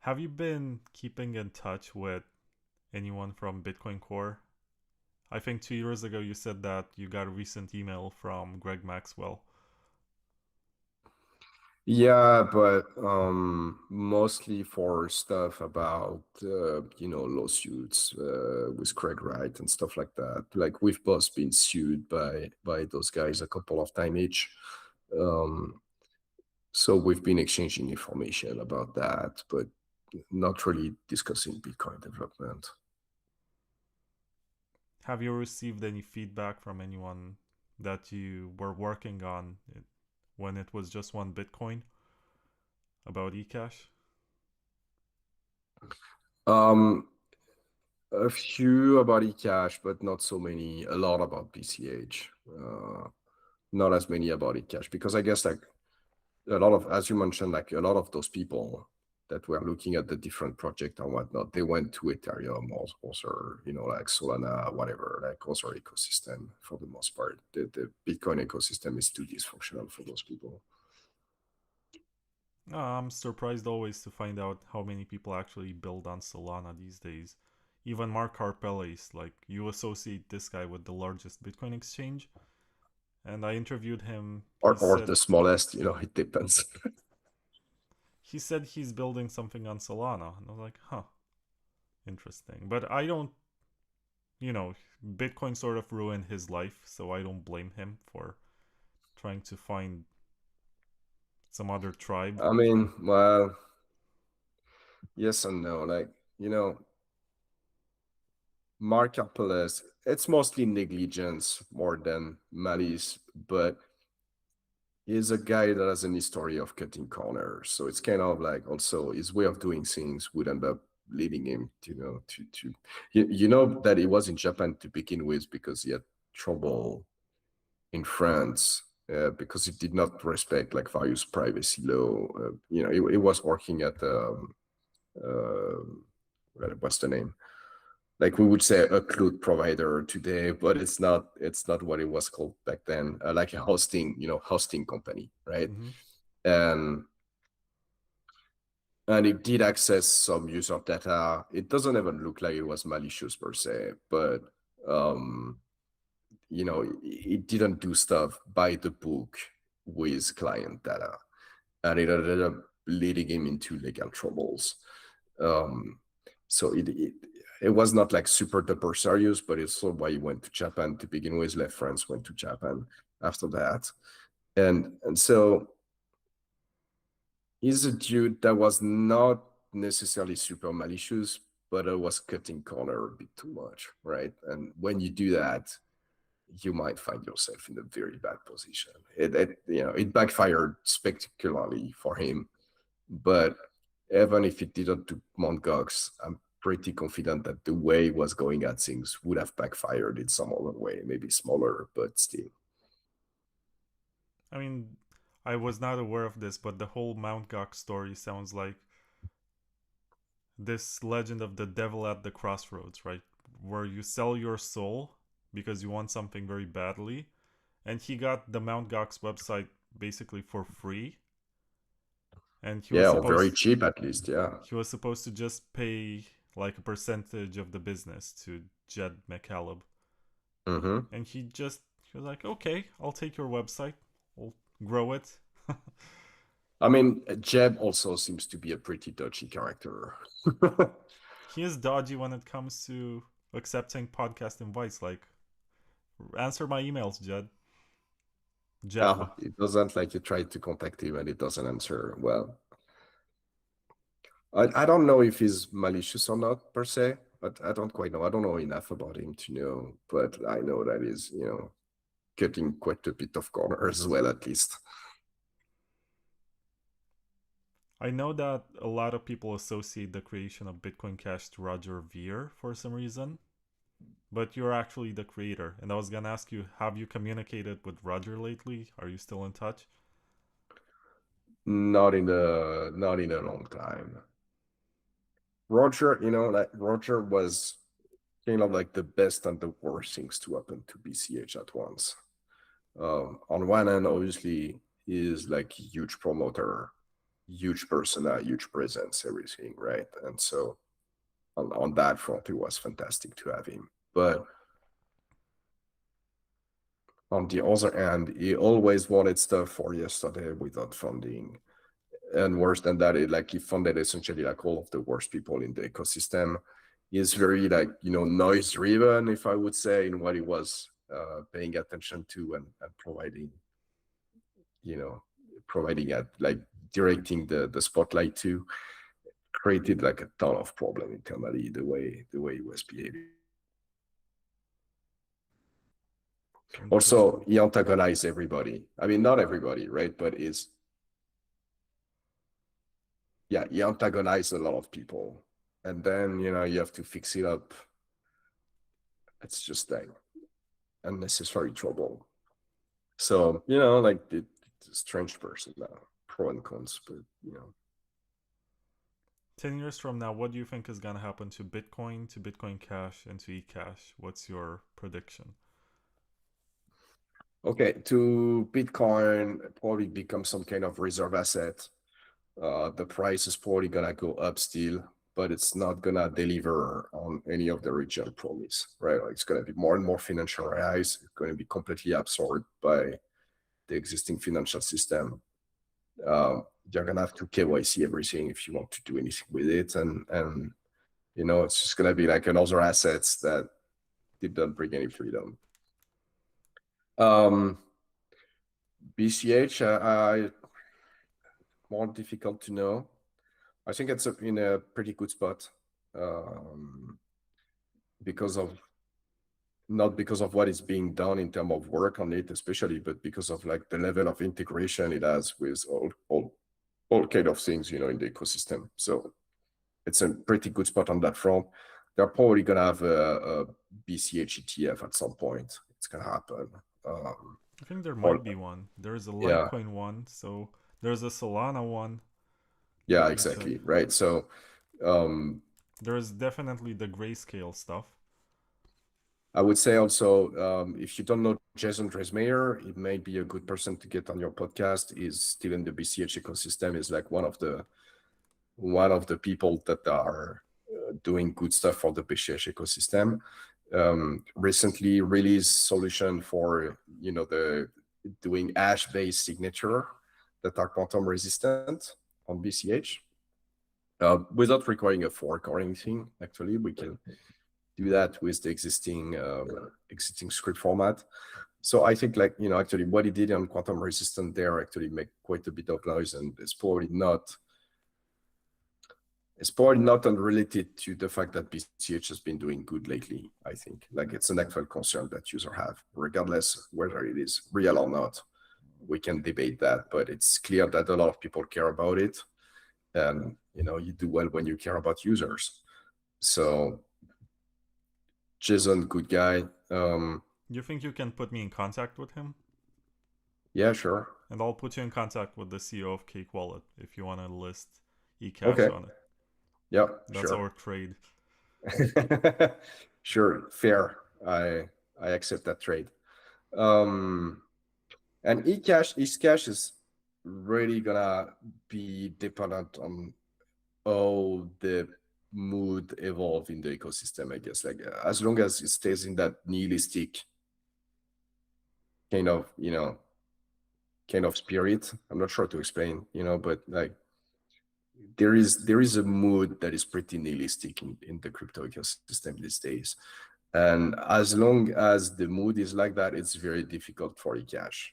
Have you been keeping in touch with anyone from Bitcoin Core? I think 2 years ago you said that you got a recent email from Greg Maxwell. Yeah, but mostly for stuff about lawsuits with Craig Wright and stuff like that. Like we've both been sued by those guys a couple of times each. So we've been exchanging information about that, but not really discussing Bitcoin development. Have you received any feedback from anyone that you were working on when it was just one Bitcoin about Ecash? A few about Ecash, but not so many. A lot about BCH. Not as many about Ecash, because I guess like a lot of, as you mentioned, like a lot of those people that were looking at the different project and whatnot, they went to Ethereum or like Solana, whatever, like other ecosystem for the most part. The Bitcoin ecosystem is too dysfunctional for those people. I'm surprised always to find out how many people actually build on Solana these days. Even Mark Karpeles, like you associate this guy with the largest Bitcoin exchange, and I interviewed him. Or the smallest, it depends. He said he's building something on Solana, and I was like, huh, interesting. But I don't, Bitcoin sort of ruined his life, so I don't blame him for trying to find some other tribe. I mean, well, yes and no. Like, Mark Karpeles, it's mostly negligence more than malice, but he's a guy that has an history of cutting corners. So it's kind of like also his way of doing things would end up leading him, that he was in Japan to begin with because he had trouble in France because he did not respect like various privacy law. He was working at what's the name? Like we would say a cloud provider today, but it's not what it was called back then, like a hosting company, right? Mm-hmm. And it did access some user data. It doesn't even look like it was malicious per se, but it didn't do stuff by the book with client data, and it ended up leading him into legal troubles. So it was not like super duper serious, but it's also why he went to Japan to begin with, left France, went to Japan after that. And so he's a dude that was not necessarily super malicious, but it was cutting corner a bit too much, right? And when you do that, you might find yourself in a very bad position. It backfired spectacularly for him, but even if it didn't do Mt. Gox, I'm pretty confident that the way it was going at things would have backfired in some other way, maybe smaller, but still. I mean, I was not aware of this, but the whole Mt. Gox story sounds like this legend of the devil at the crossroads, right? Where you sell your soul because you want something very badly. And he got the Mt. Gox website basically for free. And Yeah, or very cheap at least, yeah. He was supposed to just pay like a percentage of the business to Jed McCaleb. Mm-hmm. And he was like, okay, I'll take your website. I'll grow it. I mean, Jeb also seems to be a pretty dodgy character. He is dodgy when it comes to accepting podcast invites. Like, answer my emails, Jed. Jeff. It doesn't, like, you try to contact him and it doesn't answer. Well, I don't know if he's malicious or not per se, but I don't quite know. I don't know enough about him to know, but I know that he's, cutting quite a bit of corners as well, at least. I know that a lot of people associate the creation of Bitcoin Cash to Roger Ver for some reason, but you're actually the creator. And I was gonna ask you, have you communicated with Roger lately? Are you still in touch? Not in a long time. Roger, Roger was kind of like the best and the worst things to happen to BCH at once. On one hand, obviously, he is like a huge promoter, huge persona, huge presence, everything, right? And so on that front, it was fantastic to have him. But on the other hand, he always wanted stuff for yesterday without funding. And worse than that, he funded essentially like all of the worst people in the ecosystem. He's very noise driven, if I would say, in what he was paying attention to and providing, directing the spotlight to, created like a ton of problem internally the way he was behaving. Also, he antagonized everybody. I mean, not everybody, right? But he antagonized a lot of people. And then, you have to fix it up. It's just like unnecessary trouble. So, it's a strange person now, pro and cons, but, 10 years from now, what do you think is going to happen to Bitcoin Cash, and to Ecash? What's your prediction? Okay, to Bitcoin, probably become some kind of reserve asset. The price is probably going to go up still, but it's not going to deliver on any of the original promise, right? It's going to be more and more financialized. It's going to be completely absorbed by the existing financial system. You're going to have to KYC everything if you want to do anything with it. And it's just going to be like another assets that didn't bring any freedom. BCH, more difficult to know. I think it's in a pretty good spot not because of what is being done in terms of work on it, especially, but because of like the level of integration it has with all kind of things, in the ecosystem. So it's a pretty good spot on that front. They're probably gonna have a BCH ETF at some point. It's gonna happen. I think there might be one. There's a Litecoin one, so there's a Solana one. Yeah, exactly. Right. So there's definitely the grayscale stuff. I would say also, if you don't know Jason Dresmeyer, it may be a good person to get on your podcast. He's still in the BCH ecosystem. Is like one of the people that are doing good stuff for the BCH ecosystem. Recently released solution for the doing hash-based signature that are quantum resistant on BCH without requiring a fork or anything. Actually, we can do that with the existing script format. So I think actually what he did on quantum resistant there actually make quite a bit of noise, and it's probably not unrelated to the fact that BCH has been doing good lately. I think it's an actual concern that users have, regardless whether it is real or not. We can debate that, but it's clear that a lot of people care about it. and you do well when you care about users. So Jason, good guy. You think you can put me in contact with him? Yeah, sure. And I'll put you in contact with the CEO of Cake Wallet if you want to list Ecash Okay. on it. Yeah, That's sure. our trade. Sure, fair. I accept that trade. And Ecash is really gonna be dependent on how the mood evolve in the ecosystem, I guess. Like as long as it stays in that nihilistic kind of, kind of spirit. I'm not sure to explain, but like there is a mood that is pretty nihilistic in the crypto ecosystem these days. And as long as the mood is like that, it's very difficult for Ecash.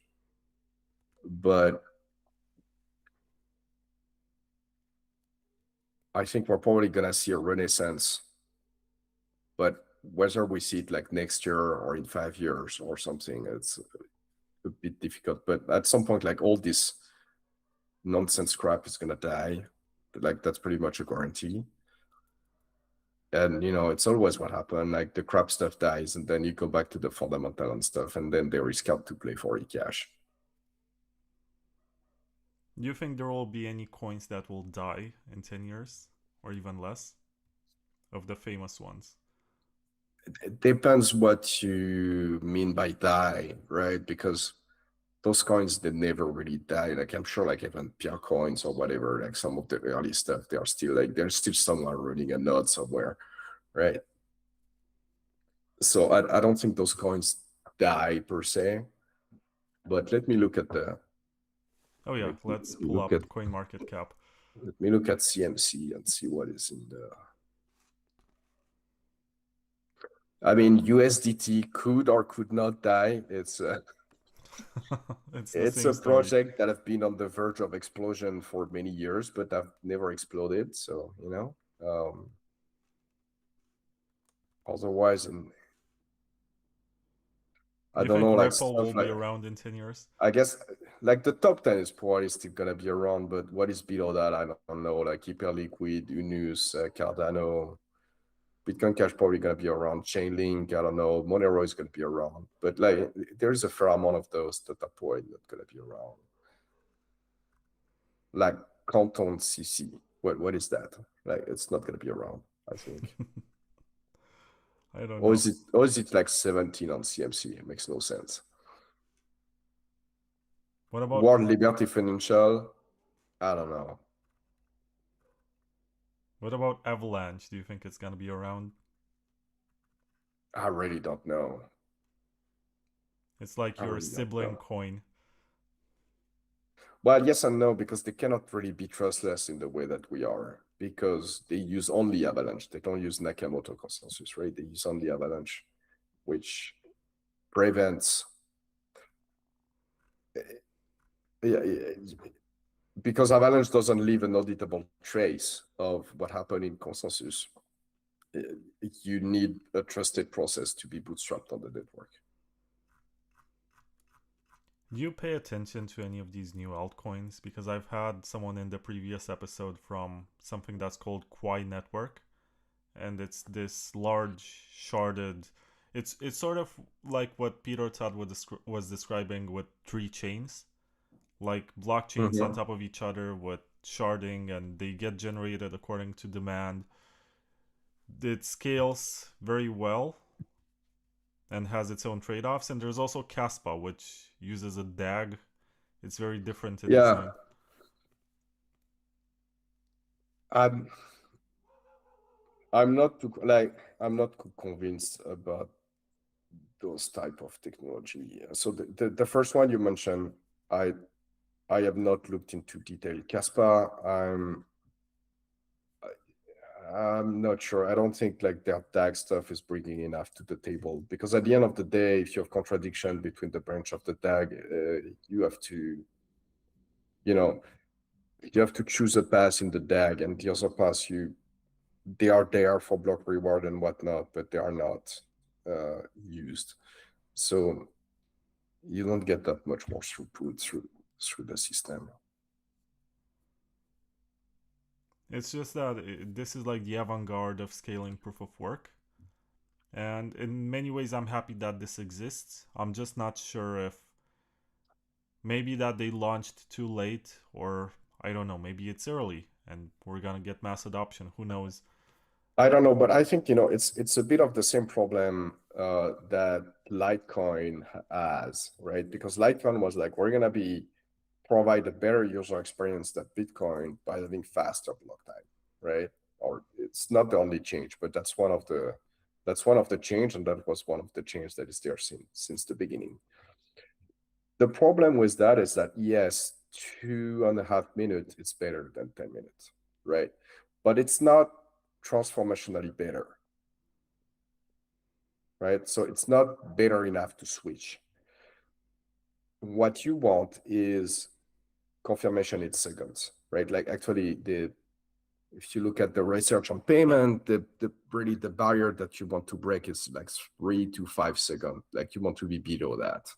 But I think we're probably gonna see a renaissance. But whether we see it like next year or in 5 years or something, it's a bit difficult. But at some point, like all this nonsense crap is gonna die. Like that's pretty much a guarantee. And it's always what happened. Like the crap stuff dies, and then you go back to the fundamental and stuff, and then there is help to play for Ecash. Do you think there will be any coins that will die in 10 years or even less of the famous ones? It depends what you mean by die, right? Because those coins, they never really die. Like I'm sure like even PR coins or whatever, like some of the early stuff, they are still like there's still someone running a node somewhere, right? So I don't think those coins die per se. But let me look at the Oh yeah, let's pull look up at CoinMarketCap. let me look at CMC and see what is in the. I mean, USDT could or could not die. It's It's a story. project that have been on the verge of explosion for many years, but have never exploded. So otherwise, I don't know, like Ripple will stuff be like around in 10 years? I guess like the top 10 is probably still gonna be around, but what is below that, I don't know. Like Hyperliquid, Unus, Cardano, Bitcoin Cash probably gonna be around. Chainlink, I don't know. Monero is gonna be around, but like there's a fair amount of those that are probably not gonna be around. Like Canton CC, what is that? Like it's not gonna be around, I think. I don't Or know. is it like 17 on CMC? It makes no sense. What about World Liberty Financial? I don't know. what about Avalanche? Do you think it's gonna be around? I really don't know. It's like I your really don't sibling know. coin. Well, yes and no, because they cannot really be trustless in the way that we are, because they use only Avalanche. They don't use Nakamoto consensus, right? They use only Avalanche, which prevents. Yeah, because Avalanche doesn't leave an auditable trace of what happened in consensus. You need a trusted process to be bootstrapped on the network. Do you pay attention to any of these new altcoins? Because I've had someone in the previous episode from something that's called Quai Network, and it's this large sharded. It's sort of like what Peter Todd was describing with 3 chains, like blockchains on top of each other with sharding, and they get generated according to demand. It scales very well and has its own trade-offs. And there's also Caspa, which uses a DAG. It's very different in design. I'm not too convinced about those type of technology. So the first one you mentioned, I have not looked into detail. Caspa, I'm not sure. I don't think like their DAG stuff is bringing enough to the table, because at the end of the day, if you have contradiction between the branch of the DAG, you have to, you have to choose a pass in the DAG, and the other pass they are there for block reward and whatnot, but they are not used. So you don't get that much more throughput through the system. It's just that this is like the avant-garde of scaling proof of work. And in many ways, I'm happy that this exists. I'm just not sure if maybe that they launched too late, or I don't know, maybe it's early and we're gonna get mass adoption. Who knows? I don't know, but I think, it's a bit of the same problem that Litecoin has, right? Because Litecoin was like, we're gonna provide a better user experience than Bitcoin by having faster block time, right? Or it's not the only change, but that's one of the change, and that was one of the change that is there since the beginning. The problem with that is that, yes, 2.5 minutes it's better than 10 minutes, right? But it's not transformationally better, right? So it's not better enough to switch. What you want is confirmation in seconds, right? Like, actually, if you look at the research on payment, really the barrier that you want to break is like 3 to 5 seconds. Like, you want to be below that.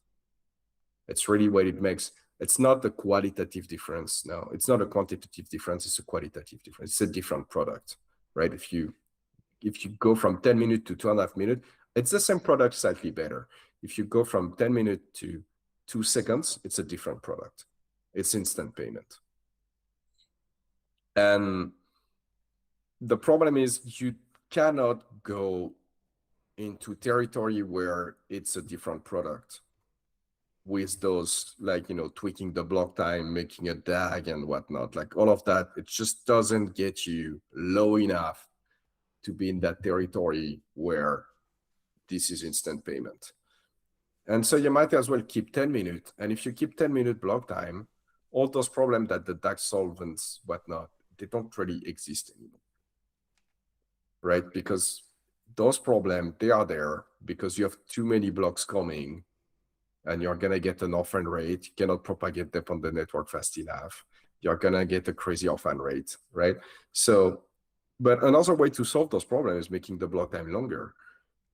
It's really what it makes. It's not a qualitative difference. No, it's not a quantitative difference. It's a qualitative difference. It's a different product, right? If you go from 10 minutes to 2.5 minutes, it's the same product, slightly better. If you go from 10 minutes to 2 seconds, it's a different product. It's instant payment. And the problem is you cannot go into territory where it's a different product with those, like, tweaking the block time, making a DAG and whatnot, like all of that. It just doesn't get you low enough to be in that territory where this is instant payment. And so you might as well keep 10 minutes. And if you keep 10-minute block time, all those problems that the DAG solvents, whatnot, they don't really exist anymore, right? Because those problems, they are there because you have too many blocks coming and you're going to get an orphan rate. You cannot propagate them on the network fast enough. You're going to get a crazy orphan rate, right? So, but another way to solve those problems is making the block time longer.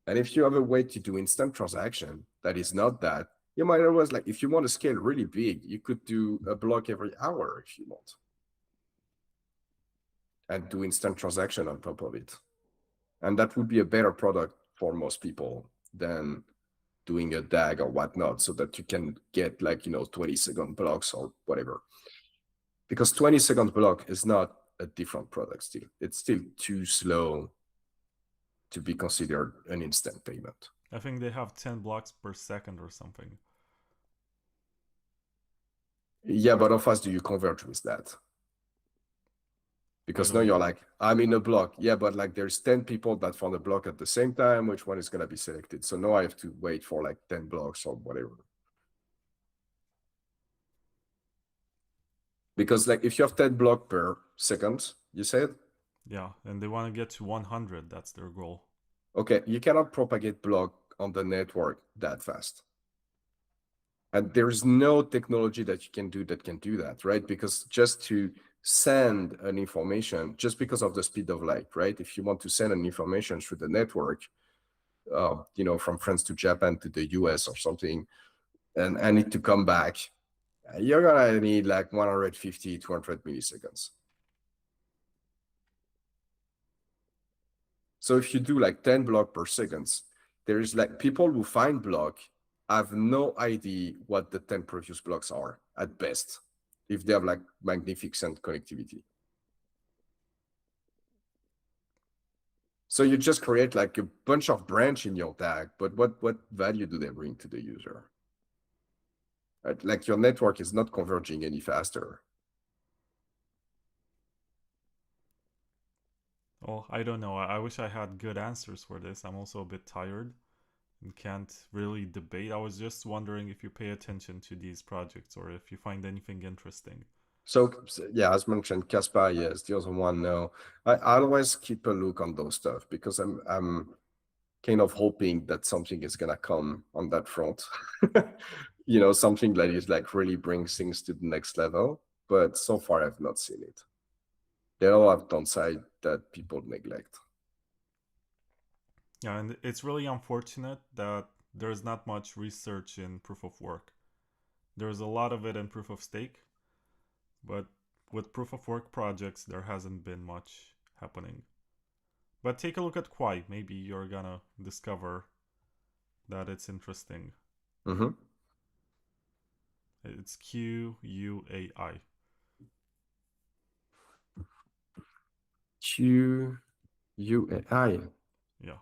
And if you have a way to do instant transaction that is not that, you might always, like, if you want to scale really big, you could do a block every hour if you want, and do instant transaction on top of it. And that would be a better product for most people than doing a DAG or whatnot, so that you can get, like, 20-second blocks or whatever. Because 20-second block is not a different product still. It's still too slow to be considered an instant payment. I think they have 10 blocks per second or something. Yeah, but how fast do you converge with that? Because now you're like, I'm in a block. Yeah, but like there's 10 people that found a block at the same time. Which one is going to be selected? So now I have to wait for like 10 blocks or whatever. Because like if you have 10 blocks per second, you said? Yeah, and they want to get to 100. That's their goal. Okay, you cannot propagate block on the network that fast. And there's no technology that you can do that, right? Because just to send an information, just because of the speed of light, right? If you want to send an information through the network, from France to Japan to the US or something, and I need to come back, you're gonna need like 150, 200 milliseconds. So if you do like 10 block per seconds, there's like people who find block have no idea what the 10 previous blocks are at best, if they have like magnificent connectivity. So you just create like a bunch of branch in your tag, but what value do they bring to the user? Right? Like your network is not converging any faster. Well, I don't know. I wish I had good answers for this. I'm also a bit tired and can't really debate. I was just wondering if you pay attention to these projects or if you find anything interesting. So yeah, as mentioned, Caspar, yes, the other one, no. I always keep a look on those stuff because I'm kind of hoping that something is gonna come on that front. Something that is like really brings things to the next level. But so far, I've not seen it. They all have downside that people neglect. Yeah, and it's really unfortunate that there's not much research in proof of work. There's a lot of it in proof of stake, but with proof of work projects, there hasn't been much happening. But take a look at Quai. Maybe you're gonna discover that it's interesting. Mm-hmm. It's QUAI. QUAI. Yeah.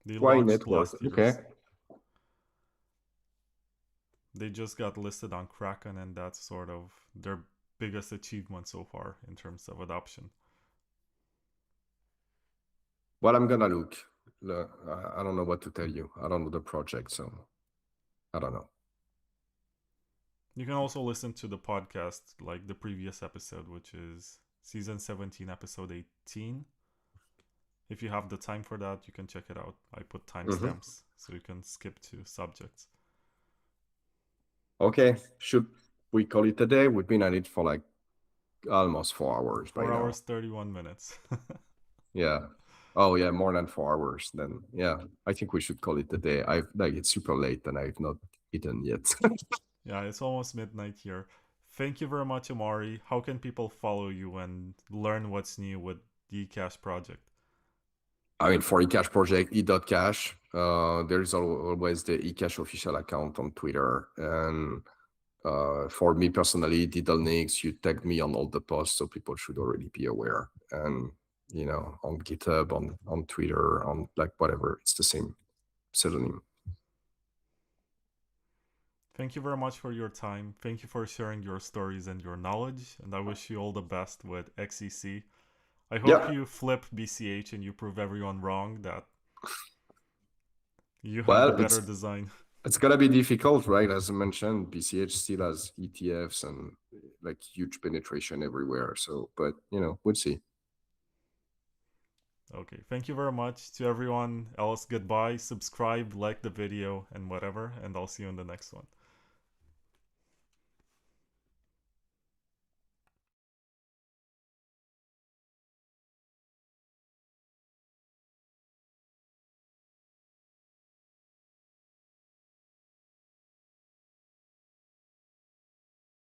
They Quai launched network. last year. Okay. They just got listed on Kraken, and that's sort of their biggest achievement so far in terms of adoption. Well, I'm gonna look. I don't know what to tell you. I don't know the project, so I don't know. You can also listen to the podcast, like the previous episode, which is season 17, episode 18. If you have the time for that, you can check it out. I put timestamps so you can skip to subjects. Okay, should we call it a day? We've been at it for like almost 4 hours by 4 now. hours, 31 minutes. Yeah. Oh yeah, more than 4 hours. Then yeah, I think we should call it a day. It's super late and I've not eaten yet. Yeah, it's almost midnight here. Thank you very much, Amaury. How can people follow you and learn what's new with the Ecash project? I mean, for Ecash project, e.cash, there's always the Ecash official account on Twitter. And for me personally, Deadalnix, you tag me on all the posts, so people should already be aware. And, you know, on GitHub, on Twitter, on like whatever, it's the same pseudonym. Thank you very much for your time. Thank you for sharing your stories and your knowledge. And I wish you all the best with XEC. I hope you flip BCH and you prove everyone wrong that you have the better design. It's gonna be difficult, right? As I mentioned, BCH still has ETFs and like huge penetration everywhere. So, but you know, we'll see. Okay, thank you very much to everyone else. Goodbye, subscribe, like the video, and whatever. And I'll see you in the next one.